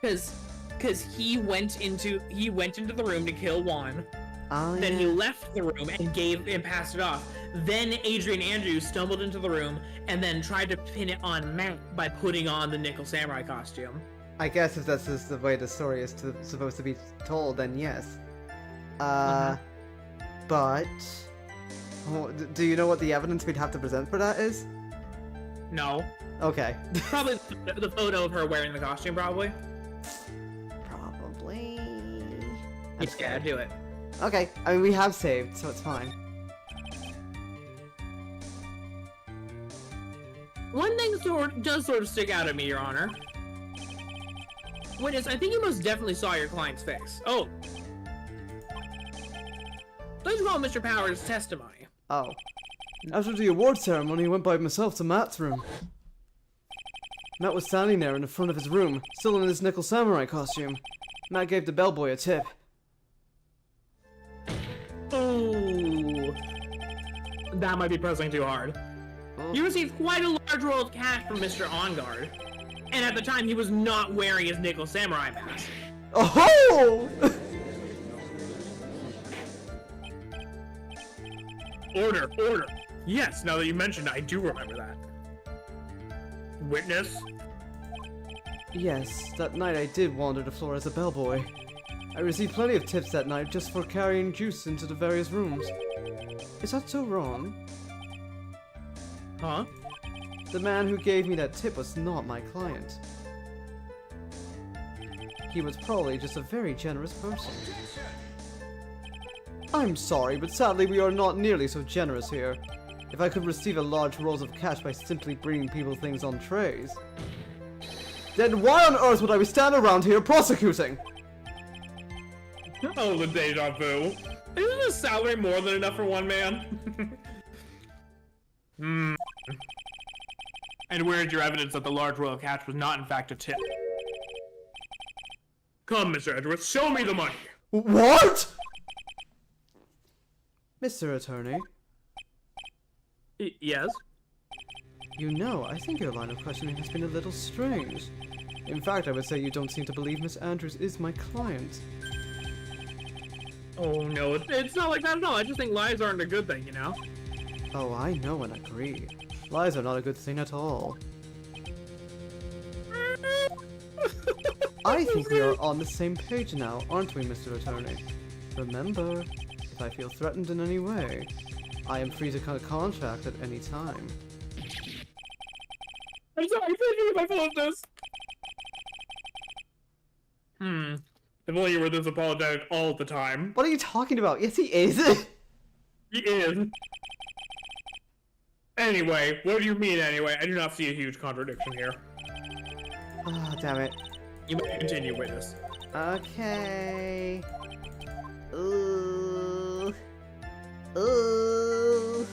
cause he went into the room to kill Juan. Oh, Then he yeah. left the room and passed it off. Then Adrian Andrews stumbled into the room and then tried to pin it on Matt by putting on the Nickel Samurai costume. I guess if that's just the way the story is supposed to be told, then yes. But... do you know what the evidence we'd have to present for that is? No. Okay. Probably the photo of her wearing the costume, probably. Probably... I'm Yeah, scared. do it. Okay, I mean, we have saved, so it's fine. One thing does sort of stick out at me, Your Honor. Witness, I think you most definitely saw your client's face. Oh. Let's roll Mr. Powers' testimony. Oh. After the award ceremony, I went by myself to Matt's room. Matt was standing there in the front of his room, still in his Nickel Samurai costume. Matt gave the bellboy a tip. Ooh. That might be pressing too hard. You received quite a large roll of cash from Mr. On Guard. And at the time, he was not wearing his nickel samurai mask. Oh! Order, order. Yes, now that you mentioned it, I do remember that. Witness? Yes, that night I did wander the floor as a bellboy. I received plenty of tips that night just for carrying juice into the various rooms. Is that so wrong? Huh? The man who gave me that tip was not my client. He was probably just a very generous person. I'm sorry, but sadly we are not nearly so generous here. If I could receive a large rolls of cash by simply bringing people things on trays, then why on earth would I be standing around here prosecuting? Oh, the deja vu. Isn't his salary more than enough for one man? And where's your evidence that the large royal catch was not in fact a tip? Come, Mr. Edgeworth, show me the money! What? Mr. Attorney, Yes? you know, I think your line of questioning has been a little strange. In fact, I would say you don't seem to believe Miss Andrews is my client. Oh no, it's not like that at all. I just think lies aren't a good thing, you know? Oh, I know and agree. Lies are not a good thing at all. I think we are on the same page now, aren't we, Mr. Attorney? Remember, if I feel threatened in any way, I am free to cut a contract at any time. I'm sorry, I can't do my phone this. If only you were this apologetic all the time. What are you talking about? Yes, he is! He is. Anyway, what do you mean anyway? I do not see a huge contradiction here. Ah, damn it. You may continue, witness. Okay. Ooh. Ooh.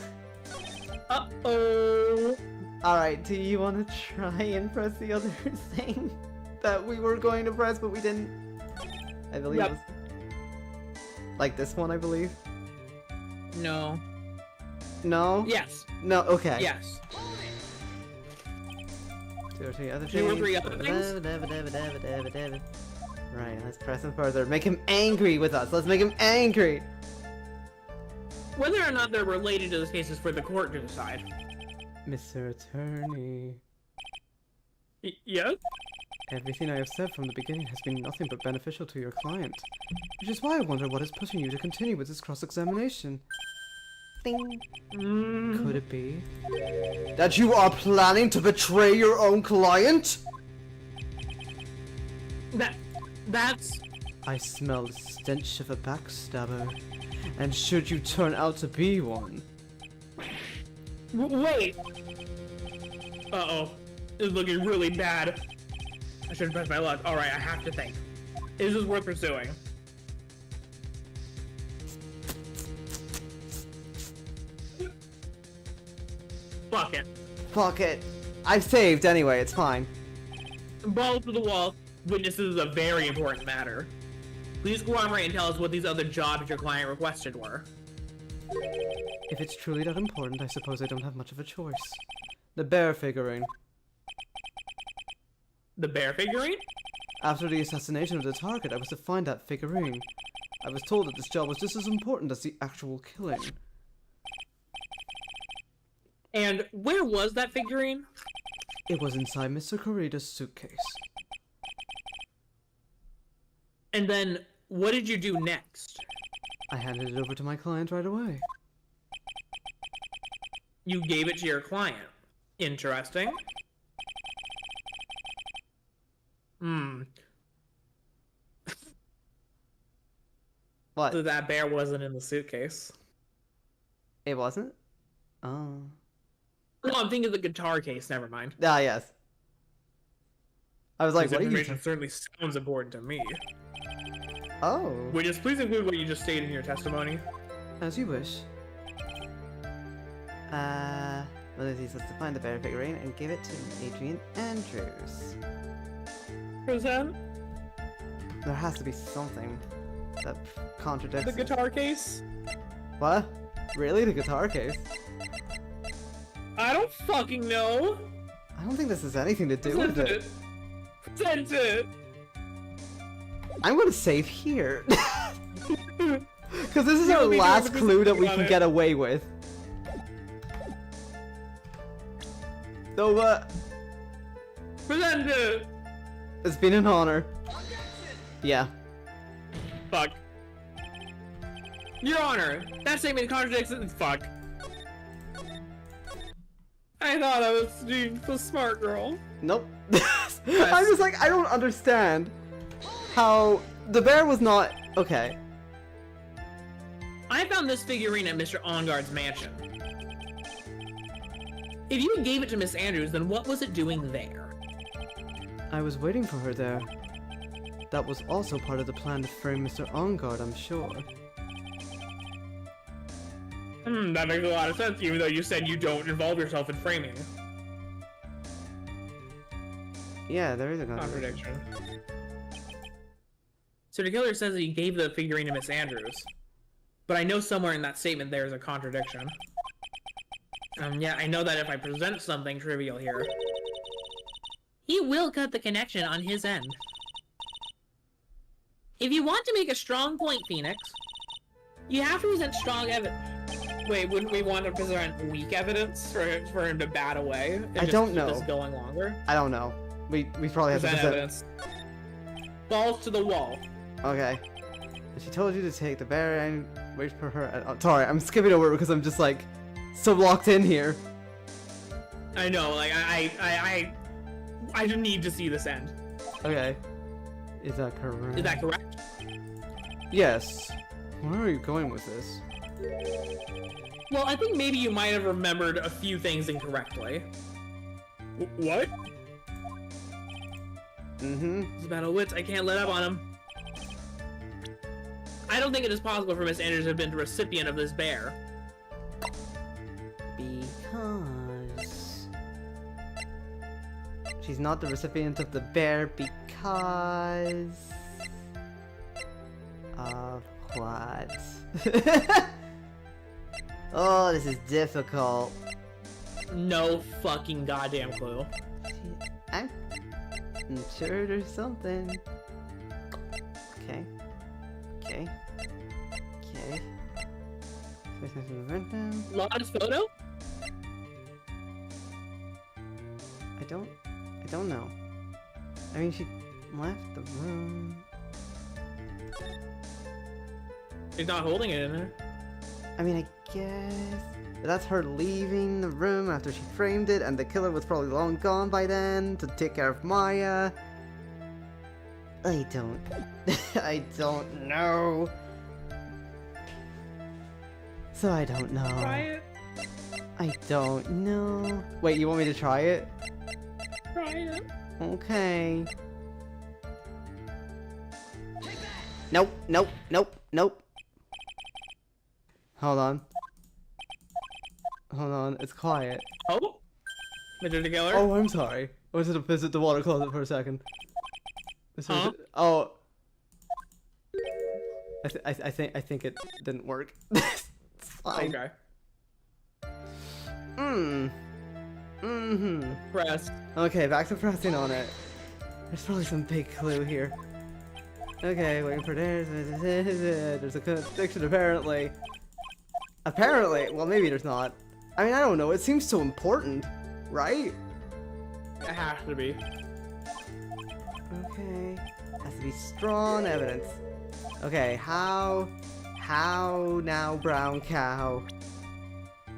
Uh-oh. Alright, do you want to try and press the other thing that we were going to press, but we didn't? I believe Yep. it was like this one, I believe. No. No? Yes. No, okay. Yes. 2 or 3 other things. 2 or 3 other things? Right, let's press him further. Make him angry with us. Let's make him angry. Whether or not they're related to this case is for the court to decide. Mr. Attorney. Yes? Everything I have said from the beginning has been nothing but beneficial to your client. Which is why I wonder what is pushing you to continue with this cross-examination. Ding. Could it be that you are planning to betray your own client? That's... I smell the stench of a backstabber. And should you turn out to be one... Wait! Uh-oh. It's looking really bad. I shouldn't press my luck. Alright, I have to think. Is this worth pursuing? Fuck it. Fuck it. I've saved anyway, it's fine. Balls to the wall. Witness, this is a very important matter. Please cooperate and tell us what these other jobs your client requested were. If it's truly that important, I suppose I don't have much of a choice. The bear figurine. The bear figurine? After the assassination of the target, I was to find that figurine. I was told that this job was just as important as the actual killing. And where was that figurine? It was inside Mr. Corrida's suitcase. And then, what did you do next? I handed it over to my client right away. You gave it to your client. Interesting. What? So that bear wasn't in the suitcase. It wasn't? Oh. No, I'm thinking of the guitar case, never mind. Ah, yes. I was like, This what are you... information certainly sounds important to me. Oh. Witness, please include what you just stated in your testimony. As you wish. One of these was to find the bear figurine and give it to Adrian Andrews. Who's that? There has to be something that contradicts The it. guitar case? What? Really? The guitar case? I don't fucking know. I don't think this has anything to do with it. Sent it. I'm gonna save here. Because this is You our don't need to last have a clue that we on can it. get away with. So, Present it. it's been an honor. Yeah. Fuck. Your Honor, that statement contradicts it. Fuck. I thought I was being the smart girl. Nope. I'm just like, I don't understand how the bear was not... Okay. I found this figurine at Mr. Onguard's mansion. If you gave it to Miss Andrews, then what was it doing there? I was waiting for her there. That was also part of the plan to frame Mr. Onguard, I'm sure. That makes a lot of sense, even though you said you don't involve yourself in framing. Yeah, there is a contradiction. Contradiction. So the killer says that he gave the figurine to Miss Andrews. But I know somewhere in that statement there is a contradiction. Yeah, I know that if I present something trivial here, he will cut the connection on his end. If you want to make a strong point, Phoenix, you have to present strong evidence. Wait, wouldn't we want to present weak evidence for him to bat away? And I just don't keep know. this going longer? I don't know. We probably have to Present present... evidence. Balls to the wall. Okay. She told you to take the bear and wait for her. Oh, sorry, I'm skipping over because I'm just like so locked in here. I know, like I just need to see this end. Okay. Is that correct? Is that correct? Yes. Where are you going with this? Well, I think maybe you might have remembered a few things incorrectly. What? Mm-hmm. It's a battle of wits. I can't let up on him. I don't think it is possible for Miss Andrews to have been the recipient of this bear. Because... She's not the recipient of the bear because... Of what? Oh, this is difficult. No fucking goddamn clue. I'm sure there's something. Okay. Okay. Okay. Lost photo? I don't know. I mean, she left the room. She's not holding it in there. I mean, I guess. But that's her leaving the room after she framed it, and the killer was probably long gone by then to take care of Maya. I don't. I don't know. So I don't know. Try it. I don't know. Wait, you want me to try it? Try it. Okay. Nope, nope, nope, nope. Hold on. Hold on, it's quiet. Oh? Mr. the Killer? Oh, I'm sorry. I wanted to visit the water closet for a second. Huh? Oh. I think it didn't work. It's fine. Okay. Mm-hmm. Press. Okay, back to pressing on it. There's probably some big clue here. Okay, waiting for there's a contradiction apparently. Apparently, well maybe there's not. I mean, I don't know, it seems so important, right? It has to be. Okay, has to be strong evidence. Okay, how now, brown cow?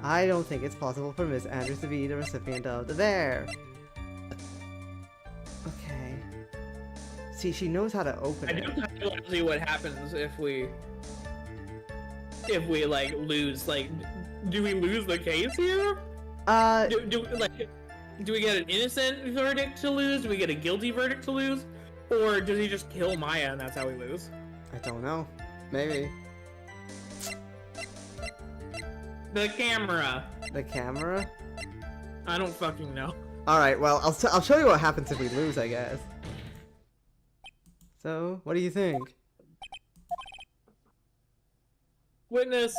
I don't think it's possible for Miss Andrews to be the recipient of the bear. Okay. See, she knows how to open I it. do kind of want to see what happens if we like lose. Like, do we lose the case here? Do we get an innocent verdict to lose? Do we get a guilty verdict to lose? Or does he just kill Maya and that's how we lose? I don't know. Maybe. The camera. The camera? I don't fucking know. Alright, well, I'll show you what happens if we lose, I guess. So, what do you think? Witness.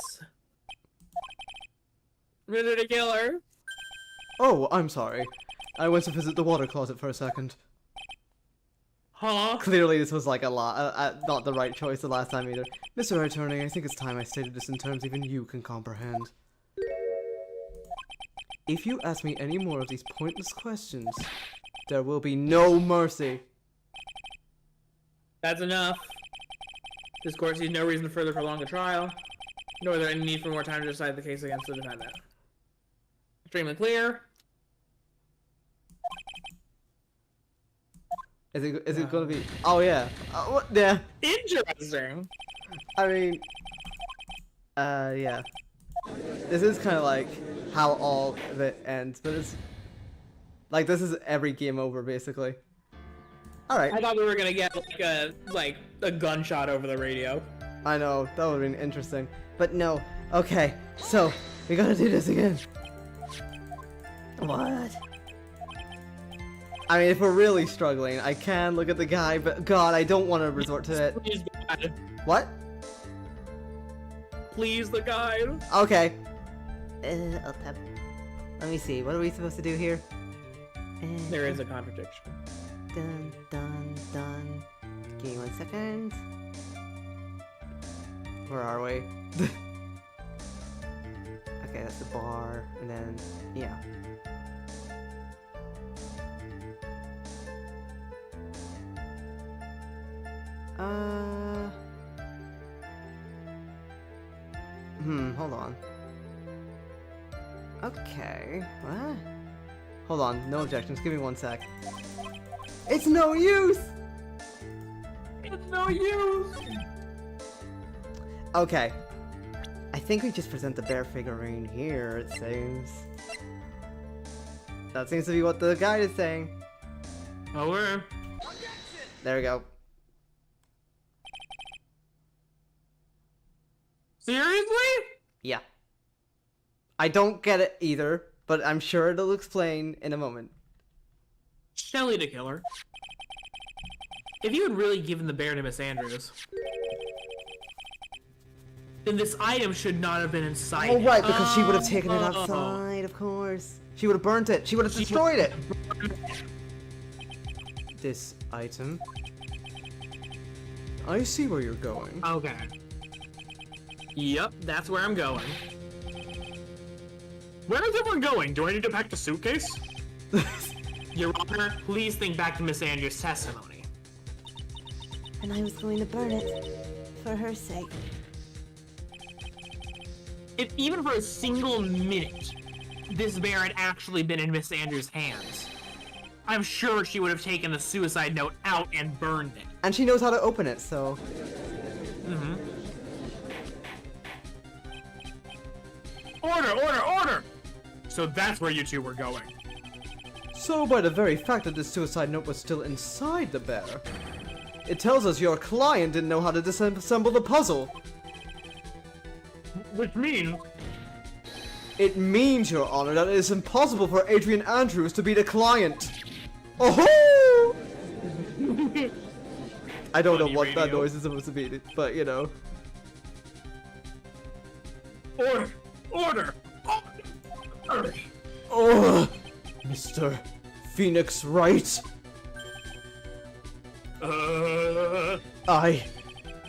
Murder the Killer. Oh, I'm sorry. I went to visit the water closet for a second. Huh? Clearly, this was like not the right choice the last time either. Mr. Attorney, I think it's time I stated this in terms even you can comprehend. If you ask me any more of these pointless questions, there will be no mercy. That's enough. This court sees no reason to further prolong the trial, nor is there any need for more time to decide the case against the defendant. Extremely clear. Is it gonna be? Oh yeah. What? Yeah. Interesting. I mean, yeah. This is kind of like how all of it ends, but it's like this is every game over basically. All right. I thought we were gonna get like a gunshot over the radio. I know that would have been interesting, but no. Okay, so we gotta do this again. What? I mean, if we're really struggling, I can look at the guy, but God, I don't want to resort to it. Please, God. What? Please, the guide. Okay. I'll tap. Let me see. What are we supposed to do here? There is a contradiction. Dun dun dun. Give me 1 second. Where are we? Okay, that's the bar, and then yeah. Hold on. Okay, what? Hold on, no objections, give me 1 sec. It's no use! It's no use. Okay. I think we just present the bear figurine here, it seems. That seems to be what the guide is saying. Over. There we go. Seriously? Yeah. I don't get it either, but I'm sure it'll explain in a moment. Shelly to kill her. If you had really given the bear to Miss Andrews, then this item should not have been inside. Oh, right, because she would have taken it Oh. outside, of course. She would have burnt it. She would have destroyed it. This item. I see where you're going. Okay. Yep, that's where I'm going. Where is everyone going? Do I need to pack the suitcase? Your Honor, please think back to Miss Andrews' testimony. And I was going to burn it for her sake. If even for a single minute, this bear had actually been in Miss Andrews' hands, I'm sure she would have taken the suicide note out and burned it. And she knows how to open it, so... Mm-hmm. Order, order, order! So that's where you two were going. So by the very fact that this suicide note was still inside the bear, it tells us your client didn't know how to disassemble the puzzle. Which means... It means, Your Honor, that it is impossible for Adrian Andrews to be the client. Oh! I don't know Funny what that radio. noise is supposed to be, but you know. Order! Order! Order! Oh, Mr. Phoenix Wright.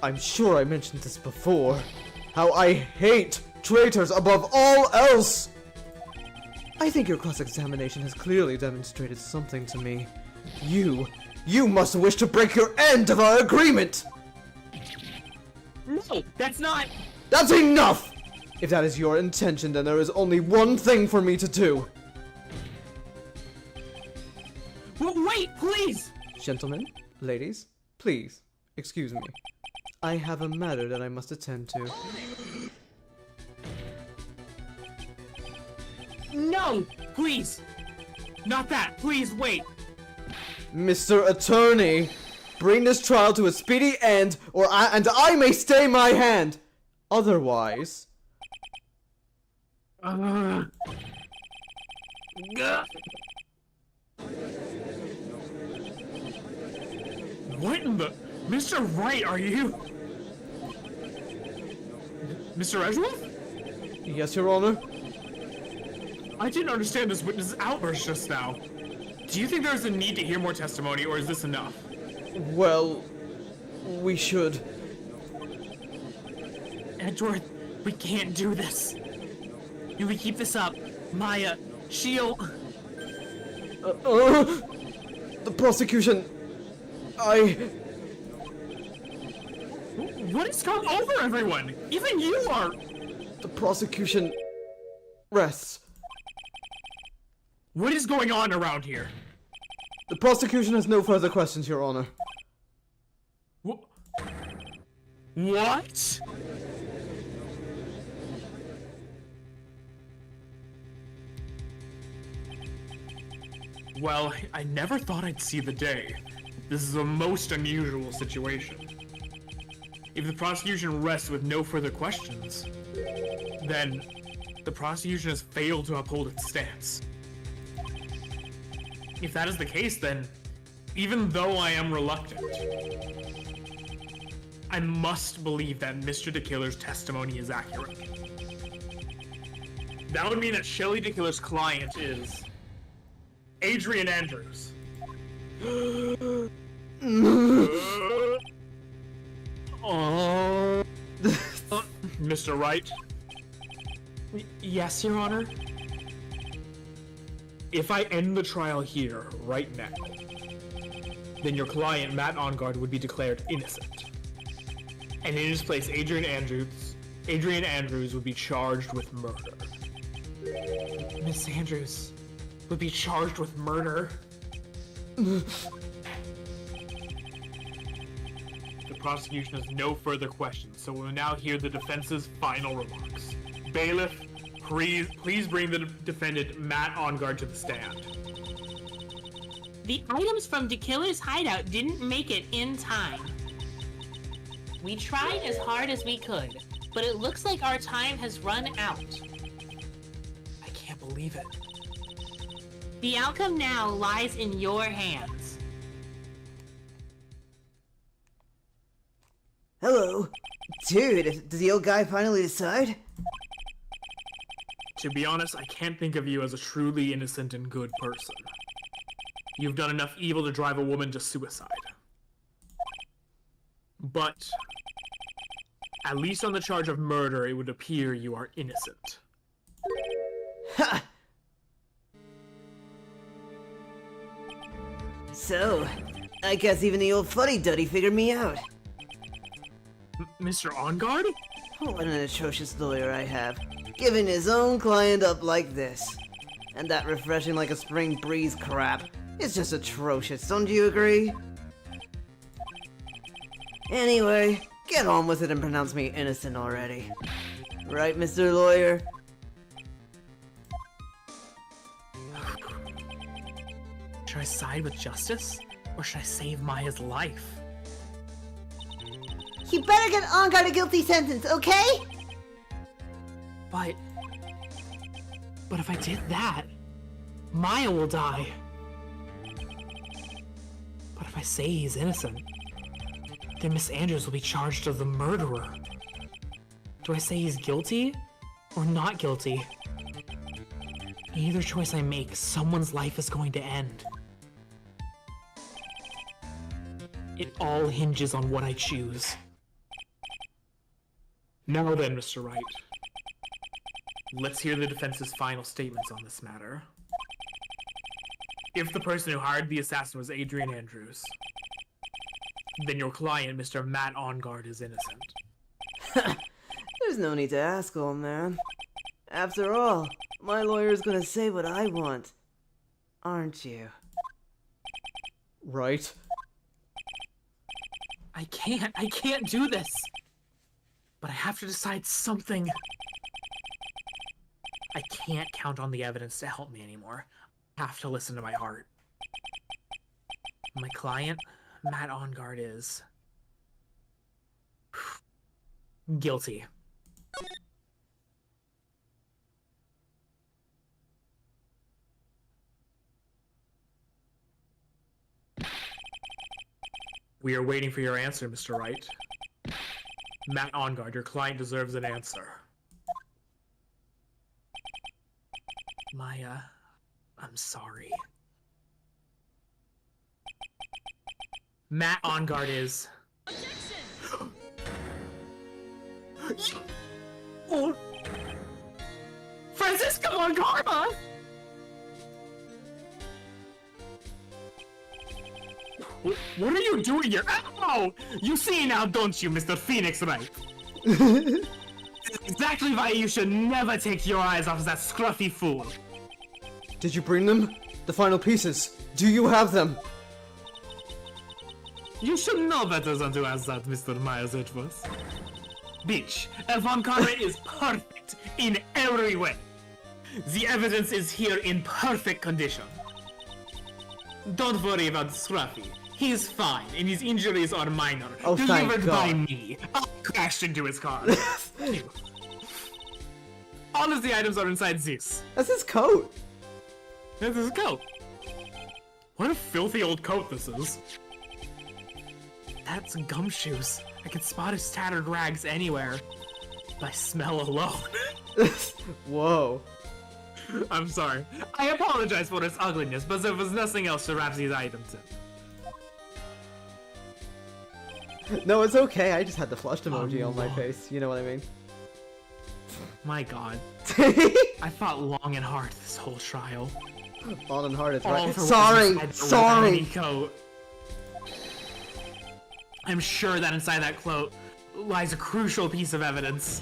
I'm sure I mentioned this before. How I hate traitors above all else! I think your cross-examination has clearly demonstrated something to me. You must wish to break your end of our agreement! No, that's not... That's enough! If that is your intention, then there is only one thing for me to do. Wait, please! Gentlemen, ladies, please, excuse me. I have a matter that I must attend to. No! Please! Not that! Please, wait! Mr. Attorney, bring this trial to a speedy end, or I may stay my hand. Otherwise... Gah. What in the... Mr. Wright, are you... Mr. Edgeworth? Yes, Your Honor? I didn't understand this witness' outburst just now. Do you think there's a need to hear more testimony, or is this enough? Well, we should. Edward, we can't do this. If we keep this up, Maya, she'll... The prosecution. What has come over everyone? Even you are... The prosecution rests. What is going on around here? The prosecution has no further questions, Your Honor. What? Well, I never thought I'd see the day. This is a most unusual situation. If the prosecution rests with no further questions, then the prosecution has failed to uphold its stance. If that is the case, then even though I am reluctant, I must believe that Mr. DeKiller's testimony is accurate. That would mean that Shelley DeKiller's client is Adrian Andrews. Mr. Wright? Yes, Your Honor? If I end the trial here, right now, then your client, Matt Ongard, would be declared innocent. And in his place, Adrian Andrews would be charged with murder. Miss Andrews would be charged with murder? The prosecution has no further questions, so we'll now hear the defense's final remarks. Bailiff, please bring the defendant, Matt Ongard, to the stand. The items from DeKiller's hideout didn't make it in time. We tried as hard as we could, but it looks like our time has run out. I can't believe it. The outcome now lies in your hands. Hello. Dude, did the old guy finally decide? To be honest, I can't think of you as a truly innocent and good person. You've done enough evil to drive a woman to suicide. But, at least on the charge of murder, it would appear you are innocent. Ha! So, I guess even the old fuddy-duddy figured me out. Mr. Ongard? What an atrocious lawyer I have, giving his own client up like this. And that refreshing like a spring breeze crap. It's just atrocious, don't you agree? Anyway, get on with it and pronounce me innocent already. Right, Mr. Lawyer? Should I side with justice? Or should I save Maya's life? You better get Ongard a guilty sentence, okay? But if I did that, Maya will die. But if I say he's innocent, then Miss Andrews will be charged as the murderer. Do I say he's guilty or not guilty? Either choice I make, someone's life is going to end. It all hinges on what I choose. Now then, Mr. Wright. Let's hear the defense's final statements on this matter. If the person who hired the assassin was Adrian Andrews, then your client, Mr. Matt Ongard, is innocent. There's no need to ask, old man. After all, my lawyer's gonna say what I want. Aren't you? Right. I can't do this. But I have to decide something. I can't count on the evidence to help me anymore. I have to listen to my heart. My client, Matt Ongard, is guilty. We are waiting for your answer, Mr. Wright. Matt Ongard, your client deserves an answer. Maya, I'm sorry. Matt on guard is. Oh. Francisco on Karma! What are you doing here? Oh! You see now, don't you, Mr. Phoenix, right? This is exactly why you should never take your eyes off that scruffy fool. Did you bring them? The final pieces. Do you have them? You should know better than to ask that, Mr. Myers Edgeworth. Bitch, Von Karma is perfect in every way. The evidence is here in perfect condition. Don't worry about Scruffy. He's fine, and his injuries are minor. Oh, thank Delivered God. by me. I crashed into his car. All of the items are inside this. That's his coat. This is a coat. What a filthy old coat this is. That's gumshoes. I can spot his tattered rags anywhere. By smell alone. Whoa. I'm sorry. I apologize for its ugliness, but there was nothing else to wrap these items in. No, it's okay. I just had the flushed emoji Oh, on my Lord. face. You know what I mean? My god. I fought long and hard this whole trial. On and hard, it's All right. for Sorry, what was inside the sorry. raggedy coat. I'm sure that inside that cloak lies a crucial piece of evidence.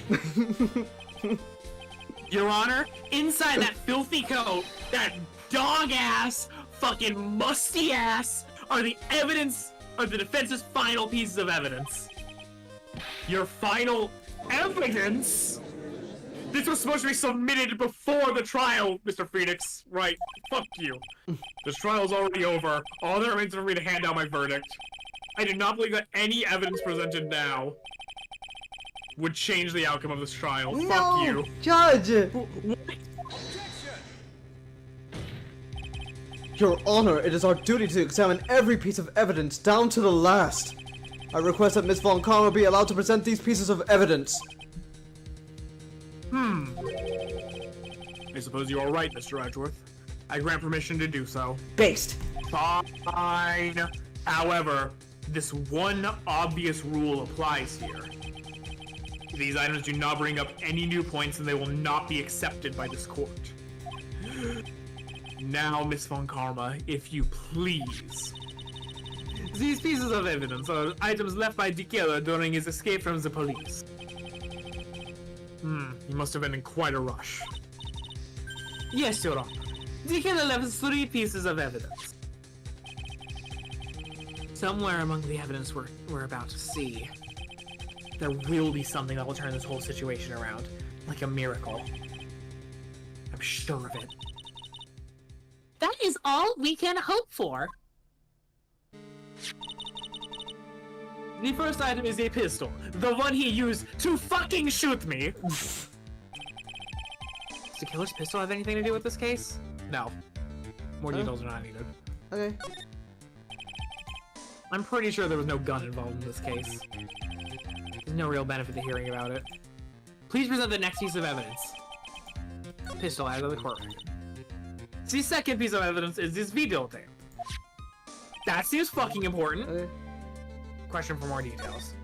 Your Honor, inside that filthy coat, that dog-ass, fucking musty-ass, are the defense's final pieces of evidence. Your final evidence? This was supposed to be submitted before the trial, Mr. Phoenix. Right, fuck you. This trial's already over. All that remains for me to hand down my verdict. I do not believe that any evidence presented now would change the outcome of this trial. No, Fuck you. Judge! Your Honor, it is our duty to examine every piece of evidence down to the last. I request that Miss Von Karma be allowed to present these pieces of evidence. I suppose you are right, Mr. Edgeworth. I grant permission to do so. Based. Fine. However, this one obvious rule applies here. These items do not bring up any new points and they will not be accepted by this court. Now, Miss Von Karma, if you please. These pieces of evidence are items left by the killer during his escape from the police. He must have been in quite a rush. Yes, Your Honor. The killer left 3 pieces of evidence. Somewhere among the evidence we're about to see, there will be something that will turn this whole situation around. Like a miracle. I'm sure of it. That is all we can hope for. The first item is a pistol. The one he used to fucking shoot me! Does the killer's pistol have anything to do with this case? No. More details are not needed. Okay. I'm pretty sure there was no gun involved in this case. There's no real benefit to hearing about it. Please present the next piece of evidence. Pistol out of the court record. The second piece of evidence is this video tape. That seems fucking important. Okay. Question for more details.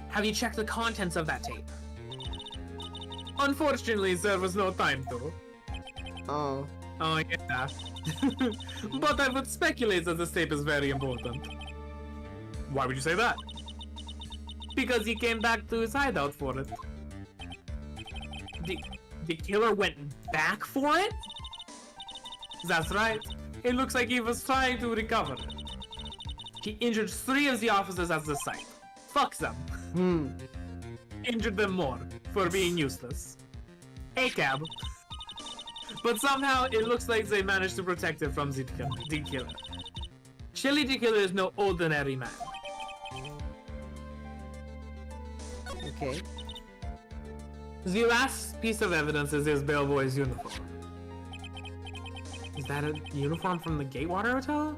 Have you checked the contents of that tape? Unfortunately, there was no time to. Oh. Oh, yeah. But I would speculate that this tape is very important. Why would you say that? Because he came back to his hideout for it. The killer went back for it? That's right. It looks like he was trying to recover it. He injured 3 of the officers at the site. Fuck them. Injured them more for being useless. A cab. But somehow it looks like they managed to protect him from the killer. Shelly the killer is no ordinary man. Okay. The last piece of evidence is his bellboy's uniform. Is that a uniform from the Gatewater Hotel?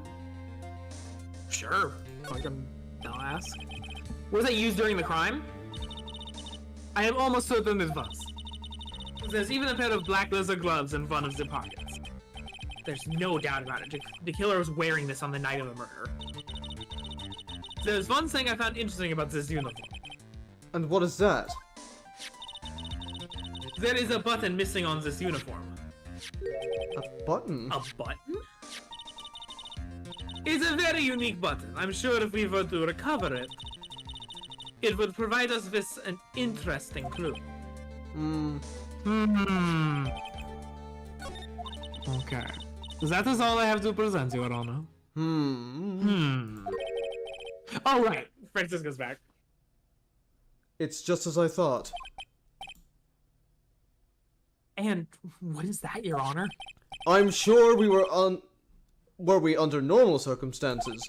Sure. Fucking don't ask. Was that used during the crime? I am almost certain it was. There's even a pair of black leather gloves in front of the pockets. There's no doubt about it. The killer was wearing this on the night of the murder. There's one thing I found interesting about this uniform. And what is that? There is a button missing on this uniform. A button? A button? It's a very unique button. I'm sure if we were to recover it, it would provide us with an interesting clue. Okay. That is all I have to present, Your Honor. All right, Francisco's back. It's just as I thought. And what is that, Your Honor? I'm sure were we under normal circumstances,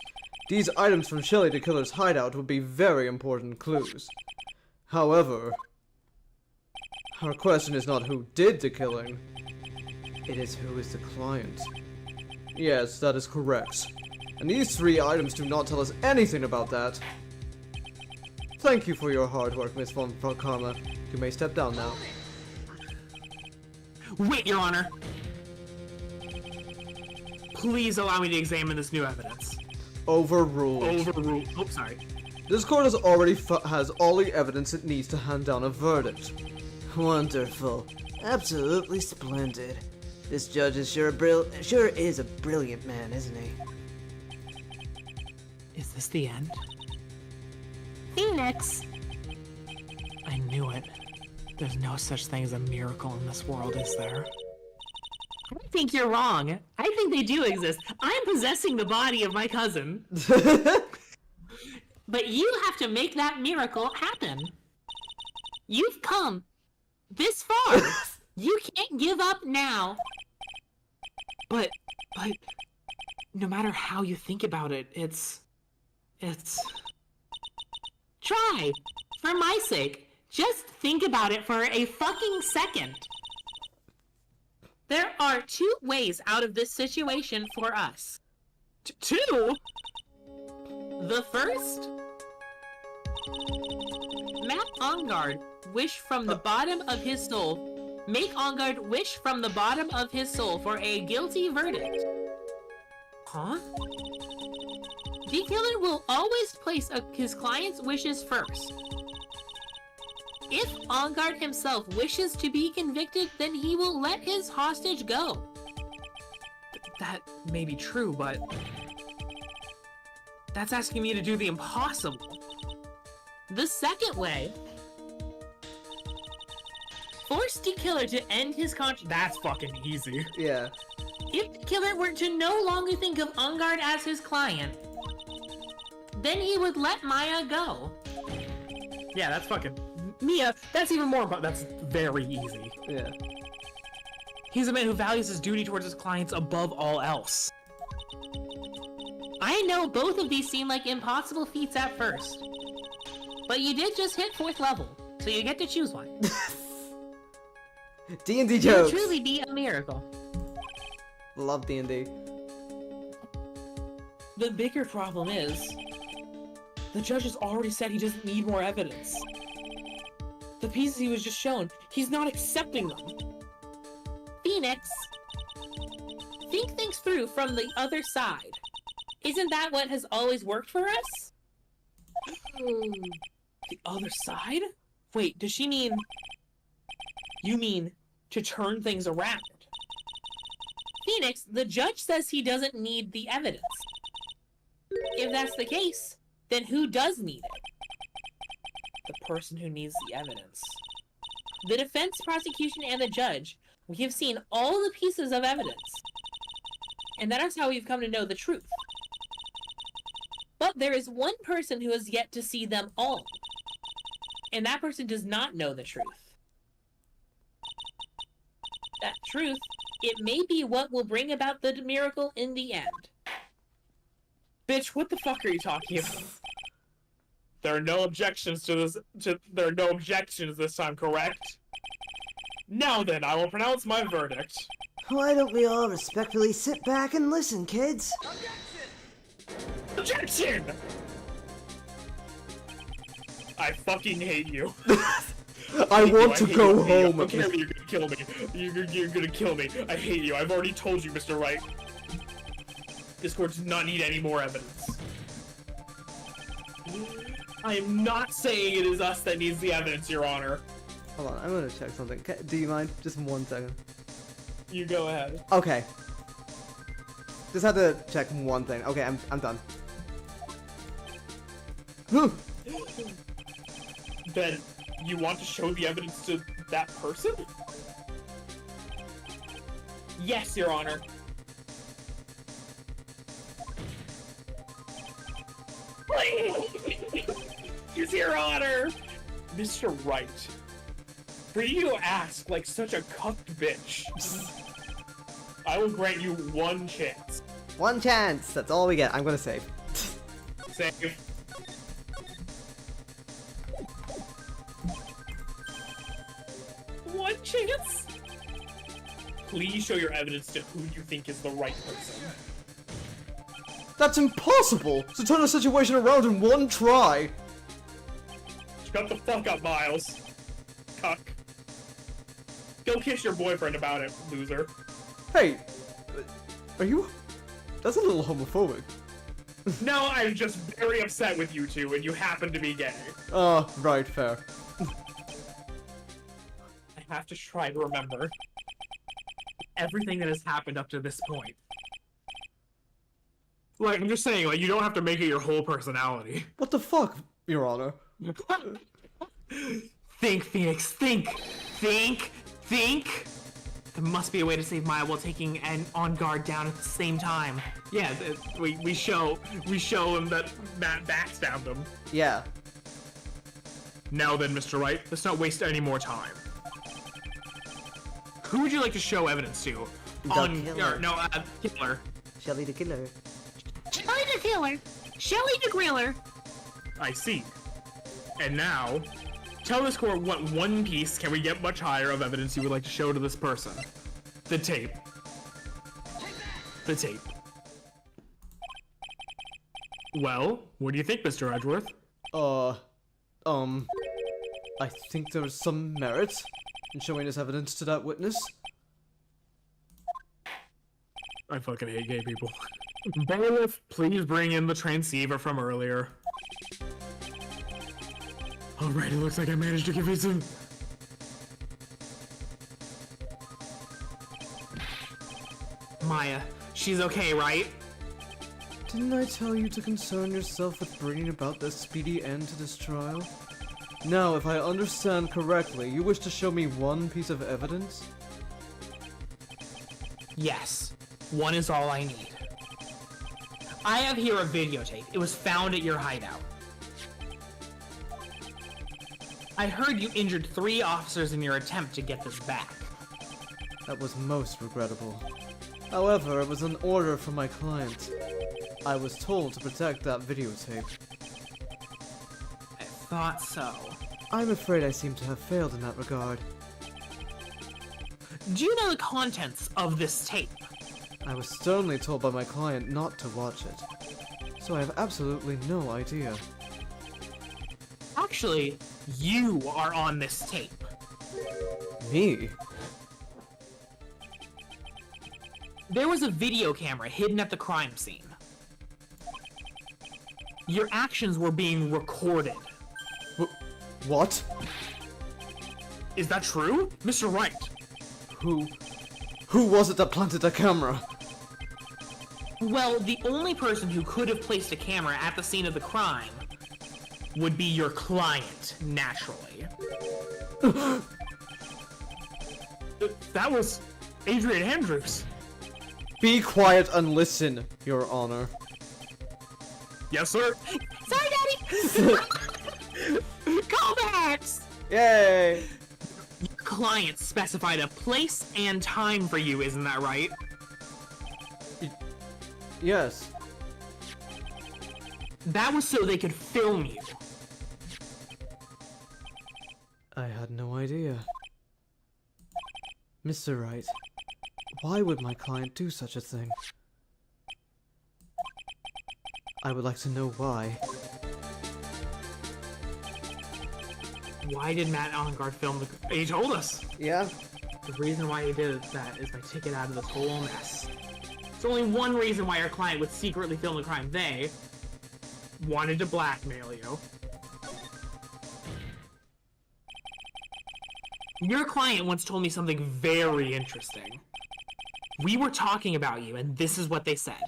these items from Shelly the Killer's hideout would be very important clues. However, our question is not who did the killing. It is who is the client. Yes, that is correct. And these 3 items do not tell us anything about that. Thank you for your hard work, Miss Von Karma. You may step down now. Wait, Your Honor. Please allow me to examine this new evidence. Overruled. Overruled. Oh, sorry. This court has already has all the evidence it needs to hand down a verdict. Wonderful. Absolutely splendid. This judge is sure is a brilliant man, isn't he? Is this the end? Phoenix! I knew it. There's no such thing as a miracle in this world, is there? I think you're wrong. I think they do exist. I'm possessing the body of my cousin. But you have to make that miracle happen. You've come this far. You can't give up now. But, no matter how you think about it, it's... Try. For my sake. Just think about it for a fucking second. There are 2 ways out of this situation for us. 2? The first? Make Engard wish from the bottom of his soul. Make Engard wish from the bottom of his soul for a guilty verdict. Huh? The killer will always place his client's wishes first. If Engard himself wishes to be convicted, then he will let his hostage go. That may be true, but... that's asking me to do the impossible. The second way... force the killer to end his conscience. That's fucking easy. Yeah. If the killer were to no longer think of Engard as his client, then he would let Maya go. Yeah, that's fucking... Mia, that's even more... that's very easy. Yeah. He's a man who values his duty towards his clients above all else. I know both of these seem like impossible feats at first. But you did just hit 4th level, so you get to choose one. D&D It would jokes. truly be a miracle. Love D&D. The bigger problem is... the judge has already said he doesn't need more evidence. The pieces he was just shown, he's not accepting them. Phoenix, think things through from the other side. Isn't that what has always worked for us? The other side? Wait, does she mean... you mean to turn things around? Phoenix, the judge says he doesn't need the evidence. If that's the case, then who does need it? The person who needs the evidence. The defense, prosecution, and the judge. We have seen all the pieces of evidence. And that is how we've come to know the truth. But there is one person who has yet to see them all. And that person does not know the truth. That truth, it may be what will bring about the miracle in the end. Bitch, what the fuck are you talking about? There are no objections to this. There are no objections this time, correct? Now then, I will pronounce my verdict. Why don't we all respectfully sit back and listen, kids? Objection! I fucking hate you. I want to hate go you. I hate you. home. I don't care if you're gonna kill me. You're gonna kill me. I hate you. I've already told you, Mr. Wright. This court does not need any more evidence. I am not saying it is us that needs the evidence, Your Honor. Hold on, I'm gonna check something. Do you mind? Just 1 second. You go ahead. Okay. Just had to check one thing. Okay, I'm done. Then, you want to show the evidence to that person? Yes, Your Honor. Please, Your Honor! Mr. Wright, for you to ask like such a cucked bitch, I will grant you 1 chance. 1 chance. That's all we get. I'm gonna save. Save. One chance? Please show your evidence to who you think is the right person. That's impossible to turn a situation around in 1 try. Shut the fuck up, Miles. Cuck. Go kiss your boyfriend about it, loser. Hey, are you? That's a little homophobic. No, I'm just very upset with you two, and you happen to be gay. Oh, right, fair. I have to try to remember everything that has happened up to this point. Like, I'm just saying, like, you don't have to make it your whole personality. What the fuck, Your Honor? Think, Phoenix, think! Think! Think! There must be a way to save Maya while taking an on guard down at the same time. Yeah, we show him that Matt backstabbed him. Yeah. Now then, Mr. Wright, let's not waste any more time. Who would you like to show evidence to? Killer. Killer. Shelly the Killer. Shelly the Killer. Shelly the Griller. I see. And now, tell this court what 1 piece can we get much higher of evidence you would like to show to this person. The tape. The tape. Well, what do you think, Mr. Edgeworth? I think there's some merit in showing this evidence to that witness. I fucking hate gay people. Bailiff, please bring in the transceiver from earlier. Alright, it looks like I managed to convince him. Maya, she's okay, right? Didn't I tell you to concern yourself with bringing about the speedy end to this trial? Now, if I understand correctly, you wish to show me 1 piece of evidence? Yes. 1 is all I need. I have here a videotape. It was found at your hideout. I heard you injured 3 officers in your attempt to get this back. That was most regrettable. However, it was an order from my client. I was told to protect that videotape. I thought so. I'm afraid I seem to have failed in that regard. Do you know the contents of this tape? I was sternly told by my client not to watch it, so I have absolutely no idea. Actually, you are on this tape. Me? There was a video camera hidden at the crime scene. Your actions were being recorded. What? Is that true? Mr. Wright. Who was it that planted the camera? Well, the only person who could have placed a camera at the scene of the crime would be your client, naturally. That was Adrian Andrews. Be quiet and listen, Your Honor. Yes, sir. Sorry, Daddy. Callbacks! Yay! Your client specified a place and time for you, isn't that right? Yes. That was so they could film you. I had no idea. Mr. Wright, why would my client do such a thing? I would like to know why. Why did Matt Allengard film the... He told us. Yeah? The reason why he did that is by taking out of this whole mess. There's only one reason why our client would secretly film the crime. They, wanted to blackmail you. Your client once told me something very interesting. We were talking about you, and this is what they said.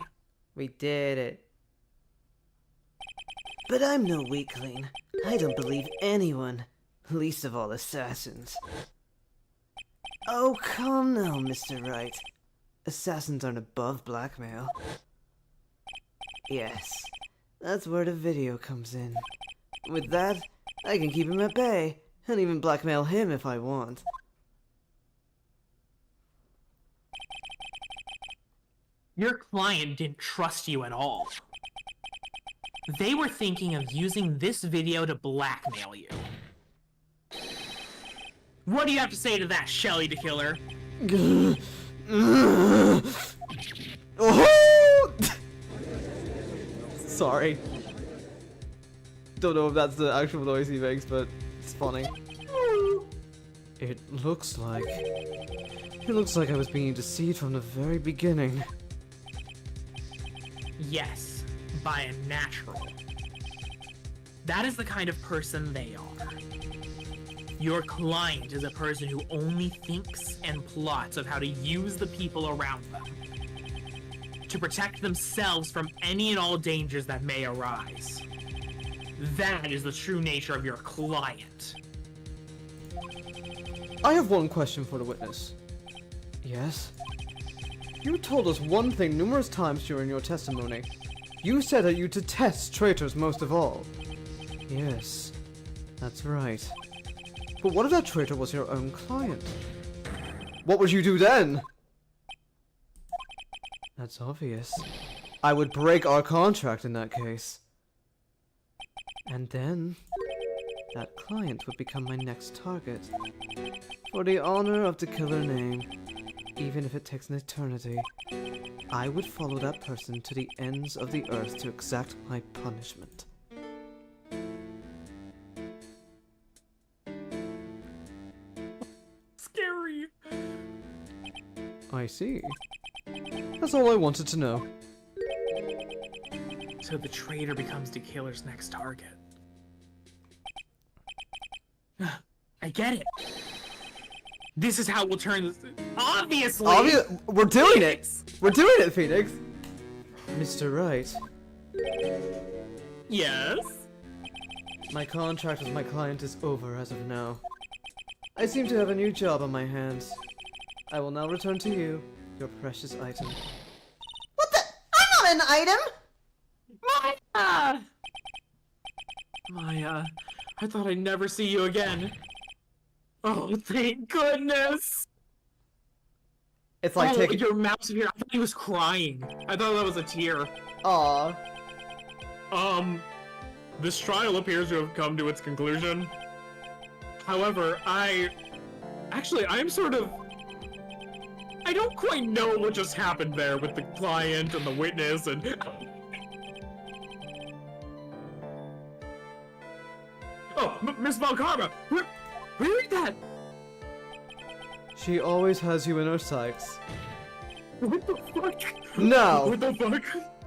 We did it. But I'm no weakling. I don't believe anyone, least of all assassins. Oh, come now, Mr. Wright. Assassins aren't above blackmail. Yes, that's where the video comes in. With that, I can keep him at bay, and even blackmail him if I want. Your client didn't trust you at all. They were thinking of using this video to blackmail you. What do you have to say to that, Shelly the Killer? Oh! Sorry. Don't know if that's the actual noise he makes, but it's funny. It looks like I was being deceived from the very beginning. Yes, by a natural. That is the kind of person they are. Your client is a person who only thinks and plots of how to use the people around them to protect themselves from any and all dangers that may arise. That is the true nature of your client. I have one question for the witness. Yes? You told us one thing numerous times during your testimony. You said that you detest traitors most of all. Yes, that's right. But what if that traitor was your own client? What would you do then? That's obvious. I would break our contract in that case. And then, that client would become my next target. For the honor of the killer name, even if it takes an eternity, I would follow that person to the ends of the earth to exact my punishment. Scary. I see. That's all I wanted to know. So the traitor becomes the killer's next target. I get it. This is how we'll turn this. Obviously! We're doing it! We're doing it, Phoenix! Mr. Wright, Yes? my contract with my client is over as of now. I seem to have a new job on my hands. I will now return to you your precious item. What the? I'm not an item! Maya, I thought I'd never see you again. Oh, thank goodness! It's like taking. Your mouse here. I thought he was crying. I thought that was a tear. Aw. This trial appears to have come to its conclusion. However, I am sort of... I don't quite know what just happened there with the client and the witness and... Oh, Miss Valkarma! Where is that? She always has you in her sights. What the fuck? Now, What the fuck?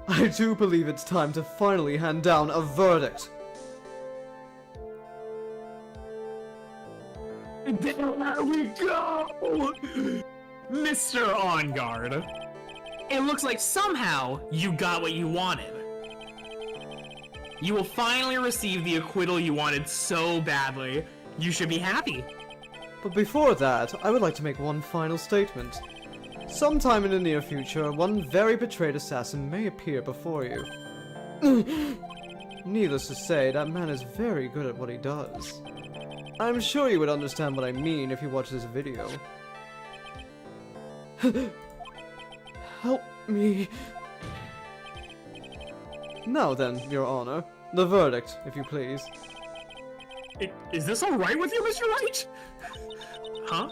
I do believe it's time to finally hand down a verdict. There we go! Mr. On Guard. It looks like somehow you got what you wanted. You will finally receive the acquittal you wanted so badly. You should be happy. But before that, I would like to make one final statement. Sometime in the near future, one very betrayed assassin may appear before you. Needless to say, that man is very good at what he does. I'm sure you would understand what I mean if you watch this video. Help me. Now then, Your Honor, the verdict, if you please. Is this alright with you, Mr. Wright? Huh?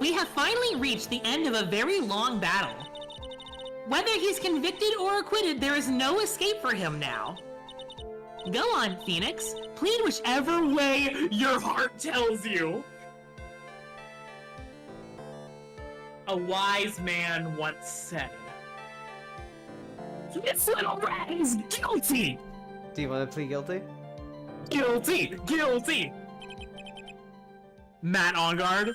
We have finally reached the end of a very long battle. Whether he's convicted or acquitted, there is no escape for him now. Go on, Phoenix. Plead whichever way. Your heart tells you. A wise man once said, "This little rat is guilty, Do you want to plead guilty? Guilty! Guilty! Matt on guard.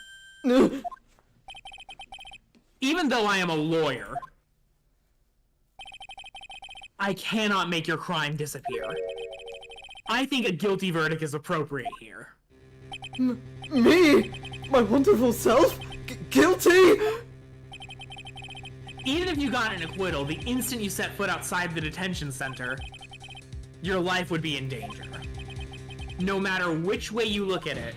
Even though I am a lawyer, I cannot make your crime disappear. I think a guilty verdict is appropriate here. Me? My wonderful self? Guilty? Even if you got an acquittal, the instant you set foot outside the detention center, your life would be in danger. No matter which way you look at it,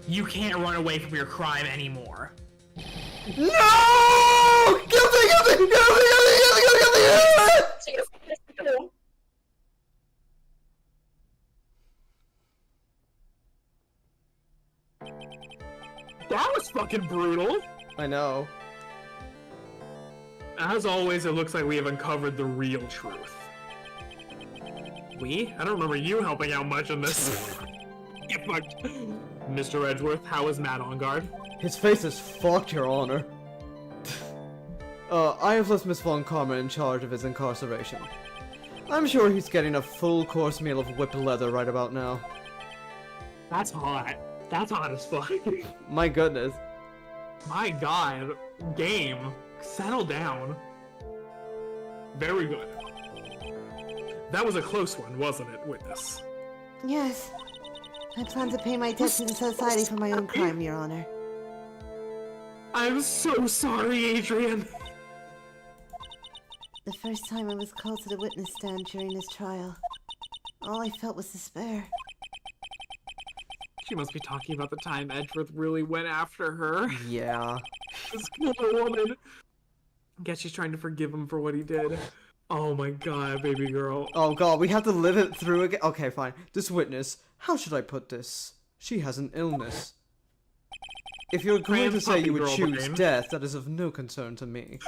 you can't run away from your crime anymore. No! Guilty! Guilty! Guilty! Guilty! That was fucking brutal. I know. As always, it looks like we have uncovered the real truth. We? I don't remember you helping out much in this. Get fucked. Mr. Edgeworth, how is Matt on guard? His face is fucked, Your Honor. I have left Miss Von Karma in charge of his incarceration. I'm sure he's getting a full course meal of whipped leather right about now. That's hot. That's hot as fuck. My goodness. My god. Game. Settle down. Very good. That was a close one, wasn't it, witness? Yes. I plan to pay my debt to the society for my own crime, Your Honor. I'm so sorry, Adrian. The first time I was called to the witness stand during this trial, all I felt was despair. She must be talking about the time Edgeworth really went after her. Yeah. This poor woman. Guess she's trying to forgive him for what he did. Oh my god, baby girl. Oh god, we have to live it through again. Okay, fine. This witness, how should I put this? She has an illness. If you're going to say you would choose death, that is of no concern to me.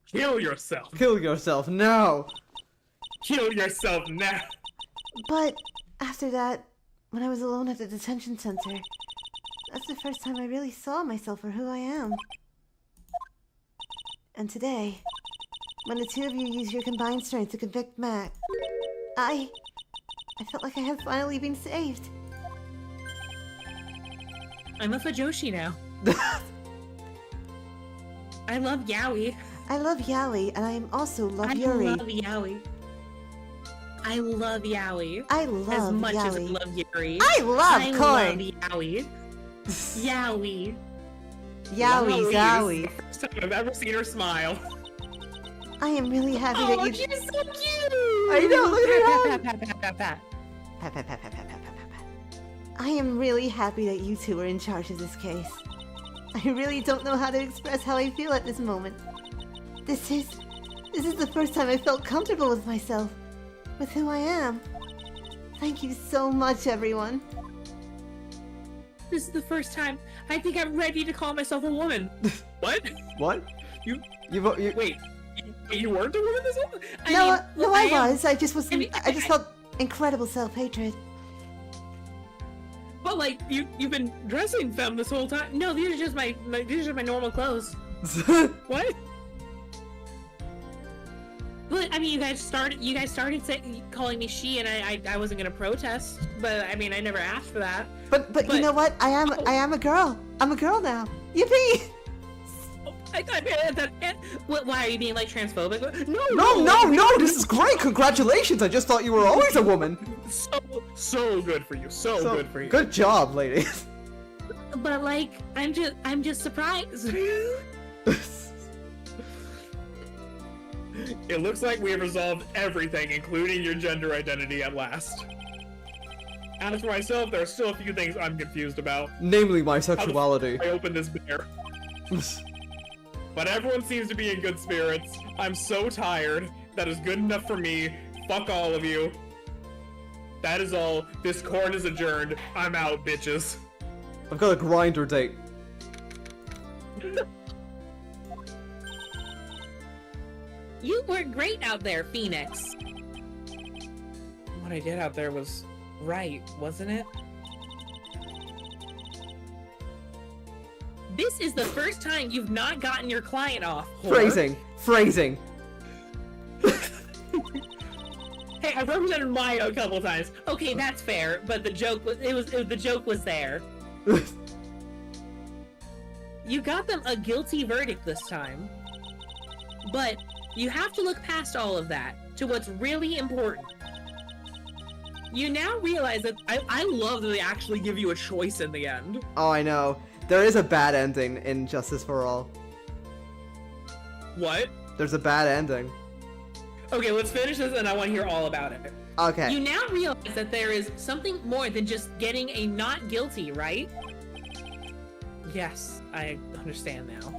Kill yourself. Kill yourself now! Kill yourself now. But after that, when I was alone at the detention center, that's the first time I really saw myself for who I am. And today, when the two of you used your combined strength to convict Matt, I felt like I had finally been saved. I'm a Fujoshi now. I love Yaoi. I love Yaoi, and I also love I Yuri. love Yaoi. I love Yaoi. I love As much Yaoi. as I love Yuri. I love I corn. love Yaoi. Yaoi. Yaoi, Yaoi. First time I've ever seen her smile. I am really happy Oh, that you. she's so cute! I know, look at her Pat, pat, pat, pat, pat, pat. Pat, pat, pat, pat, pat, pat, pat, pat, pat. I am really happy that you two are in charge of this case. I really don't know how to express how I feel at this moment. This is the first time I felt comfortable with myself, with who I am. Thank you so much, everyone. This is the first time I think I'm ready to call myself a woman. What? What? You Wait. You weren't a woman this whole? I am. was. I just was. I mean, I just felt incredible self-hatred. But like you've been dressing femme this whole time. No, these are just my normal clothes. What? Well, I mean, you guys started calling me she, and I wasn't gonna protest. But I mean, I never asked for that. But you know what? I am a girl. I'm a girl now. Yippee! Why are you being like transphobic? No, this is great! Congratulations! I just thought you were always a woman! So good for you. So good for you. Good job, ladies. But like, I'm just surprised. It looks like we have resolved everything, including your gender identity at last. As for myself, there are still a few things I'm confused about. Namely, my sexuality. I opened this beer. But everyone seems to be in good spirits. I'm so tired. That is good enough for me. Fuck all of you. That is all. This court is adjourned. I'm out, bitches. I've got a grinder date. You were great out there, Phoenix. What I did out there was right, wasn't it? This is the first time you've not gotten your client off. Whore. Phrasing. I've represented Maya a couple times. Okay, that's fair, but the joke was the joke was there. You got them a guilty verdict this time. But you have to look past all of that to what's really important. You now realize that I love that they actually give you a choice in the end. Oh, I know. There is a bad ending in Justice for All. What? There's a bad ending. Okay, let's finish this and I want to hear all about it. Okay. you now realize that there is something more than just getting a not guilty, right? Yes, I understand now.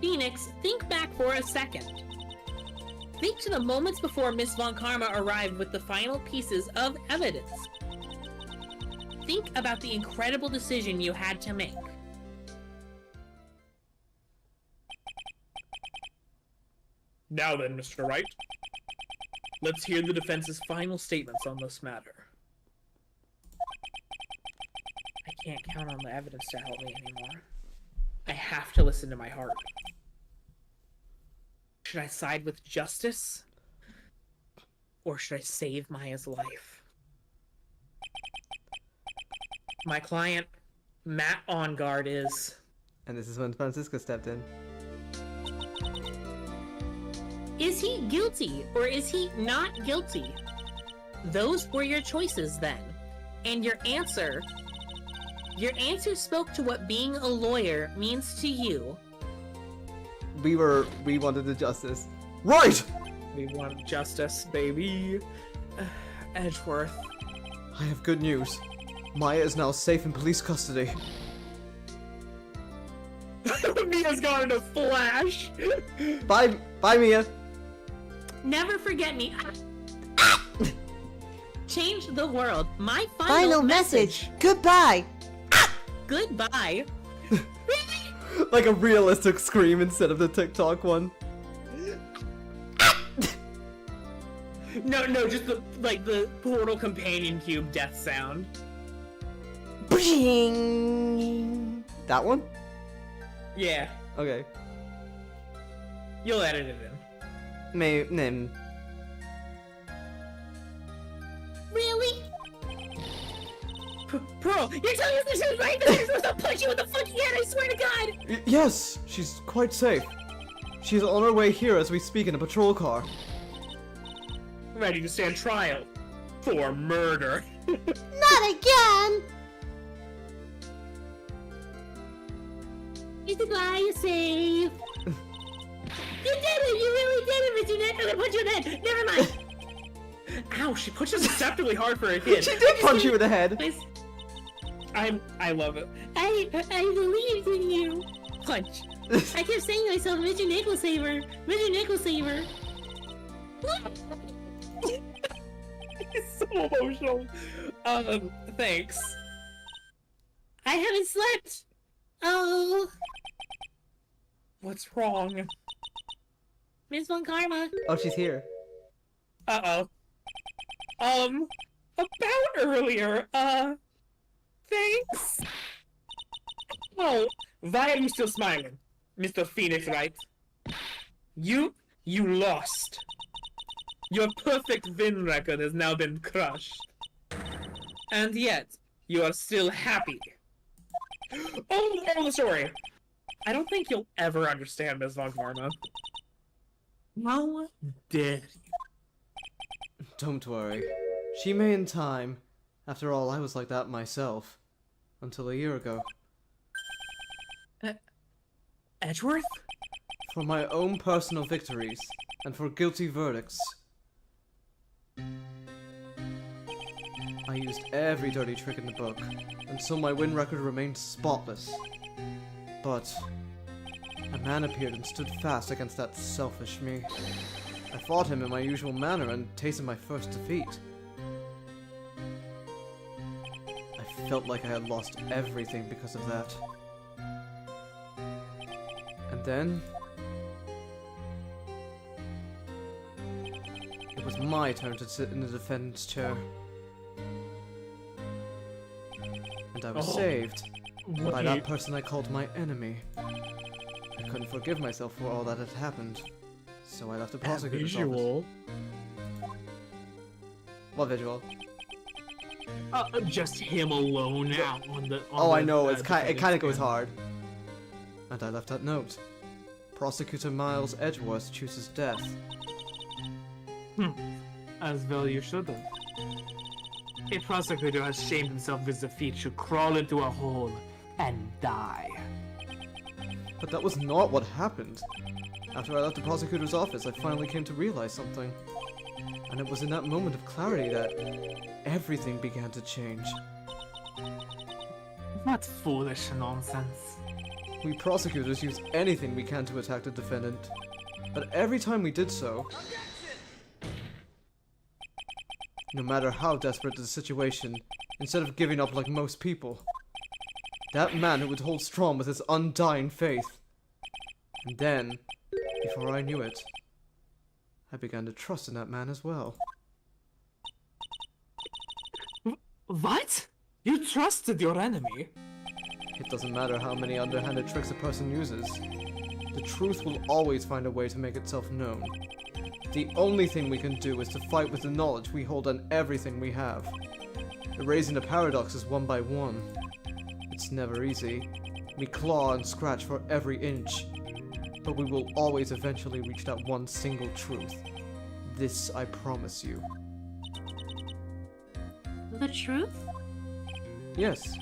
Phoenix, think back for a second. Think to the moments before Miss Von Karma arrived with the final pieces of evidence. Think about the incredible decision you had to make. Now then, Mr. Wright. Let's hear the defense's final statements on this matter. I can't count on the evidence to help me anymore. I have to listen to my heart. Should I side with justice? Or should I save Maya's life? My client, Matt On Guard, is... And this is when Francisco stepped in. Is he guilty or is he not guilty? Those were your choices then. And your answer spoke to what being a lawyer means to you. We wanted the justice. Right! We want justice, baby. Edgeworth. I have good news. Maya is now safe in police custody. Mia's gone in a flash. Bye, Mia. Never forget me. Change the world. My Final message. Goodbye. Goodbye. Like a realistic scream instead of the TikTok one. No, just the Portal Companion Cube death sound. Bing. That one? Yeah, Okay. you'll edit it in. Really? Pearl, you're telling us this is right? That you're supposed to punch you in the fucking head, I swear to God! Yes, she's quite safe. She's on her way here as we speak in a patrol car. Ready to stand trial for murder. Not again. Goodbye, you're safe. You did it! You really did it, Mr. Nick! I'm gonna punch you in the head! Never mind! Ow, she punches deceptively hard for a kid. She did punch you in the head. I love it. I believed in you! Punch. I kept saying to myself, Mr. Nick will save her! Mr. Nick will save her! It's so emotional. Thanks. I haven't slept! Oh! What's wrong? Miss Von Karma. Oh, she's here. Uh-oh. About earlier, thanks. Oh, why are you still smiling? Mr. Phoenix, right? You lost. Your perfect win record has now been crushed. And yet, you are still happy. Oh, the story. I don't think you'll ever understand Ms. Von Karma. How dare you? Don't worry. She may in time. After all, I was like that myself. Until a year ago. Edgeworth? For my own personal victories, and for guilty verdicts. I used every dirty trick in the book, and so my win record remained spotless. But a man appeared and stood fast against that selfish me. I fought him in my usual manner and tasted my first defeat. I felt like I had lost everything because of that. And then... it was my turn to sit in the defendant's chair. And I was saved by that person I called my enemy. I couldn't forgive myself for all that had happened, So I left the That prosecutor's office. visual. What visual? Just him alone now on the. Oh, I know. It defendant's kind of goes stand. hard. And I left that note. Prosecutor Miles Edgeworth chooses death. As well you should have. A prosecutor has shamed himself with defeat should crawl into a hole and die. But that was not what happened. After I left the prosecutor's office, I finally came to realize something. And it was in that moment of clarity that everything began to change. What foolish nonsense. We prosecutors use anything we can to attack the defendant. But every time we did so, no matter how desperate the situation, instead of giving up like most people, that man who would hold strong with his undying faith. And then, before I knew it, I began to trust in that man as well. What? You trusted your enemy? It doesn't matter how many underhanded tricks a person uses. The truth will always find a way to make itself known. The only thing we can do is to fight with the knowledge we hold on everything we have. Erasing the paradoxes one by one. It's never easy. We claw and scratch for every inch. But we will always eventually reach that one single truth. This I promise you. The truth? Yes.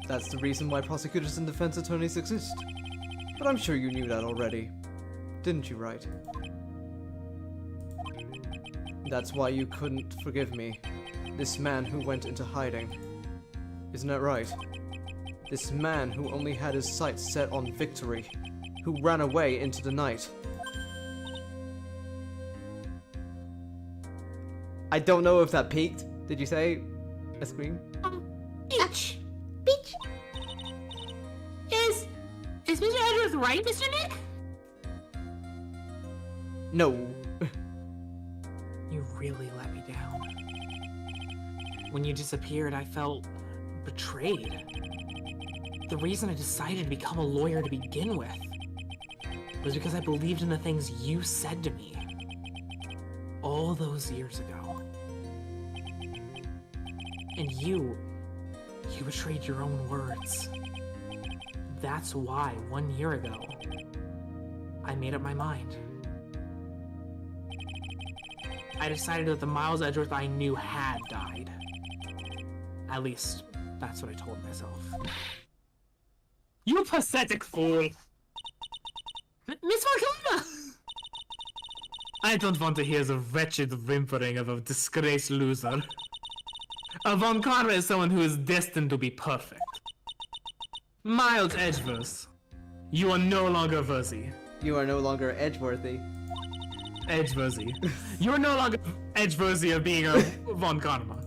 That's the reason why prosecutors and defense attorneys exist. But I'm sure you knew that already. Didn't you, right? That's why you couldn't forgive me. This man who went into hiding. Isn't that right? This man who only had his sights set on victory. Who ran away into the night. I don't know if that peaked. Did you say a scream? Beach. Beach. Is Mr. Edgeworth right, Mr. Nick? No. You really let me down. When you disappeared, I felt betrayed. The reason I decided to become a lawyer to begin with was because I believed in the things you said to me all those years ago. And you betrayed your own words. That's why 1 year ago, I made up my mind. I decided that the Miles Edgeworth I knew had died. At least, that's what I told myself. You pathetic fool! Miss Marcona! I don't want to hear the wretched whimpering of a disgraced loser. Von Karma is someone who is destined to be perfect. Miles Edgeworth, you are no longer worthy. You are no longer edgeworthy. Edgeworthy. You are no longer edgeworthy of being a Von Karma.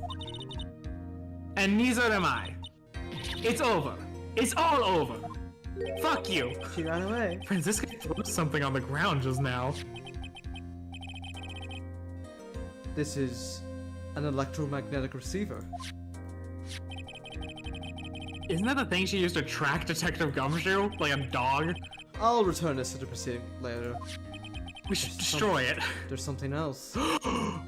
And neither am I. It's over. It's all over. Fuck you. She ran away. Francisca threw something on the ground just now. This is an electromagnetic receiver. Isn't that the thing she used to track Detective Gumshoe? Like a dog? I'll return this to the proceeding later. We should destroy it. There's something else. Oh,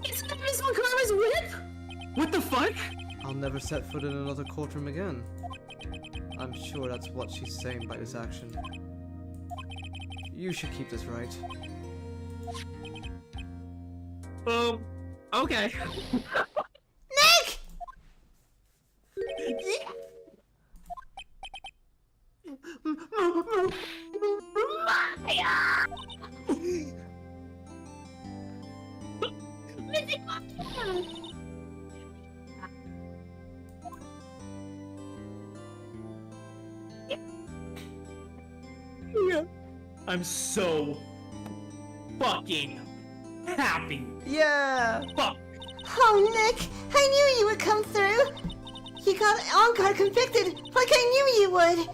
it's Miss Marcona's whip! What the fuck? I'll never set foot in another courtroom again. I'm sure that's what she's saying by this action. You should keep this right. Okay. Nick! Missing Marcona! I'm so fucking happy. Yeah! Fuck. Oh, Nick, I knew you would come through. You got Ongar convicted like I knew you would.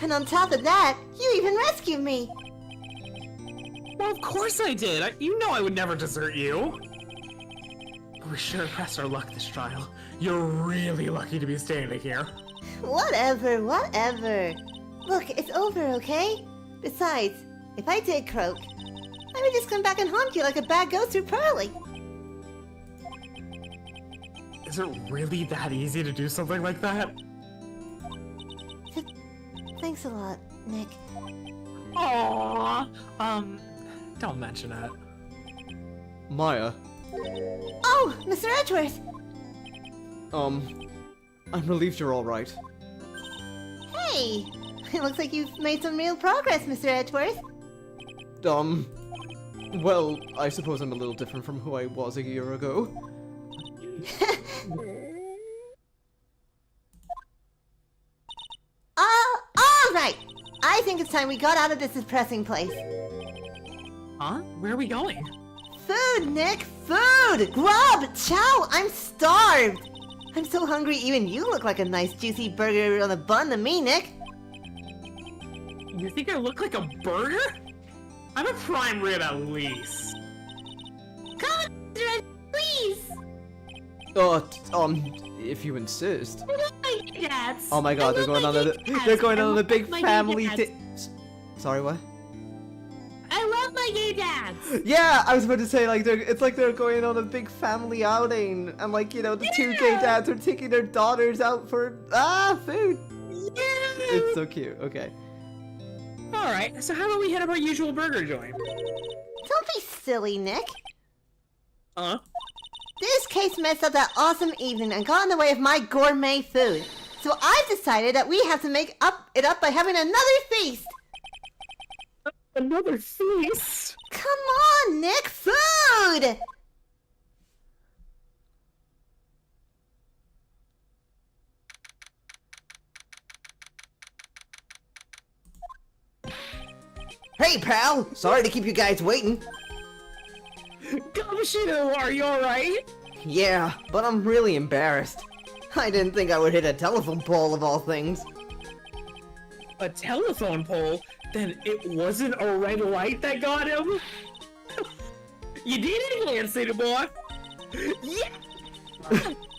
And on top of that, you even rescued me. Well, of course I did. You know I would never desert you. We sure pressed our luck this trial. You're really lucky to be standing here. Whatever, whatever. Look, it's over, okay? Besides, if I did croak, I would just come back and haunt you like a bad ghost through Pearly. Is it really that easy to do something like that? Thanks a lot, Nick. Aww. Don't mention it. Maya, Oh, Mr. Edgeworth! I'm relieved you're alright. Hey! It looks like you've made some real progress, Mr. Edgeworth. Well, I suppose I'm a little different from who I was a year ago. Alright! I think it's time we got out of this depressing place. Huh? Where are we going? Food, Nick! Food! Grub! Chow! I'm starved! I'm so hungry even you look like a nice juicy burger on a bun to me, Nick. You think I look like a burger? I'm a prime rib at least. Come on, Mr. Ed, please! If you insist. I love my gay dads. Oh my god, I they're love going on my a gay dads. they're going I on a love big my gay family dads. Sorry, what? I love my gay dads. Yeah, I was about to say like it's like they're going on a big family outing, and like the two gay dads are taking their daughters out for food. Yeah. It's so cute. Okay. Alright, so how about we hit up our usual burger joint? Don't be silly, Nick. Huh? This case messed up that awesome evening and got in the way of my gourmet food. So I've decided that we have to make it up by having another feast. Another feast? Come on, Nick, food! Hey, pal! Sorry to keep you guys waiting. Gumshoe, are you alright? Yeah, but I'm really embarrassed. I didn't think I would hit a telephone pole of all things. A telephone pole? Then it wasn't a red light that got him? You did it again, city boy! Yeah!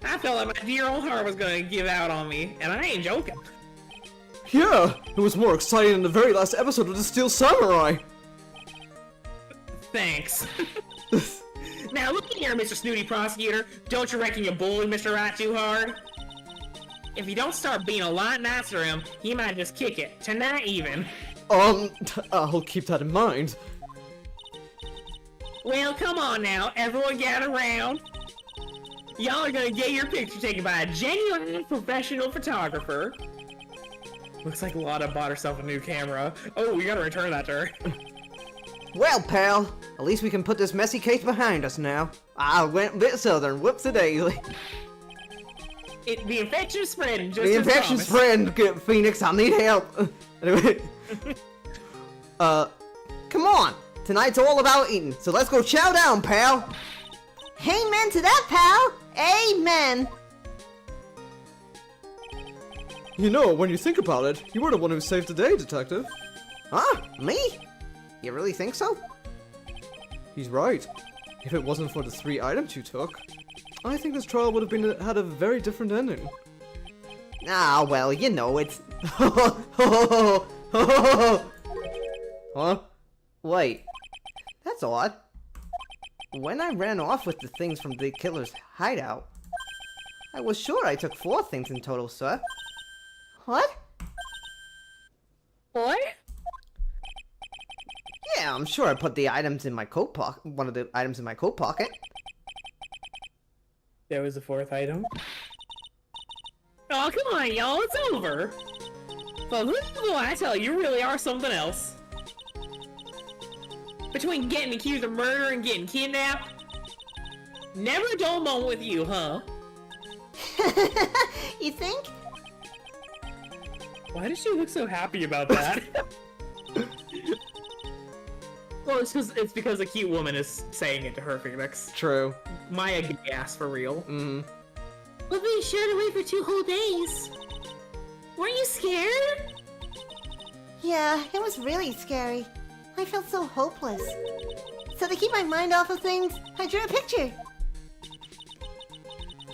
I felt like my dear old heart was gonna give out on me, and I ain't joking. Yeah, it was more exciting than the very last episode of the Steel Samurai. Thanks. Now look here, Mr. Snooty Prosecutor. Don't you reckon you're bullying Mr. Rat too hard? If you don't start being a lot nicer to him, he might just kick it. Tonight even. I'll keep that in mind. Well, come on now. Everyone gather around. Y'all are gonna get your picture taken by a genuine professional photographer. Looks like Lotta bought herself a new camera. Oh, we gotta return that to her. Well, pal, at least we can put this messy case behind us now. I went a bit southern, whoops-a-daisy. The infection's spreading, just The as infection's promised. spreading, Phoenix, I need help. Anyway. Come on. Tonight's all about eating, so let's go chow down, pal. Amen to that, pal! Amen! When you think about it, you were the one who saved the day, Detective. Huh? Me? You really think so? He's right. If it wasn't for the 3 items you took, I think this trial would have had a very different ending. Ah, well, it's... Huh? Wait. That's odd. When I ran off with the things from the killer's hideout, I was sure I took 4 things in total, sir. What? What? Yeah, I'm sure I put the items in my coat pocket. One of the items in my coat pocket. There was a 4th item. Oh, come on, y'all, it's over. But boy, I tell you really are something else. Between getting accused of murder and getting kidnapped, never a dull moment with you, huh? You think? Why does she look so happy about that? Well, it's because a cute woman is saying it to her, Phoenix. True. Maya gay ass for real. But we sure to wait for 2 whole days. Weren't you scared? Yeah, it was really scary. I felt so hopeless. So to keep my mind off of things, I drew a picture.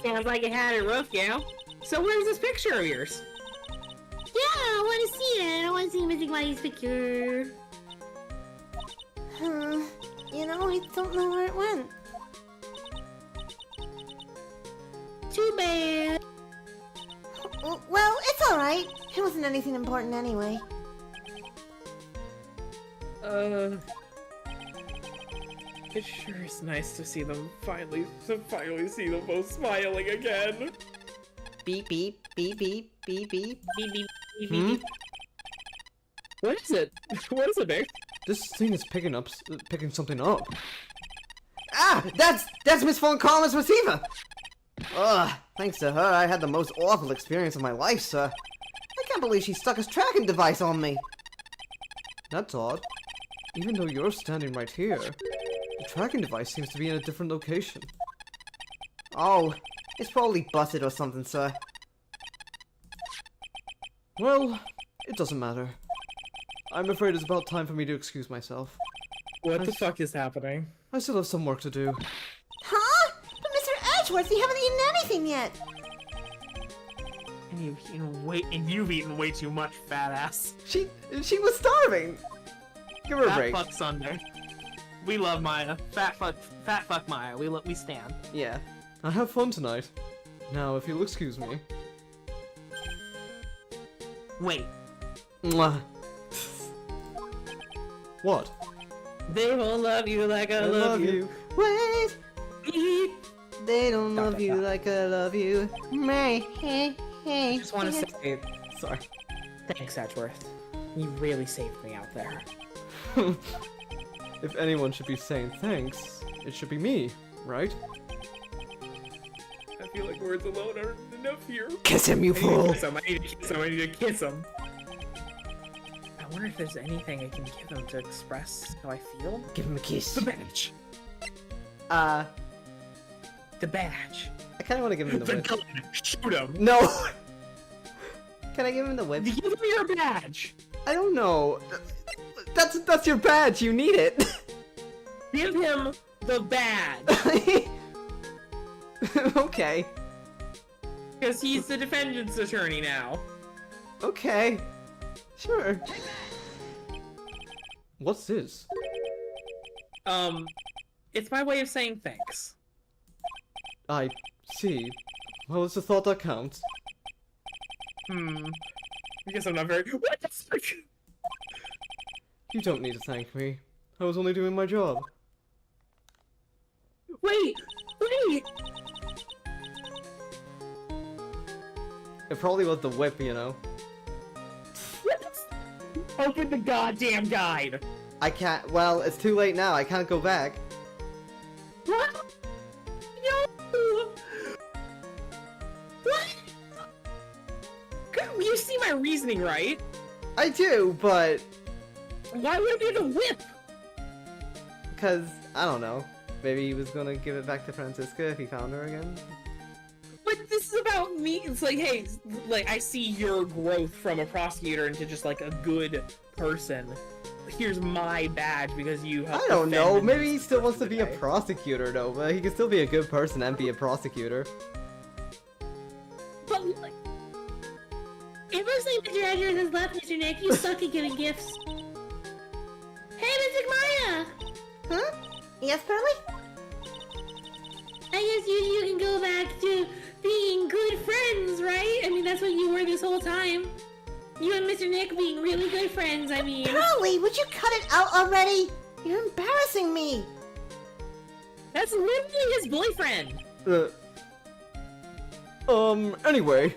Sounds like you had it rough, gal. So where's this picture of yours? Yeah, I want to see it. I want to see Missy Whitey's picture. You know, I don't know where it went. Too bad. Well, it's alright. It wasn't anything important anyway. It sure is nice to see them finally see them both smiling again. Beep beep beep beep beep beep. Beep, beep, beep, beep, Hmm? beep. What is it? What is it, Nick? This thing is picking something up. Ah, that's Miss Von Karma's receiver. Ugh, thanks to her, I had the most awful experience of my life, sir. I can't believe she stuck a tracking device on me. That's odd. Even though you're standing right here, the tracking device seems to be in a different location. Oh, it's probably busted or something, sir. Well, it doesn't matter. I'm afraid it's about time for me to excuse myself. What the fuck is happening? I still have some work to do. Huh? But Mr. Edgeworth, you haven't eaten anything yet. And you've eaten way too much, fat ass. She was starving! Give her a Fat break. fuck Sunday. We love Maya. Fat fuck Maya. We stand. Yeah. I have fun tonight. Now, if you'll excuse me. Wait. Mwah. What? They won't love you like I love you. Wait! Beep. They don't love you like I love you. May. Hey, I hey. just want to say Sorry. thanks, Edgeworth. You really saved me out there. If anyone should be saying thanks, it should be me, right? I feel like words alone aren't enough here. Kiss him, you I need to fool! kiss him. I need to kiss him. I need to kiss him. I wonder if there's anything I can give him to express how I feel. Give him a kiss. The badge. The badge. I kinda wanna give him the The whip. gun. Shoot him. No! Can I give him the whip? Give me your badge. I don't know. That's your badge, you need it. Give him the badge. Okay. Because he's the defendant's attorney now. Okay. Sure. What's this? It's my way of saying thanks. I see. Well, it's a thought that counts. I guess I'm not very. What the fuck? You don't need to thank me. I was only doing my job. Wait. It probably was the whip, you know. Open the goddamn guide. I can't. Well, it's too late now. I can't go back. What? No. What? You see my reasoning, right? I do, but Why would it be the whip? because I don't know. Maybe he was gonna give it back to Francisca if he found her again. But this is about me. It's like, hey, like I see your growth from a prosecutor into just like a good person. Here's my badge because you have I don't know. defended Maybe he this still wants to person be a today. prosecutor, though. But he can still be a good person and be a prosecutor. But like, it looks like Mr. Edgeworth has left, Mr. Nick. You suck at giving gifts. Hey, Mr. Maya! Huh? Yes, Pearly? I guess you can go back to being good friends, right? I mean, that's what you were this whole time. You and Mr. Nick being really good friends, I mean. Pearly, would you cut it out already? You're embarrassing me. That's literally his boyfriend. Anyway.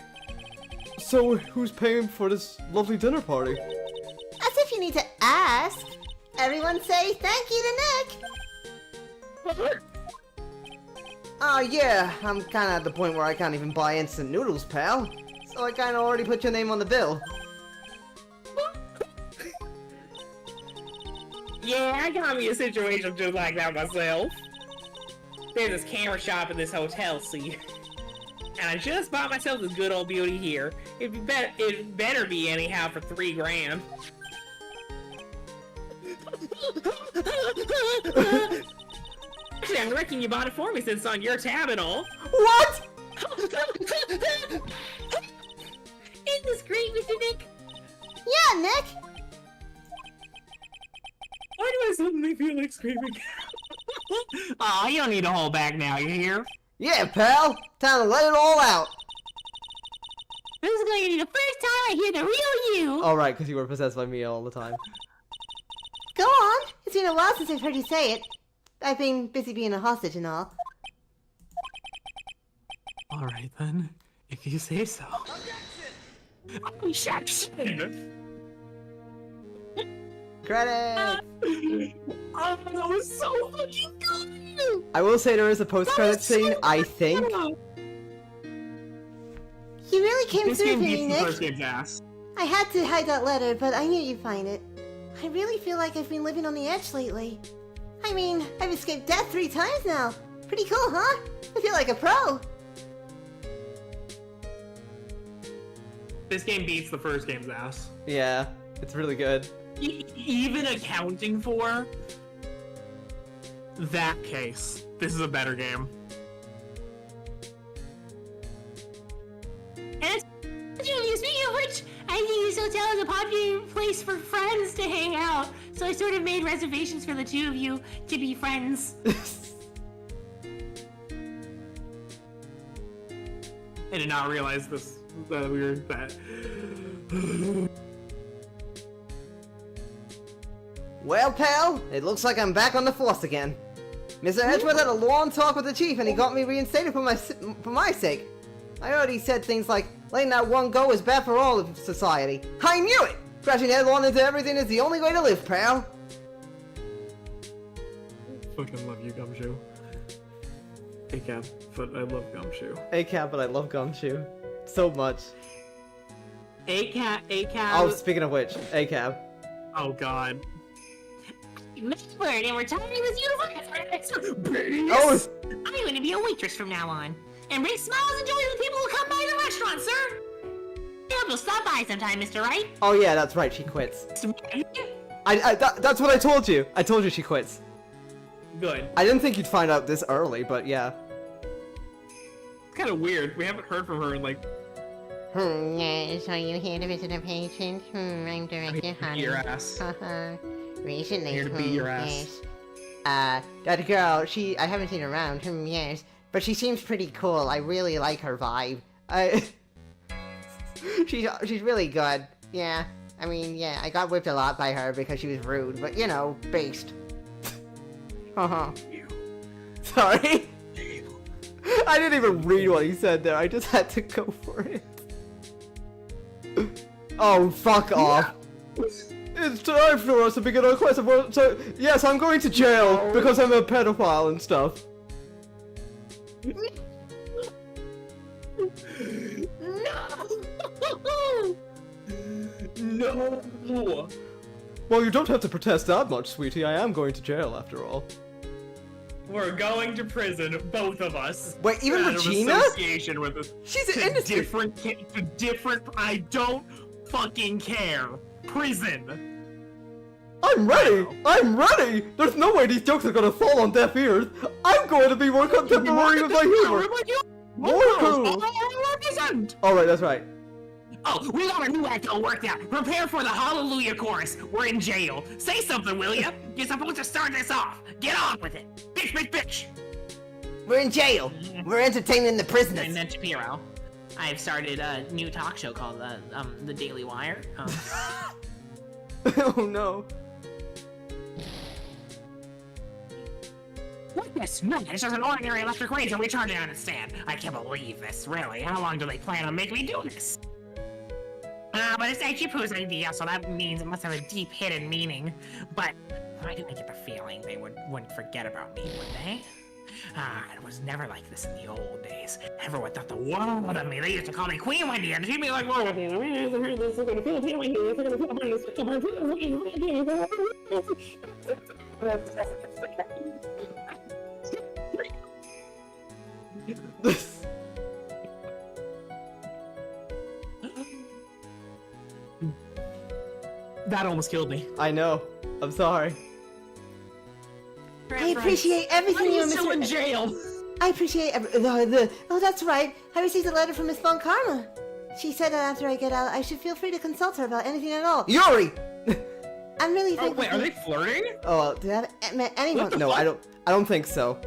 So, who's paying for this lovely dinner party? As if you need to ask. Everyone say thank you to Nick. Yeah, I'm kinda at the point where I can't even buy instant noodles, pal. So I kinda already put your name on the bill. Yeah, I got me a situation just like that myself. There's this camera shop in this hotel, see? And I just bought myself this good old beauty here. It better be anyhow for $3 grand. Actually, I reckon you bought it for me since it's on your tab and all. What? Isn't this great, Mr. Nick? Yeah, Nick. Why do I suddenly feel screaming. Aw, you don't need to hold back now, you hear? Yeah, pal! Time to let it all out! This is going to be the first time I hear the real you. Oh, right, because you were possessed by Mia all the time. Go on. It's been a while since I've heard you say it. I've been busy being a hostage and all. Alright then, if you say so. Oh, shit! Credit! Oh, that was so fucking good! I will say there is a post-credit scene, I think. You really came This through game for beats me, the Nick. first game's ass. I had to hide that letter, but I knew you'd find it. I really feel like I've been living on the edge lately. I mean, I've escaped death 3 times now. Pretty cool, huh? I feel like a pro. This game beats the first game's ass. Yeah, it's really good. Even accounting for that case, this is a better game. And speaking of which, I think this hotel is a popular place for friends to hang out. So I sort of made reservations for the two of you to be friends. I did not realize this. That we were that. Well, pal, it looks like I'm back on the force again. Mr. Edgeworth had a long talk with the chief and he got me reinstated for my sake. I heard he said things like, letting that one go is bad for all of society. I knew it! Crashing headlong into everything is the only way to live, pal. Fucking love you, Gumshoe. Hey, Cap, but I love Gumshoe. A-Cap, but I love Gumshoe. So much. A-Cap. Oh, speaking of which, A-Cap. Oh, God. Medford, and we're tiring this uniform. Oh, I'm going to be a waitress from now on. And bring smiles and joy to the people who come by the restaurant, sir. I hope you'll stop by sometime, Mr. Wright. oh yeah, that's right, she quits. That's what I told you. I told you she quits. Good. I didn't think you'd find out this early, but yeah. It's kind of weird. We haven't heard from her in, like, Yes, are you here to visit a patient? I'm Director beat Honey. your ass. Recently, Here to beat your ass. yes. That girl, I haven't seen her around, yes. But she seems pretty cool. I really like her vibe. She's really good. Yeah. I mean, yeah, I got whipped a lot by her because she was rude, but you know, based. Sorry. I didn't even read what he said there. I just had to go for it. Oh, fuck off. It's time for us to begin our quest. So, yes, I'm going to jail because I'm a pedophile and stuff. No! Well, you don't have to protest that much, sweetie. I am going to jail after all. We're going to prison, both of us. Wait, even Out of Regina? association with us. She's To innocent. different. I don't fucking care. Prison. I'm ready! I'm ready! There's no way these jokes are gonna fall on deaf ears! I'm going to be more contemporary with my humor! More cool! Alright, that's right. Oh, we got a new act all worked out. Prepare for the Hallelujah chorus. We're in jail. Say something, will ya? You're supposed to start this off. Get on with it. Bitch, bitch, bitch. We're in jail! We're entertaining the I'm prisoners! Ned Shapiro. I've started a new talk show called The Daily Wire. Oh no. What this? No, it's just an ordinary electric razor recharging on its stand. I can't believe this, really. How long do they plan on making me do this? But it's H.E. Pooh's idea, so that means it must have a deep hidden meaning. But why do I get the feeling they wouldn't forget about me, would they? It was never like this in the old days. Everyone thought the world of me. They used to call me Queen Wendy and treat me like one of That almost killed me. I know. I'm sorry. I appreciate everything you and still in Mr. jail. I appreciate Oh, that's right. I received a letter from Miss Von Karma. She said that after I get out, I should feel free to consult her about anything at all. Yuri! I'm really Oh thankful. wait, are they flirting? Oh, Do I have met anyone? What the no, fuck? I don't think so.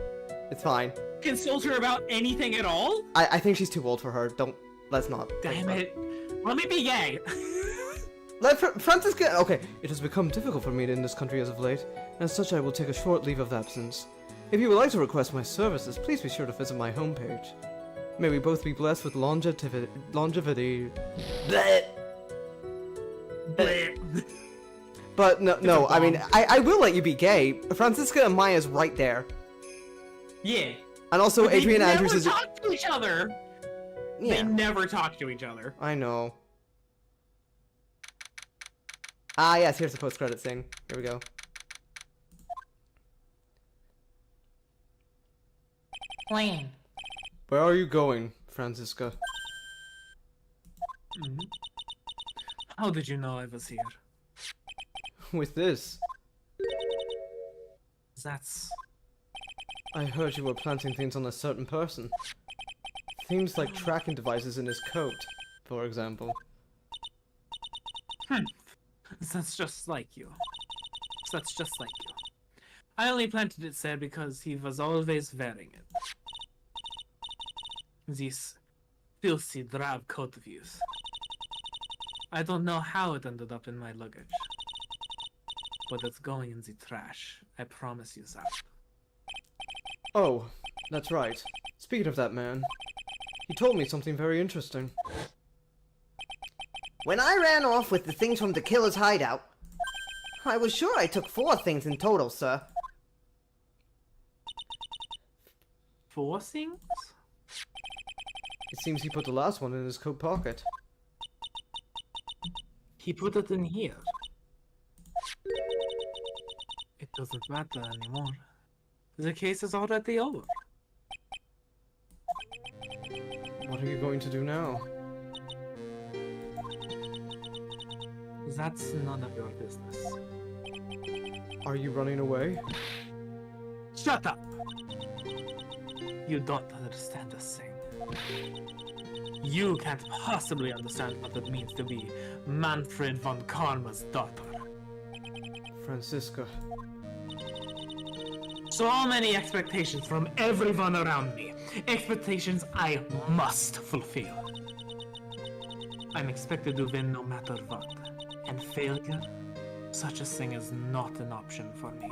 It's fine. Consult her about anything at all? I think she's too old for her. Let's not. Damn it. Let me be gay. Francisca, okay, it has become difficult for me in this country as of late, and as such I will take a short leave of absence. If you would like to request my services, please be sure to visit my homepage. May we both be blessed with longevity. But no, I mean, I will let you be gay. Francisca and Maya's right there. Yeah. And also But Adrian they Andrews never is... talk to each other. They Yeah, never talk to each other. I know. Ah, yes, here's the post-credit scene. Here we go. Plane. Where are you going, Francisca? How did you know I was here? With this? That's... I heard you were planting things on a certain person. Things like tracking devices in his coat, for example. That's just like you. That's just like you. I only planted it there because he was always wearing it. This filthy drab coat of his. I don't know how it ended up in my luggage. But it's going in the trash. I promise you that. Oh, that's right. Speaking of that man, he told me something very interesting. When I ran off with the things from the killer's hideout, I was sure I took 4 things in total, sir. 4 things? It seems he put the last one in his coat pocket. He put it in here. It doesn't matter anymore. The case is already over. What are you going to do now? That's none of your business. Are you running away? Shut up! You don't understand a thing. You can't possibly understand what it means to be Manfred von Karma's daughter. Francisca. So many expectations from everyone around me. Expectations I must fulfill. I'm expected to win no matter what. And failure? Such a thing is not an option for me.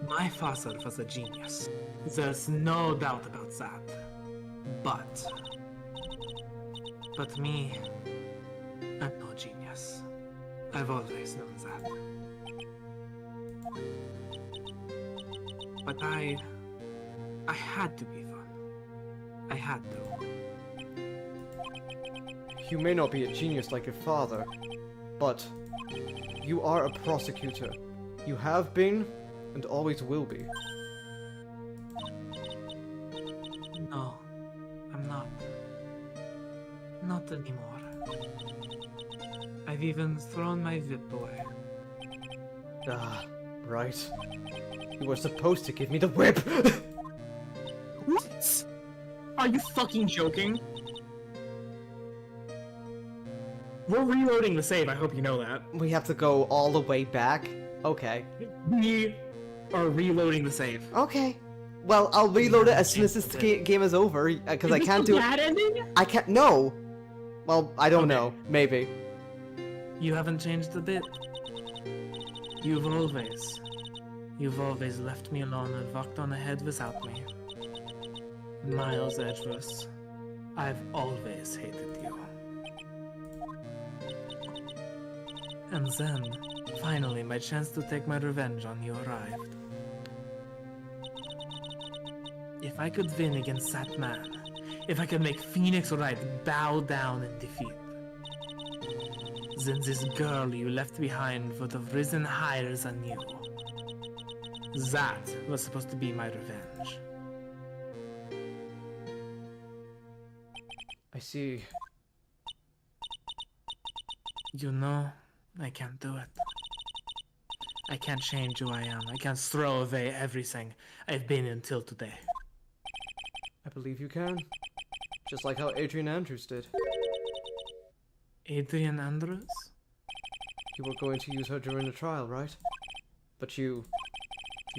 My father was a genius. There's no doubt about that. But me, I'm no genius. I've always known that. But I had to be fun. I had to. You may not be a genius like your father, but you are a prosecutor. You have been, and always will be. No, I'm not. Not anymore. I've even thrown my whip away. Ah, right. You were supposed to give me the whip! What? Are you fucking joking? We're reloading the save, I hope you know that. We have to go all the way back? Okay. We are reloading the save. Okay. Well, I'll reload it as soon as this game is over, because I can't do it. Bad ending? I can't. No! Well, I don't Okay. know. Maybe. You haven't changed a bit. You've always left me alone and walked on ahead without me. Miles Edgeworth, I've always hated you. And then, finally, my chance to take my revenge on you arrived. If I could win against that man, if I could make Phoenix Wright bow down in defeat, then this girl you left behind would have risen higher than you. That was supposed to be my revenge. I see. You know, I can't do it. I can't change who I am. I can't throw away everything I've been until today. I believe you can. Just like how Adrian Andrews did. Adrian Andrews? you were going to use her during the trial, right? But you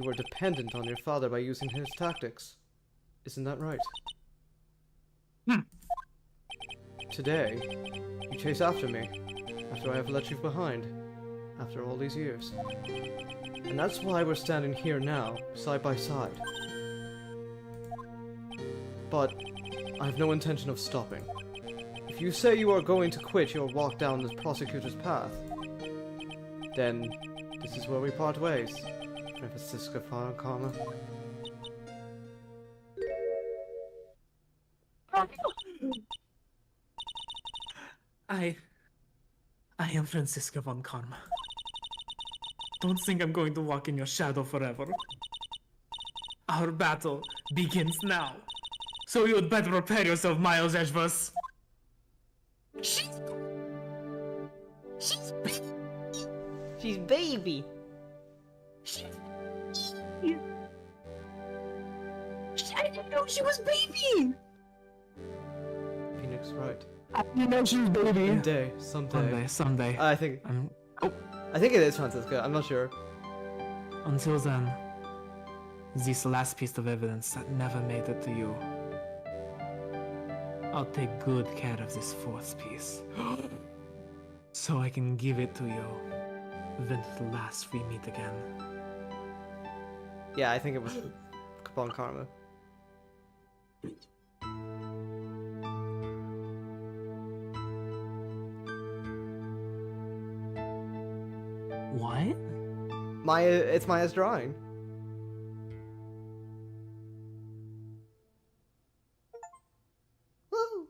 were dependent on your father by using his tactics. Isn't that right? Today, you chase after me, after I have let you behind, after all these years. And that's why we're standing here now, side by side. But I have no intention of stopping. If you say you are going to quit your walk down the prosecutor's path, then this is where we part ways, Francisca Karma. I am Francisca von Karma. Don't think I'm going to walk in your shadow forever. Our battle begins now. So you had better prepare yourself, Miles Edgeverse. She's She's baby! I didn't know she was baby. Phoenix, right. I didn't know she was baby. Someday. I think it is Francisca, I'm not sure. Until then, this last piece of evidence that never made it to you. I'll take good care of this fourth piece. So I can give it to you when at last we meet again. Yeah, I think it was Von Karma. What? It's Maya's drawing. Woo!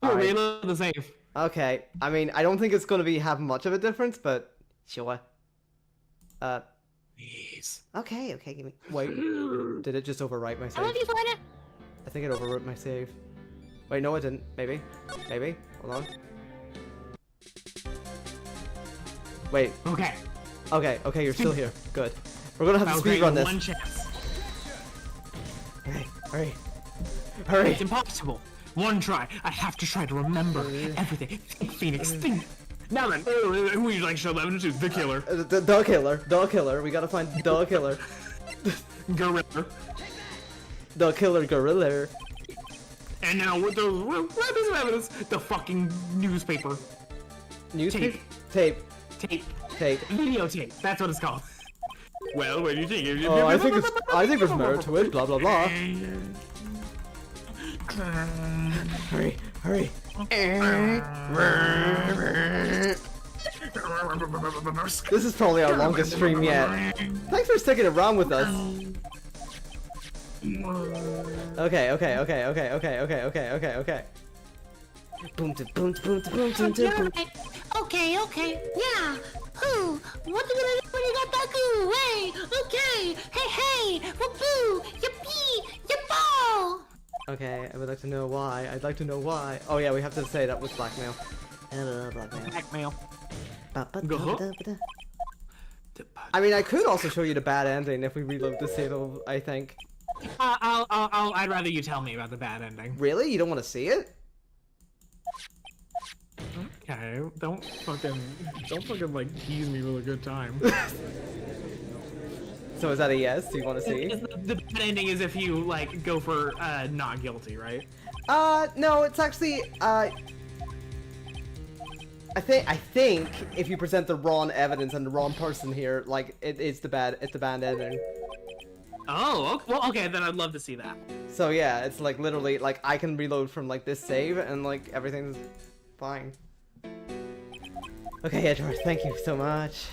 Oh, Alright. reload the save. Okay, I mean, I don't think it's gonna have much of a difference, but sure. Please. Okay, give me. Wait, did it just overwrite my I save? love you, Florida. I think it overwrote my save. Wait, no, it didn't. Maybe. Hold on. Wait. Okay. Okay, you're still here. Good. We're gonna have to I'll speed grant run you this. one chance. Hurry! It's impossible. One try. I have to try to remember everything. Think, Phoenix, think. Now then, who would you like to show them to? The killer. The killer. We gotta find the killer. Gorilla. The killer gorilla. And now with the weapons of evidence, the fucking newspaper. Newspaper? Tape. Tape. Videotape. That's what it's called. Well, what do you think? Oh, I think there's merit to it. Blah blah blah. Hurry! This is probably our longest stream yet. Thanks for sticking around with us. Okay. Boom to boom to boom to boom to You're boom. right. Okay. Yeah. Who? What you gonna do when you got that goo? Hey. Okay. Hey. Whoopoo. Yippee. Yippoo. Okay, I would like to know why. I'd like to know why. Oh yeah, we have to say that was blackmail. Blackmail. Blackmail. Ba-ba-da-ba-da. I mean, I could also show you the bad ending if we reload the save. I think. I'd rather you tell me about the bad ending. Really? You don't want to see it? Okay, don't fucking like tease me with a good time. So is that a yes? Do you want to see? The bad ending is if you like go for not guilty, right? No, it's actually I think if you present the wrong evidence and the wrong person here, like it's the bad ending. Oh, well, okay, then I'd love to see that. So yeah, it's like literally like I can reload from like this save and like everything's fine. Okay, Edward, thank you so much.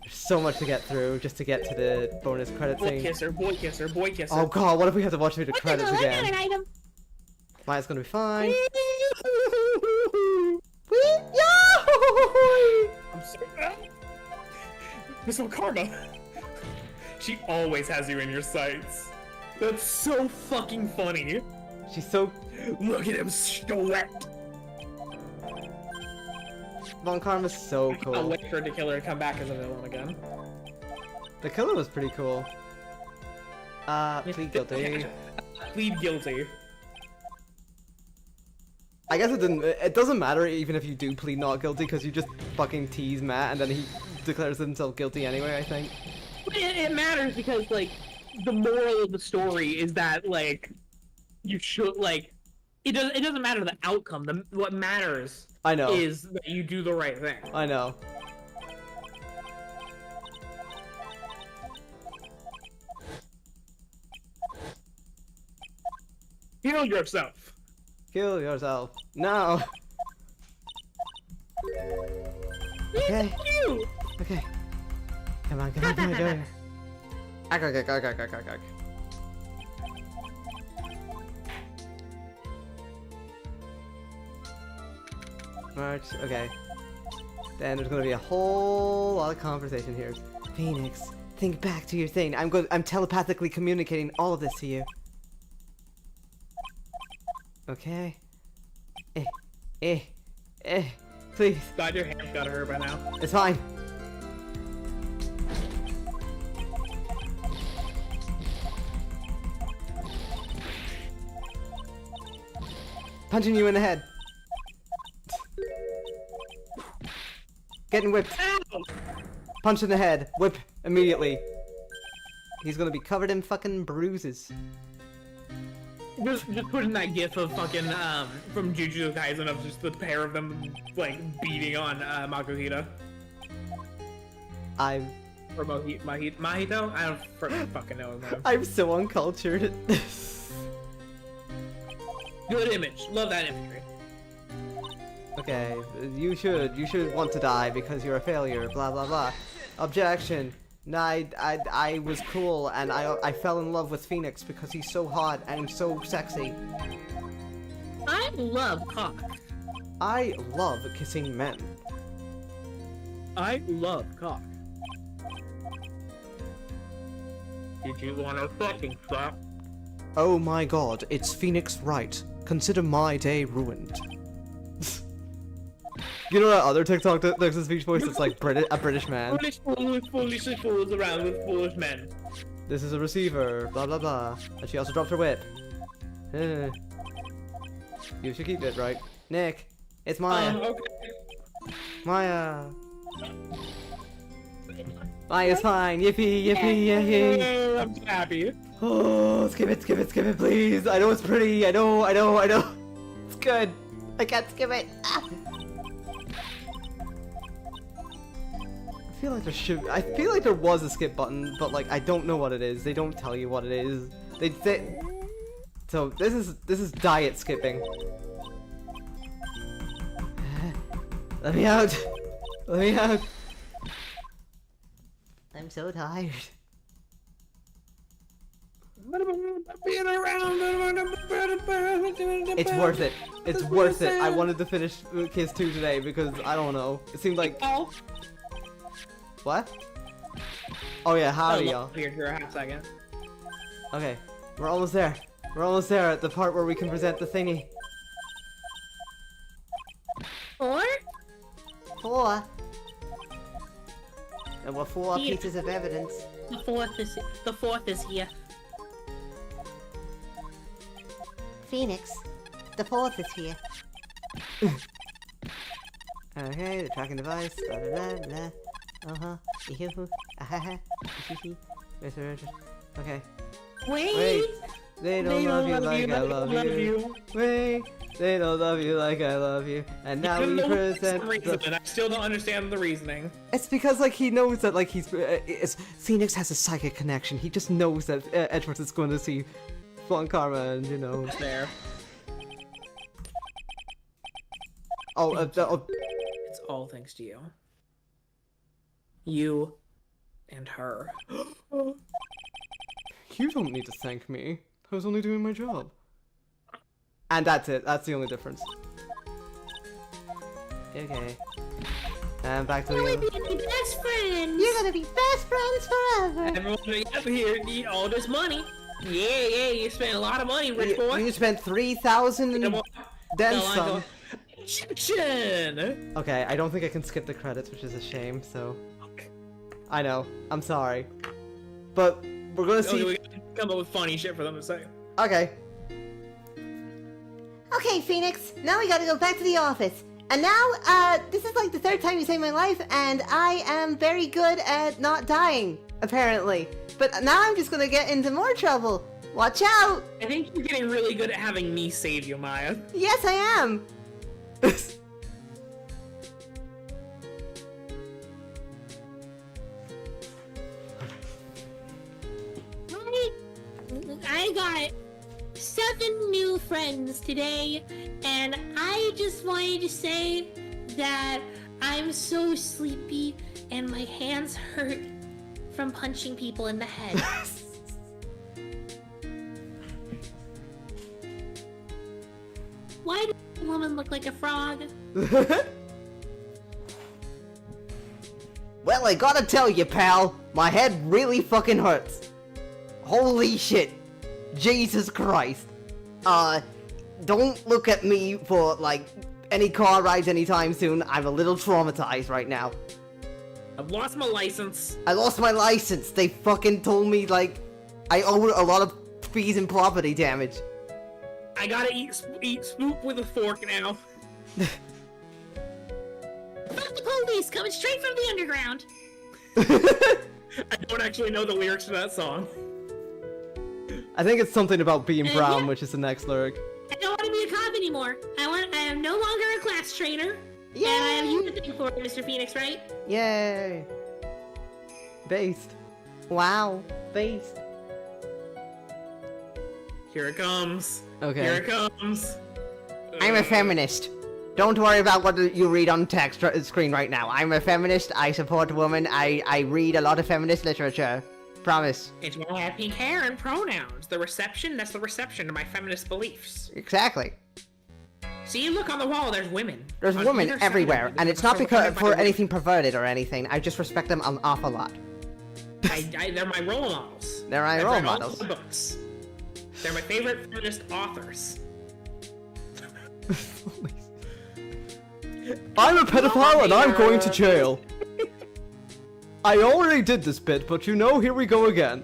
There's so much to get through just to get to the bonus credit Boy scene. kisser, boy kisser, boy kisser. Oh god, what if we have to watch through the credits I got again? an item. Maya's gonna be fine. I'm sorry. Miss Karma. She always has you in your sights. That's so fucking funny. She's so Look at him sweat. Von Karma's so I'll cool. wait for the killer to come back as a villain again. The killer was pretty cool. Plead guilty. Plead guilty. I guess it didn't. It doesn't matter even if you do plead not guilty because you just fucking tease Matt and then he declares himself guilty anyway. I think. It matters because like the moral of the story is that like you should like it doesn't matter the outcome. What matters I know. is that you do the right thing. I know. Heal yourself. Kill yourself. No. Okay. You. Okay. Come on, come on, come on, come on. Ag. March, okay. Then there's gonna be a whole lot of conversation here. Phoenix, think back to your thing. I'm telepathically communicating all of this to you. Okay. Please. God, your hand's gotta hurt by now. It's fine. Punching you in the head. Getting whipped. Ow! Punch in the head. Whip immediately. He's gonna be covered in fucking bruises. Just put in that gif of fucking from Jujutsu Kaisen of just the pair of them like beating on Makuhita I'm or Mahito. I don't fucking know his name. I'm so uncultured. Good image. Love that imagery. Okay, you should want to die because you're a failure. Blah blah blah. Objection. No, I was cool and I fell in love with Phoenix because he's so hot and so sexy. I love cock. I love kissing men. I love cock. Did you want to fucking stop? Oh my god, it's Phoenix Wright. Consider my day ruined. You know that other TikTok that there's a speech voice that's like a British man? Foolish fools around with foolish men. This is a receiver, blah blah blah. And she also dropped her whip. You should keep it, right? Nick, it's Maya. Okay. Maya. Maya's fine. Yippee, yippee, yippee. I'm happy. Oh, skip it, please. I know it's pretty. I know. It's good. I can't skip it. Ah. I feel like there was a skip button, but like I don't know what it is. They don't tell you what it is. They say. So this is diet skipping. Let me out. Let me out. I'm so tired. It's worth it. It's worth it. I wanted to finish Kiss 2 today because I don't know. It seemed like. Oh. What? Oh yeah, howdy y'all. Here for a half second. Okay, we're almost there. We're almost there at the part where we can present the thingy. Or? 4. And we're 4 Here. pieces of evidence. The fourth is here. Phoenix, the fourth is here. Okay, the tracking device. Blah blah blah. Blah. Okay. Wait. They don't love you like I love you. Wait. They don't love you like I love you. And now we present the... I still don't understand the reasoning. It's because like he knows that like Phoenix has a psychic connection. He just knows that Edgeworth is going to see Fun Karma and you know. There. Oh, It's all thanks to you. You and her. You don't need to thank me. I was only doing my job. And that's it. That's the only difference. Okay. And back to We're the... gonna be best friends. You're gonna be best friends forever. Everyone up here need all this money. Yeah, you spent a lot of money, rich boy. You spent 3,000 and then No, some. Objection! Okay, I don't think I can skip the credits, which is a shame, so... I know. I'm sorry. But we're gonna see... Okay, we gotta come up with funny shit for them to say. Okay. Okay, Phoenix, now we gotta go back to the office. And now, this is like the third time you saved my life, and I am very good at not dying, apparently. But now I'm just gonna get into more trouble. Watch out! I think you're getting really good at having me save you, Maya. Yes, I am! I got 7 new friends today, and I just wanted to say that I'm so sleepy and my hands hurt from punching people in the head. Why does the woman look like a frog? Well, I gotta tell you, pal, my head really fucking hurts. Holy shit. Jesus Christ. Don't look at me for, like, any car rides anytime soon. I'm a little traumatized right now. I've lost my license. I lost my license. They fucking told me, like, I owe a lot of fees and property damage. I gotta eat spoop with a fork now. Fuck the police coming straight from the underground. I don't actually know the lyrics to that song. I think it's something about being brown, yeah. which is the next lyric. I don't want to be a cop anymore. I am no longer a class trainer. And I have you to thank for, Mr. Phoenix, right? Yay. Based. Wow. Based. Here it comes. Okay. Here it comes. I'm a feminist. Don't worry about what you read on text screen right now. I'm a feminist. I support women. I read a lot of feminist literature. Promise. It's why I have pink hair and pronouns. The reception, that's the reception to my feminist beliefs. Exactly. See, look on the wall, there's women. There's On women either side of everywhere, me. and it's not because Represented by for women. anything perverted or anything. I just respect them an awful lot. They're my role models. They're my I've role read all models. the books. They're my favorite feminist authors. I'm a pedophile and I'm going to jail. I already did this bit, but you know, here we go again.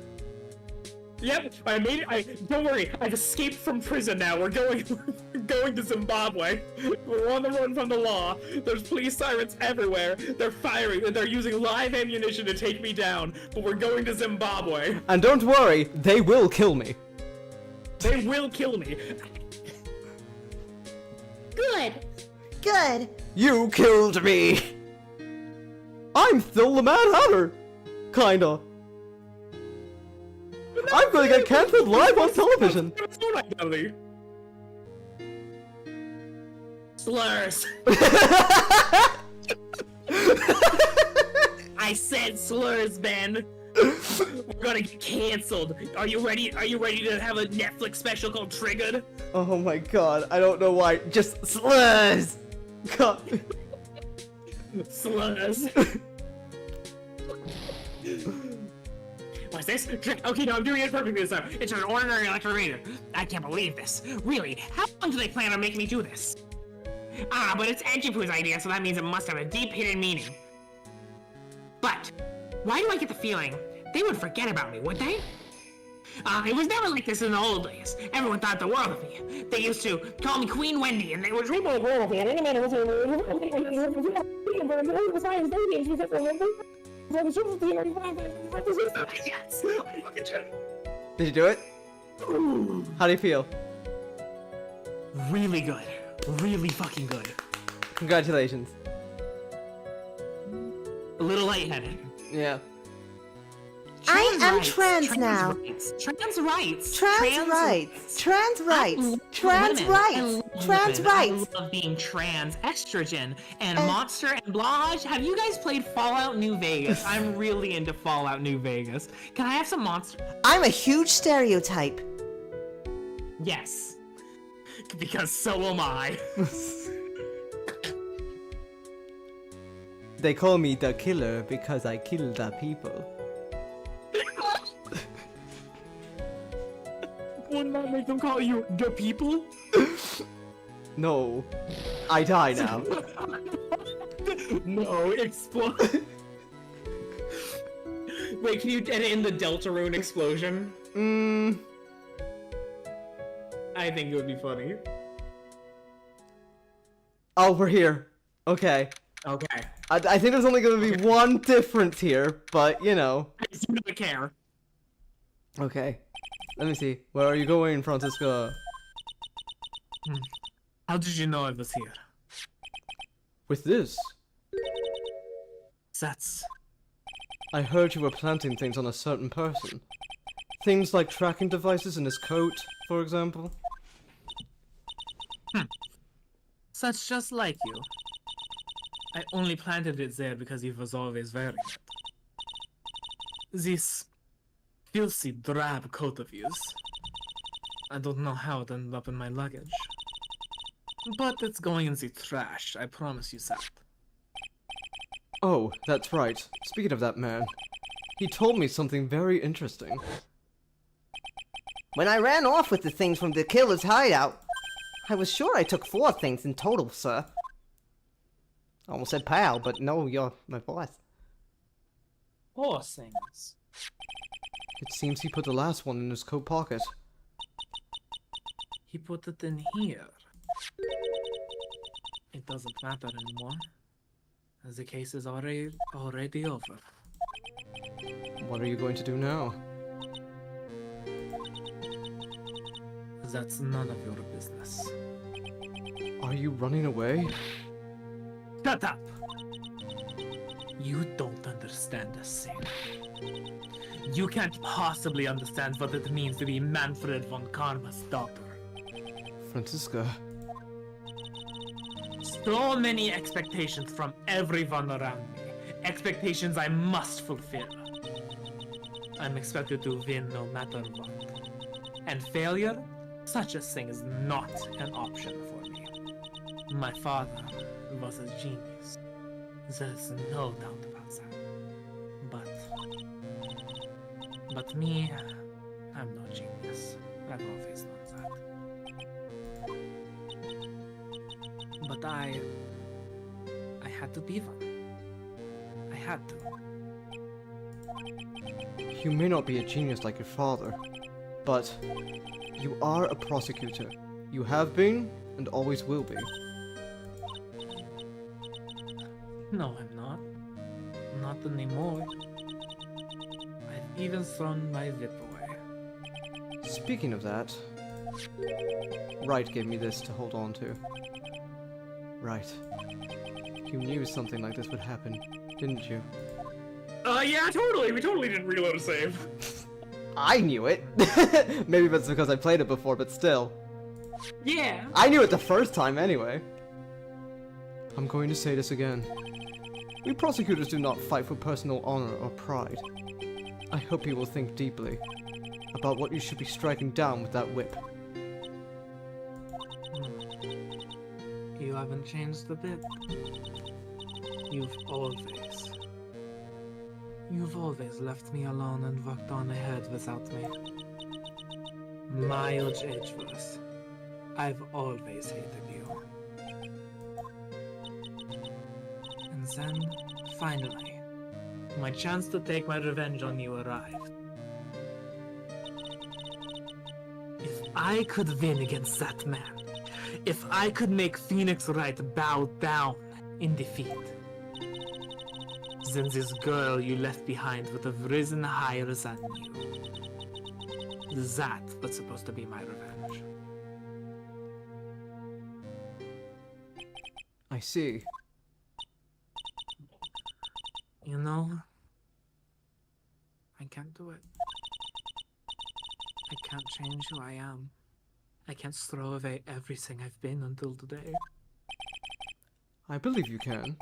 Yep, I made it. Don't worry, I've escaped from prison now. We're going to Zimbabwe. We're on the run from the law. There's police sirens everywhere. They're firing. They're using live ammunition to take me down. But we're going to Zimbabwe. And don't worry, they will kill me. They will kill me. Good. Good. You killed me. I'm still the Mad Hatter. Kinda. I'm gonna get cancelled live on television. What's my identity? Slurs. I said slurs, Ben. We're gonna get canceled. Are you ready? Are you ready to have a Netflix special called Triggered? Oh my god, I don't know why. Just slurs. God. Slurs. What's this? Okay, no, I'm doing it perfectly this time. It's an ordinary electrometer. I can't believe this. Really? How long do they plan on making me do this? Ah, but it's Enchipu's idea, so that means it must have a deep hidden meaning. But, why do I get the feeling they would forget about me, would they? It was never like this in the old days. Everyone thought the world of me. They used to call me Queen Wendy, and they would dream of world of me. Yes. Did you do it? How do you feel? Really good. Really fucking good. Congratulations. A little lightheaded. Yeah. I am trans now. Trans rights. Trans rights. Trans rights. I love Trans women. I rights. love Trans women. rights. I love being trans. Estrogen and Monster and Blanche. Have you guys played Fallout New Vegas? I'm really into Fallout New Vegas. Can I have some Monster? I'm a huge stereotype. Yes. Because so am I. They call me the killer because I kill the people. Wouldn't that make them call you the people? No. I die now. No, explode. Wait, can you edit in the Deltarune explosion? Mmm. I think it would be funny. Oh, we're here. Okay. Okay. I think there's only gonna be one difference here, but you know. I do not care. Okay. Let me see. Where are you going, Francisca? How did you know I was here? With this? That's... I heard you were planting things on a certain person. Things like tracking devices in his coat, for example. Such just like you. I only planted it there because he was always wearing it. This filthy drab coat of yours. I don't know how it ended up in my luggage. But it's going in the trash, I promise you that. Oh, that's right. Speaking of that man, he told me something very interesting. When I ran off with the things from the killer's hideout, I was sure I took 4 things in total, sir. I almost said pal, but no, you're my boss. 4 things. It seems he put the last one in his coat pocket. He put it in here. It doesn't matter anymore. As the case is already over. What are you going to do now? That's none of your business. Are you running away? Shut up! You don't understand a thing. You can't possibly understand what it means to be Manfred von Karma's daughter. Francisca. So many expectations from everyone around me. Expectations I must fulfill. I'm expected to win no matter what. And failure? Such a thing is not an option for me. My father was a genius. There's no doubt about that. But me, I'm no genius. I've always known that. But I had to be one. I had to. You may not be a genius like your father, but you are a prosecutor. You have been, and always will be. No, I'm not. Not anymore. I've even thrown my whip away. Speaking of that, Wright gave me this to hold on to. Right. You knew something like this would happen, didn't you? Yeah, totally. We totally didn't reload a save. I knew it! Maybe that's because I played it before, but still. Yeah! I knew it the first time anyway. I'm going to say this again. We prosecutors do not fight for personal honor or pride. I hope you will think deeply about what you should be striking down with that whip. You haven't changed a bit. You've always left me alone and walked on ahead without me. Miles Edgeworth, I've always hated you. And then, finally, my chance to take my revenge on you arrived. If I could win against that man, if I could make Phoenix Wright bow down in defeat, then this girl you left behind would have risen higher than you. That was supposed to be my revenge. I see. You know, I can't do it. I can't change who I am. I can't throw away everything I've been until today. I believe you can.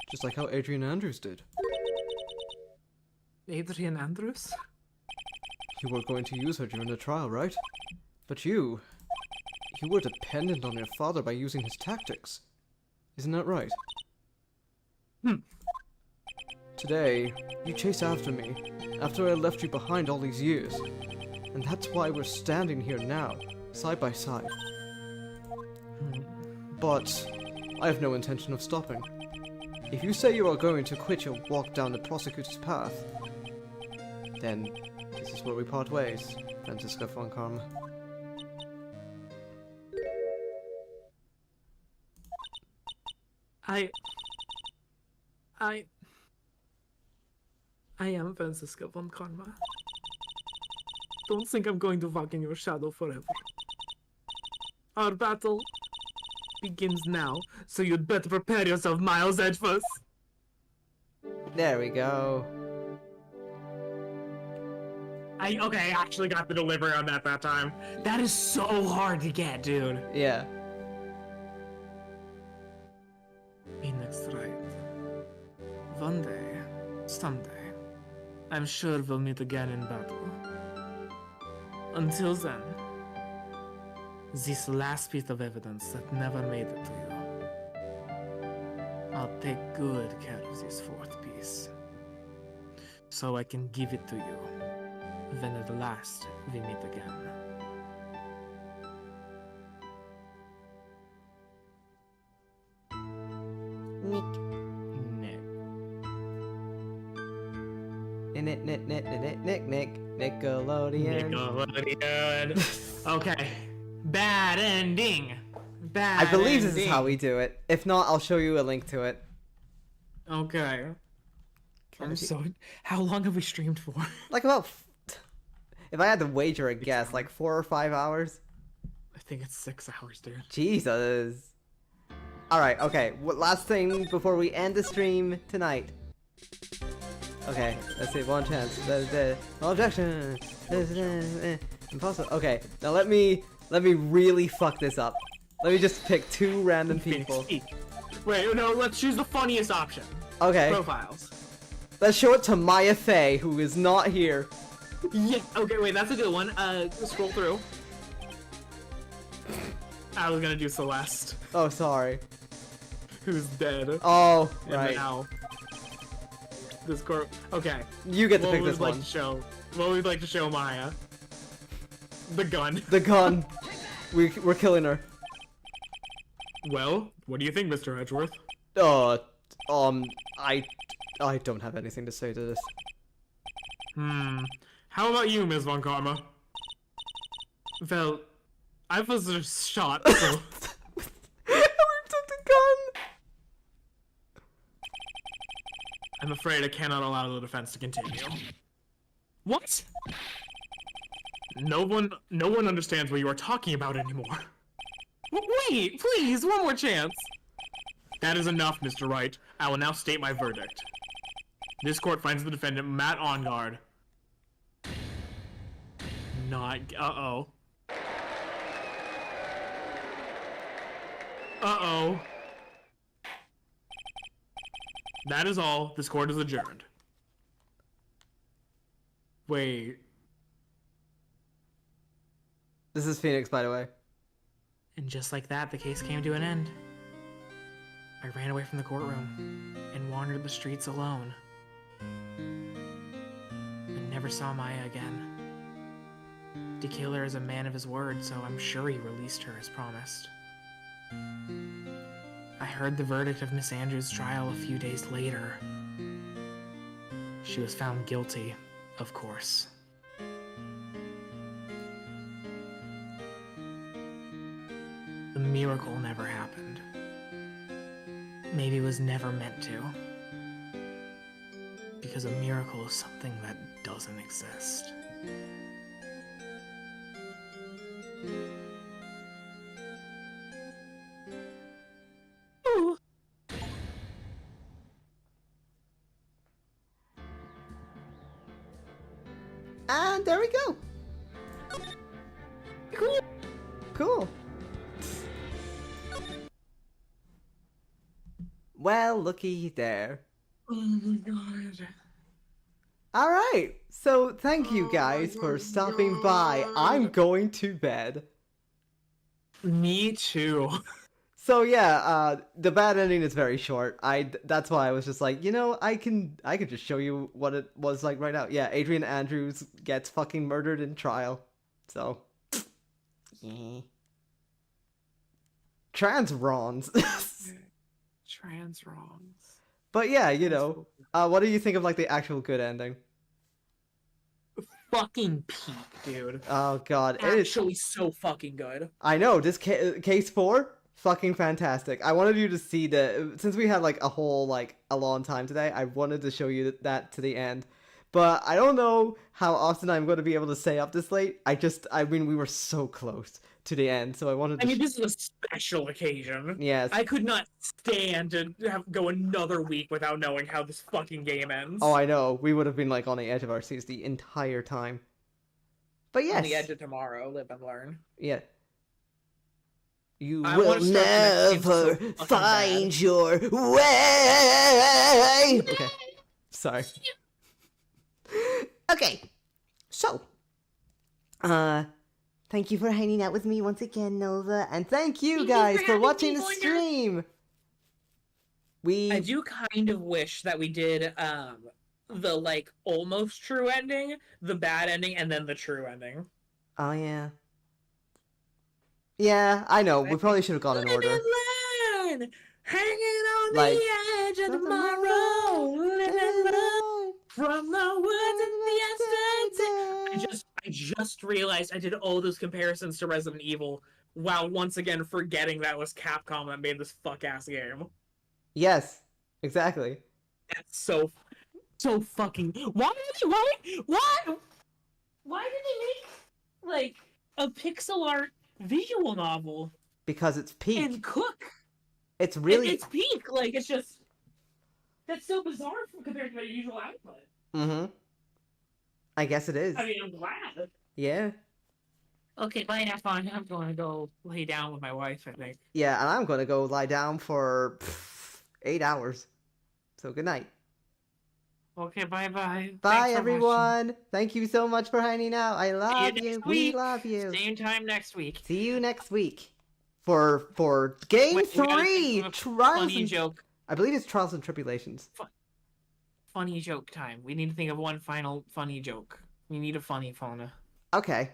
Just like how Adrian Andrews did. Adrian Andrews? You were going to use her during the trial, right? But you were dependent on your father by using his tactics. Isn't that right? Today, you chased after me, after I left you behind all these years. And that's why we're standing here now, side by side. But I have no intention of stopping. If you say you are going to quit your walk down the prosecutor's path, then this is where we part ways, Francisca von Karma. I am Franziska von Karma. Don't think I'm going to walk in your shadow forever. Our battle begins now, so you'd better prepare yourself, Miles Edgefuss. There we go. I actually got the delivery on that time. That is so hard to get, dude. Yeah. Phoenix Wright. One day, someday, I'm sure we'll meet again in battle. Until then, this last piece of evidence that never made it to you, I'll take good care of this fourth piece, so I can give it to you when at last we meet again. Nick. Nick. Nickelodeon. Nickelodeon. Okay. Bad ending. Bad I believe this ending. is how we do it. If not, I'll show you a link to it. Okay. I'm so. How long have we streamed for? Like about, if I had to wager a guess, like 4 or 5 hours. I think it's 6 hours, dude. Jesus. Alright, okay. Last thing before we end the stream tonight. Okay, let's see. One chance. No objection. Impossible. Okay, now let me really fuck this up. Let me just pick 2 random people. Wait, no, let's choose the funniest option. Okay, Profiles. let's show it to Maya Fey, who is not here. Yeah, okay, wait, that's a good one. Scroll through. I was gonna do Celeste, Oh, sorry. who's dead. Oh, And right. now, Discord. Okay. You get to What pick would this we like one. to show? What would we like to show Maya? The gun. The gun. We're killing her. Well, what do you think, Mr. Edgeworth? I don't have anything to say to this. How about you, Ms. Von Karma? Well, I was just shot, so... We took the gun. I'm afraid I cannot allow the defense to continue. What? No one understands what you are talking about anymore. Wait, please, one more chance. That is enough, Mr. Wright. I will now state my verdict. This court finds the defendant Matt Ongard not. Uh-oh. Uh-oh. That is all. This court is adjourned. Wait. This is Phoenix, by the way. And just like that, the case came to an end. I ran away from the courtroom and wandered the streets alone. I never saw Maya again. The killer is a man of his word, so I'm sure he released her as promised. I heard the verdict of Miss Andrews' trial a few days later. She was found guilty, of course. The miracle never happened. Maybe it was never meant to. Because a miracle is something that doesn't exist. Ooh. And there we go. Cool. Cool. Well, looky there. Oh my god. Alright, so thank you guys for stopping by. I'm going to bed. Me too. So yeah, the bad ending is very short. That's why I was just like, you know, I can just show you what it was like right now. Yeah, Adrian Andrews gets fucking murdered in trial. So yeah. Trans wrongs. Trans wrongs. But yeah, you know, what do you think of like the actual good ending? Fucking peak, dude. Oh god, it is. Actually so fucking good. I know, this case 4, fucking fantastic. I wanted you to see since we had like a whole like a long time today, I wanted to show you that to the end. But I don't know how often I'm going to be able to stay up this late. I mean, we were so close to the end, so I wanted to... I mean, this is a special occasion. Yes. I could not stand to go another week without knowing how this fucking game ends. Oh, I know. We would have been like on the edge of our seats the entire time. But yes. On the edge of tomorrow, live and learn. Yeah. You I will wanna start the next game never so fucking find bad. your way. Okay. Sorry. Okay, so, thank you for hanging out with me once again, Nova. And thank you Thank you guys for for having watching me, the Boinger. stream. We I do kind of wish that we did the like almost true ending, the bad ending, and then the true ending. Oh yeah. Yeah, I know. We probably should have gone in order. Learn, hanging on Like- the edge of tomorrow, live and learn from the woods of the yesterday. I just realized I did all those comparisons to Resident Evil while once again forgetting that was Capcom that made this fuck ass game. Yes, exactly. That's so fucking. Why did they make like a pixel art visual novel Because it's peak. and cook? It's really. It's peak. Like it's just that's so bizarre compared to my usual output. Mm-hmm. I guess it is. I mean, I'm glad. Yeah. Okay, bye now, fine. I'm going to go lay down with my wife, I think. Yeah, and I'm gonna go lie down for 8 hours. So good night. Okay, bye-bye. Bye, everyone. Thank you so much for hanging out. I love next you. We week. love you. Same time next week. See you next week for game Wait, we gotta 3. think of a Trials funny and... joke. I believe it's Trials and Tribulations. Funny joke time. We need to think of one final funny joke. We need a funny phone. Okay.